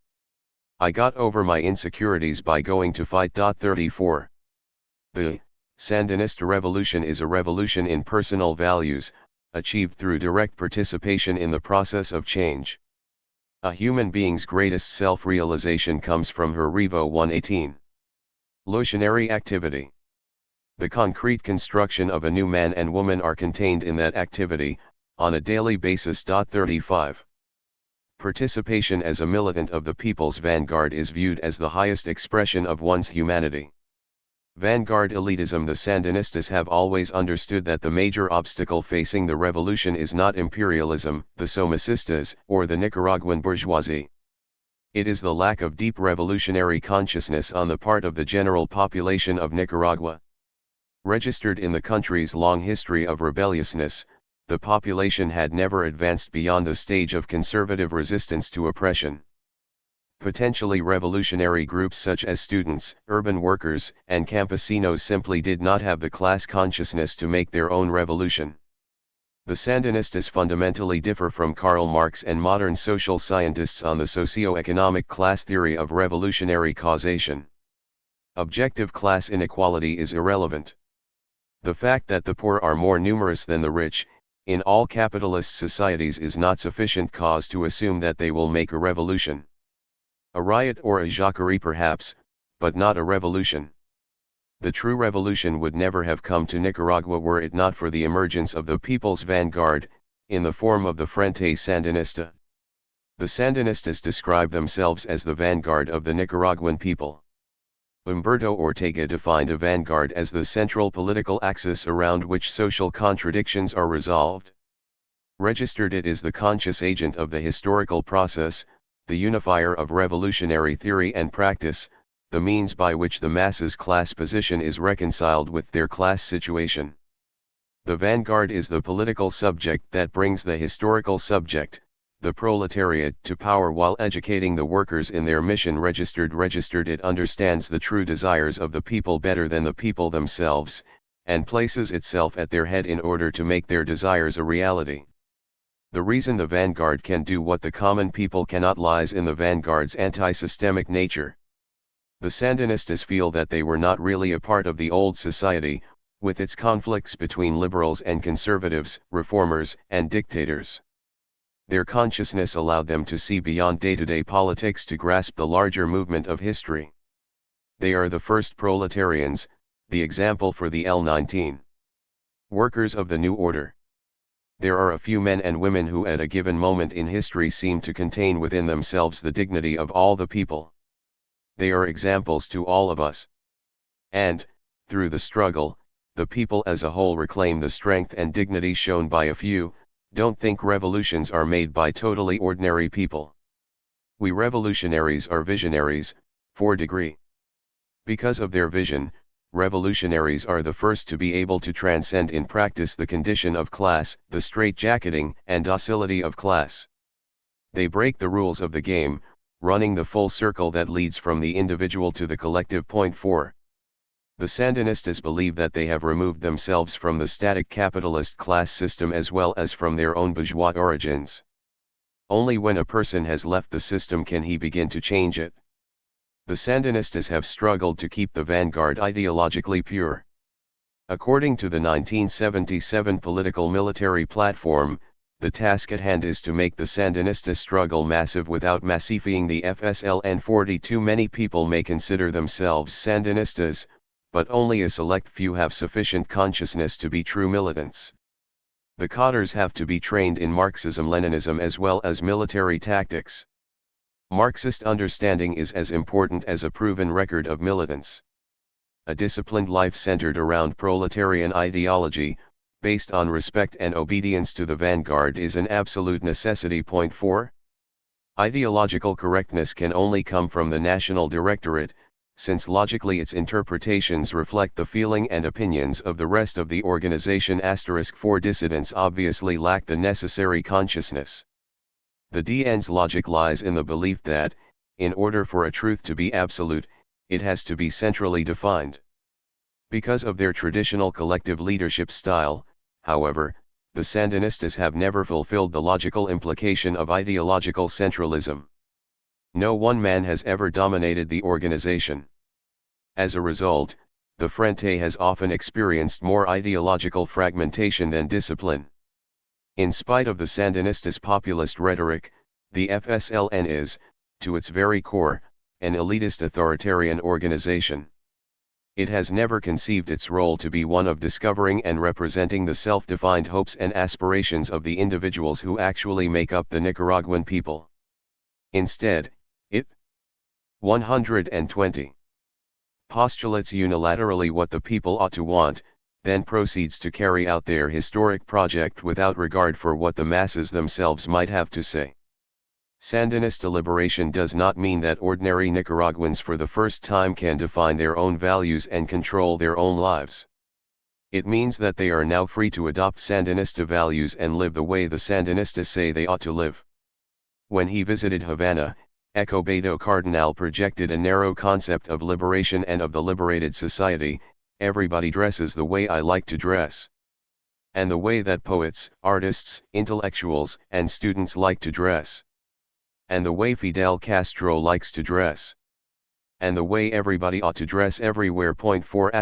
I got over my insecurities by going to fight. 34. The Sandinista revolution is a revolution in personal values, achieved through direct participation in the process of change. A human being's greatest self-realization comes from her Revo 118. Lusionary activity. The concrete construction of a new man and woman are contained in that activity, on a daily basis. 35. Participation as a militant of the people's vanguard is viewed as the highest expression of one's humanity. Vanguard elitism. The Sandinistas have always understood that the major obstacle facing the revolution is not imperialism, the Somocistas, or the Nicaraguan bourgeoisie. It is the lack of deep revolutionary consciousness on the part of the general population of Nicaragua. Registered in the country's long history of rebelliousness, the population had never advanced beyond the stage of conservative resistance to oppression. Potentially revolutionary groups such as students, urban workers, and campesinos simply did not have the class consciousness to make their own revolution. The Sandinistas fundamentally differ from Karl Marx and modern social scientists on the socio-economic class theory of revolutionary causation. Objective class inequality is irrelevant. The fact that the poor are more numerous than the rich, in all capitalist societies is not sufficient cause to assume that they will make a revolution. A riot or a jacquerie perhaps, but not a revolution. The true revolution would never have come to Nicaragua were it not for the emergence of the people's vanguard, in the form of the Frente Sandinista. The Sandinistas describe themselves as the vanguard of the Nicaraguan people. Humberto Ortega defined a vanguard as the central political axis around which social contradictions are resolved. Registered, it is the conscious agent of the historical process, the unifier of revolutionary theory and practice, the means by which the masses' class position is reconciled with their class situation. The vanguard is the political subject that brings the historical subject, the proletariat, to power while educating the workers in their mission. Registered, it understands the true desires of the people better than the people themselves, and places itself at their head in order to make their desires a reality. The reason the vanguard can do what the common people cannot lies in the vanguard's anti-systemic nature. The Sandinistas feel that they were not really a part of the old society, with its conflicts between liberals and conservatives, reformers and dictators. Their consciousness allowed them to see beyond day-to-day politics to grasp the larger movement of history. They are the first proletarians, the example for the L19 workers of the new order. There are a few men and women who at a given moment in history seem to contain within themselves the dignity of all the people. They are examples to all of us. And, through the struggle, the people as a whole reclaim the strength and dignity shown by a few. Don't think revolutions are made by totally ordinary people. We revolutionaries are visionaries, 4°. Because of their vision, revolutionaries are the first to be able to transcend in practice the condition of class, the straitjacketing and docility of class. They break the rules of the game, running the full circle that leads from the individual to the collective. Point 4. The Sandinistas believe that they have removed themselves from the static capitalist class system as well as from their own bourgeois origins. Only when a person has left the system can he begin to change it. The Sandinistas have struggled to keep the vanguard ideologically pure. According to the 1977 political military platform, the task at hand is to make the Sandinista struggle massive without massifying the FSLN. 42 Many people may consider themselves Sandinistas, but only a select few have sufficient consciousness to be true militants. The cadres have to be trained in Marxism-Leninism as well as military tactics. Marxist understanding is as important as a proven record of militants. A disciplined life centered around proletarian ideology, based on respect and obedience to the vanguard, is an absolute necessity. Point 4. Ideological correctness can only come from the National Directorate, since logically its interpretations reflect the feeling and opinions of the rest of the organization. 4 Dissidents obviously lack the necessary consciousness. The DN's logic lies in the belief that, in order for a truth to be absolute, it has to be centrally defined. Because of their traditional collective leadership style, however, the Sandinistas have never fulfilled the logical implication of ideological centralism. No one man has ever dominated the organization. As a result, the Frente has often experienced more ideological fragmentation than discipline. In spite of the Sandinistas' populist rhetoric, the FSLN is, to its very core, an elitist authoritarian organization. It has never conceived its role to be one of discovering and representing the self-defined hopes and aspirations of the individuals who actually make up the Nicaraguan people. Instead, it 120 postulates unilaterally what the people ought to want, then proceeds to carry out their historic project without regard for what the masses themselves might have to say. Sandinista liberation does not mean that ordinary Nicaraguans for the first time can define their own values and control their own lives. It means that they are now free to adopt Sandinista values and live the way the Sandinistas say they ought to live. When he visited Havana, Escobedo Cardinal projected a narrow concept of liberation and of the liberated society. Everybody dresses the way I like to dress. And the way that poets, artists, intellectuals, and students like to dress. And the way Fidel Castro likes to dress. And the way everybody ought to dress everywhere. 4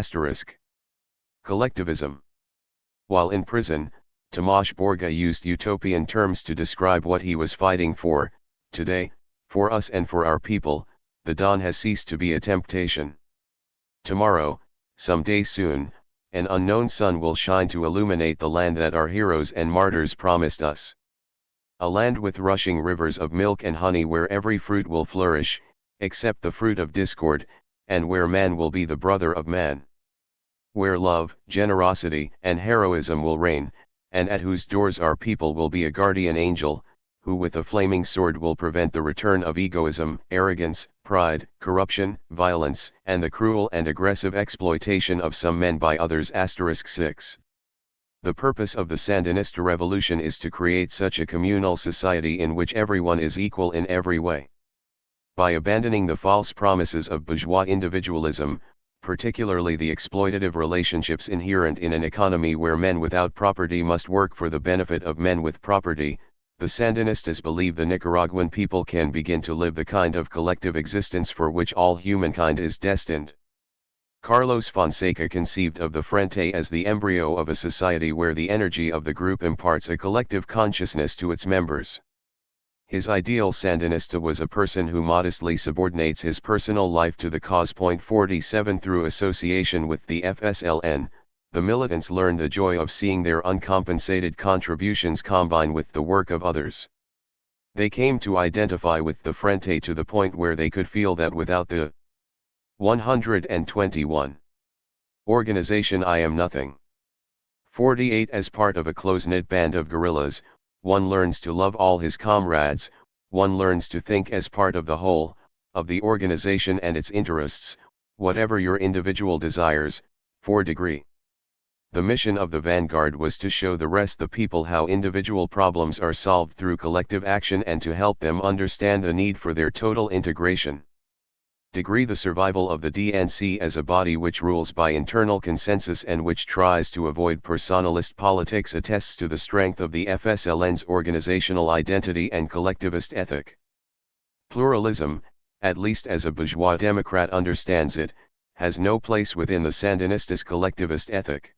Collectivism. While in prison, Tomas Borga used utopian terms to describe what he was fighting for. Today, for us and for our people, the dawn has ceased to be a temptation. Tomorrow, someday soon, an unknown sun will shine to illuminate the land that our heroes and martyrs promised us. a land with rushing rivers of milk and honey where every fruit will flourish, except the fruit of discord, and where man will be the brother of man. Where love, generosity, and heroism will reign, and at whose doors our people will be a guardian angel, who with a flaming sword will prevent the return of egoism, arrogance, pride, corruption, violence, and the cruel and aggressive exploitation of some men by others. 6. The purpose of the Sandinista revolution is to create such a communal society in which everyone is equal in every way. By abandoning the false promises of bourgeois individualism, particularly the exploitative relationships inherent in an economy where men without property must work for the benefit of men with property, the Sandinistas believe the Nicaraguan people can begin to live the kind of collective existence for which all humankind is destined. Carlos Fonseca conceived of the Frente as the embryo of a society where the energy of the group imparts a collective consciousness to its members. His ideal Sandinista was a person who modestly subordinates his personal life to the cause. 47 Through association with the FSLN, the militants learned the joy of seeing their uncompensated contributions combine with the work of others. They came to identify with the Frente to the point where they could feel that without the 121 organization I am nothing. 48 As part of a close-knit band of guerrillas, one learns to love all his comrades, one learns to think as part of the whole, of the organization and its interests, whatever your individual desires. 4°. The mission of the vanguard was to show the rest the people how individual problems are solved through collective action and to help them understand the need for their total integration. The survival of the DNC as a body which rules by internal consensus and which tries to avoid personalist politics attests to the strength of the FSLN's organizational identity and collectivist ethic. Pluralism, at least as a bourgeois democrat understands it, has no place within the Sandinistas' collectivist ethic.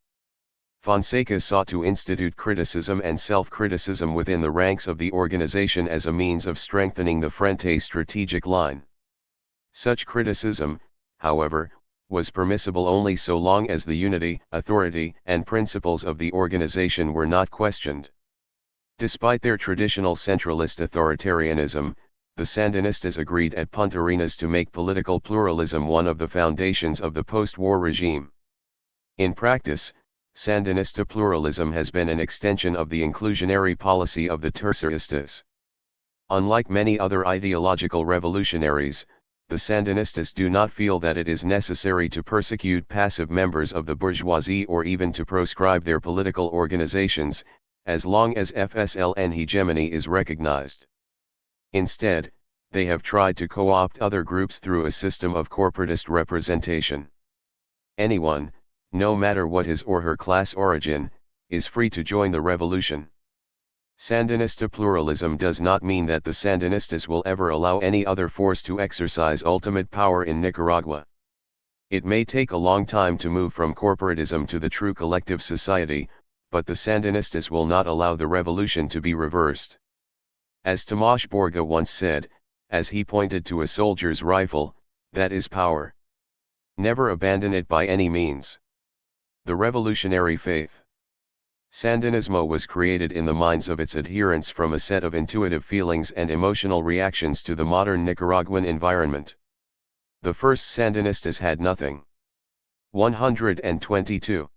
Fonseca sought to institute criticism and self-criticism within the ranks of the organization as a means of strengthening the Frente's strategic line. Such criticism, however, was permissible only so long as the unity, authority, and principles of the organization were not questioned. Despite their traditional centralist authoritarianism, the Sandinistas agreed at Punta Arenas to make political pluralism one of the foundations of the post-war regime. In practice, Sandinista pluralism has been an extension of the inclusionary policy of the Terceristas. Unlike many other ideological revolutionaries, the Sandinistas do not feel that it is necessary to persecute passive members of the bourgeoisie or even to proscribe their political organizations, as long as FSLN hegemony is recognized. Instead, they have tried to co-opt other groups through a system of corporatist representation. Anyone, no matter what his or her class origin, is free to join the revolution. Sandinista pluralism does not mean that the Sandinistas will ever allow any other force to exercise ultimate power in Nicaragua. It may take a long time to move from corporatism to the true collective society, but the Sandinistas will not allow the revolution to be reversed. As Tomás Borga once said, as he pointed to a soldier's rifle, that is power. Never abandon it by any means. The revolutionary faith. Sandinismo was created in the minds of its adherents from a set of intuitive feelings and emotional reactions to the modern Nicaraguan environment. The first Sandinistas had nothing. 122.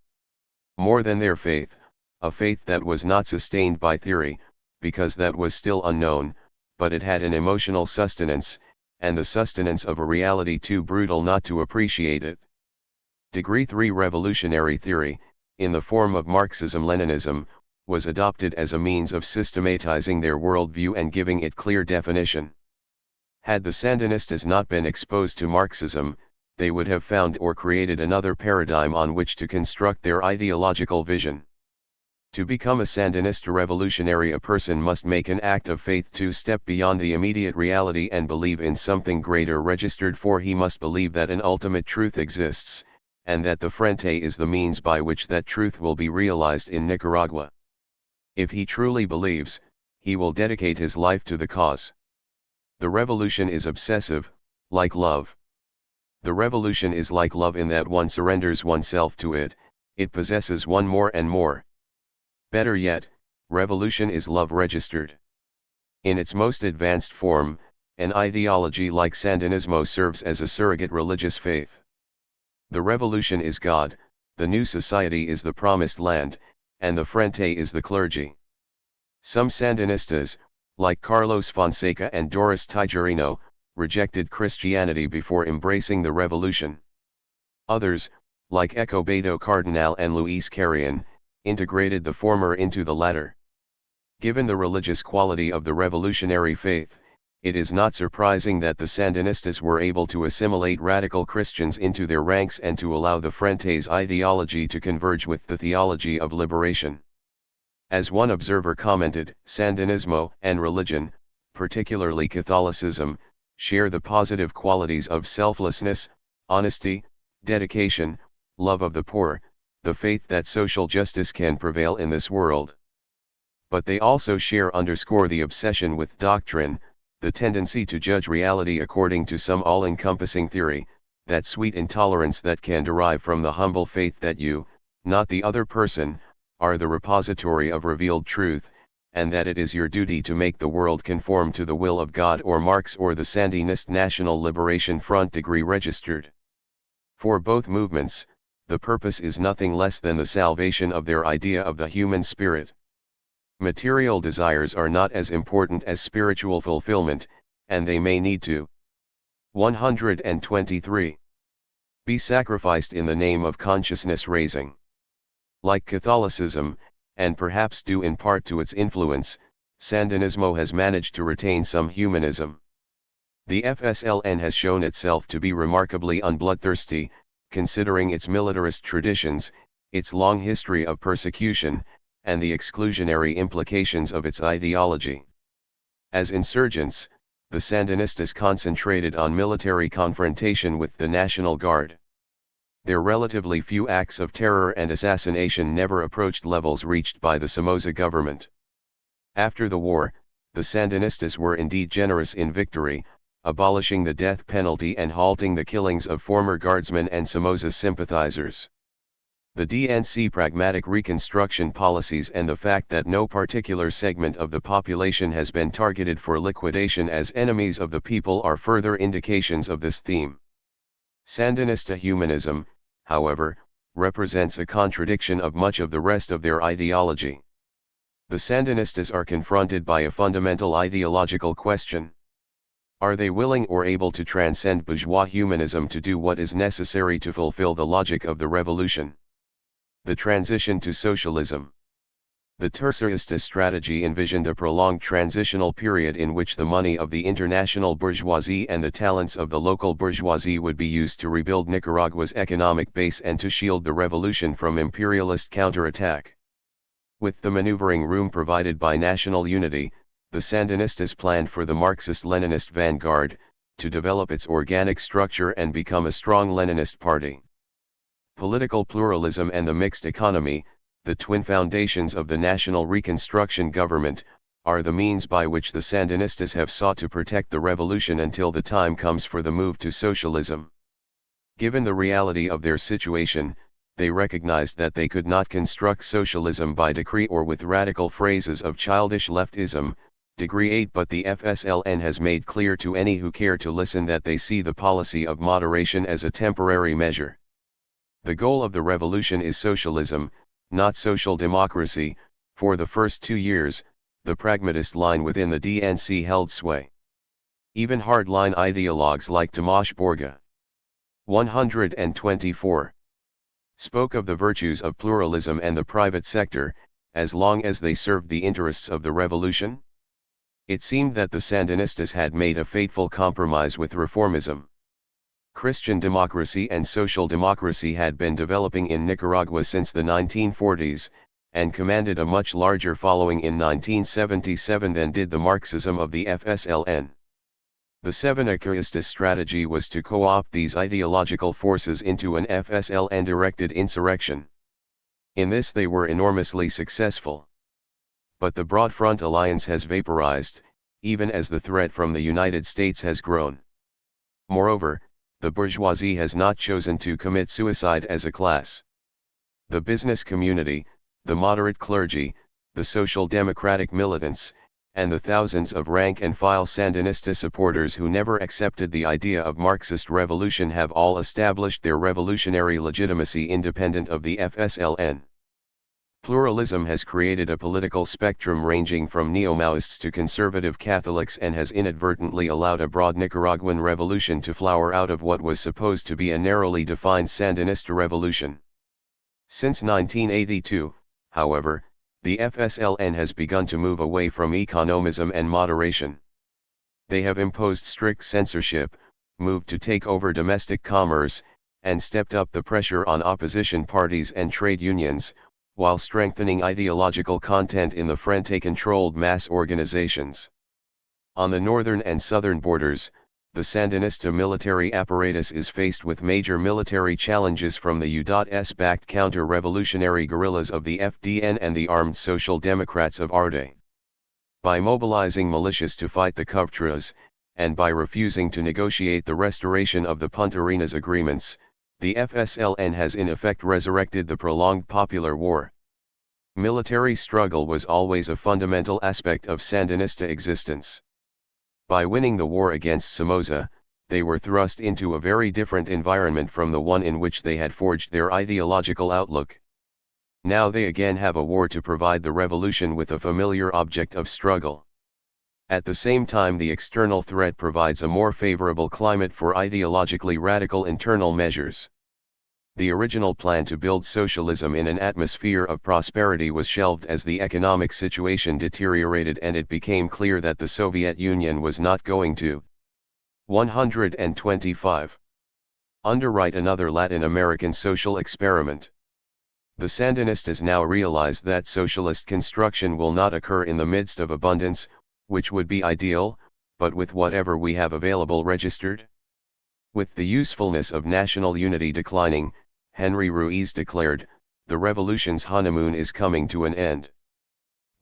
More than their faith, a faith that was not sustained by theory, because that was still unknown, but it had an emotional sustenance, and the sustenance of a reality too brutal not to appreciate it. 3 Revolutionary theory, in the form of Marxism-Leninism, was adopted as a means of systematizing their worldview and giving it clear definition. Had the Sandinistas not been exposed to Marxism, they would have found or created another paradigm on which to construct their ideological vision. To become a Sandinista revolutionary, a person must make an act of faith to step beyond the immediate reality and believe in something greater registered, for he must believe that an ultimate truth exists, and that the Frente is the means by which that truth will be realized in Nicaragua. If he truly believes, he will dedicate his life to the cause. The revolution is obsessive, like love. The revolution is like love in that one surrenders oneself to it, it possesses one more and more. Better yet, revolution is love registered. In its most advanced form, an ideology like Sandinismo serves as a surrogate religious faith. The revolution is God, the new society is the promised land, and the Frente is the clergy. Some Sandinistas, like Carlos Fonseca and Doris Tijerino, rejected Christianity before embracing the revolution. Others, like Escobedo Cardinal and Luis Carrion, integrated the former into the latter. Given the religious quality of the revolutionary faith, it is not surprising that the Sandinistas were able to assimilate radical Christians into their ranks and to allow the Frente's ideology to converge with the theology of liberation. As one observer commented, Sandinismo and religion, particularly Catholicism, share the positive qualities of selflessness, honesty, dedication, love of the poor, the faith that social justice can prevail in this world. But they also underscore the obsession with doctrine, the tendency to judge reality according to some all-encompassing theory, that sweet intolerance that can derive from the humble faith that you, not the other person, are the repository of revealed truth, and that it is your duty to make the world conform to the will of God, or Marx or the Sandinist National Liberation Front degree registered. For both movements, the purpose is nothing less than the salvation of their idea of the human spirit. Material desires are not as important as spiritual fulfillment, and they may need to 123. Be sacrificed in the name of consciousness raising. Like Catholicism, and perhaps due in part to its influence, Sandinismo has managed to retain some humanism. The FSLN has shown itself to be remarkably unbloodthirsty, considering its militarist traditions, its long history of persecution, and the exclusionary implications of its ideology. As insurgents, the Sandinistas concentrated on military confrontation with the National Guard. Their relatively few acts of terror and assassination never approached levels reached by the Somoza government. After the war, the Sandinistas were indeed generous in victory, abolishing the death penalty and halting the killings of former guardsmen and Somoza sympathizers. The DNC pragmatic reconstruction policies and the fact that no particular segment of the population has been targeted for liquidation as enemies of the people are further indications of this theme. Sandinista humanism, however, represents a contradiction of much of the rest of their ideology. The Sandinistas are confronted by a fundamental ideological question. Are they willing or able to transcend bourgeois humanism to do what is necessary to fulfill the logic of the revolution? The transition to socialism. The Tercerista strategy envisioned a prolonged transitional period in which the money of the international bourgeoisie and the talents of the local bourgeoisie would be used to rebuild Nicaragua's economic base and to shield the revolution from imperialist counterattack. With the maneuvering room provided by national unity, the Sandinistas planned for the Marxist-Leninist vanguard to develop its organic structure and become a strong Leninist party. Political pluralism and the mixed economy, the twin foundations of the national reconstruction government, are the means by which the Sandinistas have sought to protect the revolution until the time comes for the move to socialism. Given the reality of their situation, they recognized that they could not construct socialism by decree or with radical phrases of childish leftism, degree 8, but the FSLN has made clear to any who care to listen that they see the policy of moderation as a temporary measure. The goal of the revolution is socialism, not social democracy. For the first 2 years, the pragmatist line within the DNC held sway. Even hardline ideologues like Tomasz Borga, 124, spoke of the virtues of pluralism and the private sector, as long as they served the interests of the revolution. It seemed that the Sandinistas had made a fateful compromise with reformism. Christian democracy and social democracy had been developing in Nicaragua since the 1940s, and commanded a much larger following in 1977 than did the Marxism of the FSLN. The Sandinistas strategy was to co-opt these ideological forces into an FSLN-directed insurrection. In this they were enormously successful. But the Broad Front alliance has vaporized, even as the threat from the United States has grown. Moreover, the bourgeoisie has not chosen to commit suicide as a class. The business community, the moderate clergy, the social democratic militants, and the thousands of rank-and-file Sandinista supporters who never accepted the idea of Marxist revolution have all established their revolutionary legitimacy independent of the FSLN. Pluralism has created a political spectrum ranging from neo-Maoists to conservative Catholics and has inadvertently allowed a broad Nicaraguan revolution to flower out of what was supposed to be a narrowly defined Sandinista revolution. Since 1982, however, the FSLN has begun to move away from economism and moderation. They have imposed strict censorship, moved to take over domestic commerce, and stepped up the pressure on opposition parties and trade unions, while strengthening ideological content in the Frente-controlled mass organizations. On the northern and southern borders, the Sandinista military apparatus is faced with major military challenges from the U.S.-backed counter-revolutionary guerrillas of the FDN and the armed Social Democrats of ARDE. By mobilizing militias to fight the Contras, and by refusing to negotiate the restoration of the Punta Arenas agreements, the FSLN has in effect resurrected the prolonged popular war. Military struggle was always a fundamental aspect of Sandinista existence. By winning the war against Somoza, they were thrust into a very different environment from the one in which they had forged their ideological outlook. Now they again have a war to provide the revolution with a familiar object of struggle. At the same time, the external threat provides a more favorable climate for ideologically radical internal measures. The original plan to build socialism in an atmosphere of prosperity was shelved as the economic situation deteriorated and it became clear that the Soviet Union was not going to 125. Underwrite another Latin American social experiment. The Sandinistas now realize that socialist construction will not occur in the midst of abundance, which would be ideal, but with whatever we have available registered. With the usefulness of national unity declining, Henry Ruiz declared, the revolution's honeymoon is coming to an end.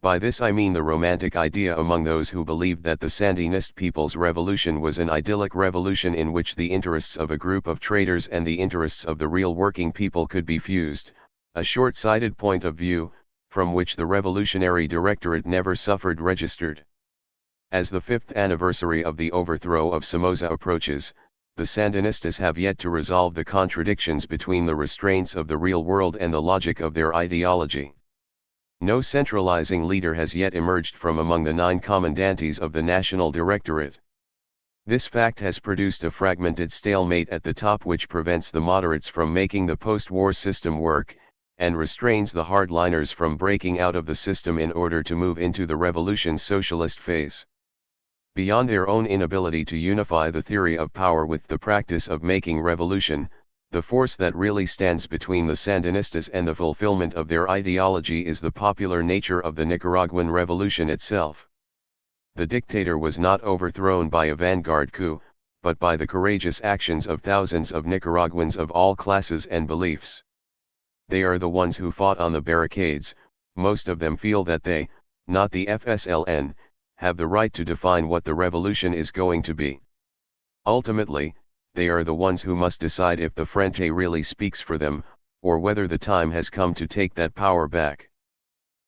By this I mean the romantic idea among those who believed that the Sandinist People's Revolution was an idyllic revolution in which the interests of a group of traders and the interests of the real working people could be fused, a short-sighted point of view, from which the Revolutionary Directorate never suffered registered. As the 5th anniversary of the overthrow of Somoza approaches, the Sandinistas have yet to resolve the contradictions between the restraints of the real world and the logic of their ideology. No centralizing leader has yet emerged from among the 9 commandantes of the National Directorate. This fact has produced a fragmented stalemate at the top which prevents the moderates from making the post-war system work, and restrains the hardliners from breaking out of the system in order to move into the revolution's socialist phase. Beyond their own inability to unify the theory of power with the practice of making revolution, the force that really stands between the Sandinistas and the fulfillment of their ideology is the popular nature of the Nicaraguan revolution itself. The dictator was not overthrown by a vanguard coup, but by the courageous actions of thousands of Nicaraguans of all classes and beliefs. They are the ones who fought on the barricades. Most of them feel that they, not the FSLN, have the right to define what the revolution is going to be. Ultimately, they are the ones who must decide if the Frente really speaks for them, or whether the time has come to take that power back.